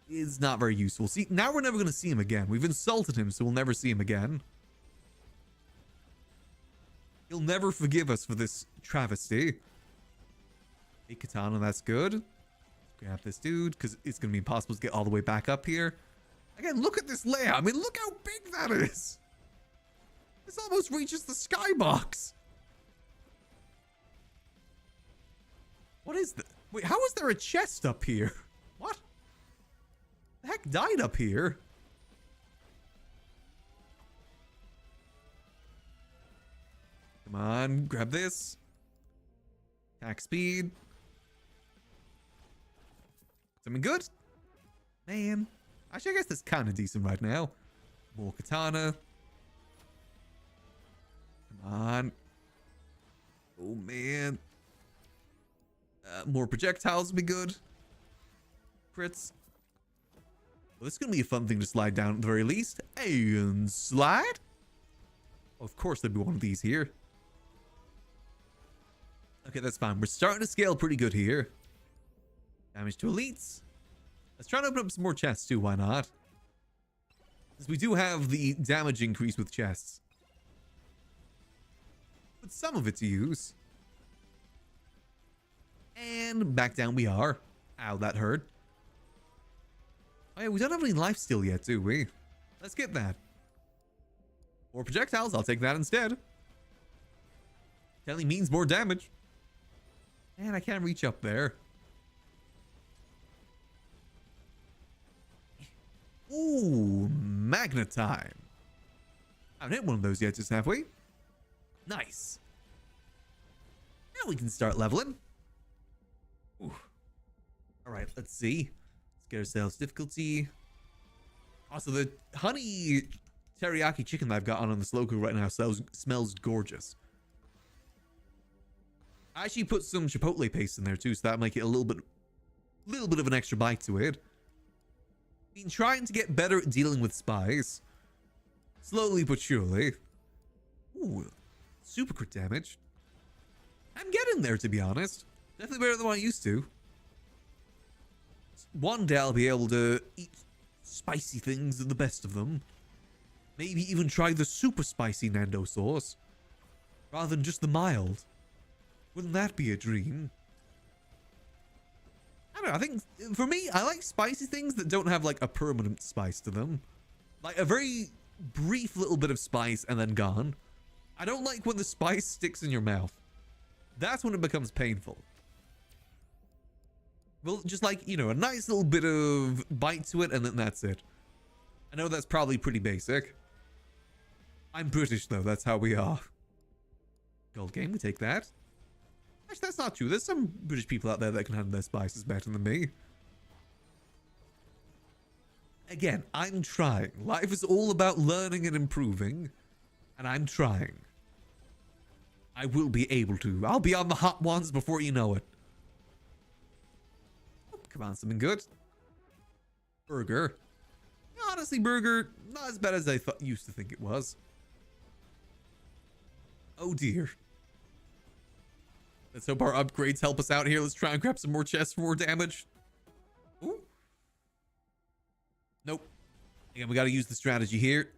is not very useful. See, now we're never going to see him again. We've insulted him, so we'll never see him again. He'll never forgive us for this travesty. Hey, Katana, that's good. Grab this dude, because it's going to be impossible to get all the way back up here. Again, look at this layout. I mean, look how big that is. This almost reaches the skybox. What is that? Wait, how is there a chest up here? What? The heck died up here? Come on, grab this. Attack speed. Something good? Man. Actually, I guess that's kind of decent right now. More katana. Come on. Oh, man. More projectiles would be good. Crits. Well, this is going to be a fun thing to slide down at the very least. And slide. Of course, there'd be one of these here. Okay, that's fine. We're starting to scale pretty good here. Damage to elites. Let's try to open up some more chests too. Why not? Because we do have the damage increase with chests. But some of it to use. And back down we are. Ow, that hurt. Oh yeah, we don't have any life steal yet, do we? Let's get that. More projectiles. I'll take that instead. Telly means more damage. And I can't reach up there. Ooh, magnet time. I haven't hit one of those yet, just have we? Nice. Now we can start leveling. Ooh. All right, let's see. Let's get ourselves difficulty. Also, the honey teriyaki chicken that I've got on the slow cook right now smells gorgeous. I actually put some chipotle paste in there too, so that'll make it a little bit of an extra bite to it. Been trying to get better at dealing with spies. Slowly but surely. Ooh, super crit damage. I'm getting there, to be honest. Definitely better than what I used to. One day I'll be able to eat spicy things, the best of them. Maybe even try the super spicy Nando sauce. Rather than just the mild. Wouldn't that be a dream? I don't know, I think, for me, I like spicy things that don't have, like, a permanent spice to them. Like, a very brief little bit of spice and then gone. I don't like when the spice sticks in your mouth. That's when it becomes painful. Well, just like, you know, a nice little bit of bite to it and then that's it. I know that's probably pretty basic. I'm British, though. That's how we are. Gold game, we take that. Actually, that's not true. There's some British people out there that can handle their spices better than me. Again, I'm trying. Life is all about learning and improving. And I'm trying. I will be able to. I'll be on the hot ones before you know it. Oh, come on, something good. Burger. Honestly, burger, not as bad as I used to think it was. Oh dear. Let's hope our upgrades help us out here. Let's try and grab some more chests for more damage. Ooh. Nope. Again, we got to use the strategy here.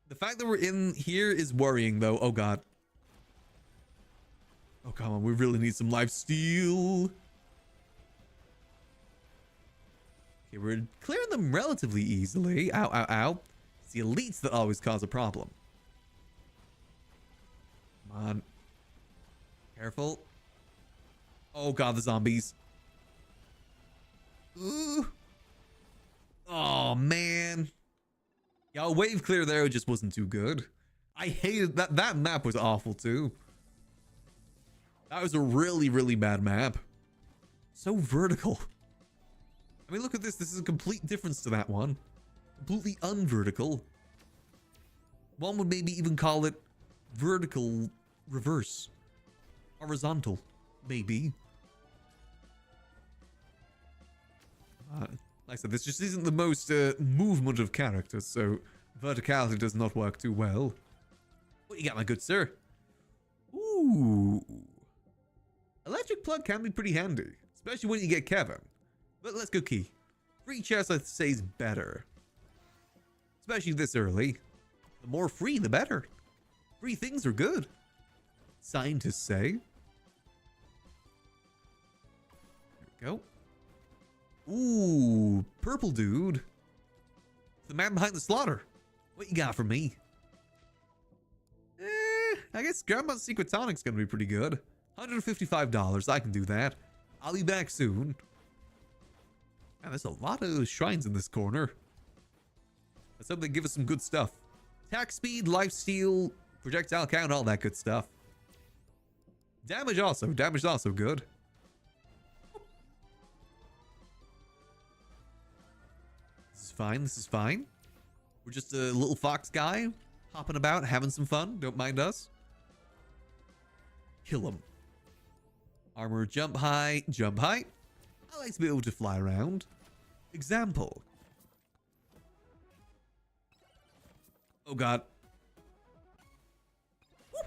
The fact that we're in here is worrying, though. Oh, God. Oh, come on. We really need some life steal. Okay, we're clearing them relatively easily. Ow, ow, ow. It's the elites that always cause a problem. Come on. Careful. Oh, God, the zombies. Ooh. Oh, man. Yeah, a wave clear there just wasn't too good. I hated that. That map was awful, too. That was a really, really bad map. So vertical. I mean, look at this. This is a complete difference to that one. Completely unvertical. One would maybe even call it vertical reverse. Horizontal, maybe. Like I said, this just isn't the most movement of characters, so verticality does not work too well. What you got, my good sir? Ooh. Electric plug can be pretty handy, especially when you get Kevin. But let's go key. Free chest, I'd say, is better. Especially this early. The more free, the better. Free things are good. Scientists say. There we go. Ooh, purple dude. The man behind the slaughter. What you got for me? I guess Grandma's Secret Tonic's gonna be pretty good. $155, I can do that. I'll be back soon. Man, there's a lot of shrines in this corner. Let's hope they give us some good stuff. Attack speed, life steal, projectile count, all that good stuff. Damage also. Damage is also good. This is fine. This is fine. We're just a little fox guy hopping about, having some fun. Don't mind us. Kill him. Armor, jump high, jump high. I like to be able to fly around. Example. Oh, God. Woo.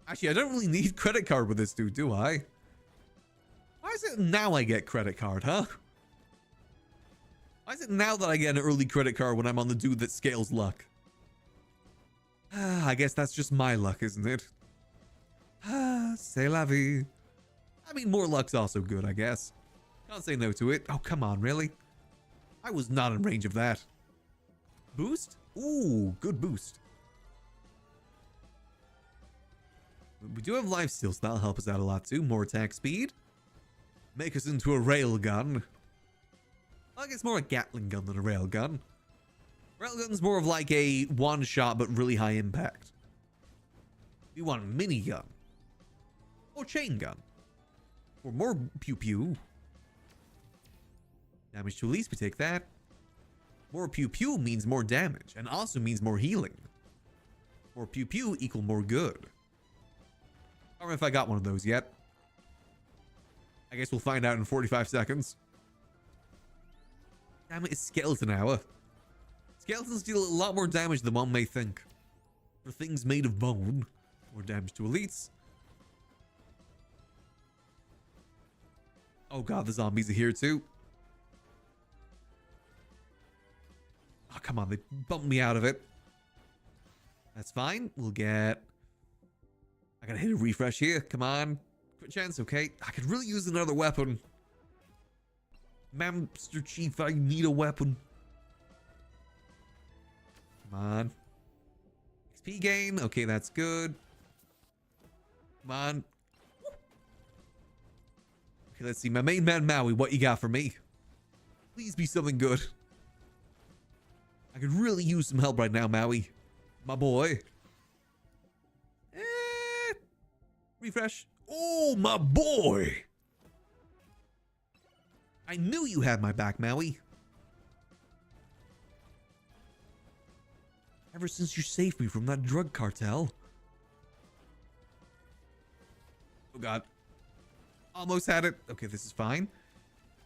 Actually, I don't really need credit card with this dude, do I? Why is it now I get credit card, huh? Why is it now that I get an early credit card when I'm on the dude that scales luck? I guess that's just my luck, isn't it? C'est la vie. I mean, more luck's also good, I guess. Can't say no to it. Oh, come on, really? I was not in range of that. Boost? Ooh, good boost. We do have life steal, so that'll help us out a lot too. More attack speed. Make us into a rail gun. I guess more a Gatling gun than a rail gun. Rail gun's more of like a one shot but really high impact. We want a minigun. Or chain gun. Or more pew pew. Damage to release, we take that. More pew pew means more damage and also means more healing. More pew pew equal more good. I don't know if I got one of those yet. I guess we'll find out in 45 seconds. Damn it, it's skeleton hour. Skeletons deal a lot more damage than one may think. For things made of bone, more damage to elites. Oh, God, the zombies are here too. Oh, come on, they bumped me out of it. That's fine. We'll get... I gotta hit a refresh here. Come on. Quick chance, okay. I could really use another weapon. Master Chief, I need a weapon. Come on. XP gain. Okay, that's good. Come on. Okay, let's see. My main man, Maui, what you got for me? Please be something good. I could really use some help right now, Maui. My boy. Refresh. Oh, my boy. I knew you had my back, Maui. Ever since you saved me from that drug cartel. Oh, God. Almost had it. Okay, this is fine.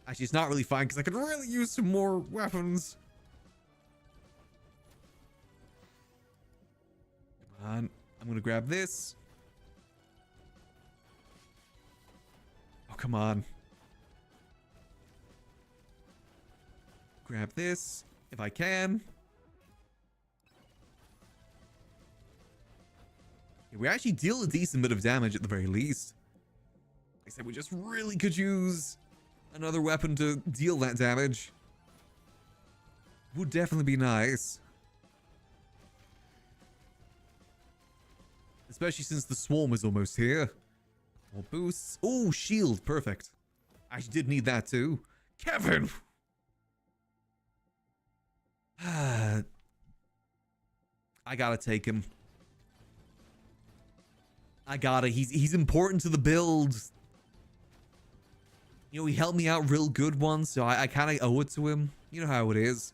Actually, it's not really fine because I could really use some more weapons. Come on. I'm going to grab this. Oh, come on. Grab this if I can. Yeah, we actually deal a decent bit of damage at the very least. Like I said, we just really could use another weapon to deal that damage. Would definitely be nice. Especially since the swarm is almost here. More boosts. Oh, shield. Perfect. I did need that too. Kevin! I gotta take him. I gotta. He's important to the build. You know, he helped me out real good once, so I kind of owe it to him. You know how it is.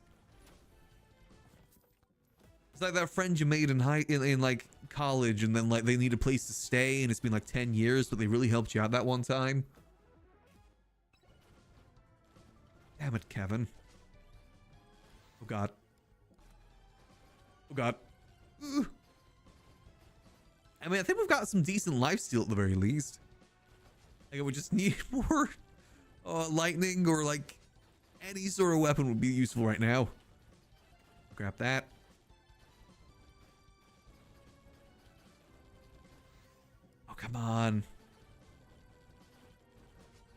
It's like that friend you made in like college, and then like they need a place to stay, and it's been like 10 years, but they really helped you out that one time. Damn it, Kevin. Oh God. Oh God. Ugh. I mean, I think we've got some decent lifesteal at the very least. Like, we just need more lightning, or like any sort of weapon would be useful right now. Grab that. Oh, come on.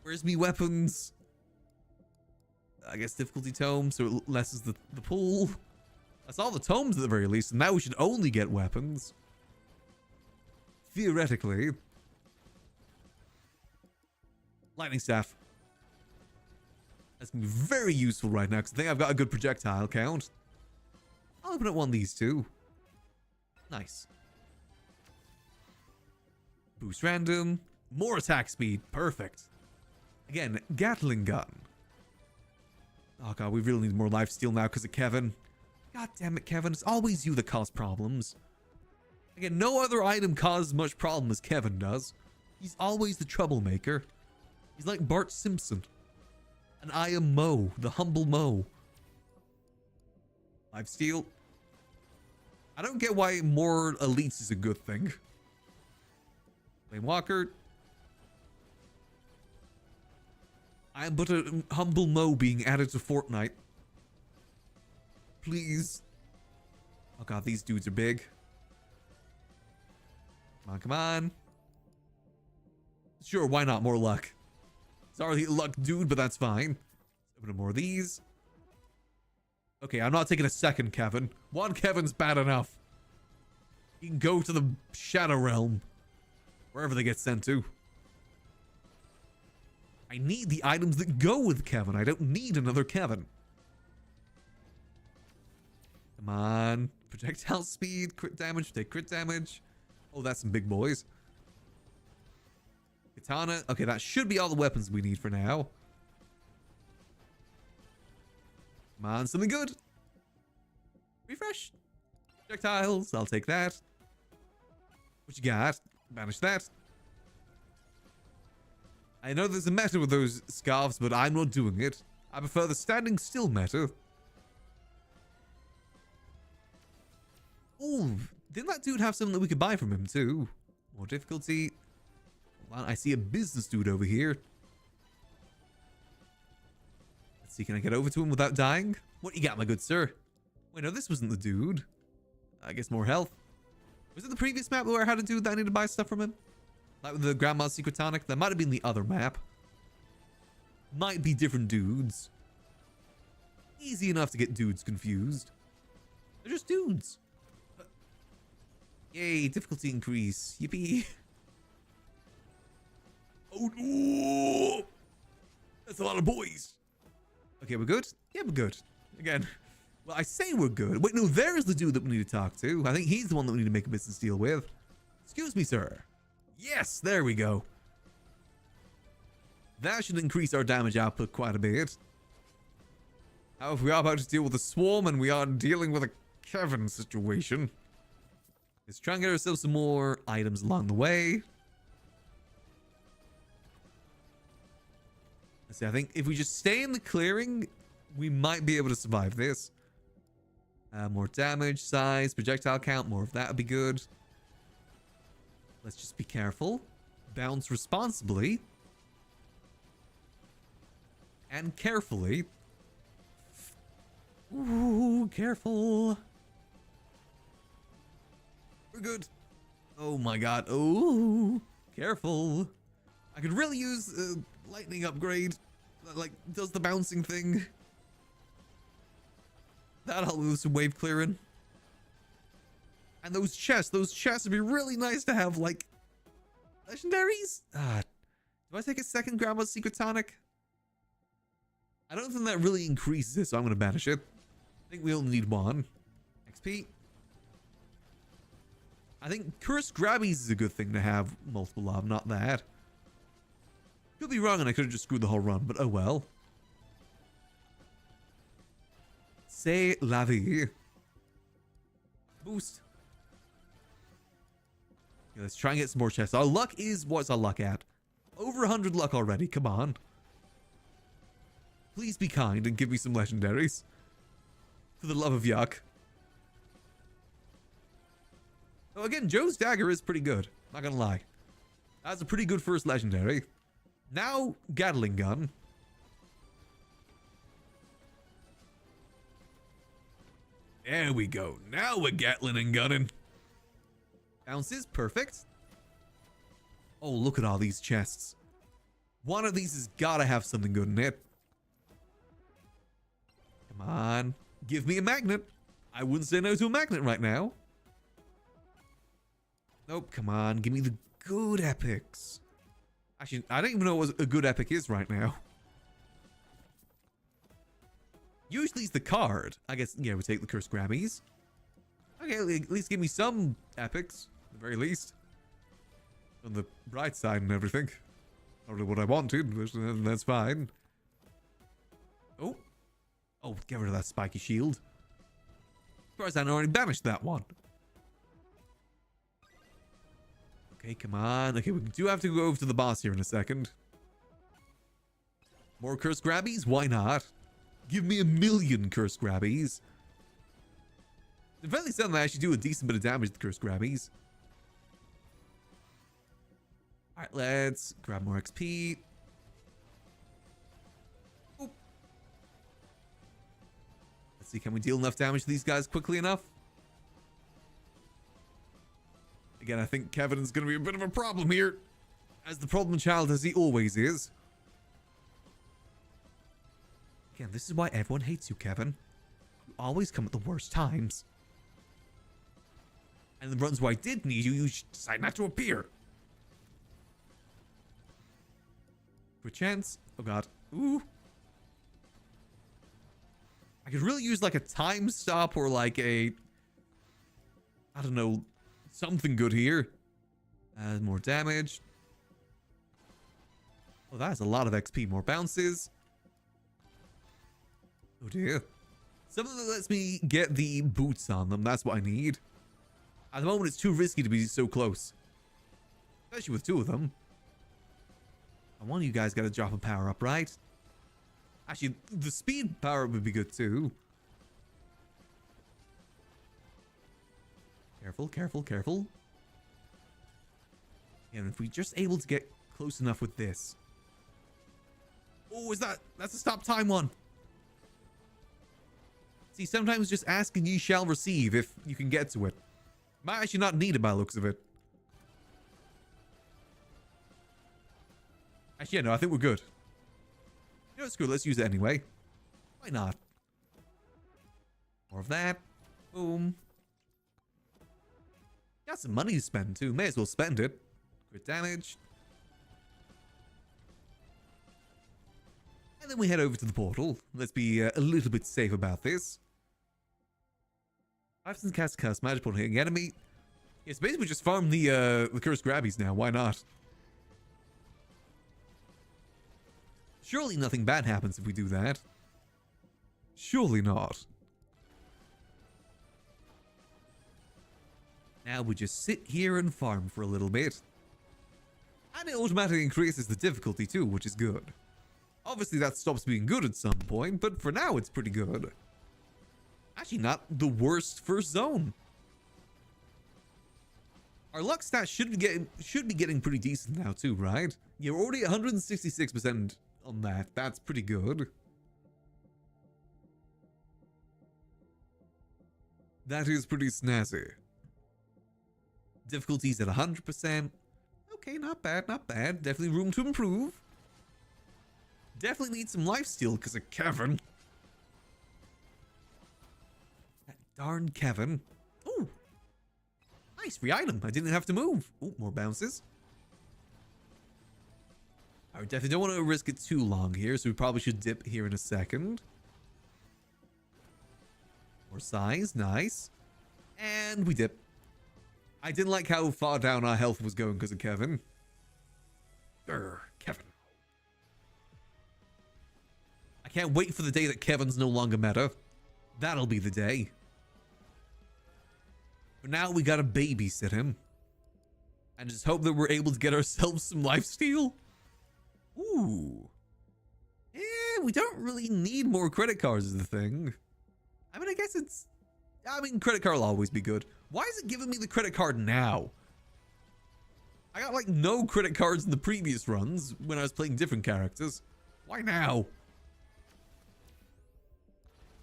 Where's me weapons? I guess difficulty tome, so it lessens the pull. That's all the tomes at the very least, and now we should only get weapons. Theoretically. Lightning staff. That's going to be very useful right now, because I think I've got a good projectile count. I'll open up one of these too. Nice. Boost random. More attack speed. Perfect. Again, Gatling gun. Oh God, we really need more lifesteal now because of Kevin. God damn it, Kevin. It's always you that cause problems. Again, no other item causes much problem as Kevin does. He's always the troublemaker. He's like Bart Simpson. And I am Mo, the humble Mo. Lifesteal. I don't get why more elites is a good thing. Flame Walker. I am but a humble Mo being added to Fortnite. Please. Oh God, these dudes are big. Come on, come on. Sure, why not? More luck. Sorry, luck, dude, but that's fine. Open up more of these. Okay, I'm not taking a second Kevin. One Kevin's bad enough. He can go to the Shadow Realm. Wherever they get sent to. I need the items that go with Kevin. I don't need another Kevin. Come on. Projectile speed, crit damage, take crit damage. Oh, that's some big boys. Katana. Okay, that should be all the weapons we need for now. Come on, something good. Refresh. Projectiles. I'll take that. What you got? Banish that. I know there's a meta with those scarves, but I'm not doing it. I prefer the standing still meta. Ooh, didn't that dude have something that we could buy from him too? More difficulty. Well, I see a business dude over here. Let's see, can I get over to him without dying? What you got, my good sir? Wait, no, this wasn't the dude. I guess more health. Was it the previous map where I had a dude that I need to buy stuff from him? Like with the Grandma's Secret Tonic? That might have been the other map. might be different dudes. Easy enough to get dudes confused. They're just dudes. Yay, difficulty increase. Yippee. Oh no! That's a lot of boys. Okay, we're good? Yeah, we're good. Again, well, I say we're good. Wait, no, there's the dude that we need to talk to. I think he's the one that we need to make a business deal with. Excuse me, sir. Yes, there we go. That should increase our damage output quite a bit. However, we are about to deal with a swarm and we are dealing with a Kevin situation. Let's try and get ourselves some more items along the way. Let's see, I think if we just stay in the clearing, we might be able to survive this. More damage, size, projectile count, more of that would be good. Let's just be careful. Bounce responsibly. And carefully. Ooh, careful. We're good. Oh my god. Oh, careful. I could really use a lightning upgrade. That, like, does the bouncing thing. That'll help with some wave clearing. And those chests would be really nice to have, like, legendaries. Do I take a second Grandma's Secret Tonic? I don't think that really increases it, so I'm going to banish it. I think we only need one. XP. I think Cursed Grabbies is a good thing to have multiple of, not that. Could be wrong and I could have just screwed the whole run, but oh well. C'est la vie. Boost. Okay, let's try and get some more chests. Our luck is, what's our luck at? Over 100 luck already, come on. Please be kind and give me some legendaries. For the love of yuck. Oh, again, Joe's dagger is pretty good. Not gonna lie. That's a pretty good first legendary. Now, Gatling gun. There we go. Now we're Gatling and gunning. Bounces, perfect. Oh, look at all these chests. One of these has gotta have something good in it. Come on. Give me a magnet. I wouldn't say no to a magnet right now. Nope, come on. Give me the good epics. Actually, I don't even know what a good epic is right now. Usually it's the card. I guess, yeah, we take the Cursed Grabbies. Okay, at least give me some epics. At the very least. On the bright side and everything. Not really what I wanted, but that's fine. Oh. Oh, get rid of that spiky shield. As far as I know, I already banished that one. Okay, come on. Okay, we do have to go over to the boss here in a second. More Cursed Grabbies? Why not? Give me 1,000,000 Cursed Grabbies. In fairly sudden, I actually do a decent bit of damage to the Cursed Grabbies. Alright, let's grab more XP. Oh. Let's see, can we deal enough damage to these guys quickly enough? Again, I think Kevin's going to be a bit of a problem here. As the problem child as he always is. Again, this is why everyone hates you, Kevin. You always come at the worst times. And the runs where I did need you, you decide not to appear. For a chance. Oh god. Ooh. I could really use like a time stop or like a... I don't know... something good here. More damage. Oh, that's a lot of XP. More bounces. Oh dear. Something that lets me get the boots on them. That's what I need. At the moment, it's too risky to be so close. Especially with two of them. And one of you guys got to drop a power up, right? Actually, the speed power up would be good too. Careful, careful, careful. And if we just able to get close enough with this. Oh, that's a stop time one. See, sometimes just ask and ye shall receive if you can get to it. Might actually not need it by the looks of it. Actually, yeah, no, I think we're good. You know, screw it, let's use it anyway. Why not? More of that. Boom. Got some money to spend too. May as well spend it. Crit damage. And then we head over to the portal. Let's be a little bit safe about this. 5 cents cast curse magic portal hitting enemy. It's basically just farm the cursed grabbies now. Why not? Surely nothing bad happens if we do that. Surely not. Now we just sit here and farm for a little bit. And it automatically increases the difficulty too, which is good. Obviously that stops being good at some point, but for now it's pretty good. Actually not the worst first zone. Our luck stats should be getting pretty decent now too, right? Yeah, we're already 166% on that. That's pretty good. That is pretty snazzy. Difficulties at 100%. Okay, not bad, not bad. Definitely room to improve. Definitely need some lifesteal because of Kevin. That darn Kevin. Ooh. Nice, free item. I didn't have to move. Ooh, more bounces. I definitely don't want to risk it too long here, so we probably should dip here in a second. More size, nice. And we dip. I didn't like how far down our health was going because of Kevin. Grr, Kevin. I can't wait for the day that Kevin's no longer meta. That'll be the day. But now we gotta babysit him. And just hope that we're able to get ourselves some lifesteal. Ooh. Yeah, we don't really need more credit cards is the thing. I mean, I guess it's... I mean, credit card will always be good. Why is it giving me the credit card now? I got like no credit cards in the previous runs when I was playing different characters. Why now?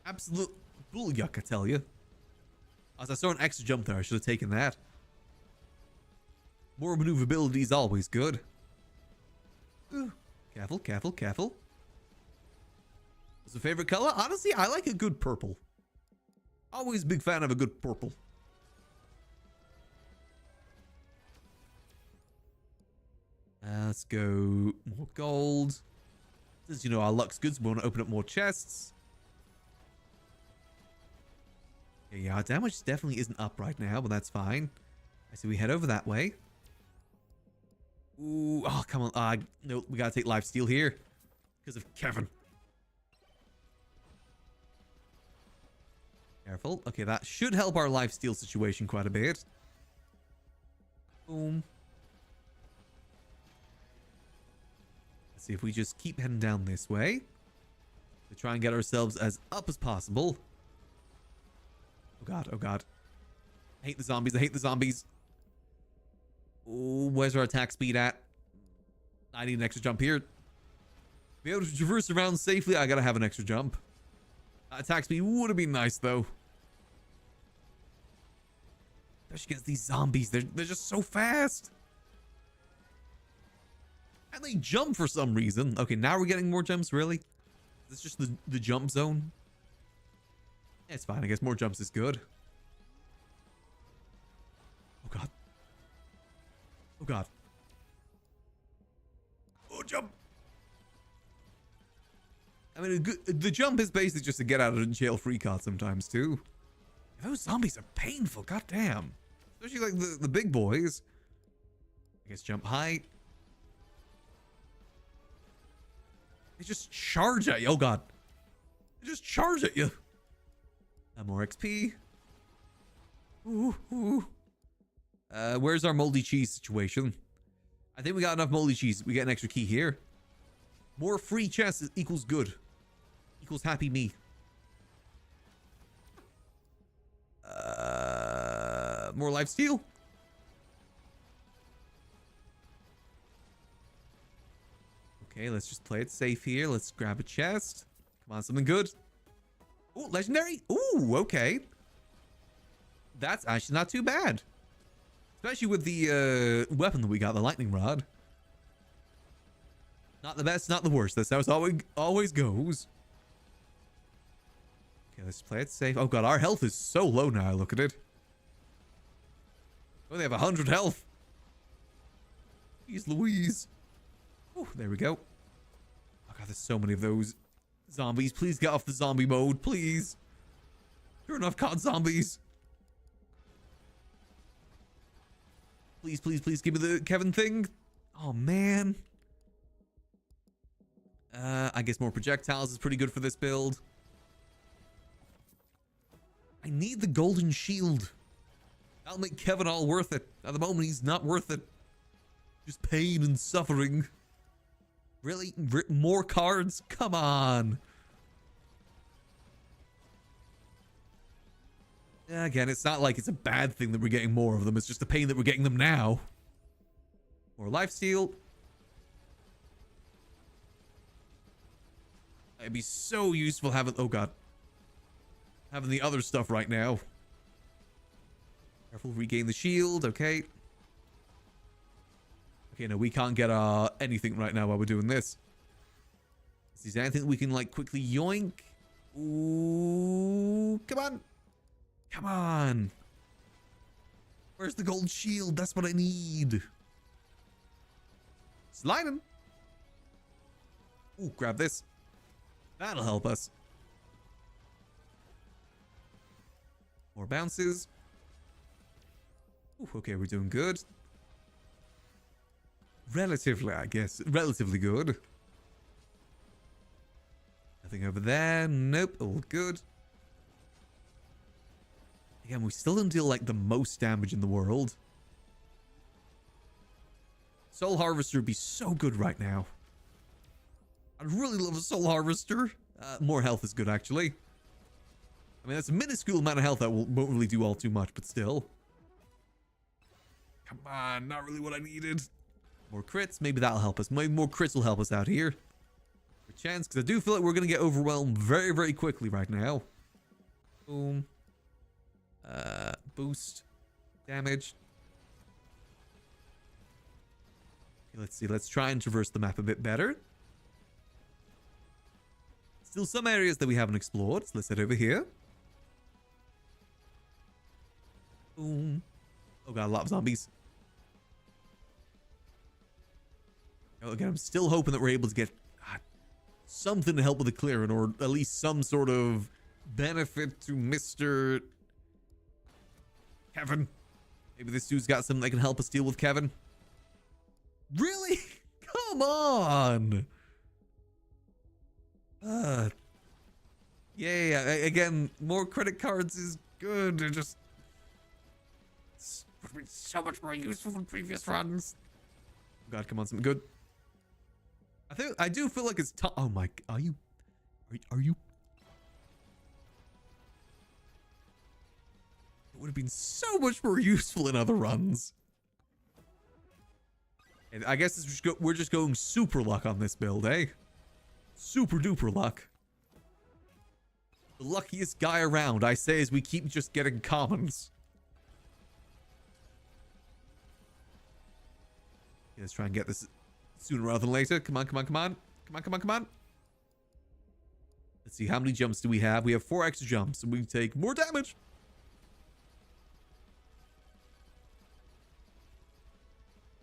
Absolute bullyuck, I tell you. As I saw an extra jump there, I should have taken that. More maneuverability is always good. Ooh, careful, careful, careful. What's your favorite color? Honestly, I like a good purple. Always a big fan of a good purple. Let's go more gold. Since you know our luck's good, so we want to open up more chests. Yeah, our damage definitely isn't up right now, but that's fine. I see we head over that way. Ooh, oh, come on. No, we gotta take lifesteal here. Because of Kevin. Careful. Okay, that should help our lifesteal situation quite a bit. Boom. Let's see if we just keep heading down this way. To try and get ourselves as up as possible. Oh god, oh god. I hate the zombies, I hate the zombies. Oh, where's our attack speed at? I need an extra jump here. To be able to traverse around safely, I gotta have an extra jump. Attack speed would have been nice though. Especially against these zombies. They're just so fast. And they jump for some reason. Okay, now we're getting more jumps, really? Is this just the jump zone? Yeah, it's fine. I guess more jumps is good. Oh god. Oh god. Oh, jump. I mean, the jump is basically just a get out of jail free card sometimes too. Those zombies are painful, goddamn. Especially like the big boys. I guess jump height. They just charge at you. Oh god. They just charge at you. More XP. Ooh, ooh. Where's our moldy cheese situation? I think we got enough moldy cheese. We get an extra key here. More free chests equals good. Equals happy me. More lifesteal. Okay, let's just play it safe here. Let's grab a chest. Come on, something good. Oh, legendary. Ooh, okay. That's actually not too bad. Especially with the weapon that we got, the lightning rod. Not the best, not the worst. That's how it always goes. Okay, let's play it safe. Oh god, our health is so low now. Look at it. We only have 100 health. Jeez Louise. Oh, there we go. Oh god, there's so many of those zombies. Please get off the zombie mode, please. Turn off COD zombies. Please, please, please give me the Kevin thing. Oh man. I guess more projectiles is pretty good for this build. I need the golden shield. That'll make Kevin all worth it. At the moment, he's not worth it. Just pain and suffering. Really? More cards? Come on. Yeah, again, it's not like it's a bad thing that we're getting more of them. It's just a pain that we're getting them now. More lifesteal. It'd be so useful having... Oh, God. Having the other stuff right now. Careful, regain the shield. Okay. Okay, no, we can't get anything right now while we're doing this. Is there anything we can, like, quickly yoink? Ooh, come on. Come on. Where's the gold shield? That's what I need. Sliding. Ooh, grab this. That'll help us. More bounces. Ooh, okay, we're doing good. Relatively, I guess. Relatively good. Nothing over there. Nope, all good. Again, we still don't deal like the most damage in the world. Soul Harvester would be so good right now. I'd really love a Soul Harvester. More health is good, actually. I mean, that's a minuscule amount of health that won't really do all too much, but still. Come on, not really what I needed. More crits, maybe that'll help us. Maybe more crits will help us out here. For chance, because I do feel like we're going to get overwhelmed very, very quickly right now. Boom. Boost. Damage. Okay, let's see. Let's try and traverse the map a bit better. Still some areas that we haven't explored, so let's head over here. Boom. Oh god, a lot of zombies. Oh, again, I'm still hoping that we're able to get something to help with the clearing, or at least some sort of benefit to Mr. Kevin. Maybe this dude's got something that can help us deal with Kevin. Really? Come on. Yeah, again, more credit cards is good. It just would be so much more useful than previous runs. Oh god, come on, something good. I do feel like it's time. Oh my, are you? It would have been so much more useful in other runs. And I guess it's just we're just going super luck on this build, eh? Super duper luck. The luckiest guy around, I say, as we keep just getting commons. Okay, let's try and get this sooner rather than later. Come on, come on, come on. Come on, come on, come on. Let's see, how many jumps do we have? We have 4 extra jumps, and we take more damage.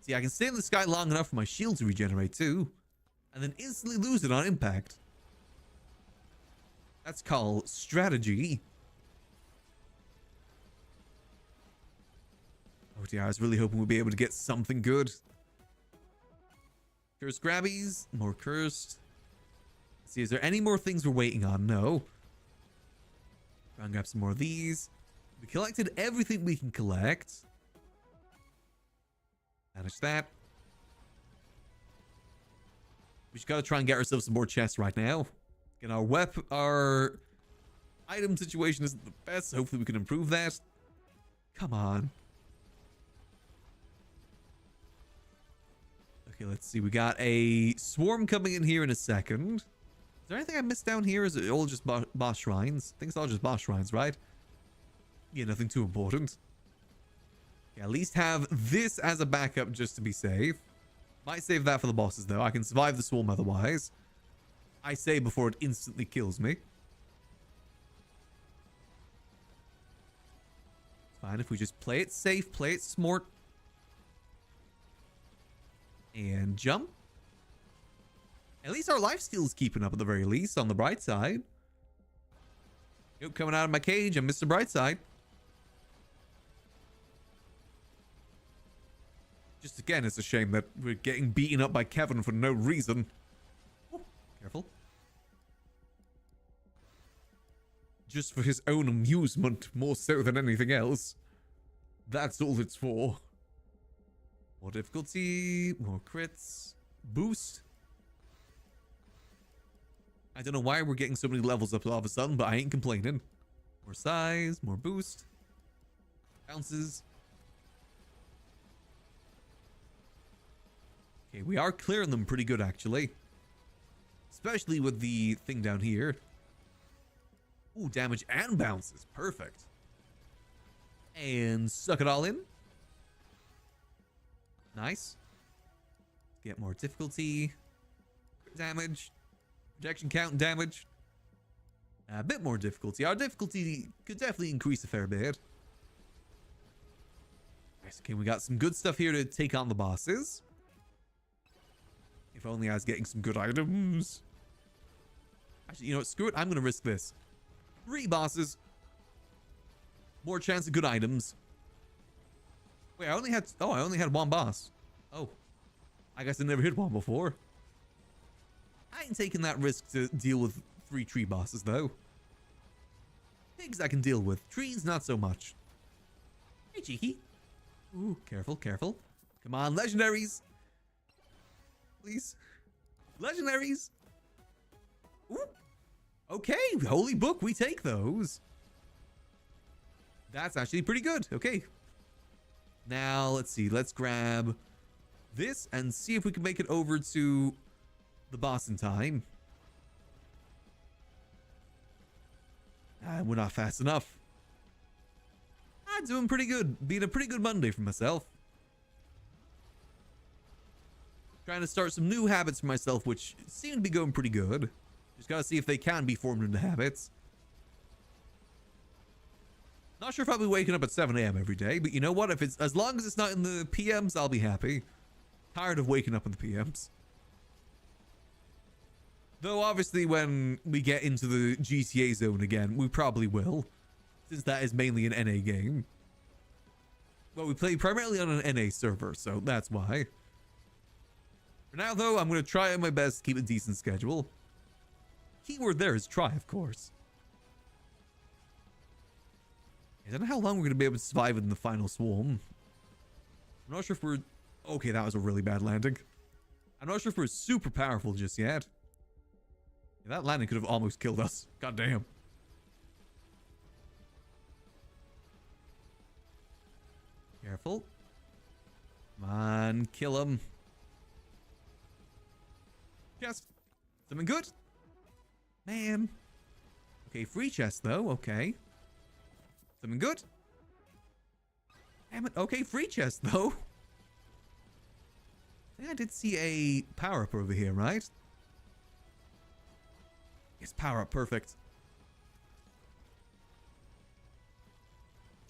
See, I can stay in the sky long enough for my shield to regenerate too, and then instantly lose it on impact. That's called strategy. Oh dear, I was really hoping we'd be able to get something good. Cursed grabbies, more cursed. Let's see, is there any more things we're waiting on? No. Try and grab some more of these. We collected everything we can collect. Manage that. We just gotta try and get ourselves some more chests right now. Again, our item situation isn't the best. Hopefully we can improve that. Come on. Okay, let's see. We got a swarm coming in here in a second. Is there anything I missed down here? Is it all just boss shrines? I think it's all just boss shrines, right? Yeah, nothing too important. Yeah, at least have this as a backup just to be safe. Might save that for the bosses, though. I can survive the swarm otherwise. I say before it instantly kills me. Fine if we just play it safe, play it smart. And jump. At least our lifesteal's keeping up at the very least, on the bright side. Yep, coming out of my cage, I'm Mr. Brightside. Just again, it's a shame that we're getting beaten up by Kevin for no reason. Oh, careful. Just for his own amusement, more so than anything else. That's all it's for. More difficulty, more crits, boost. I don't know why we're getting so many levels up all of a sudden, but I ain't complaining. More size, more boost. Bounces. Okay, we are clearing them pretty good, actually. Especially with the thing down here. Ooh, damage and bounces. Perfect. And suck it all in. Nice. Get more difficulty. Damage. Protection count and damage. A bit more difficulty. Our difficulty could definitely increase a fair bit. Nice. Okay, we got some good stuff here to take on the bosses. If only I was getting some good items. Actually, you know what? Screw it. I'm going to risk this. 3 bosses. More chance of good items. Wait, I only had 1 boss. Oh. I guess I never hit one before. I ain't taking that risk to deal with 3 tree bosses, though. Pigs I can deal with. Trees, not so much. Hey, cheeky. Ooh, careful, careful. Come on, legendaries. Please. Legendaries. Ooh. Okay, holy book, we take those. That's actually pretty good. Okay. Now, let's see. Let's grab this and see if we can make it over to the boss in time. We're not fast enough. I'm doing pretty good. Being a pretty good Monday for myself. Trying to start some new habits for myself, which seem to be going pretty good. Just gotta see if they can be formed into habits. Not sure if I'll be waking up at 7 a.m. every day, but you know what? If it's as long as it's not in the PMs, I'll be happy. Tired of waking up in the PMs. Though obviously when we get into the GTA zone again, we probably will. Since that is mainly an NA game. Well, we play primarily on an NA server, so that's why. For now though, I'm going to try my best to keep a decent schedule. Keyword there is try, of course. I don't know how long we're going to be able to survive in the final swarm. I'm not sure if we're... Okay, that was a really bad landing. I'm not sure if we're super powerful just yet. Yeah, that landing could have almost killed us. God damn. Careful. Come on, kill him. Yes. Something good? Man. Okay, free chest though. Okay. Something good? Damn it. Okay, free chest though. I think I did see a power-up over here, right? Yes, power-up. Perfect.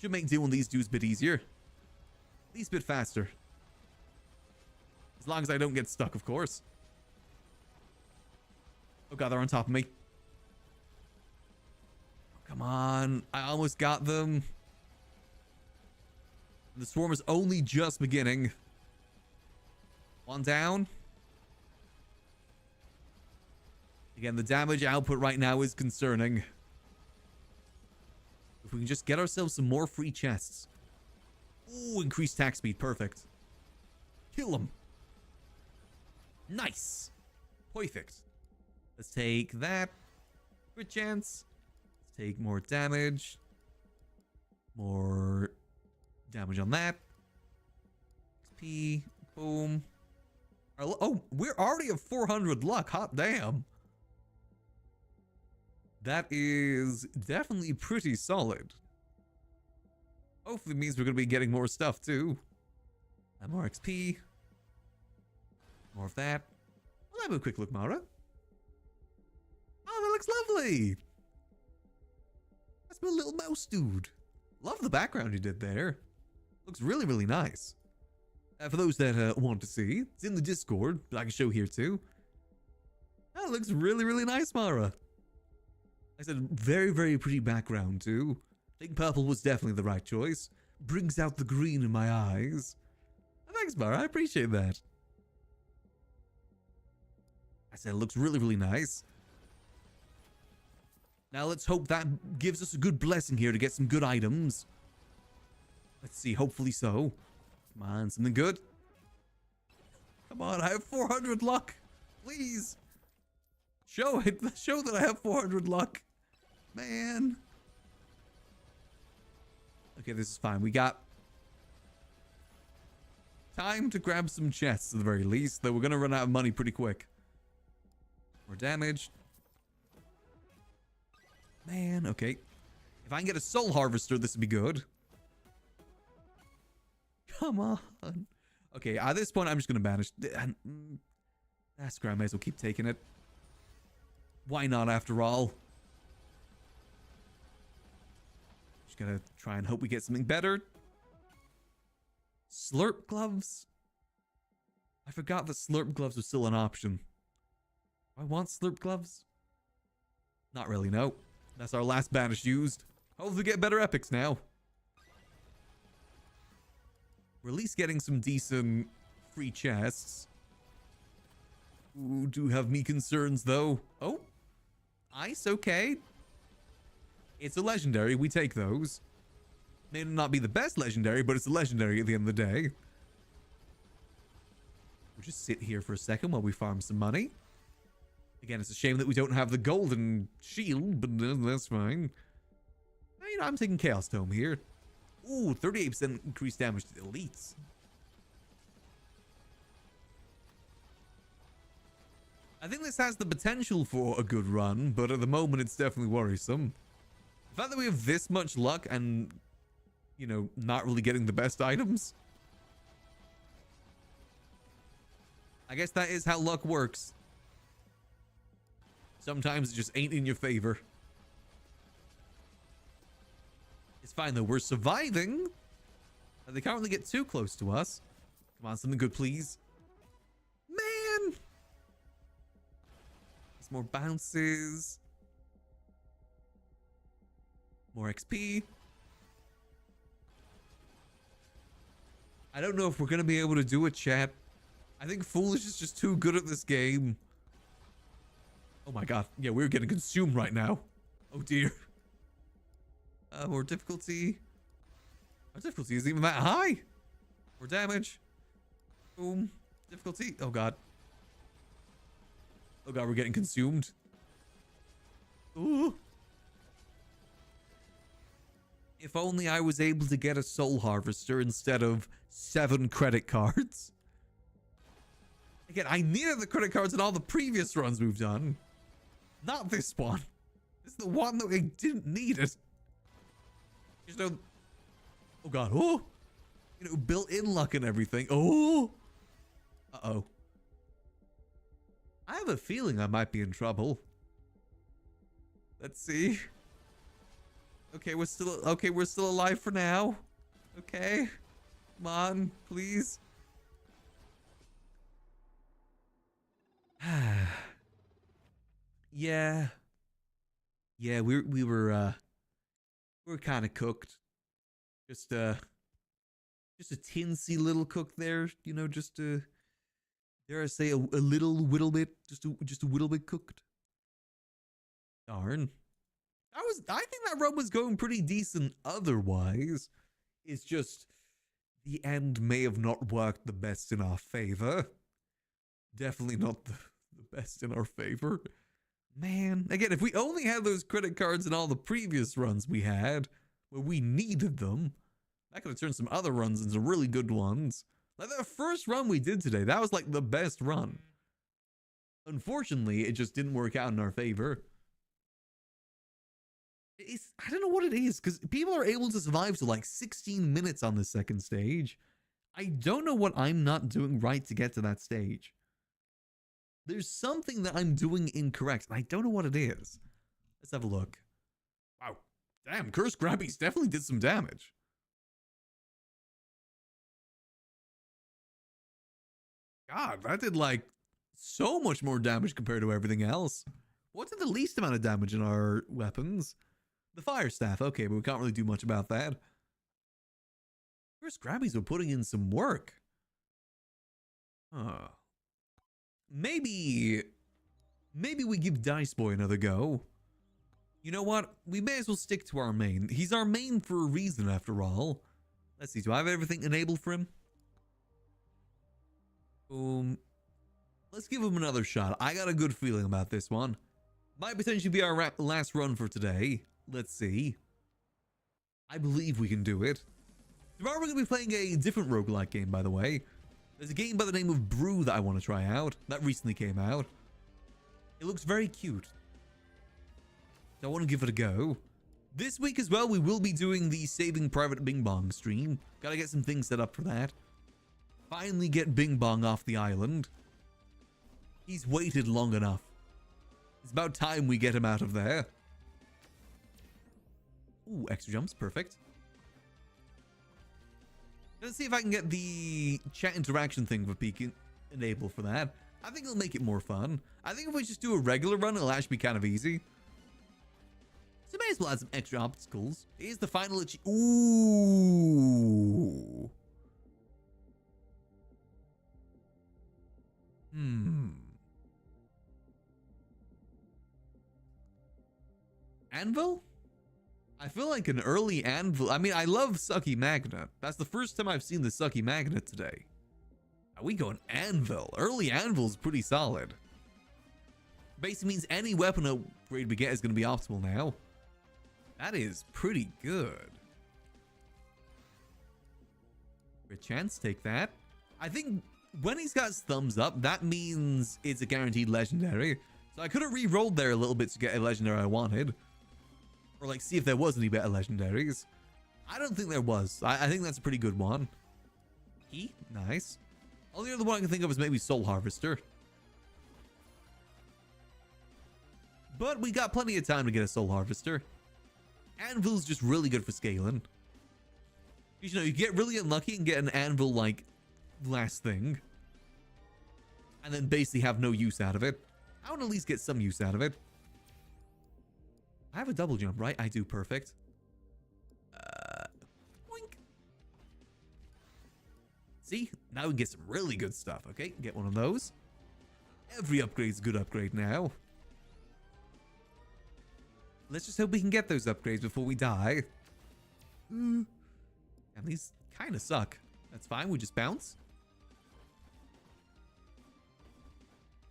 Should make dealing these dudes a bit easier. At least a bit faster. As long as I don't get stuck, of course. Oh god, they're on top of me. Come on. I almost got them. The swarm is only just beginning. One down. Again, the damage output right now is concerning. If we can just get ourselves some more free chests. Ooh, increased attack speed. Perfect. Kill him. Nice. Perfect. Let's take that. Good chance. Let's take more damage. More damage on that. XP. Boom. Oh, we're already at 400 luck. Hot damn. That is definitely pretty solid. Hopefully means we're going to be getting more stuff too. And more XP. More of that. Let's have a quick look, Mara. Oh, that looks lovely. That's my little mouse dude. Love the background you did there. Looks really, really nice. For those that want to see, it's in the Discord, but I can show here too. That looks really, really nice, Mara. Like I said, very, very pretty background too. I think purple was definitely the right choice. Brings out the green in my eyes. Thanks, Mara. I appreciate that. I said it looks really, really nice. Now let's hope that gives us a good blessing here to get some good items. Let's see, hopefully so. Come on, something good. Come on, I have 400 luck. Please. Show it. Show that I have 400 luck. Man. Okay, this is fine. We got time to grab some chests at the very least, though we're going to run out of money pretty quick. More damage. Man, okay. If I can get a soul harvester, this would be good. Come on. Okay, at this point, I'm just going to banish. That's great. I may as well keep taking it. Why not, after all? Just gotta try and hope we get something better. Slurp gloves? I forgot that slurp gloves are still an option. Do I want slurp gloves? Not really, no. That's our last banish used. Hopefully we get better epics now. We're at least getting some decent free chests. Ooh, do have me concerns though. Oh, ice, okay. It's a legendary, we take those. May not be the best legendary, but it's a legendary at the end of the day. We'll just sit here for a second while we farm some money. Again, it's a shame that we don't have the golden shield, but that's fine. You know, I'm taking Chaos Tome here. Ooh, 38% increased damage to the elites. I think this has the potential for a good run, but at the moment it's definitely worrisome. The fact that we have this much luck and, you know, not really getting the best items. I guess that is how luck works. Sometimes it just ain't in your favor. It's fine though, we're surviving. They can't really get too close to us. Come on, something good, please. Man! There's more bounces. More XP. I don't know if we're gonna be able to do it, chat. I think Foolish is just too good at this game. Oh my god. Yeah, we're getting consumed right now. Oh dear. More difficulty. Our difficulty isn't even that high. More damage. Boom. Difficulty. Oh god. Oh god, we're getting consumed. Ooh. If only I was able to get a soul harvester instead of 7 credit cards. Again, I needed the credit cards in all the previous runs we've done. Not this one. This is the one that I didn't need it. You know, oh god, oh, you know, built-in luck and everything. Oh, uh-oh. I have a feeling I might be in trouble. Let's see. Okay, we're still alive for now. Okay, come on, please. Yeah, we were kind of cooked. Just a teensy little cook there, you know, just dare I say a little bit, just a little bit cooked. Darn. I think that run was going pretty decent otherwise. It's just the end may have not worked the best in our favor. Definitely not the best in our favor. Man, again, if we only had those credit cards in all the previous runs we had, where we needed them, that could have turned some other runs into really good ones. Like the first run we did today, that was like the best run. Unfortunately, it just didn't work out in our favor. I don't know what it is, because people are able to survive to like 16 minutes on the second stage. I don't know what I'm not doing right to get to that stage. There's something that I'm doing incorrect, and I don't know what it is. Let's have a look. Wow. Damn, Curse Grabbies definitely did some damage. God, that did like so much more damage compared to everything else. What's the least amount of damage in our weapons? The Fire Staff. Okay, but we can't really do much about that. Curse Grabbies were putting in some work. Huh. Maybe we give Dice Boy another go. You know what? We may as well stick to our main. He's our main for a reason, after all. Let's see. Do I have everything enabled for him? Boom. Let's give him another shot. I got a good feeling about this one. Might potentially be our last run for today. Let's see. I believe we can do it. Tomorrow we're going to be playing a different roguelike game, by the way. There's a game by the name of Brew that I want to try out. That recently came out. It looks very cute. So I want to give it a go. This week as well, we will be doing the Saving Private Bing Bong stream. Gotta get some things set up for that. Finally get Bing Bong off the island. He's waited long enough. It's about time we get him out of there. Ooh, extra jumps. Perfect. Let's see if I can get the chat interaction thing for peeking enabled for that. I think it'll make it more fun. I think if we just do a regular run, it'll actually be kind of easy. So may as well add some extra obstacles. Here's the final Ooh. Anvil? I feel like an early Anvil. I mean, I love Sucky Magnet. That's the first time I've seen the Sucky Magnet today. Are we going Anvil? Early Anvil's pretty solid. Basically means any weapon upgrade we get is going to be optimal now. That is pretty good. Good chance, take that. I think when he's got his thumbs up, that means it's a guaranteed legendary. So I could have re-rolled there a little bit to get a legendary I wanted. Or like see if there was any better legendaries. I don't think there was. I think that's a pretty good one. Key, nice. Only other one I can think of is maybe Soul Harvester. But we got plenty of time to get a Soul Harvester. Anvil's just really good for scaling. You know, you get really unlucky and get an Anvil like last thing. And then basically have no use out of it. I want to at least get some use out of it. I have a double jump, right? I do. Perfect. Boink. See? Now we can get some really good stuff. Okay, get one of those. Every upgrade's a good upgrade now. Let's just hope we can get those upgrades before we die. And these kind of suck. That's fine. We just bounce.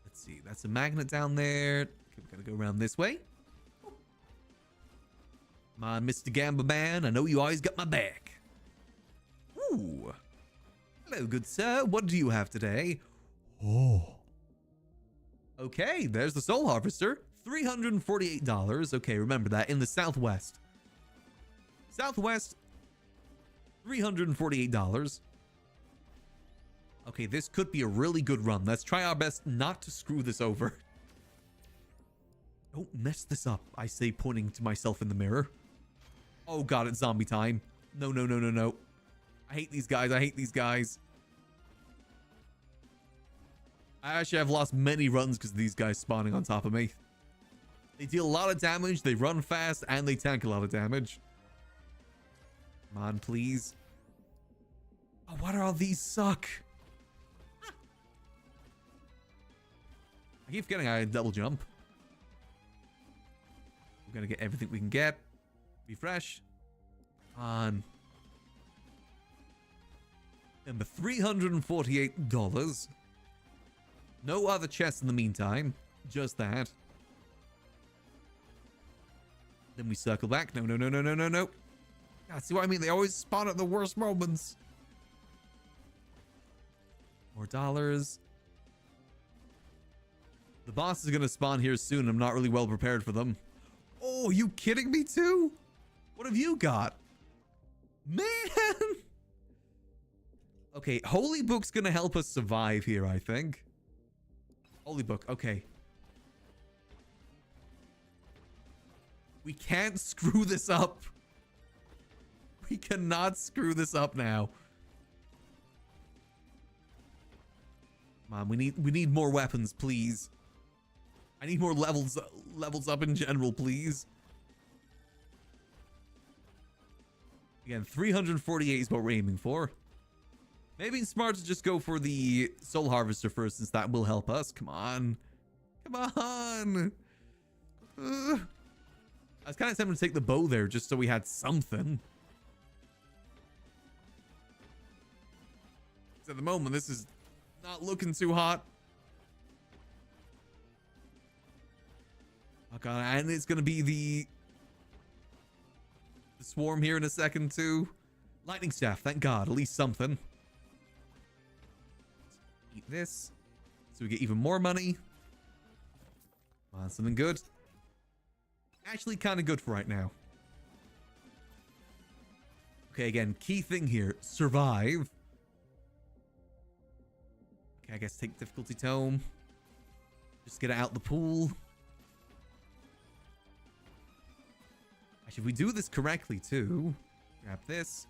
Let's see. That's a magnet down there. Okay, we're going to go around this way. Come on, Mr. Gamba Man. I know you always got my back. Ooh. Hello, good sir. What do you have today? Oh. Okay, there's the Soul Harvester. $348. Okay, remember that. In the Southwest. Southwest, $348. Okay, this could be a really good run. Let's try our best not to screw this over. Don't mess this up, I say, pointing to myself in the mirror. Oh god, it's zombie time. No, no, no, no, no. I hate these guys. I hate these guys. I actually have lost many runs because of these guys spawning on top of me. They deal a lot of damage, they run fast, and they tank a lot of damage. Come on, please. Oh, why do all these suck? I keep forgetting I double jump. We're gonna get everything we can get. Refresh. On. Number $348. No other chests in the meantime. Just that. Then we circle back. No, no, no, no, no, no, no. God, see what I mean? They always spawn at the worst moments. More dollars. The boss is going to spawn here soon. I'm not really well prepared for them. Oh, are you kidding me too? What have you got? Man! Okay, Holy Book's going to help us survive here, I think. Holy book. Okay. We can't screw this up. We cannot screw this up now. Come on, we need more weapons, please. I need more levels up in general, please. Again, 348 is what we're aiming for. Maybe it's smart to just go for the Soul Harvester first, since that will help us. Come on. Come on. I was kind of tempted to take the bow there, just so we had something. At the moment, this is not looking too hot. Oh god, and it's gonna be the swarm here in a second too. Lightning staff, thank god, at least something. Eat this so we get even more money. Come on, something good. Actually kind of good for right now. Okay, again, key thing here, survive. Okay, I guess take difficulty tome. Just get it out the pool. Actually, if we do this correctly too, grab this.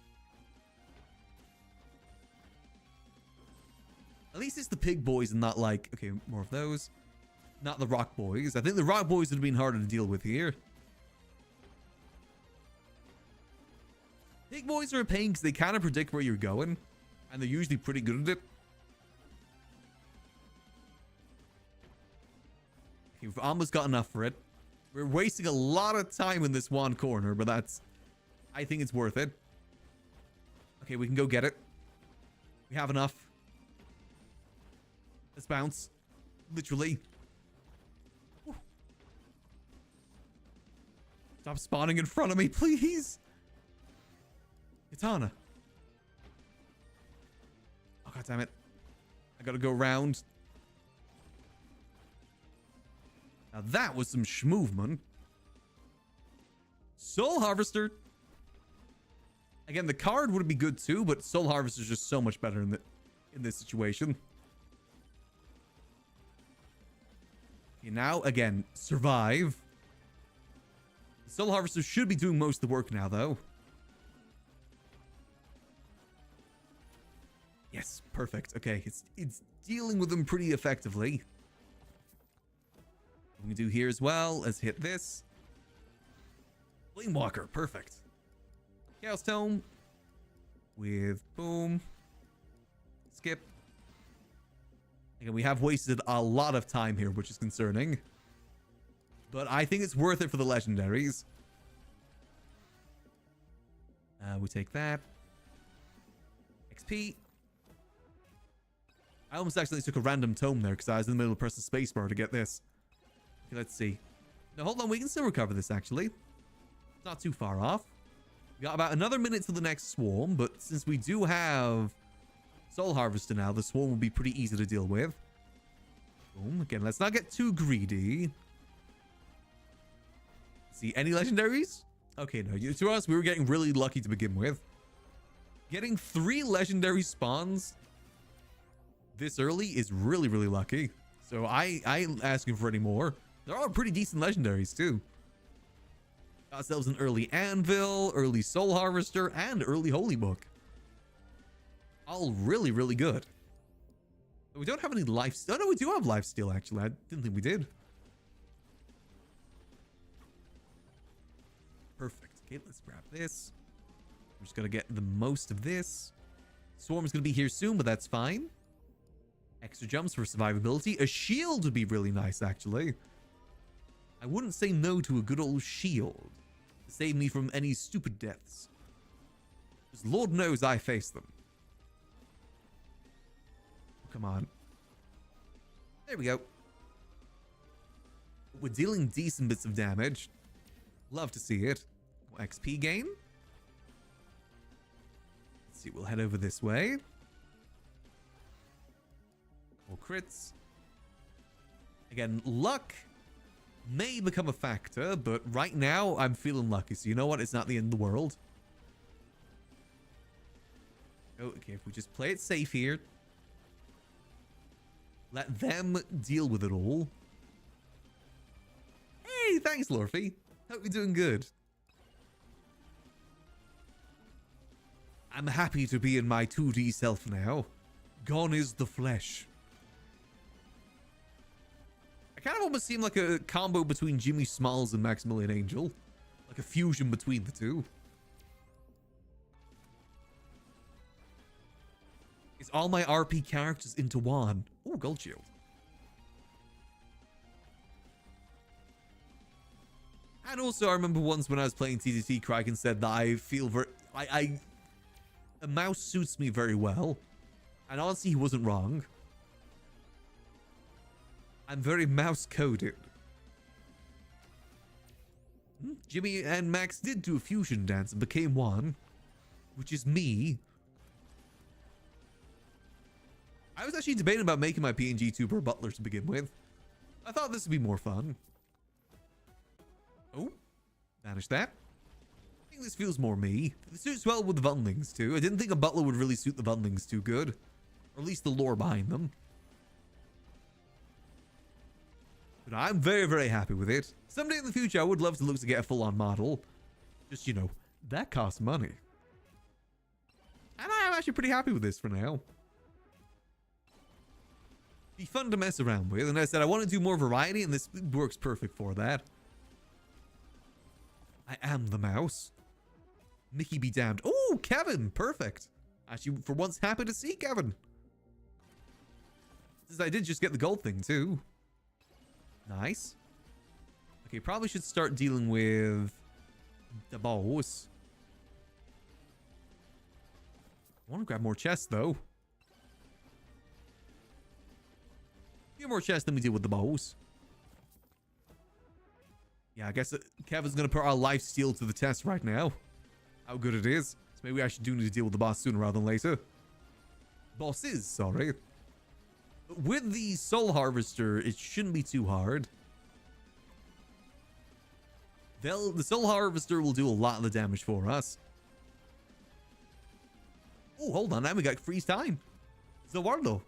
At least it's the pig boys and not like, okay, more of those. Not the rock boys. I think the rock boys would have been harder to deal with here. Pig boys are a pain because they kind of predict where you're going. And they're usually pretty good at it. Okay, we've almost got enough for it. We're wasting a lot of time in this one corner, but that's... I think it's worth it. Okay, we can go get it. We have enough. Let's bounce. Literally. Whew. Stop spawning in front of me, please. Katana. Oh, god damn it. I gotta go around. Now that was some schmovement. Soul Harvester. Again, the card would be good too, but Soul Harvester is just so much better in this situation. Okay, now again, survive. Soul Harvester should be doing most of the work now, though. Yes, perfect. Okay, it's dealing with them pretty effectively. What we can do here as well is hit this. Flamewalker, perfect. Chaos Tome with boom. Skip. Again, we have wasted a lot of time here, which is concerning. But I think it's worth it for the legendaries. We take that. XP. I almost actually took a random tome there because I was in the middle of pressing spacebar to get this. Okay, let's see. Now, hold on. We can still recover this, actually. It's not too far off. We got about another minute to the next swarm, but since we do have Soul Harvester now, the swarm will be pretty easy to deal with. Boom. Again, let's not get too greedy. See, any legendaries? Okay, no. To us, we were getting really lucky to begin with. Getting 3 legendary spawns this early is really, really lucky. So I ain't asking for any more. There are pretty decent legendaries too. Got ourselves an early Anvil, early Soul Harvester, and early Holy Book. All really, really good. But we don't have any life. Oh no, we do have lifesteal actually. I didn't think we did. Perfect. Okay, let's grab this. We're just gonna get the most of this. Swarm's gonna be here soon, but that's fine. Extra jumps for survivability. A shield would be really nice, actually. I wouldn't say no to a good old shield to save me from any stupid deaths. Because Lord knows I face them. Oh, come on. There we go. We're dealing decent bits of damage. Love to see it. More XP gain. Let's see, we'll head over this way. More crits. Again, luck may become a factor, but right now I'm feeling lucky. So you know what? It's not the end of the world. Oh, okay, if we just play it safe here. Let them deal with it all. Hey, thanks, Lorfy. Hope you're doing good. I'm happy to be in my 2D self now. Gone is the flesh. I kind of almost seem like a combo between Jimmy Smalls and Maximilian Angel. Like a fusion between the two. Is all my RP characters into one? Oh, Gold Shield. And also, I remember once when I was playing TTT, Kraken said that I feel very... a mouse suits me very well. And honestly, he wasn't wrong. I'm very mouse-coded. Jimmy and Max did do a fusion dance and became one. Which is me. I was actually debating about making my PNG tuber butler to begin with. I thought this would be more fun. Oh, banish that. I think this feels more me. It suits well with the Vunlings too. I didn't think a butler would really suit the Vunlings too good. Or at least the lore behind them. But I'm very, very happy with it. Someday in the future, I would love to look to get a full-on model. Just, you know, that costs money. And I am actually pretty happy with this for now. Be fun to mess around with. And I said I want to do more variety, and this works perfect for that. I am the mouse. Mickey be damned. Oh, Kevin. Perfect. Actually, for once, happy to see Kevin. Since I did just get the gold thing, too. Nice. Okay, probably should start dealing with the boss. I want to grab more chests, though. A few more chests than we deal with the boss. Yeah, I guess Kevin's going to put our life steal to the test right now. How good it is. So maybe I should do need to deal with the boss sooner rather than later. Bosses, sorry. With the Soul Harvester, it shouldn't be too hard. The Soul Harvester will do a lot of the damage for us. Oh, hold on. Now we got freeze time. Zawardo.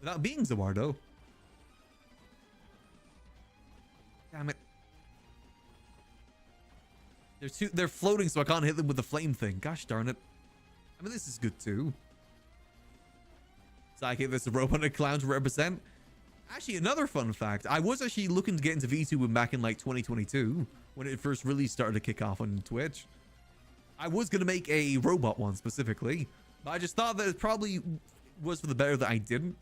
Without being Zawardo. Damn it. They're floating, so I can't hit them with the flame thing. Gosh darn it. I mean, this is good too. Psychic, this is a robot and clown to represent. Actually, another fun fact. I was actually looking to get into VTubing back in like 2022 when it first really started to kick off on Twitch. I was going to make a robot one specifically, but I just thought that it probably was for the better that I didn't.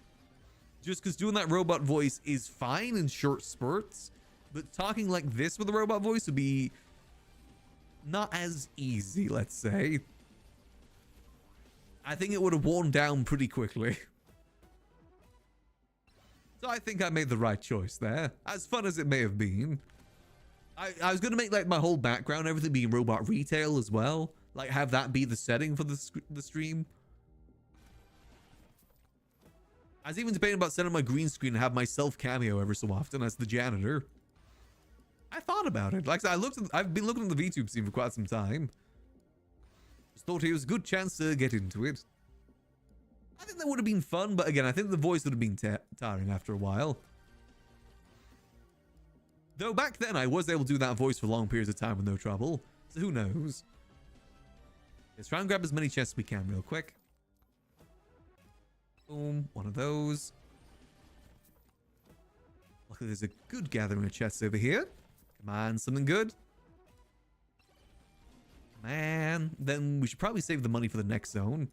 Just because doing that robot voice is fine in short spurts, but talking like this with a robot voice would be not as easy, let's say. I think it would have worn down pretty quickly. So I think I made the right choice there. As fun as it may have been. I was going to make like my whole background, everything being robot retail as well. Like have that be the setting for the stream. I was even debating about setting my green screen and have myself cameo every so often as the janitor. I thought about it. Like I said, I've been looking at the VTube scene for quite some time. Just thought it was a good chance to get into it. I think that would have been fun, but again, I think the voice would have been tiring after a while. Though back then, I was able to do that voice for long periods of time with no trouble. So who knows? Let's try and grab as many chests as we can real quick. Boom, one of those. Luckily, there's a good gathering of chests over here. Come on, something good. Man, then we should probably save the money for the next zone.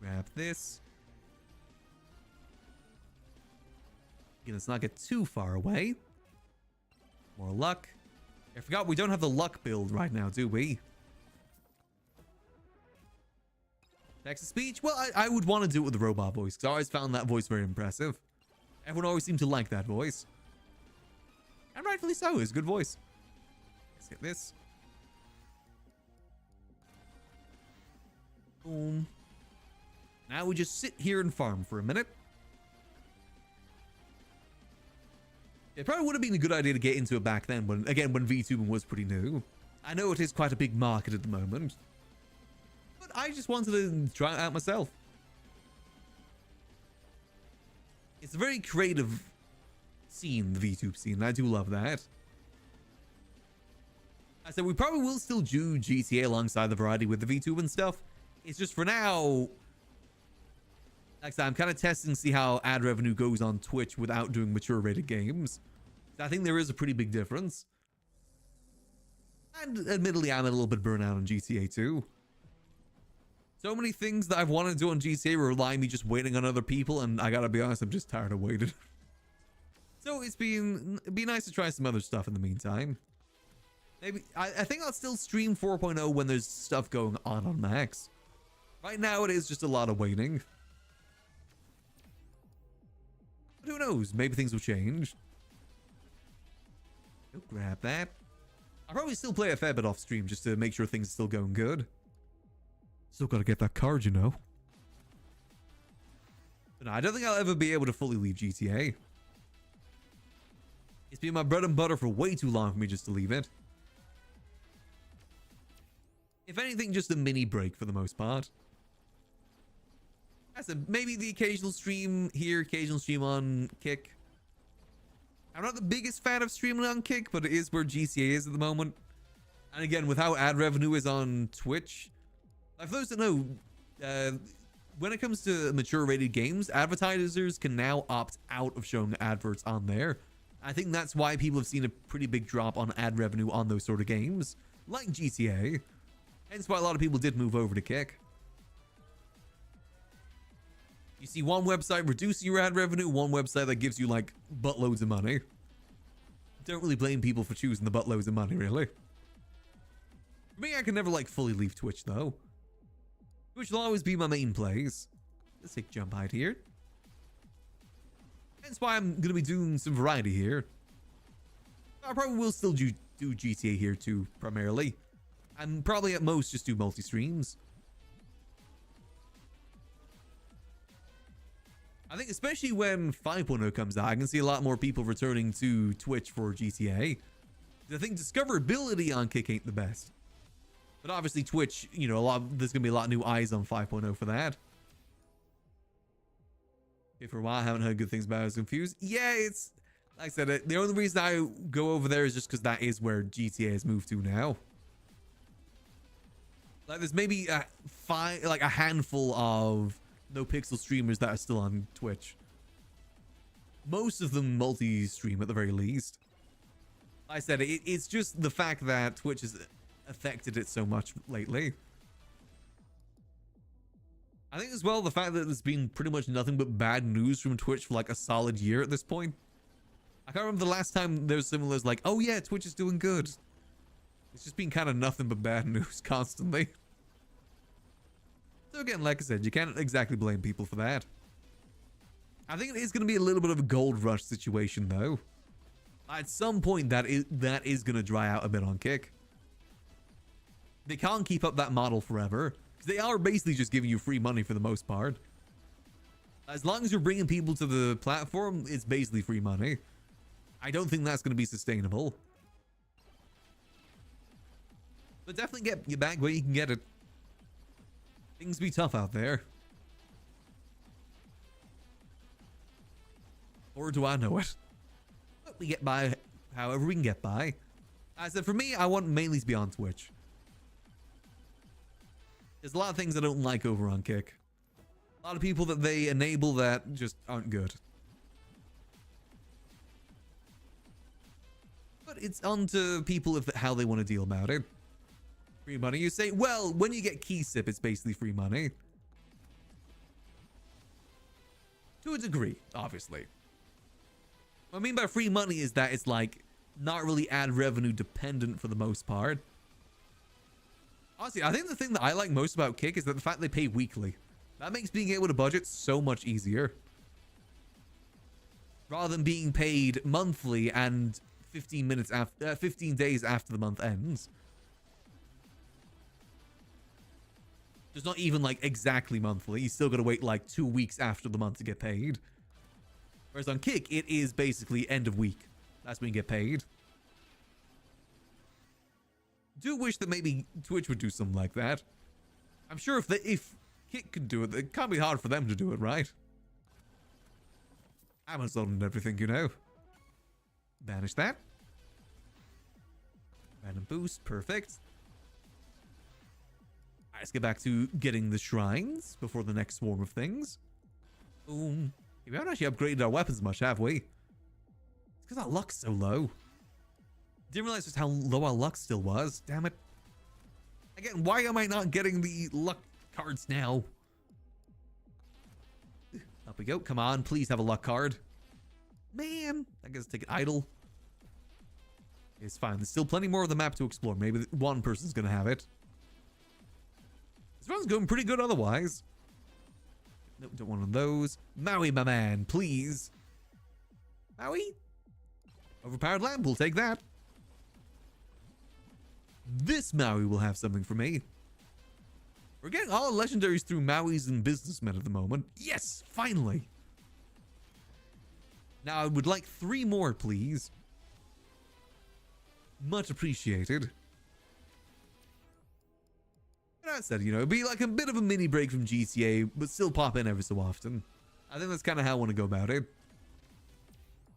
Grab this. Again, let's not get too far away. More luck. I forgot we don't have the luck build right now, do we? Text-to-speech? Well, I would want to do it with the robot voice, because I always found that voice very impressive. Everyone always seemed to like that voice. And rightfully so, it's a good voice. Let's get this. Boom. Now we just sit here and farm for a minute. It probably would have been a good idea to get into it back then, when VTubing was pretty new. I know it is quite a big market at the moment. But I just wanted to try it out myself. It's a very creative scene, the VTube scene. I do love that. I said we probably will still do GTA alongside the variety with the VTube and stuff. It's just for now, like I said, I'm kind of testing to see how ad revenue goes on Twitch without doing mature rated games. I think there is a pretty big difference. And admittedly, I'm a little bit burnt out on GTA too. So many things that I've wanted to do on GTA rely on me just waiting on other people, and I gotta be honest, I'm just tired of waiting. So it'd be nice to try some other stuff in the meantime. Maybe I think I'll still stream 4.0 when there's stuff going on Max. Right now, it is just a lot of waiting. But who knows? Maybe things will change. Go grab that. I'll probably still play a fair bit off stream just to make sure things are still going good. Still gotta get that card, you know. But no, I don't think I'll ever be able to fully leave GTA. It's been my bread and butter for way too long for me just to leave it. If anything, just a mini break for the most part. I said, maybe the occasional stream here, occasional stream on Kick. I'm not the biggest fan of streaming on Kick, but it is where GTA is at the moment. And again, with how ad revenue is on Twitch, for those that know, when it comes to mature rated games, advertisers can now opt out of showing adverts on there. I think that's why people have seen a pretty big drop on ad revenue on those sort of games, like GTA. Hence why a lot of people did move over to Kick. You see one website reducing your ad revenue, one website that gives you like buttloads of money. Don't really blame people for choosing the buttloads of money, really. For me, I can never like fully leave Twitch though. Twitch will always be my main place. Let's take jump height here. Hence why I'm going to be doing some variety here. I probably will still do GTA here too, primarily. And probably at most just do multi-streams. I think especially when 5.0 comes out, I can see a lot more people returning to Twitch for GTA. I think discoverability on Kick ain't the best. But obviously Twitch, you know, there's going to be a lot of new eyes on 5.0 for that. Okay, for a while I haven't heard good things about it. I was confused. Yeah, it's, like I said, the only reason I go over there is just because that is where GTA has moved to now. Like, there's maybe a handful of no pixel streamers that are still on Twitch. Most of them multi-stream at the very least. Like I said, it's just the fact that Twitch has affected it so much lately. I think as well the fact that there's been pretty much nothing but bad news from Twitch for like a solid year at this point. I can't remember the last time there was similar as like, oh yeah, Twitch is doing good. It's just been kind of nothing but bad news constantly. So again, like I said, you can't exactly blame people for that. I think it is going to be a little bit of a gold rush situation though. At some point that is going to dry out a bit on Kick. They can't keep up that model forever, because they are basically just giving you free money for the most part. As long as you're bringing people to the platform, it's basically free money. I don't think that's going to be sustainable. But definitely get your bag where you can get it. Things be tough out there. Or do I know it? But we get by however we can get by. I said, for me, I want mainly to be on Twitch. There's a lot of things I don't like over on Kick. A lot of people that they enable that just aren't good. But it's on to people how they want to deal about it. Free money. You say, well, when you get key sip, it's basically free money. To a degree, obviously. What I mean by free money is that it's like not really ad revenue dependent for the most part. Honestly, I think the thing that I like most about Kick is that the fact they pay weekly. That makes being able to budget so much easier. Rather than being paid monthly and 15 days after the month ends. There's not even like exactly monthly. You still got to wait like 2 weeks after the month to get paid. Whereas on Kick, it is basically end of week. That's when you get paid. Do wish that maybe Twitch would do something like that. I'm sure if Kick could do it, it can't be hard for them to do it, right? Amazon and everything, you know. Banish that. Random boost. Perfect. Alright, let's get back to getting the shrines before the next swarm of things. Boom. We haven't actually upgraded our weapons much, have we? It's because our luck's so low. Didn't realize just how low our luck still was. Damn it. Again, why am I not getting the luck cards now? Up we go. Come on, please have a luck card. Man, I guess take it idle. It's fine. There's still plenty more of the map to explore. Maybe one person's going to have it. This run's going pretty good otherwise. Nope, don't want one of those. Maui, my man, please. Maui? Overpowered lamp, we'll take that. This Maui will have something for me. We're getting all legendaries through Mauis and businessmen at the moment. Yes, finally. Now, I would like 3 more, please. Much appreciated. That said, you know, it'd be like a bit of a mini break from GTA, but still pop in every so often. I think that's kind of how I want to go about it.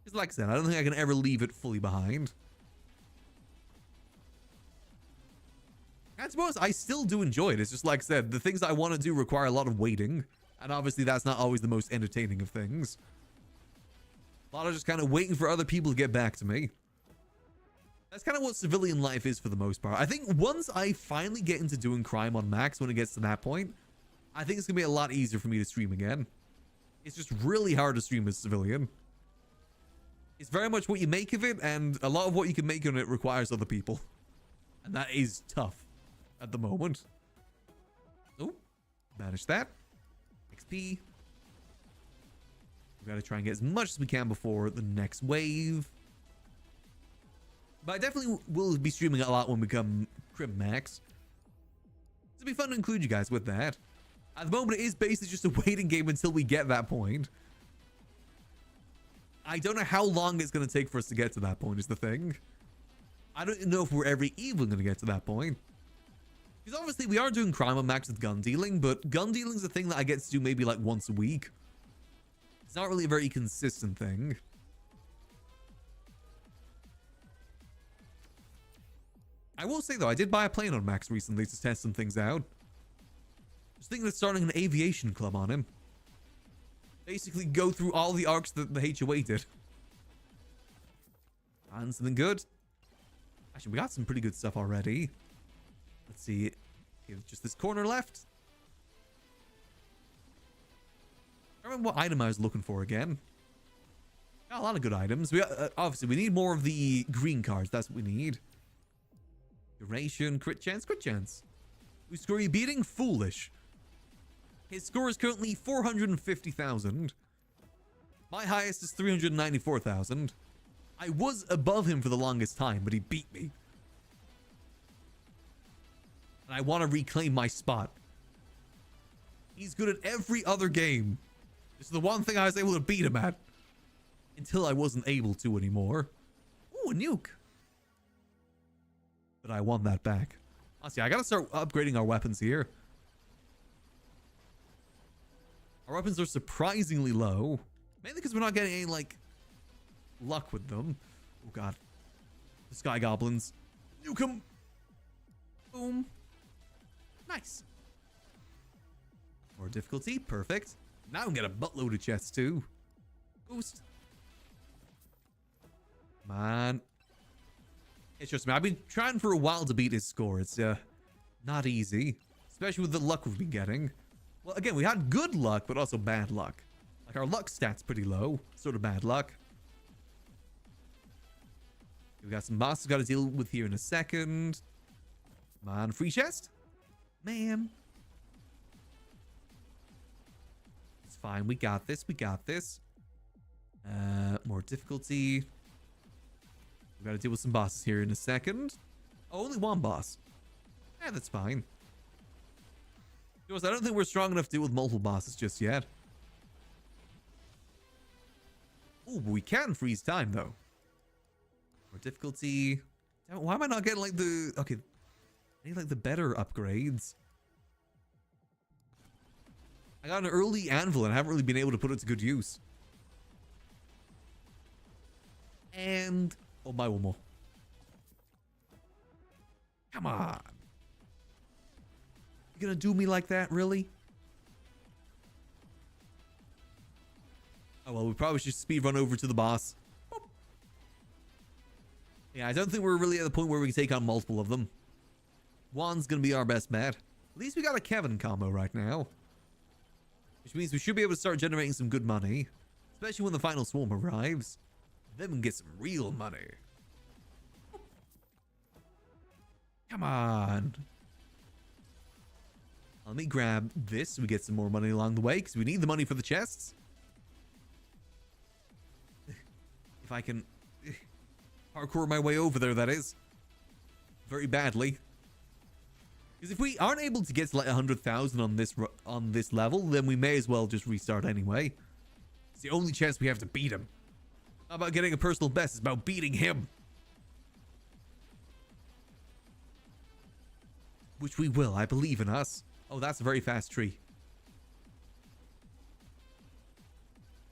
Just like I said, I don't think I can ever leave it fully behind. I suppose I still do enjoy it. It's just like I said, the things I want to do require a lot of waiting. And obviously that's not always the most entertaining of things. A lot of just kind of waiting for other people to get back to me. That's kind of what civilian life is for the most part. I think once I finally get into doing crime on max, when it gets to that point, I think it's going to be a lot easier for me to stream again. It's just really hard to stream as civilian. It's very much what you make of it, and a lot of what you can make of it requires other people. And that is tough at the moment. Oh, manage that. XP. We got to try and get as much as we can before the next wave. But I definitely will be streaming a lot when we become Crib Max. It'll be fun to include you guys with that. At the moment, it is basically just a waiting game until we get that point. I don't know how long it's going to take for us to get to that point is the thing. I don't know if we're ever even going to get to that point. Because obviously we are doing crime on max with gun dealing, but gun dealing is a thing that I get to do maybe like once a week. It's not really a very consistent thing. I will say though, I did buy a plane on max recently to test some things out. I was thinking of starting an aviation club on him. Basically go through all the arcs that the HOA did. And something good. Actually, we got some pretty good stuff already. Let's see. Okay, just this corner left. I remember what item I was looking for again. Got a lot of good items. We obviously we need more of the green cards. That's what we need. Duration, crit chance, crit chance. Whose score are you beating? Foolish. His score is currently 450,000. My highest is 394,000. I was above him for the longest time, but he beat me. And I want to reclaim my spot. He's good at every other game. This is the one thing I was able to beat him at. Until I wasn't able to anymore. Ooh, a nuke. But I want that back. Honestly, I gotta start upgrading our weapons here. Our weapons are surprisingly low. Mainly because we're not getting any, like, luck with them. Oh, God. The Sky Goblins. Nuke 'em. Boom. Nice. More difficulty. Perfect. Now I can get a buttload of chests, too. Boost. Man. It's just me. I've been trying for a while to beat his score. It's not easy. Especially with the luck we've been getting. Well, again, we had good luck, but also bad luck. Like, our luck stat's pretty low. Sort of bad luck. We got some bosses we got to deal with here in a second. Come on, free chest? Man. It's fine. We got this. We got this. More difficulty. We got to deal with some bosses here in a second. Oh, only one boss. Yeah, that's fine. I don't think we're strong enough to deal with multiple bosses just yet. Oh, but we can freeze time, though. More difficulty. Damn, why am I not getting, like, the... Okay. I need, like, the better upgrades. I got an early anvil and I haven't really been able to put it to good use. And... oh, buy one more. Come on. You gonna do me like that, really? Oh, well, we probably should speed run over to the boss. Boop. Yeah, I don't think we're really at the point where we can take on multiple of them. One's gonna be our best bet. At least we got a Kevin combo right now. Which means we should be able to start generating some good money. Especially when the final swarm arrives. Then we can get some real money. Come on. Let me grab this so we get some more money along the way, because we need the money for the chests. If I can parkour my way over there, that is. Very badly. Because if we aren't able to get to like 100,000 on this level, then we may as well just restart anyway. It's the only chance we have to beat him. Not about getting a personal best, it's about beating him. Which we will, I believe in us. Oh, that's a very fast tree.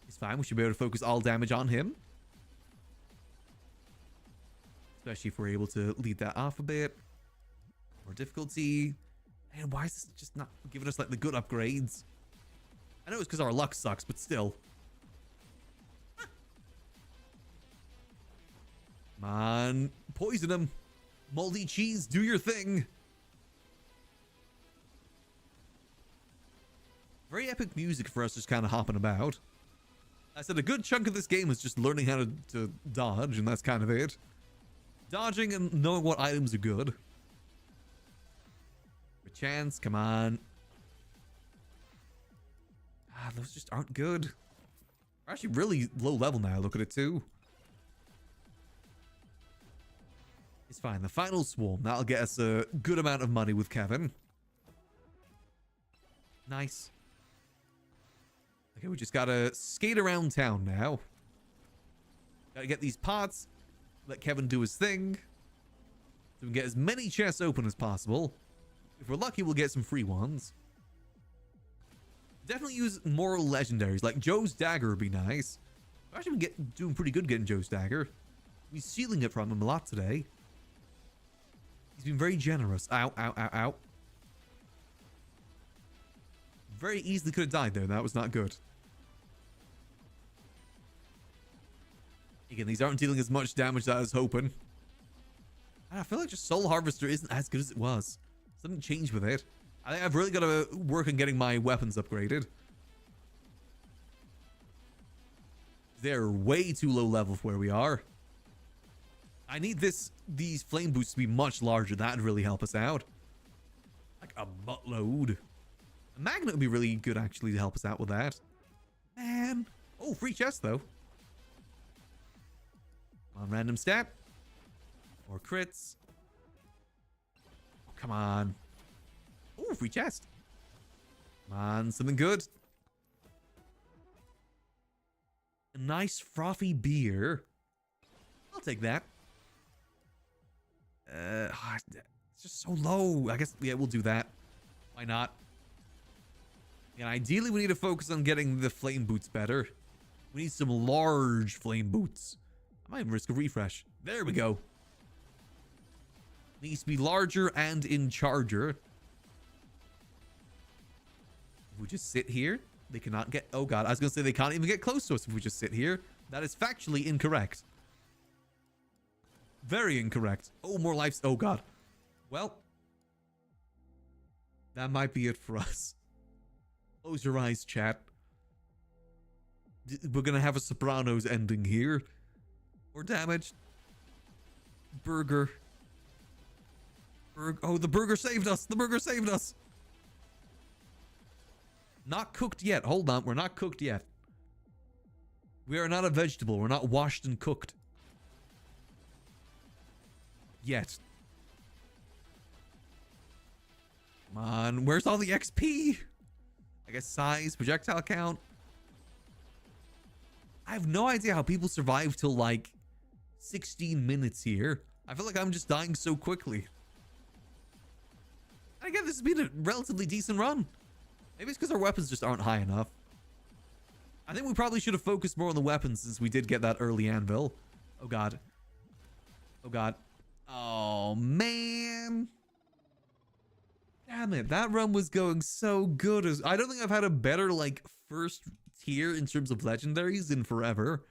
It's fine, we should be able to focus all damage on him. Especially if we're able to lead that off a bit. More difficulty. And why is this just not giving us like the good upgrades? I know it's because our luck sucks, but still. Come on. Poison him. Moldy cheese, do your thing. Very epic music for us just kind of hopping about. I said a good chunk of this game is just learning how to dodge, and that's kind of it. Dodging and knowing what items are good. A chance, come on. Ah, those just aren't good. We're actually really low level now, look at it too. It's fine, the final swarm, that'll get us a good amount of money with Kevin. Nice. Okay, we just gotta skate around town now. Gotta get these pots. Let Kevin do his thing. So we can get as many chests open as possible. If we're lucky, we'll get some free ones. Definitely use more legendaries. Like Joe's dagger would be nice. I've actually been doing pretty good getting Joe's dagger. We're stealing it from him a lot today. He's been very generous. Ow, ow, ow, ow. Very easily could have died there. That was not good. Again, these aren't dealing as much damage as I was hoping. And I feel like just Soul Harvester isn't as good as it was. Something changed with it. I think I've really got to work on getting my weapons upgraded. They're way too low level for where we are. I need these flame boots to be much larger. That'd really help us out. Like a buttload. A magnet would be really good actually to help us out with that. Man. Oh, free chest though. On random stat. Or crits. Oh, come on. Oh, free chest. Come on, something good. A nice frothy beer. I'll take that. It's just so low. I guess, yeah, we'll do that. Why not? And ideally, we need to focus on getting the flame boots better. We need some large flame boots. I might risk a refresh. There we go. Needs to be larger and in charger. If we just sit here, they cannot get... Oh god, I was going to say they can't even get close to us if we just sit here. That is factually incorrect. Very incorrect. Oh, more lives. Oh god. Well, that might be it for us. Close your eyes, chat. We're going to have a Sopranos ending here. Or damaged. Burger. Oh, the burger saved us. The burger saved us. Not cooked yet. Hold on. We're not cooked yet. We are not a vegetable. We're not washed and cooked. Yet. Come on. Where's all the XP? I guess size, projectile count. I have no idea how people survive till like 16 minutes here. I feel like I'm just dying so quickly. And again, this has been a relatively decent run. Maybe it's because our weapons just aren't high enough. I think we probably should have focused more on the weapons since we did get that early anvil. Oh god. Oh, God. Oh, man. Damn it. That run was going so good. I don't think I've had a better, like, first tier in terms of legendaries in forever.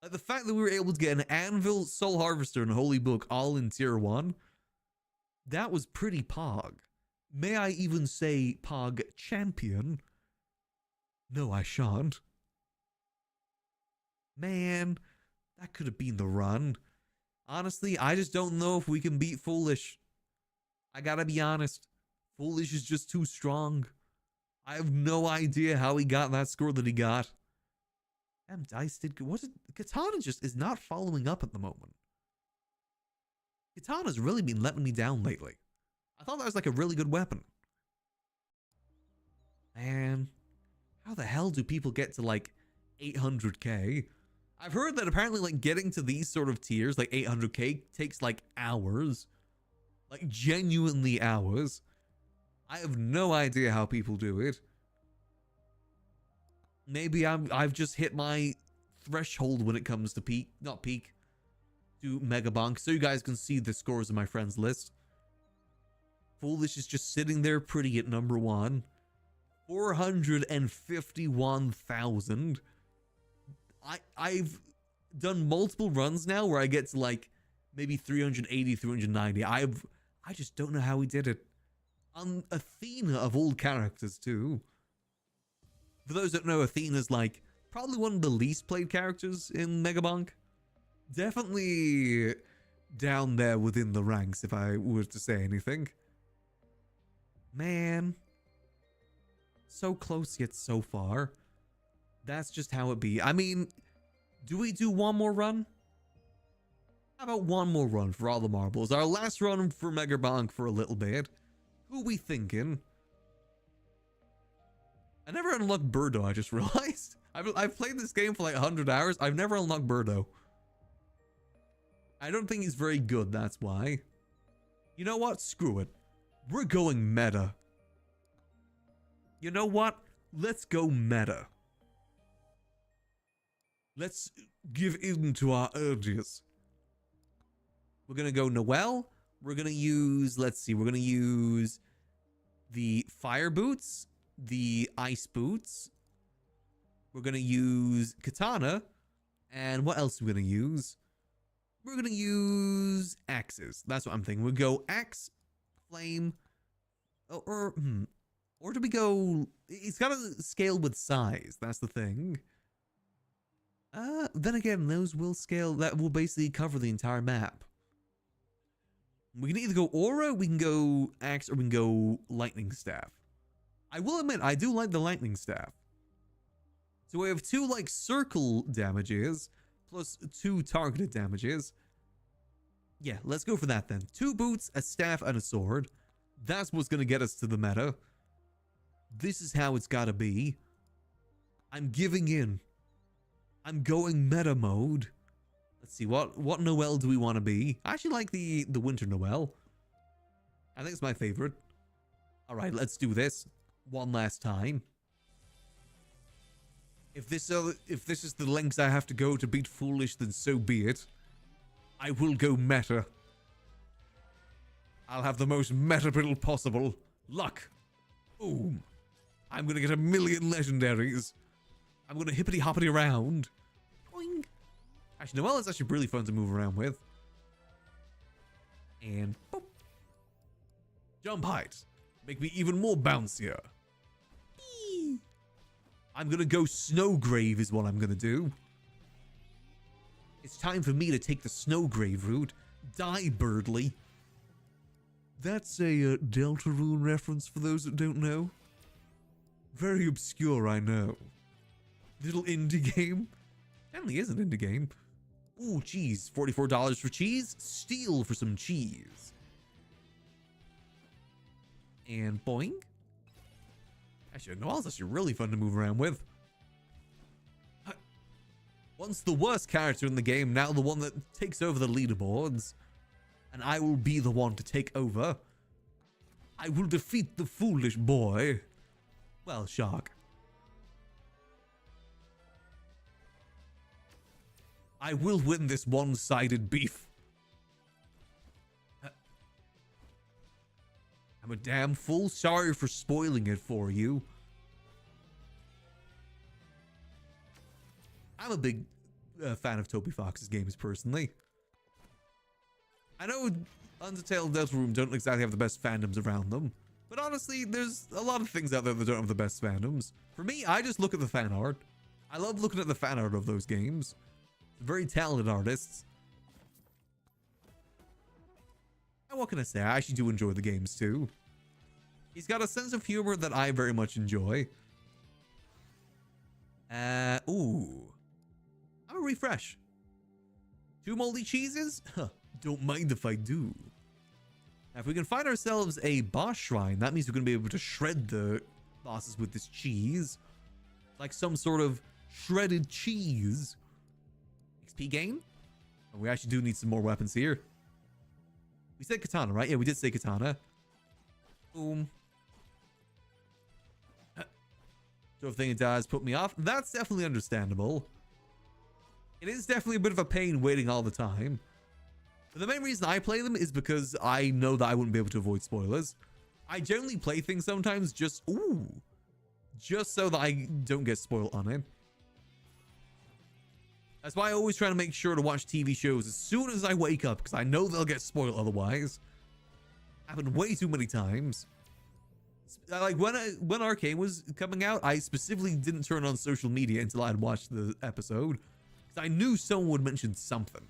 Like, the fact that we were able to get an Anvil, Soul Harvester, and Holy Book all in tier 1, that was pretty pog. May I even say pog champion? No, I shan't. Man, that could have been the run. Honestly, I just don't know if we can beat Foolish. I gotta be honest. Foolish is just too strong. I have no idea how he got that score that he got. Damn, Dice did good. What did Katana just is not following up at the moment. Katana's really been letting me down lately. I thought that was like a really good weapon. Man, how the hell do people get to like 800k? I've heard that apparently like getting to these sort of tiers, like 800k, takes like hours. Like genuinely hours. I have no idea how people do it. Maybe I've just hit my threshold when it comes to to Megabonk, so you guys can see the scores of my friends list. Foolish is just sitting there pretty at number 1. 451,000. I've done multiple runs now where I get to like maybe 380, 390. I just don't know how he did it. On Athena of all characters too. For those that know, Athena's like probably one of the least played characters in Megabonk. Definitely down there within the ranks if I were to say anything. Man. So close yet so far. That's just how it be. I mean, do we do one more run? How about one more run for all the marbles? Our last run for Megabonk for a little bit. Who we thinking? I never unlocked Birdo, I just realized. I've played this game for like 100 hours. I've never unlocked Birdo. I don't think he's very good, that's why. You know what? Screw it. We're going meta. You know what? Let's go meta. Let's give in to our urges. We're going to go Noelle. We're going to use, let's see, we're going to use the fire boots, the ice boots. We're going to use Katana. And what else are we going to use? We're going to use axes. That's what I'm thinking. We'll go axe, flame, or do we go... It's got to scale with size. That's the thing. Then again, those will scale. That will basically cover the entire map. We can either go aura, we can go axe, or we can go lightning staff. I will admit, I do like the lightning staff. So we have 2 like circle damages, plus 2 targeted damages. Yeah, let's go for that then. 2 boots, a staff, and a sword. That's what's going to get us to the meta. This is how it's got to be. I'm giving in. I'm going meta mode. Let's see, what Noelle do we want to be? I actually like the winter Noelle. I think it's my favorite. All right, let's do this one last time. If this is the lengths I have to go to beat Foolish, then so be it. I will go meta. I'll have the most meta build possible. Luck. Boom. I'm gonna get 1,000,000 legendaries. I'm gonna hippity hoppity around. Boing. Actually, Noelle is actually really fun to move around with. And boop. Jump height. Make me even more bouncier. Eee. I'm gonna go Snowgrave is what I'm gonna do. It's time for me to take the Snowgrave route. Die, Birdly. That's a Deltarune reference for those that don't know. Very obscure, I know. Little indie game. Apparently is an indie game. Ooh, cheese. $44 for cheese. Steal for some cheese. And boing. Actually, Noelle's actually really fun to move around with. Once the worst character in the game, now the one that takes over the leaderboards. And I will be the one to take over. I will defeat the foolish boy. Well, Shark. I will win this one-sided beef. I'm a damn fool. Sorry for spoiling it for you. I'm a big fan of Toby Fox's games, personally. I know Undertale and Deltarune don't exactly have the best fandoms around them, but honestly, there's a lot of things out there that don't have the best fandoms. For me, I just look at the fan art. I love looking at the fan art of those games. Very talented artists. And what can I say? I actually do enjoy the games too. He's got a sense of humor that I very much enjoy. Ooh. I'm a refresh. 2 moldy cheeses? Huh, don't mind if I do. Now, if we can find ourselves a boss shrine, that means we're going to be able to shred the bosses with this cheese. Like some sort of shredded cheese. XP gain? Oh, we actually do need some more weapons here. We said katana, right? Yeah, we did say katana. Boom. So if thing it does put me off, that's definitely understandable. It is definitely a bit of a pain waiting all the time. But the main reason I play them is because I know that I wouldn't be able to avoid spoilers. I generally play things sometimes just so that I don't get spoiled on it. That's why I always try to make sure to watch TV shows as soon as I wake up, because I know they'll get spoiled otherwise. Happened way too many times. Like when Arcane was coming out, I specifically didn't turn on social media until I had watched the episode, because I knew someone would mention something.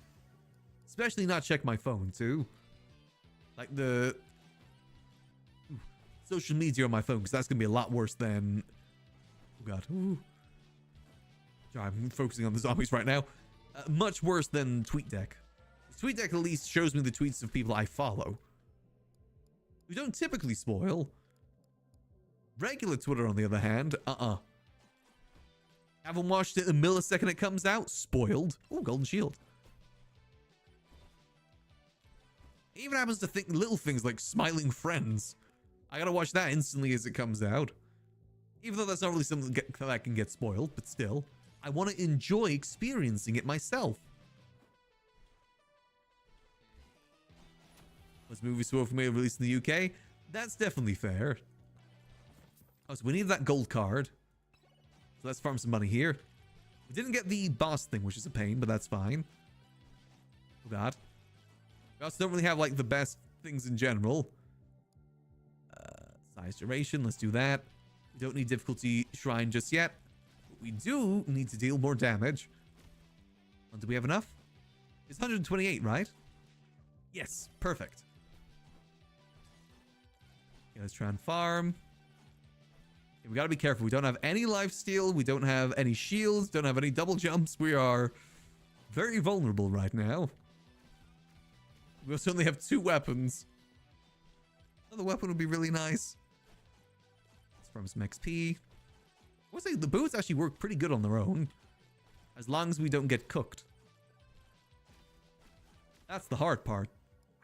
Especially not check my phone too. Like the social media on my phone, because that's gonna be a lot worse than. Oh god. Ooh. Sorry, I'm focusing on the zombies right now. Much worse than TweetDeck. TweetDeck at least shows me the tweets of people I follow, who don't typically spoil. Regular Twitter, on the other hand, haven't watched it the millisecond it comes out, spoiled. Oh, golden shield. It even happens to think little things like smiling friends. I gotta watch that instantly as it comes out. Even though that's not really something that can get spoiled, but still, I want to enjoy experiencing it myself. Was movie so for me released in the UK? That's definitely fair. Oh, so we need that gold card. So let's farm some money here. We didn't get the boss thing, which is a pain, but that's fine. Oh god. We also don't really have like the best things in general. Size duration, let's do that. We don't need difficulty shrine just yet. But we do need to deal more damage. And do we have enough? It's 128, right? Yes, perfect. Okay, let's try and farm. Okay, we gotta be careful. We don't have any lifesteal. We don't have any shields. Don't have any double jumps. We are very vulnerable right now. We also only have 2 weapons. Another weapon would be really nice. Let's farm some XP. I would say the boots actually work pretty good on their own, as long as we don't get cooked. That's the hard part.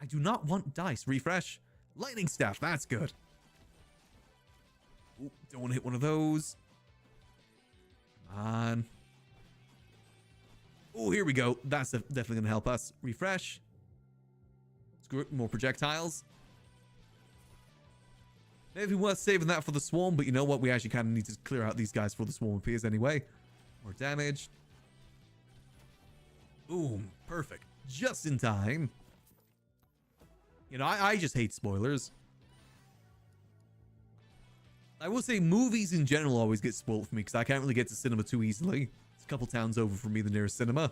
I do not want dice. Refresh. Lightning staff. That's good. Ooh, don't want to hit one of those. Come on. Oh, here we go. That's definitely going to help us. Refresh. Screw it. More projectiles. Maybe worth saving that for the swarm, but you know what? We actually kind of need to clear out these guys before the swarm appears anyway. More damage. Boom. Perfect. Just in time. You know, I just hate spoilers. I will say movies in general always get spoiled for me because I can't really get to cinema too easily. It's a couple towns over from me, the nearest cinema.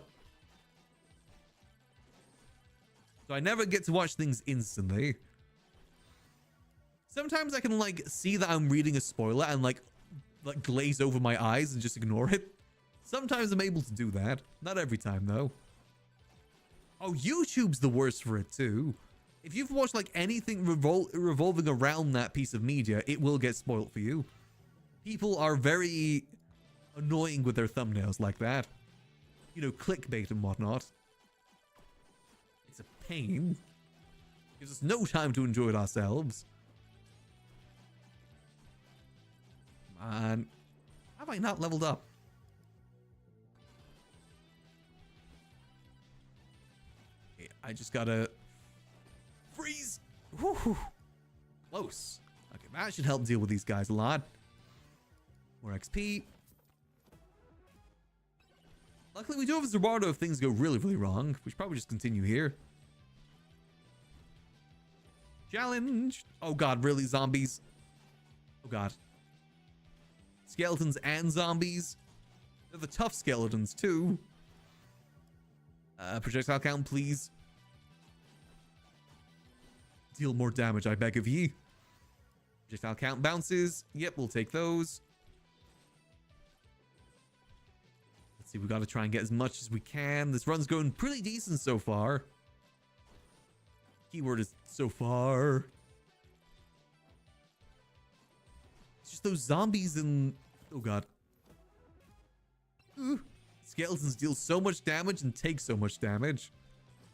So I never get to watch things instantly. Sometimes I can like see that I'm reading a spoiler and like glaze over my eyes and just ignore it. Sometimes I'm able to do that. Not every time though. Oh, YouTube's the worst for it too. If you've watched like anything revolving around that piece of media, it will get spoiled for you. People are very annoying with their thumbnails like that. You know, clickbait and whatnot. It's a pain. Gives us no time to enjoy it ourselves. Come on. Have I not leveled up? Okay, I just gotta freeze. Whew. Close. Okay, that should help deal with these guys a lot. More XP. Luckily, we do have a Zerbardo if things go really, really wrong. We should probably just continue here. Challenge. Oh god, really? Zombies? Oh god. Skeletons and zombies. They're the tough skeletons too. Projectile count, please. Deal more damage, I beg of ye. Projectile count bounces. Yep, we'll take those. Let's see, we got to try and get as much as we can. This run's going pretty decent so far. Keyword is so far. It's just those zombies and... Oh god. Ooh. Skeletons deal so much damage and take so much damage.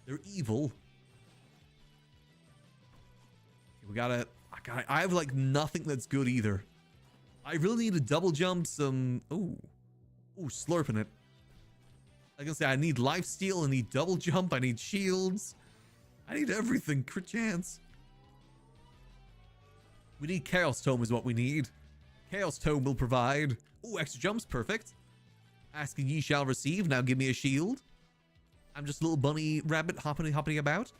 They're evil. Okay, we gotta... I have like nothing that's good either. I really need a double jump, some... Ooh, slurping it. Like I say, I need lifesteal, I need double jump, I need shields. I need everything. Crit chance. We need Chaos Tome is what we need. Chaos Tome will provide. Ooh, extra jumps. Perfect. Asking ye shall receive. Now give me a shield. I'm just a little bunny rabbit hopping about.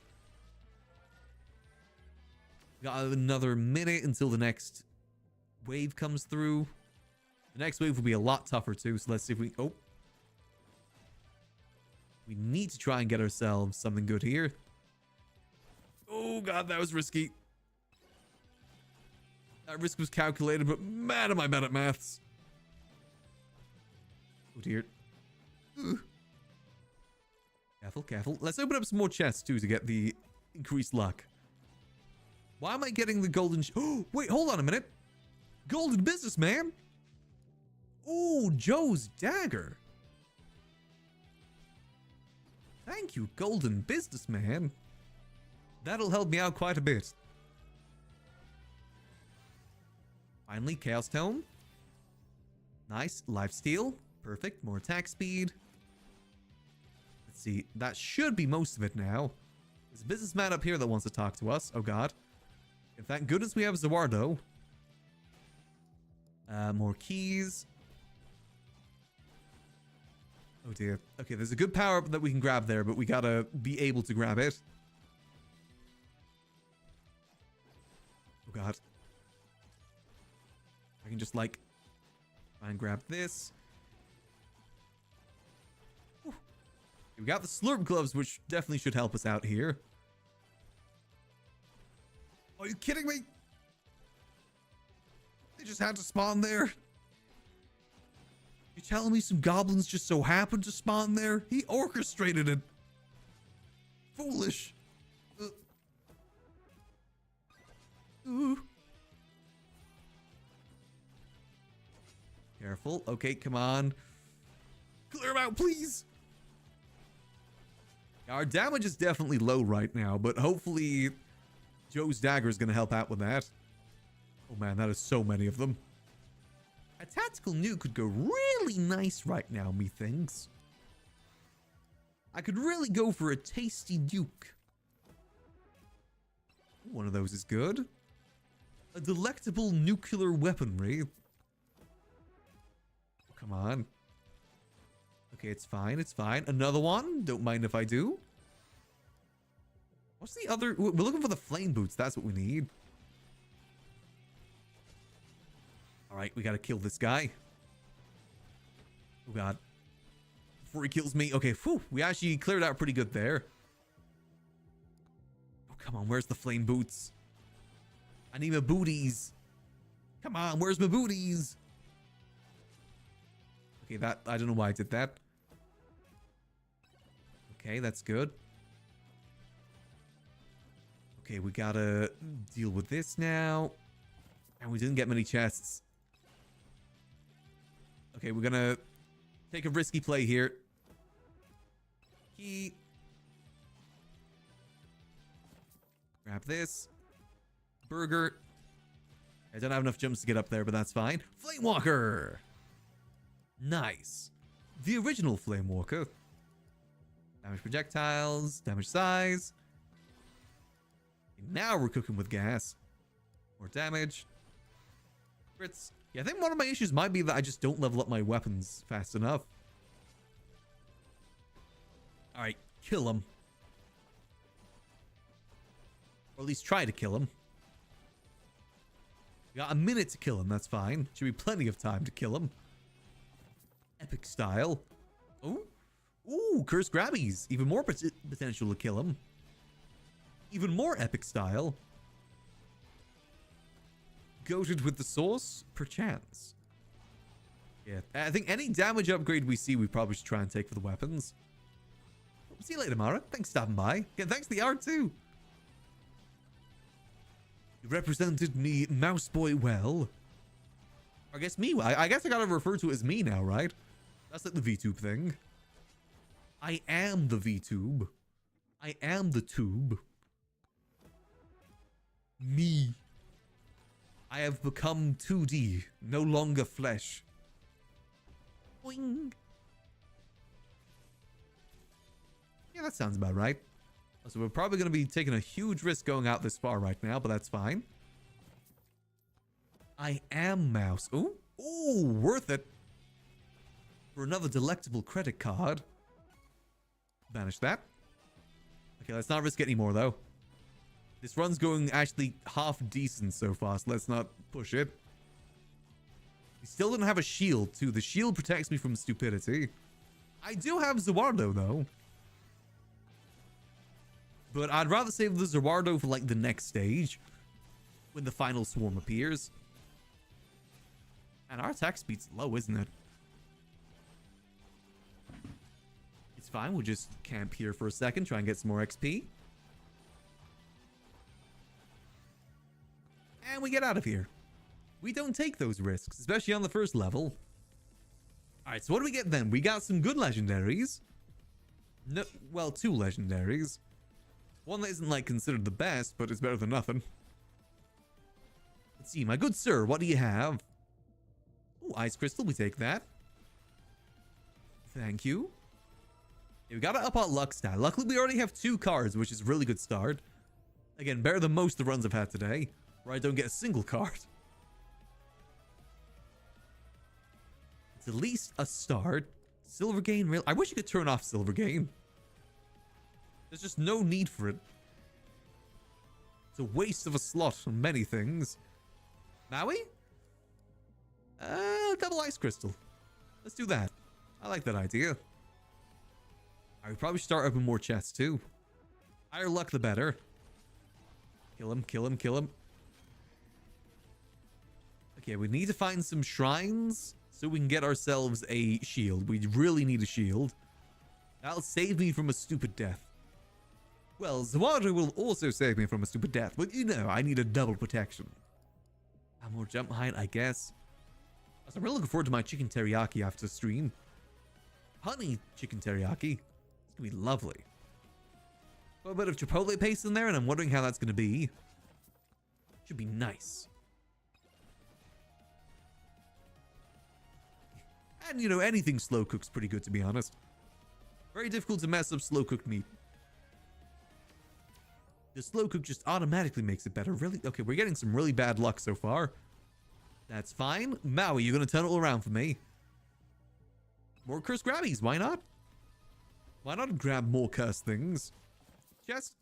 Got another minute until the next wave comes through. The next wave will be a lot tougher too. So let's see if we... Oh. We need to try and get ourselves something good here. Oh god, that was risky. That risk was calculated, but man, am I bad at maths. Oh dear. Ooh. Careful, careful. Let's open up some more chests too to get the increased luck. Why am I getting the golden... Oh, wait, hold on a minute. Golden businessman. Oh, Joe's dagger. Thank you, golden businessman. That'll help me out quite a bit. Finally, Chaos Tome. Nice. Lifesteal. Perfect. More attack speed. Let's see. That should be most of it now. There's a businessman up here that wants to talk to us. Oh, God. And thank goodness we have Zawardo. More keys. Oh, dear. Okay, there's a good power-up that we can grab there, but we gotta be able to grab it. Oh god. I can just like try and grab this. Whew. We got the slurp gloves, which definitely should help us out here. Are you kidding me? They just had to spawn there. You're telling me some goblins just so happened to spawn there? He orchestrated it. Foolish. Ooh. Careful. Okay, come on. Clear him out, please. Our damage is definitely low right now, but hopefully Joe's dagger is going to help out with that. Oh man, that is so many of them. A tactical nuke could go really nice right now, methinks. I could really go for a tasty nuke. One of those is good. A delectable nuclear weaponry. Oh, come on. Okay, it's fine. It's fine. Another one. Don't mind if I do. What's the other? We're looking for the flame boots. That's what we need. All right, we got to kill this guy. Oh, God. Before he kills me. Okay, whew. We actually cleared out pretty good there. Oh, come on. Where's the flame boots? I need my booties. Come on, where's my booties? Okay, that... I don't know why I did that. Okay, that's good. Okay, we gotta deal with this now. And we didn't get many chests. Okay, we're gonna take a risky play here. Key. Grab this. Burger. I don't have enough jumps to get up there, but that's fine. Flamewalker! Nice. The original Flamewalker. Damage projectiles. Damage size. And now we're cooking with gas. More damage. Crits. Yeah, I think one of my issues might be that I just don't level up my weapons fast enough. Alright, kill him. Or at least try to kill him. We got a minute to kill him, that's fine. Should be plenty of time to kill him. Epic style. Oh. Ooh, cursed grabbies. Even more potential to kill him. Even more epic style. Goated with the sauce, perchance. Yeah, I think any damage upgrade we see, we probably should try and take for the weapons. See you later, Mara. Thanks for stopping by. Yeah, thanks for the art too. You represented me, Mouse Boy, well. I guess me. I guess I gotta refer to it as me now, right? That's like the VTube thing. I am the VTube. I am the tube. Me. I have become 2D, no longer flesh. Boing. Yeah, that sounds about right. So we're probably going to be taking a huge risk going out this far right now, but that's fine. I am Mouse. Ooh, ooh, worth it. For another delectable credit card. Banish that. Okay, let's not risk it anymore, though. This run's going actually half decent so far, so let's not push it. We still don't have a shield, too. The shield protects me from stupidity. I do have Zawardo, though. But I'd rather save the Zawardo for, like, the next stage. When the final swarm appears. And our attack speed's low, isn't it? It's fine. We'll just camp here for a second. Try and get some more XP. And we get out of here. We don't take those risks, especially on the first level. Alright, so what do we get then? We got some good legendaries. No, well, 2 legendaries. One that isn't, like, considered the best, but it's better than nothing. Let's see, my good sir, what do you have? Oh, Ice Crystal, we take that. Thank you. Yeah, we gotta up our luck stat. Luckily, we already have 2 cards, which is a really good start. Again, better than most of the runs I've had today, where I don't get a single card. It's at least a start. Silver Gain, real. I wish you could turn off Silver Gain. There's just no need for it. It's a waste of a slot on many things. Maui? Double Ice Crystal. Let's do that. I like that idea. I would probably start opening more chests too. Higher luck the better. Kill him, kill him, kill him. Okay, we need to find some shrines so we can get ourselves a shield. We really need a shield. That'll save me from a stupid death. Well, Zawardo will also save me from a stupid death, but you know, I need a double protection. More jump height, I guess. I'm really looking forward to my chicken teriyaki after stream. Honey chicken teriyaki. It's gonna be lovely. Got a bit of chipotle paste in there, and I'm wondering how that's gonna be. Should be nice. And you know, anything slow cook's pretty good, to be honest. Very difficult to mess up slow cooked meat. The slow cook just automatically makes it better. Really? Okay, we're getting some really bad luck so far. That's fine. Maui, you're going to turn it all around for me. More cursed grabbies. Why not? Why not grab more cursed things? Chest.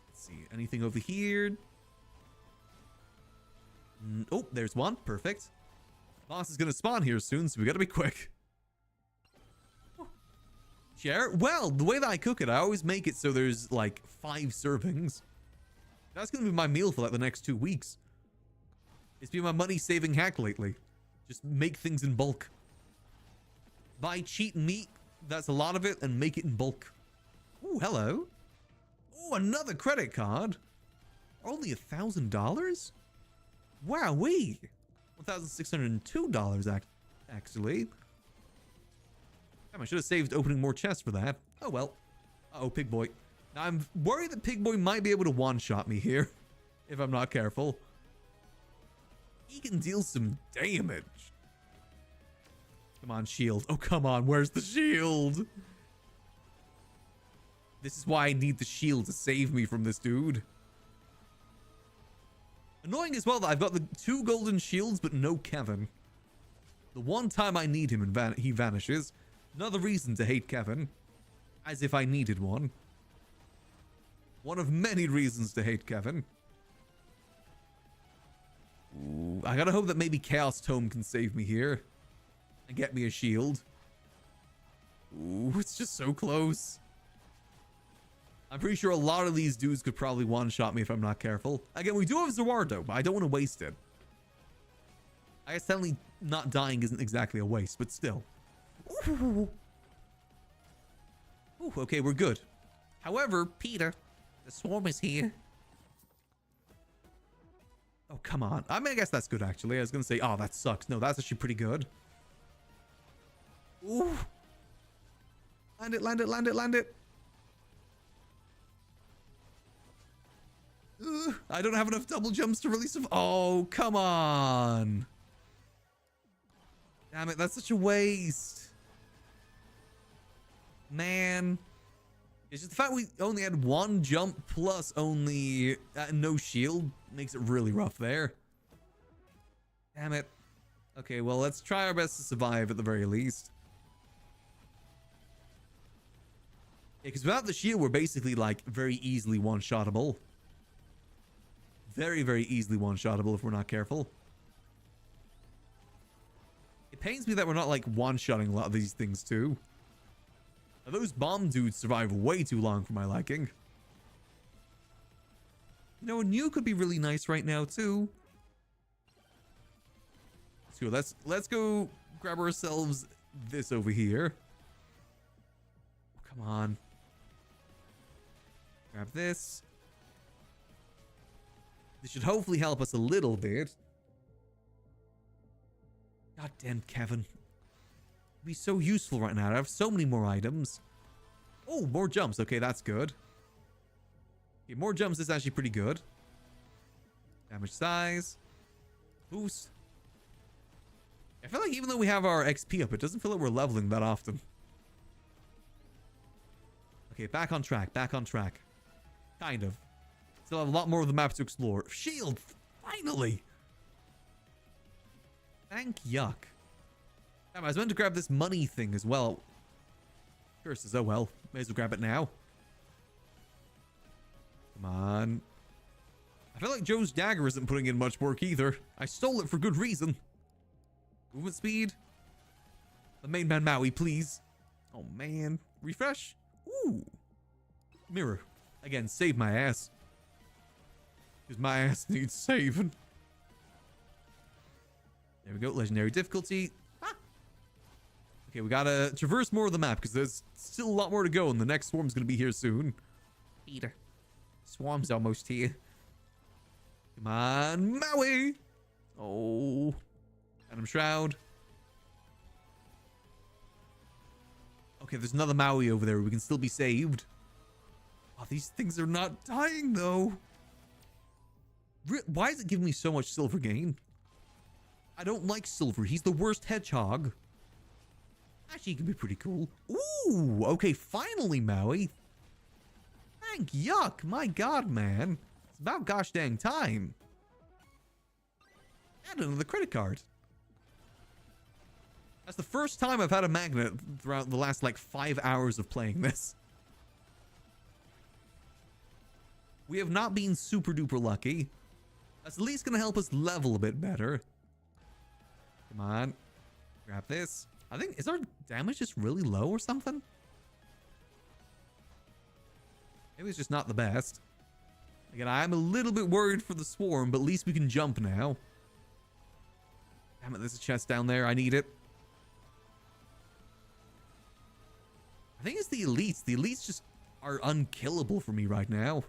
Let's see. Anything over here? Oh, there's one. Perfect. Boss is going to spawn here soon, so we got to be quick. Share? Well, the way that I cook it, I always make it so there's like 5 servings. That's going to be my meal for like the next 2 weeks. It's been my money saving hack lately. Just make things in bulk. Buy cheap meat, that's a lot of it, and make it in bulk. Oh, hello. Oh, another credit card. Only $1,000? Wowee. $1,602 actually. Damn, I should have saved opening more chests for that. Oh well. Uh-oh, Pig Boy. Now I'm worried that Pig Boy might be able to one-shot me here. If I'm not careful. He can deal some damage. Come on, shield. Oh, come on. Where's the shield? This is why I need the shield to save me from this dude. Annoying as well that I've got the 2 golden shields, but no Kevin. The one time I need him, he vanishes. Another reason to hate Kevin. As if I needed one. One of many reasons to hate Kevin. Ooh, I gotta hope that maybe Chaos Tome can save me here. And get me a shield. Ooh, it's just so close. I'm pretty sure a lot of these dudes could probably one-shot me if I'm not careful. Again, we do have Zawardo, but I don't want to waste it. I guess technically not dying isn't exactly a waste, but still. Ooh. Ooh, okay, we're good. However, Peter, the swarm is here. Oh, come on. I mean, I guess that's good, actually. I was going to say, oh, that sucks. No, that's actually pretty good. Ooh. Land it, land it, land it, land it. I don't have enough double jumps to release him. Oh, come on. Damn it, that's such a waste. Man. It's just the fact we only had 1 jump plus only no shield makes it really rough there. Damn it. Okay, well, let's try our best to survive at the very least. Yeah, because without the shield, we're basically, like, very easily one-shottable. Very, very easily one-shottable if we're not careful. It pains me that we're not, like, one-shotting a lot of these things, too. Now, those bomb dudes survive way too long for my liking. You know, a nuke could be really nice right now, too. So let's go grab ourselves this over here. Oh, come on. Grab this. This should hopefully help us a little bit. God damn, Kevin. It'd be so useful right now. I have so many more items. Oh, more jumps. Okay, that's good. Okay, more jumps is actually pretty good. Damage size. Boost. I feel like even though we have our XP up, it doesn't feel like we're leveling that often. Okay, back on track. Back on track. Kind of. Still have a lot more of the map to explore. Shield! Finally! Thank yuck. Damn, I was meant to grab this money thing as well. Curses, oh well. May as well grab it now. Come on. I feel like Joe's dagger isn't putting in much work either. I stole it for good reason. Movement speed. The main man Maui, please. Oh man. Refresh. Ooh. Mirror. Again, save my ass. Because my ass needs saving. There we go. Legendary difficulty. Ah. Okay, we gotta traverse more of the map because there's still a lot more to go and the next swarm's gonna be here soon. Peter. Swarm's almost here. Come on, Maui. Oh. Phantom Shroud. Okay, there's another Maui over there. We can still be saved. Oh, these things are not dying though. Why is it giving me so much silver gain? I don't like silver. He's the worst hedgehog. Actually, he can be pretty cool. Ooh, okay, finally, Maui. Thank yuck. My god, man. It's about gosh dang time. Add another credit card. That's the first time I've had a magnet throughout the last, like, 5 hours of playing this. We have not been super duper lucky. That's at least going to help us level a bit better. Come on. Grab this. I think, is our damage just really low or something? Maybe it's just not the best. Again, I'm a little bit worried for the swarm, but at least we can jump now. Damn it, there's a chest down there. I need it. I think it's the elites. The elites just are unkillable for me right now.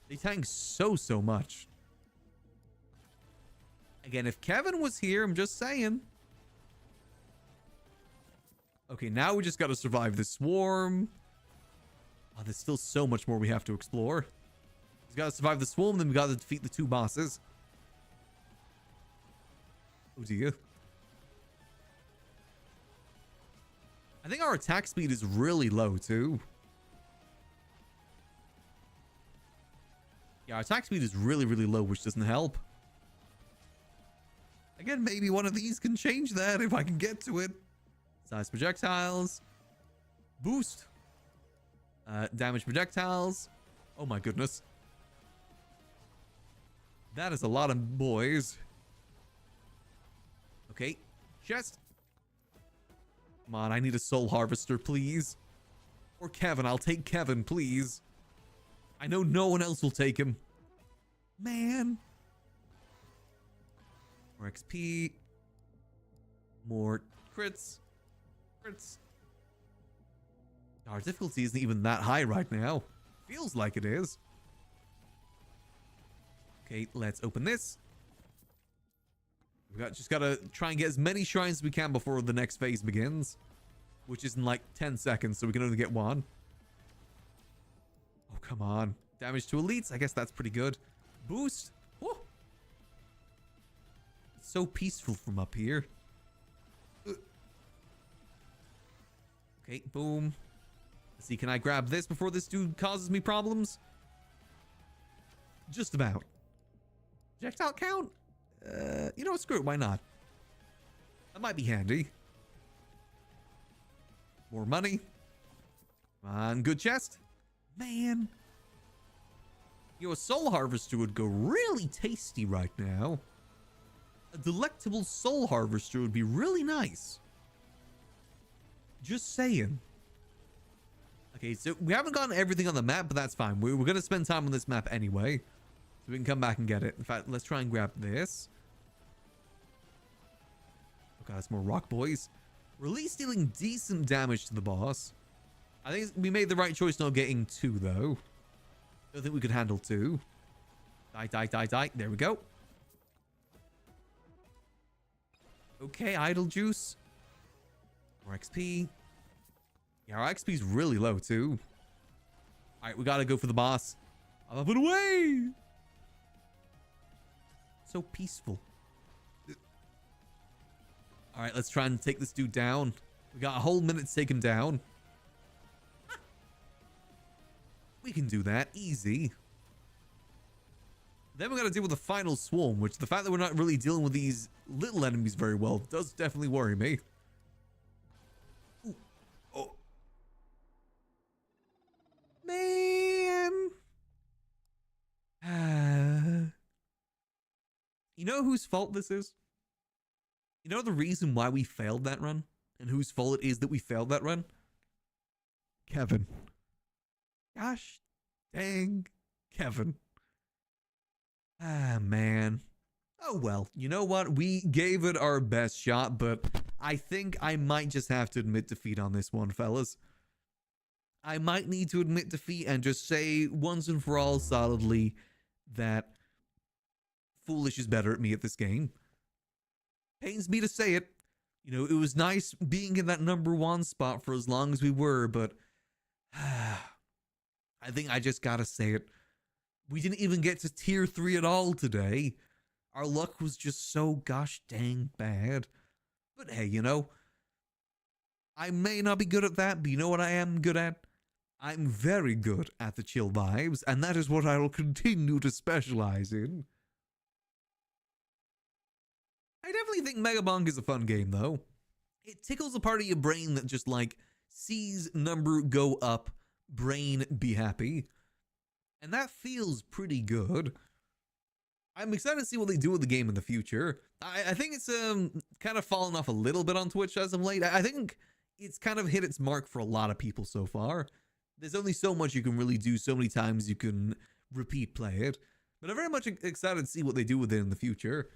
They tank so much. Again, if Kevin was here, I'm just saying. Okay, now we just got to survive this swarm. Oh, there's still so much more we have to explore. We've got to survive the swarm, then we got to defeat the 2 bosses. Oh dear. I think our attack speed is really low too. Yeah, our attack speed is really, really low, which doesn't help. Again, maybe one of these can change that if I can get to it. Size projectiles. Boost. Damage projectiles. Oh my goodness. That is a lot of boys. Okay. Chest. Come on, I need a soul harvester, please. Or Kevin. I'll take Kevin, please. I know no one else will take him. Man. More XP. More crits. Crits. Our difficulty isn't even that high right now. Feels like it is. Okay, let's open this. Just gotta try and get as many shrines as we can before the next phase begins. Which is in like 10 seconds, so we can only get one. Oh, come on. Damage to elites. I guess that's pretty good. Boost. Whoa. It's so peaceful from up here. Okay, boom. Let's see, can I grab this before this dude causes me problems? Just about. Projectile count? You know what? Screw it. Why not? That might be handy. More money. Come on, good chest. Man. You know, a soul harvester would go really tasty right now. A delectable soul harvester would be really nice. Just saying. Okay, so we haven't gotten everything on the map, but that's fine. We're going to spend time on this map anyway. So we can come back and get it. In fact, let's try and grab this. Oh god, it's more rock boys. We're at least dealing decent damage to the boss. I think we made the right choice not getting 2, though. Don't think we could handle 2. Die, die, die, die. There we go. Okay, idle juice. More XP. Yeah, our XP is really low, too. Alright, we gotta go for the boss. I'm up and away! So peaceful. Alright, let's try and take this dude down. We got a whole minute to take him down. We can do that. Easy. Then we gotta deal with the final swarm, which the fact that we're not really dealing with these little enemies very well does definitely worry me. Ooh. Oh. Man. You know whose fault this is? You know the reason why we failed that run? And whose fault it is that we failed that run? Kevin. Gosh dang Kevin. Ah, man. Oh, well. You know what? We gave it our best shot, but I think I might just have to admit defeat on this one, fellas. I might need to admit defeat and just say once and for all solidly that Foolish is better at me at this game. Pains me to say it. You know, it was nice being in that #1 spot for as long as we were, but I think I just gotta say it. We didn't even get to tier 3 at all today. Our luck was just so gosh dang bad. But hey, you know, I may not be good at that, but you know what I am good at? I'm very good at the chill vibes, and that is what I will continue to specialize in. I definitely think Megabonk is a fun game, though. It tickles a part of your brain that just, like, sees number go up, brain be happy. And that feels pretty good. I'm excited to see what they do with the game in the future. I think it's kind of fallen off a little bit on Twitch as of late. I think it's kind of hit its mark for a lot of people so far. There's only so much you can really do, so many times you can repeat play it. But I'm very much excited to see what they do with it in the future.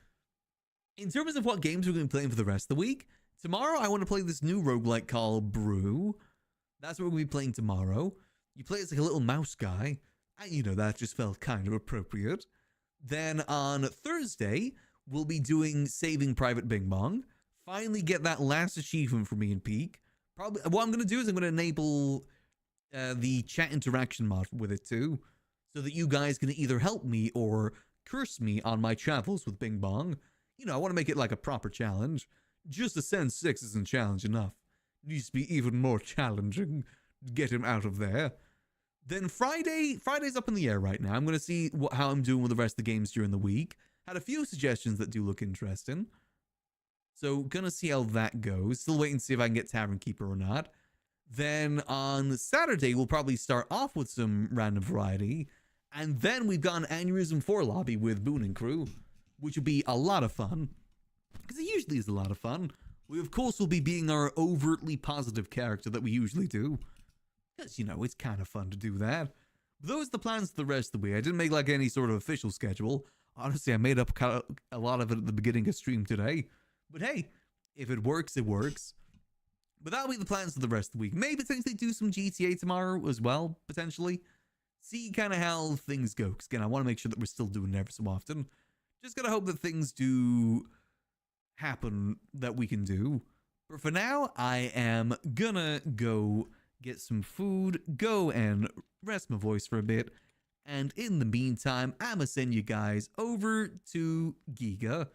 In terms of what games we're going to be playing for the rest of the week, tomorrow I want to play this new roguelike called Brew. That's what we're going to be playing tomorrow. You play as like a little mouse guy, and you know, that just felt kind of appropriate. Then on Thursday, we'll be doing Saving Private Bing Bong. Finally get that last achievement for me and Peak. Probably what I'm going to do is I'm going to enable the chat interaction mod with it too, so that you guys can either help me or curse me on my travels with Bing Bong. You know, I want to make it like a proper challenge. Just Ascend 6 isn't challenge enough. Needs to be even more challenging. Get him out of there. Then Friday's up in the air right now. I'm going to see how I'm doing with the rest of the games during the week. Had a few suggestions that do look interesting. So, gonna see how that goes. Still waiting to see if I can get Tavern Keeper or not. Then on Saturday, we'll probably start off with some random variety. And then we've got an Aneurysm 4 lobby with Boone and crew, which will be a lot of fun. Because it usually is a lot of fun. We, of course, will be being our overtly positive character that we usually do. Because, you know, it's kind of fun to do that. But those are the plans for the rest of the week. I didn't make, like, any sort of official schedule. Honestly, I made up a lot of it at the beginning of stream today. But hey, if it works, it works. But that'll be the plans for the rest of the week. Maybe potentially do some GTA tomorrow as well, potentially. See kind of how things go. Because again, I want to make sure that we're still doing it every so often. Just gotta hope that things do happen that we can do. But for now, I am gonna go get some food, go and rest my voice for a bit. And in the meantime, I'm gonna send you guys over to Giga,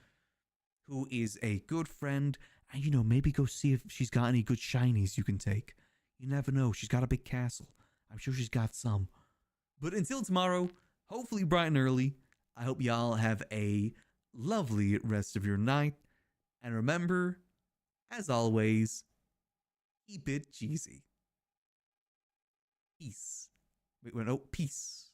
who is a good friend. And, you know, maybe go see if she's got any good shinies you can take. You never know. She's got a big castle. I'm sure she's got some. But until tomorrow, hopefully bright and early, I hope y'all have a lovely rest of your night. And remember, as always, keep it cheesy. Peace. Wait, no, peace.